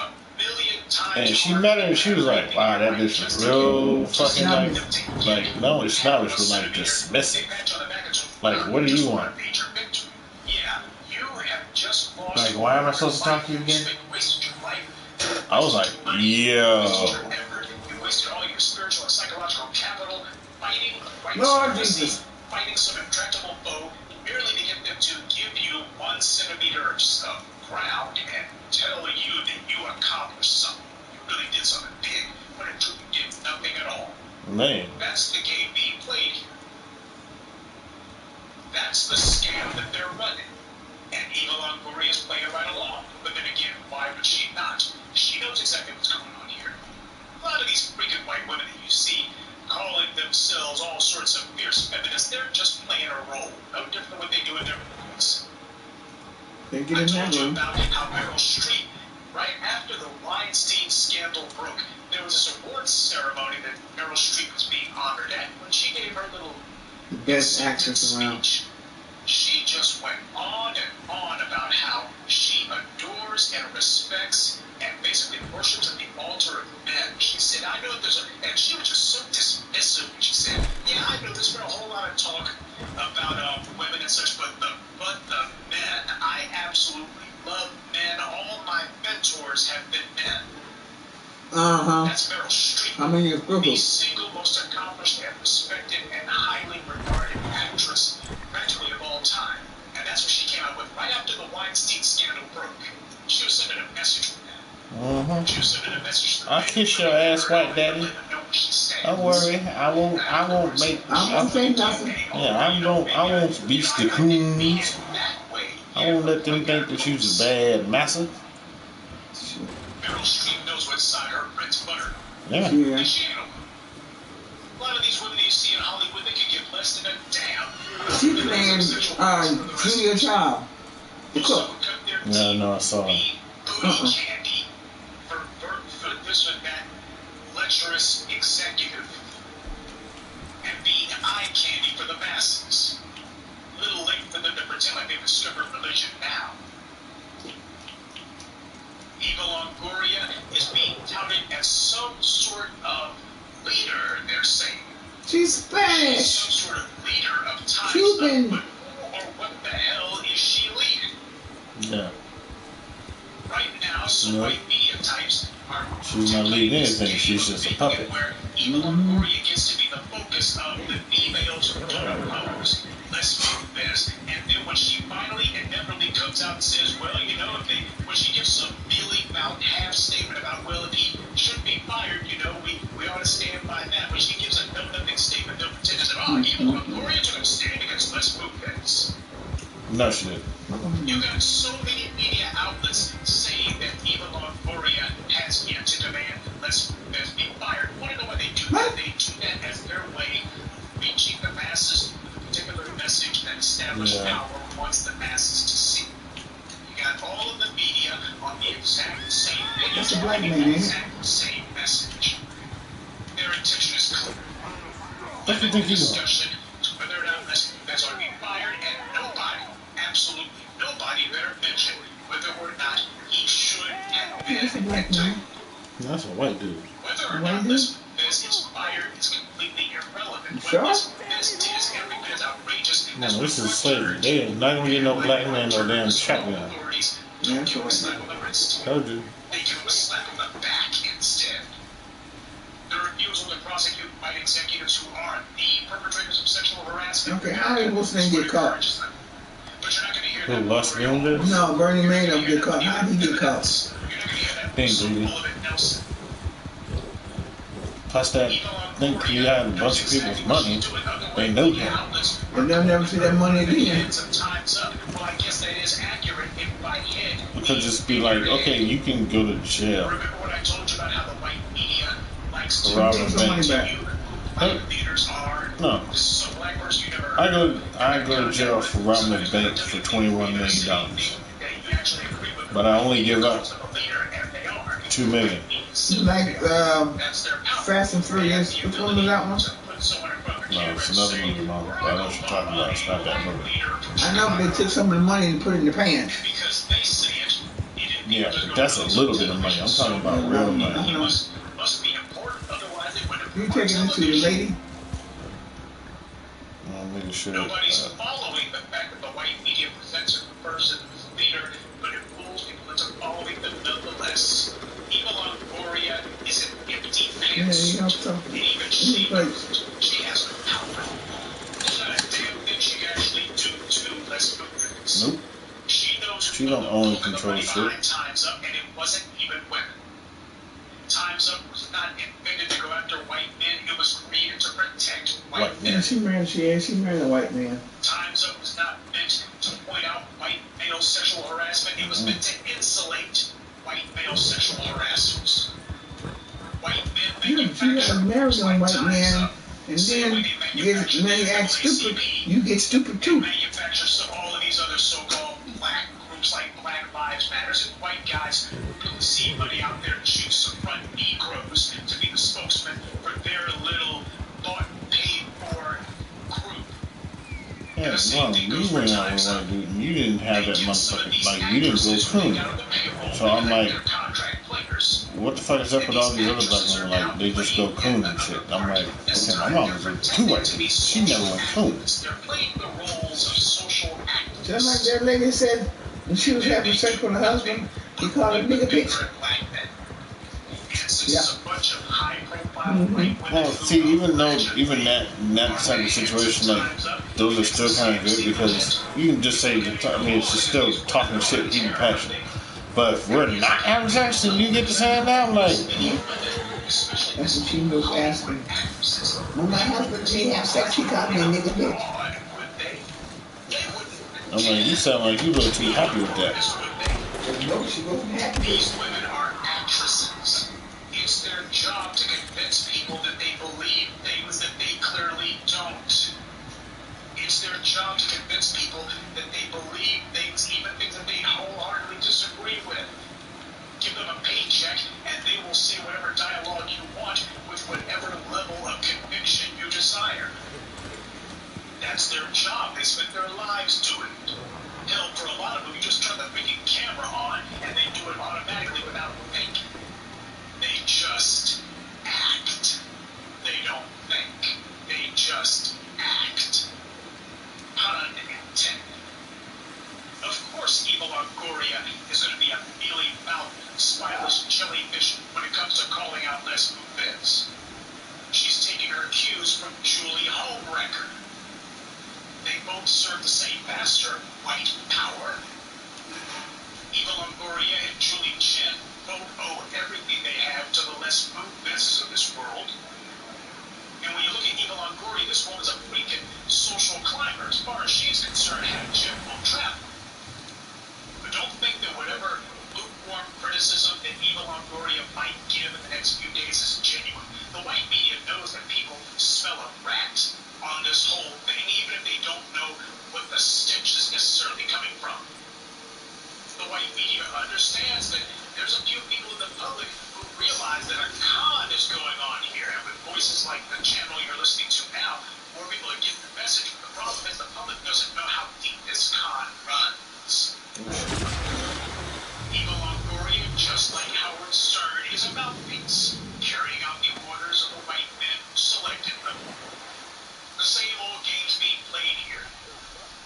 And she met her, and she was like, wow, that bitch was real fucking like not only snobbish, but like dismissive. Like, what do you want? Like, why am I supposed to talk to you again? I was like, yo. Lord Jesus. Fighting some intractable foe merely to get them to give you 1 centimeter of ground and tell you that you accomplished something. You really did something big, when in truth you did nothing at all. Man. That's the game being played here. That's the scam that they're running. And Eva Longoria is playing right along. But then again, why would she not? She knows exactly what's going on here. A lot of these freaking white women that you see calling themselves all sorts of fierce feminists, they're just playing a role. No different than what they do in their movies. They get I in told that you room. about how Meryl Streep, right after the Weinstein scandal broke, there was this awards ceremony that Meryl Streep was being honored at. When she gave her little Best actress around. speech, she just went on and on about how she adores and respects and basically worships at the altar of men. She said, I know there's a, and she was just so dismissive when she said, yeah, I know there's been a whole lot of talk about women and such, but the men, I absolutely love men. All my mentors have been men. That's Meryl Streep. How many of the single most accomplished and respected and highly regarded actress practically of all time. And that's what she came out with right after the Weinstein scandal broke. She was sending a message with that. She was sending a message to the I'll kiss your ass, white daddy. Don't worry, I won't make. I won't say nothing. Yeah, I won't beast the coons. I won't let them think that you's a bad massa. Meryl Streep knows what side her bread's buttered. Yeah. A lot of these women that you see in Hollywood, they can give less than a damn. She's playing Julia Child, the cook. No, I saw her. Candy for this and that lecherous executive and being eye candy for the masses. A little late for them to pretend like they've discovered religion now. Eva Longoria is being touted as some sort of leader, they're saying. She's Spanish. Some sort of leader of times. Cuban. Or what the hell is she leading? Yeah. Right now, some white media types are she's not leading anything. She's just a puppet. where Eva Longoria gets to be the focus of the females who don't oppose. Let's move this. And then when she finally inevitably comes out and says, well, you know, when she gives some mealy-mouthed half-statement about, well, if he shouldn't be fired, you know, we ought to stand by that. When she gives a no-nothing statement, no pretenders at all, Eva Longoria is going to stand against let's move this. No, she didn't. You got so many media outlets saying that Eva Longoria has yet to demand let's be fired. Want to know why they do that? They do that as their way of reaching the masses with a particular message that established power wants the masses to see. You got all of the media on the exact same page, That's a black man, the ain't it? exact same message. Their intention is clear. What do you think you want? Discussion to whether or not that's going to be fired, and nobody, absolutely nobody better mention whether or not he should have been That's a black man. That's a white dude. whether or not this is fired is completely irrelevant. Sure? What this is every bit as outrageous No, as this what is slavery. They ain't not gonna get no black man no damn shotgun. authorities Yeah, don't give him a sure. slap on the wrist. Told you. They give him a slap on the back instead. The refusal to prosecute white executives who are the perpetrators of sexual harassment. Okay, how did what's name get caught? But you're not going to hear Who, that Los word at all. Angeles? No, Bernie Madoff get caught. How did he get caught? You're not going to hear that Thank whistle you. Bullet Nelson. Plus that think he had a bunch of people's money. They know him. And they'll never see that money again. It could just be like, okay, you can go to jail for robbing a bank. No. I go to jail for robbing a bank for $21 million. But I only give up $2 million. Like Fast and Furious. Which one was that one? No, it's another movie, Mom. I know what you're talking about. It's not that movie. I know, but they took some of the money and put it in the pants. Yeah, but that's a little bit of money. I'm talking about real money. You taking it to the lady? I'm making sure. Nobody's following the fact that the white media presents a person who's a leader, but it fools people into following them nonetheless. Evil Longoria is an empty pants. Yeah, you know something. And even she knows she has no power. There's not a damn thing she can actually do to less movements. Nope. She knows She don't own and control shit. Time's Up, and it wasn't even women. Time's Up was not invented to go after white men. It was created to protect white men. Yeah, she married a white man. Time's Up was not meant to point out white male sexual harassment. It was meant to insulate white male sexual harassers. White men manufacture married a white man, and then when he acts stupid, you get stupid too. Manufacture all of these other so-called black groups like Black Lives Matters and white guys who put the seed money out there to choose some front Negroes to be the spokesman for their little bought and paid for group. Yeah, Mom, you went out with one dude and you didn't have that motherfucker. Like, you didn't go coon. So I'm like, what the fuck is up with all these other black women? Like, they just go coon and shit. I'm like, okay, my mom was with two white people. She never went coon. Just like that lady said when she was having sex with her husband, he called her nigga bitch. Yeah. Well, see, even that type of situation, like, those are still kind of good because you can just say, I mean, it's just still talking shit, heating passion. But if we're not having sex and you get to saying that, I'm like, that's what she was asking. When my husband didn't have sex, he called me a nigga bitch. I'm like, you sound like you a little too happy with that. No, she wasn't happy. These women are actresses. It's their job to convince people that they believe things that they clearly don't. It's their job to convince people that they believe things, even things that they wholeheartedly disagree with. Give them a paycheck, and they will say whatever dialogue you want with whatever level of conviction you desire. That's their job. They spend their lives doing it. Hell, for a lot of them, you just turn the freaking camera on, and they do it automatically without thinking. They just act. They don't think. They just act. Pun intended. Of course, Evil Longoria is going to be a mealy-mouthed, spineless jellyfish when it comes to calling out Les Moonves. She's taking her cues from Julie Homewrecker. They both serve the same master, white power. Evil Longoria and Julie Chen both owe everything they have to the Les Moonves of this world. And when you look at Evil Longoria, this woman's a freaking social climber. As far as she's concerned, had Jim on travel. But don't think that whatever lukewarm criticism that Evil Longoria might give in the next few days is genuine. The white media knows that people smell a rat on this whole thing, even if they don't know what the stench is necessarily coming from. The white media understands that there's a few people in the public who realize that a con is going on here, and with voices like the channel you're listening to now, more people are getting the message. The problem is the public doesn't know how deep this con runs. Evil Longoria, just like Howard Stern, is a mouthpiece, carrying out the orders of the white men who selected them. The same old games being played here.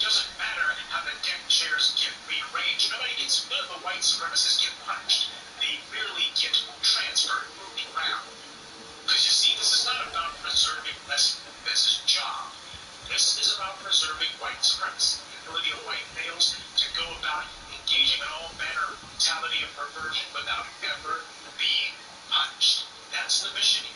Doesn't matter how the deck chairs get rearranged. None of the white supremacists get punished. They merely get transferred, moved around. Because you see, this is not about preserving Les' job. This is about preserving white supremacy, the ability of white males to go about engaging in all manner of brutality and perversion without ever being punished. That's the mission here.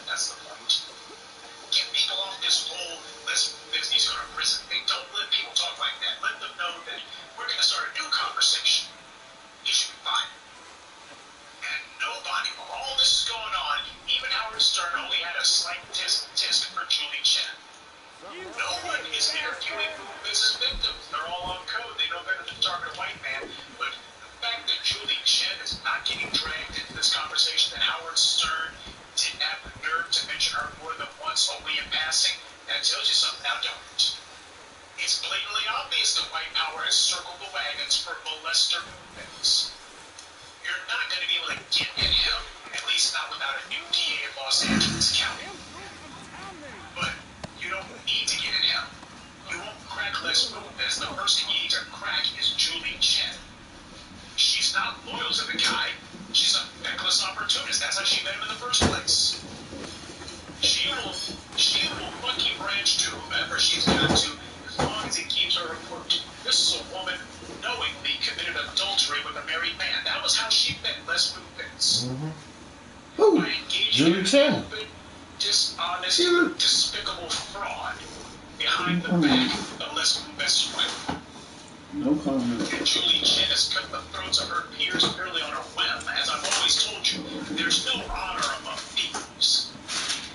that tells you something now, don't it? It's blatantly obvious that white power has circled the wagons for molester movements. You're not going to be able to get at him, at least not without a new DA in Los Angeles County. But you don't need to get at him. You won't crack Les Movements. The person you need to crack is Julie Chen. She's not loyal to the guy. She's a feckless opportunist. That's how she met him in the first place. She will monkey branch to whomever she's got to, as long as it keeps her afloat. This is a woman knowingly committed adultery with a married man. That was how she met Les Movements. Who? By engaging Julie in Chen. an open, dishonest, despicable fraud behind the back of Les Movements' women. No comment. And Julie Chen has cut the throats of her peers purely on her whim. As I've always told you, there's no honor among thieves.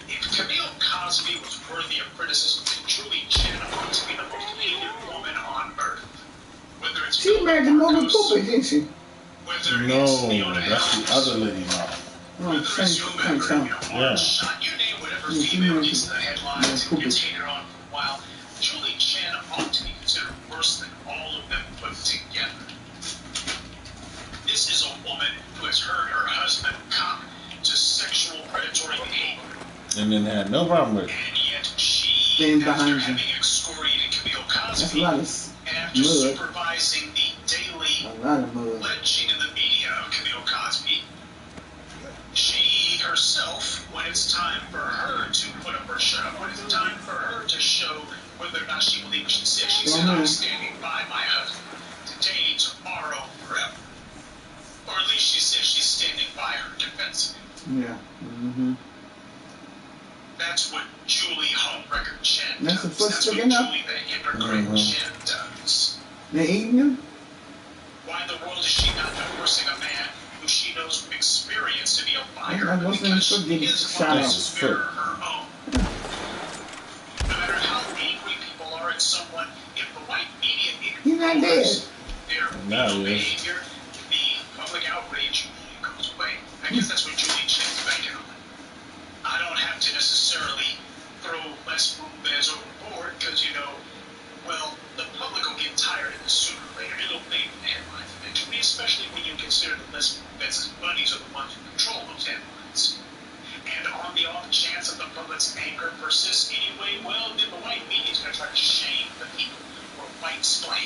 If Camille Cosby was worthy of criticism, then Julie Chen ought to be the most hated woman on earth. Whether it's She made the movie Puppet, didn't she? No, that's the other lady now. Oh, same time. Yeah. Shot, you name whatever Yeah, she female made gets the headlines the and gets hated on for a while. Julie Chen ought to be considered worse than all of them put together. This is a woman who has heard her husband cop to sexual predatory behavior. And then had no problem with it. And yet she, Stand after behind you. having excoriated Camille That's a Cosby, lot of and after mud. supervising the daily A lot of mud. lynching in the media of Camille Cosby, she herself, when it's time for her to put up or shut up, when it's time for her to show whether or not she believes what she said, she said, I'm standing by my husband today, tomorrow, forever. Or at least she says she's standing by her defense. Yeah. That's what Julie Homewrecker Chen That's does. the foot That's what sticking up? Julie the hypocrite Chen does. They eating him? Why in the world is she not divorcing a man who she knows from experience to be a liar I wasn't because foot she getting is shot one out. to mirror her own? No matter how angry people are at someone, if the white media He's not dead. ignores their Now legal he is. behavior, the public outrage goes away. I guess that's what Julie Chen's banking on. I don't have to necessarily throw Les Movements overboard because, well, the public will get tired of this sooner or later. It'll make the headlines eventually, especially when you consider that Les Movements' buddies are the ones who control those headlines. And on the off chance that the public's anger persists anyway, well, then the white media is going to try to shame the people or white splain.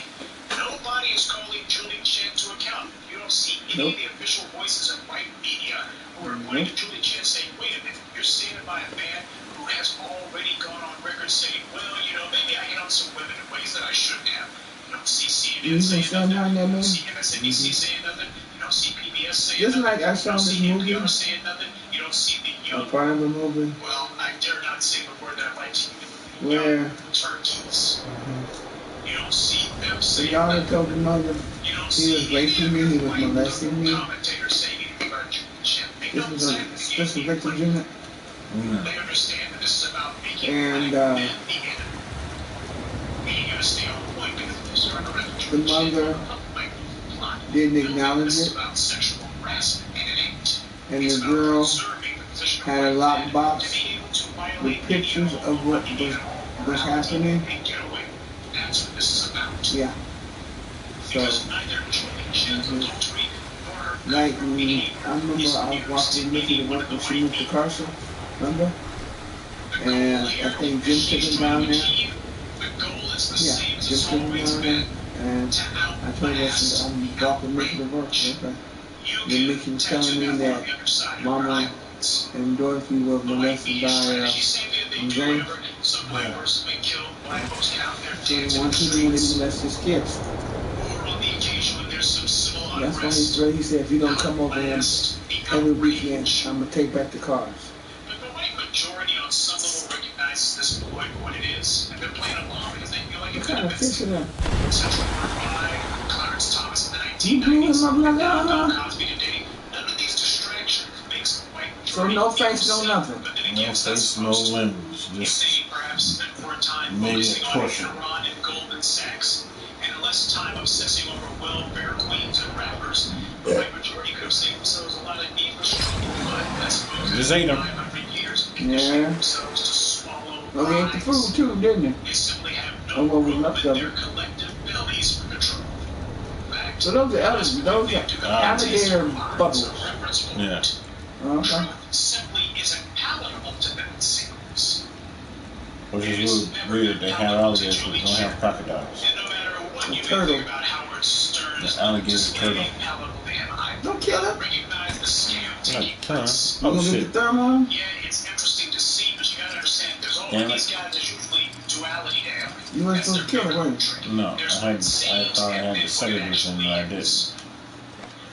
Nobody is calling Julie Chen to account. You don't see any of the official voices of white media who are pointing to Julie Chen saying, wait a minute, you're standing by a man who has already gone on record saying, well, maybe I hit on some women in ways that I shouldn't have. You don't see CNN saying nothing. You don't see MSNBC saying nothing. You don't see PBS saying Just nothing. like I saw You don't this see movie. NPR saying nothing. You don't see the A young, part of the movie well, I dare not say the word that I like to use, the where young turkeys. You don't see them the saying daughter nothing. told the mother You don't he was see raping me, he was molesting me. commentators saying anything about Julie Chen. They This don't was a say this. special victims unit. They understand that this is about making And, black men the enemy. We gotta stay on point because if this is our The mother didn't acknowledge This is it, about sexual harassment, and it ain't. and It's the about girl conserving the position of had a white men lockbox to be able to violate with pictures media of what was happening. and get away. That's what this is about. Yeah. So, Because neither Julie Chen's adultery nor her like, behavior I remember I was walking with Nikki to work when she moved to Carson, remember? And I think Jim took him down there. Yeah, Jim took him down there. And I told her, I said, I'm walking Nikki to work. Okay. Then Nikki was telling me that Mama and Dorothy were molested by James. So they want to do when they molest his kids. That's why he threatened. He said, if you don't come over here every weekend, I'm going to take back the cars. But the white majority on some level recognizes this ploy for what it is, and they're playing along because they feel like it What could kind have of been fish are that? Central Park Five, Clarence Thomas in the You blew 1990s, him up like Bill that? Cosby today. None of these distractions makes the white So majority no face, no nothing. but then No again, face, no limbs. if Just they perhaps spent more time maybe a focusing on portion. Enron and Goldman Sachs, and less time obsessing over welfare queens and rappers, the white majority could have saved themselves a lot of needless trouble. But I suppose Just ain't them. 500 years of Yeah. themselves to swallow They ate the food too, didn't they? They simply have Oh, no what was room left in of their it. collective bellies for control. So those are alligator bubbles. Yeah. Okay. Simply isn't palatable to them, it seems. Which is really weird. They have alligators, but they don't have crocodiles. And no matter what you turtle. think about Howard Stern's The alligator turtle. palatable to him, I Don't kill it. recognize the scam taking Come on. place. You Oh gonna get shit. the thermal? Yeah, it's interesting to see, but you gotta understand, there's all Damn of it. these guys, there's usually duality to him. You weren't That's supposed to their kill it, bigger were you? trick. No, There's I what had. I seems thought I and had then the what second it version, actually but I didn't. is.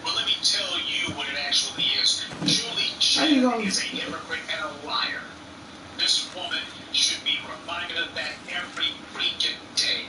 Well, let me tell you what it actually is. Julie How you Chen gonna- is a hypocrite and a liar. This woman should be reminded of that every freaking day.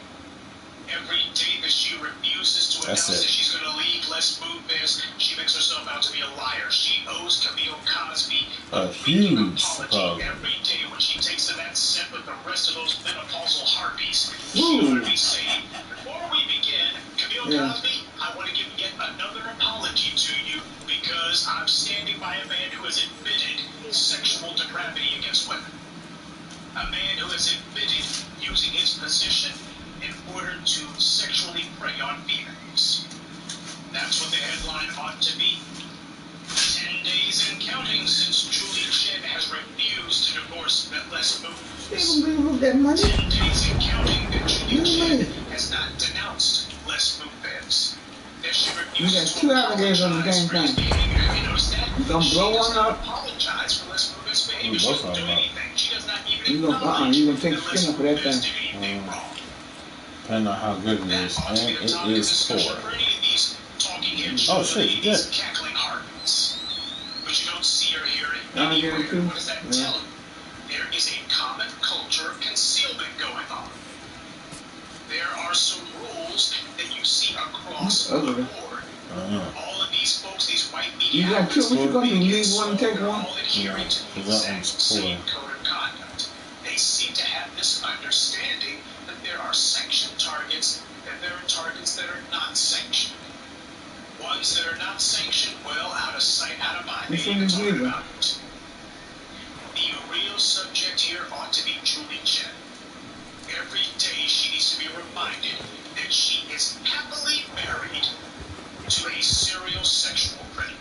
Every day that she refuses to That's announce it. that she's going to leave Les Moonves, she makes herself out to be a liar. She owes Camille Cosby A freaking huge apology apology. every day when she takes to that set with the rest of those menopausal harpies. She Ooh. ought to be saying, before we begin, Camille Yeah. Cosby, I want to give yet another apology to you because I'm standing by a man who has admitted sexual depravity against women. A man who has admitted using his position in order to sexually prey on females. That's what the headline ought to be. 10 days and counting since Julie Chen has refused to divorce Les Moonves. They gonna bring up that money? 10 days and counting that Julie Money. Chen has not denounced Les Moonves. That she You refuses got to two alligators on the apologize same for his thing. behavior. Have you noticed that? You gonna She blow does one not up? apologize for Les Moonves' behavior. We She both doesn't do are up. anything. She does not even You gonna acknowledge you gonna take that the Les skin off of that Moonves thing. did anything wrong. Depending on how good it is, That ought to and be the it topic of is discussion poor. for any of these talking heads, Oh, shit, you these did. cackling harpies. But you don't see or hear it Alligator anywhere. too? What does that Yeah. tell you? There is a common culture of concealment going on. There are some rules that you see across the Ugly. board. Uh-huh. All of these folks, these white You media got two. outlets, What you gonna do? big Leave and one and small, take they're one? all adhering to the Yeah, 'cause that exact one's same poor. code of conduct. They seem to have this understanding that there are sanctioned targets and there are targets that are not sanctioned. Ones that are not sanctioned, well, out of sight, out of mind. Which They one ain't is talking legal? about it. The real subject here ought to be Julie Chen. Every day she needs to be reminded that she is happily married to a serial sexual predator.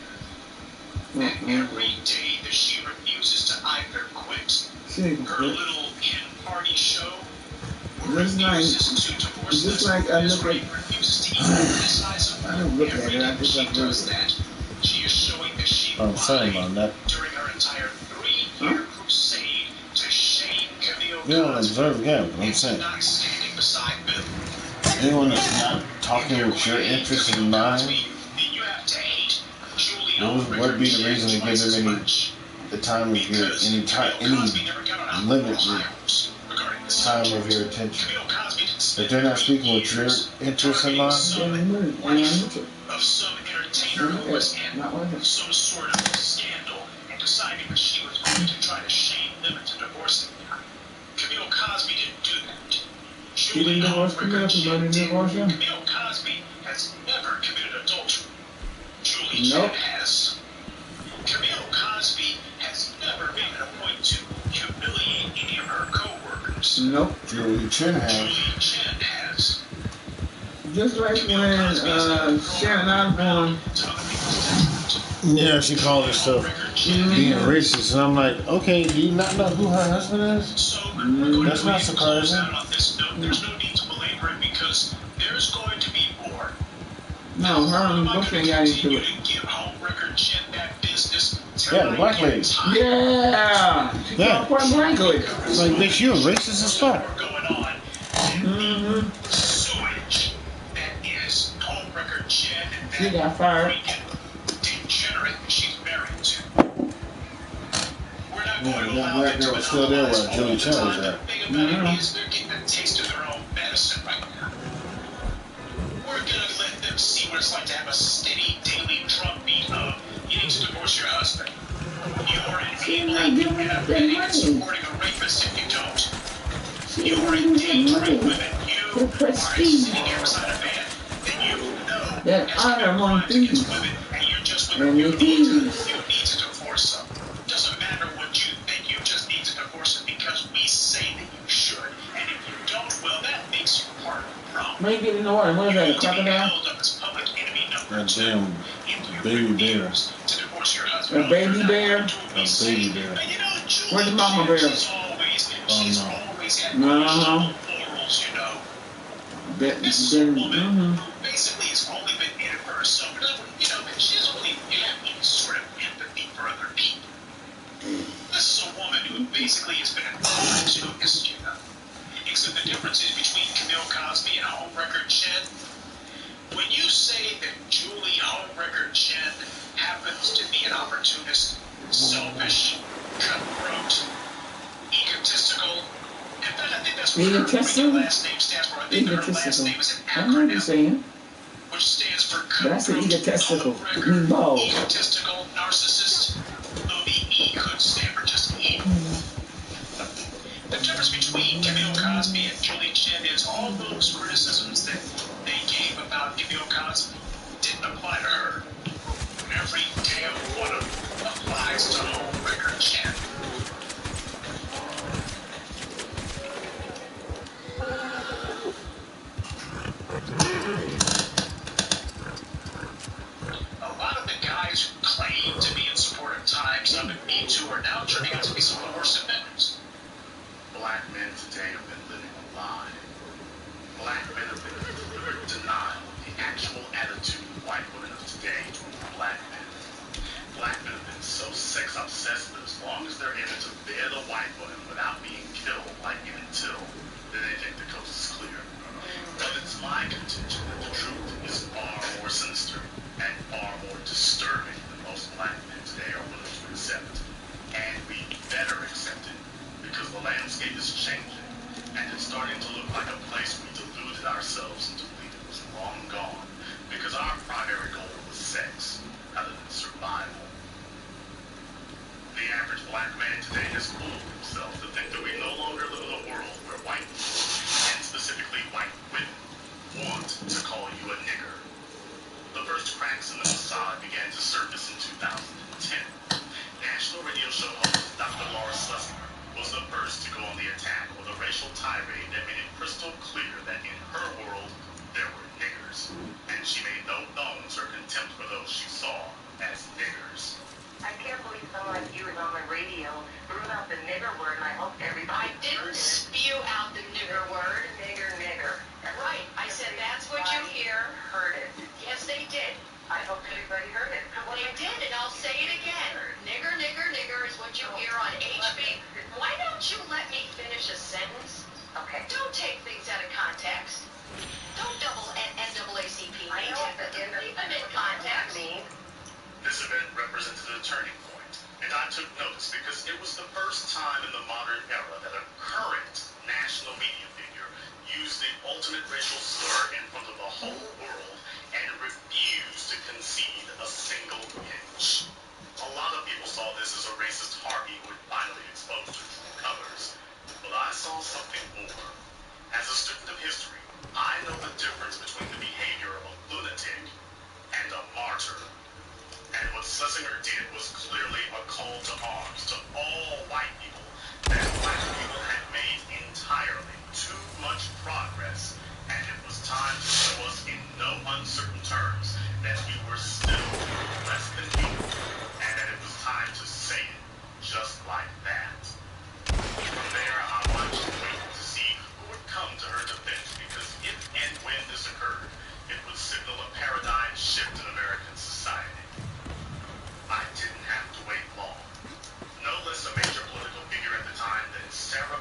And every day that she refuses to either quit See, her little in-party show or Just like- refuses to divorce just Les like I Moonves, look or at- even refuses to even criticize him. I don't look at Every it. I time just she like does look at that, she is showing that she I'm saying, lied man, that during her entire 3-year crusade to shame Camille you don't Cosby observe again, but I'm into saying. not standing beside Bill. Anyone that's not talking with your interest in mind, You have to hate Julie would be the reason to give them any the time of your any time any limit with time of your attention. If they're not speaking with your interest in mind, of some entertainer who was in some sort of scandal and deciding that she was going to try to shame them into divorcing her. Camille Cosby didn't do that. He didn't divorce Camille. Somebody divorced him. Camille Cosby has never committed adultery. Julie Nope. Chen has. Camille Cosby has never made it a point to humiliate any of her co-workers. Nope. Julie Chen has. Julie Chen has. Just like when Sharon Osbourne. Yeah, she called herself being racist, and I'm like, okay, do you not know who her husband is? That's not surprising. There's no need to belabor it because there's going to be more. No, her and Bush ain't got into it. Give home record Chen that business. Yeah, the black lady. Yeah. She Yeah. talked quite blankly. It's like, bitch, you're racist as fuck. Mm-hmm. Sewage. That is home record Chen. She got fired. Degenerate she's married to. We're not Yeah, going to that allow black it girl to was still there monopolize while Julie all the Chen was time. there. The thing about it is they're getting a taste of their own medicine right now. We're going to let them see what it's like to have a steady daily drumbeat of you need to divorce your husband. You're enabling and abetting and supporting a rapist if you don't. You're endangering women. You are sitting here beside a man that you know That has honor committed among crimes against thieves. women, and you're just with And you the need thieves. to divorce them. Doesn't matter what you think, you just need to divorce them because we say that When you get in the water, what is that, a crocodile? That damn baby bear. A baby bear? A baby bear. Where's the mama bear? Oh no. Basically has only been in it for herself. You know, she doesn't really have any sort of empathy for other people. This is a woman who basically has been an ode to history. Except the difference is between Camille Cosby and Homewrecker Chen. When you say that Julie Homewrecker Chen happens to be an opportunist, selfish, cutthroat, egotistical, in fact, I think that's what her last name stands for. I think her last name is an acronym, which stands for cutthroat, egotistical, narcissist, though the E could stand for just E. The difference between Camille Cosby and Julie Chen is all those criticisms that they gave about Camille Cosby didn't apply to her. Every damn one of them applies to Homewrecker Chen. A lot of the guys who claim to be in support of Time's Up and Me Too are now turning out to be some of the worst offenders. Black men today have been living a lie. Black men have been delivered denial of the actual attitude of white women of today toward black men. Black men have been so sex obsessed that as long as they're able to bear the white woman without being killed like Emmett Till, then they think the coast is clear. But it's my contention that the truth is far more sinister and far more disturbing than most black men today are willing to accept. And we better accept it. Because the landscape is changing, and it's starting to look like a place we deluded ourselves into believing was long gone, because our primary goal was sex, rather than survival. The average black man today has fooled himself to think that we no longer live in a world where white people, and specifically white women, want to call you a nigger. The first cracks in the facade began to surface in 2010. National radio show host Dr. Laura Schlesinger was the first to go on the attack with a racial tirade that made it crystal clear that in her world, there were niggers. And she made no bones or contempt for those she saw as niggers. I can't believe someone like you is on the radio, threw out the nigger word, and I hope everybody I didn't spew out the nigger word. Nigger. Right. I said that's what you hear. Heard it. Yes, they did. I hope everybody heard it. They did, and I'll say it again. Nigger is what you hear on HB. Why don't you let me finish a sentence? Okay. Don't take things out of context. Don't double NAACP. I know at the end of Leave them in context. This event represented a turning point, and I took notice because it was the first time in the modern era that a current national media figure used the ultimate racial slur in front of the whole world and refused to concede a single inch. A lot of people saw this as a racist Harvey who had finally exposed her true colors, but I saw something more. As a student of history, I know the difference between the behavior of a lunatic and a martyr. And what Schlesinger did was clearly a call to arms to all white people that black people had made entirely too much progress, and it was time to show us in no uncertain terms that we were still less than human, and that it was time to say it just like that. From there, I watched and waited to see who would come to her defense, because if and when this occurred, it would signal a paradigm shift in American society. I didn't have to wait long. No less a major political figure at the time than Sarah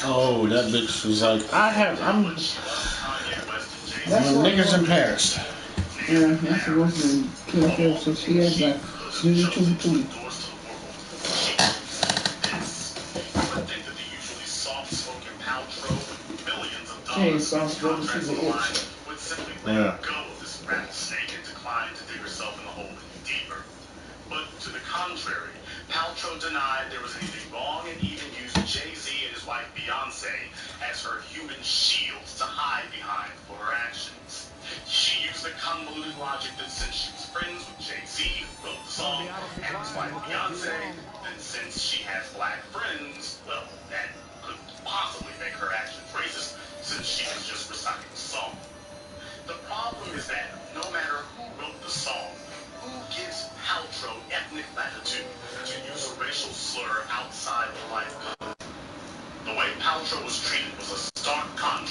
Oh, that bitch was like, I'm niggas in Paris. Yeah, that's the woman killed so she has like snooty tooty tooty. Hey, soft spoken, she's an itch. Yeah. But to the contrary, Paltrow denied there was anything wrong and even used Jay-Z and his wife Beyonce as her human shields to hide behind for her actions. She used the convoluted logic that since she was friends with Jay-Z, who wrote the song, and his wife Beyonce, then since she has black friends, well, that couldn't possibly make her actions racist since she was just reciting the song. The problem is that no matter who wrote the song, who gives Paltrow ethnic latitude to use a racial slur outside of life? The way Paltrow was treated was a stark contrast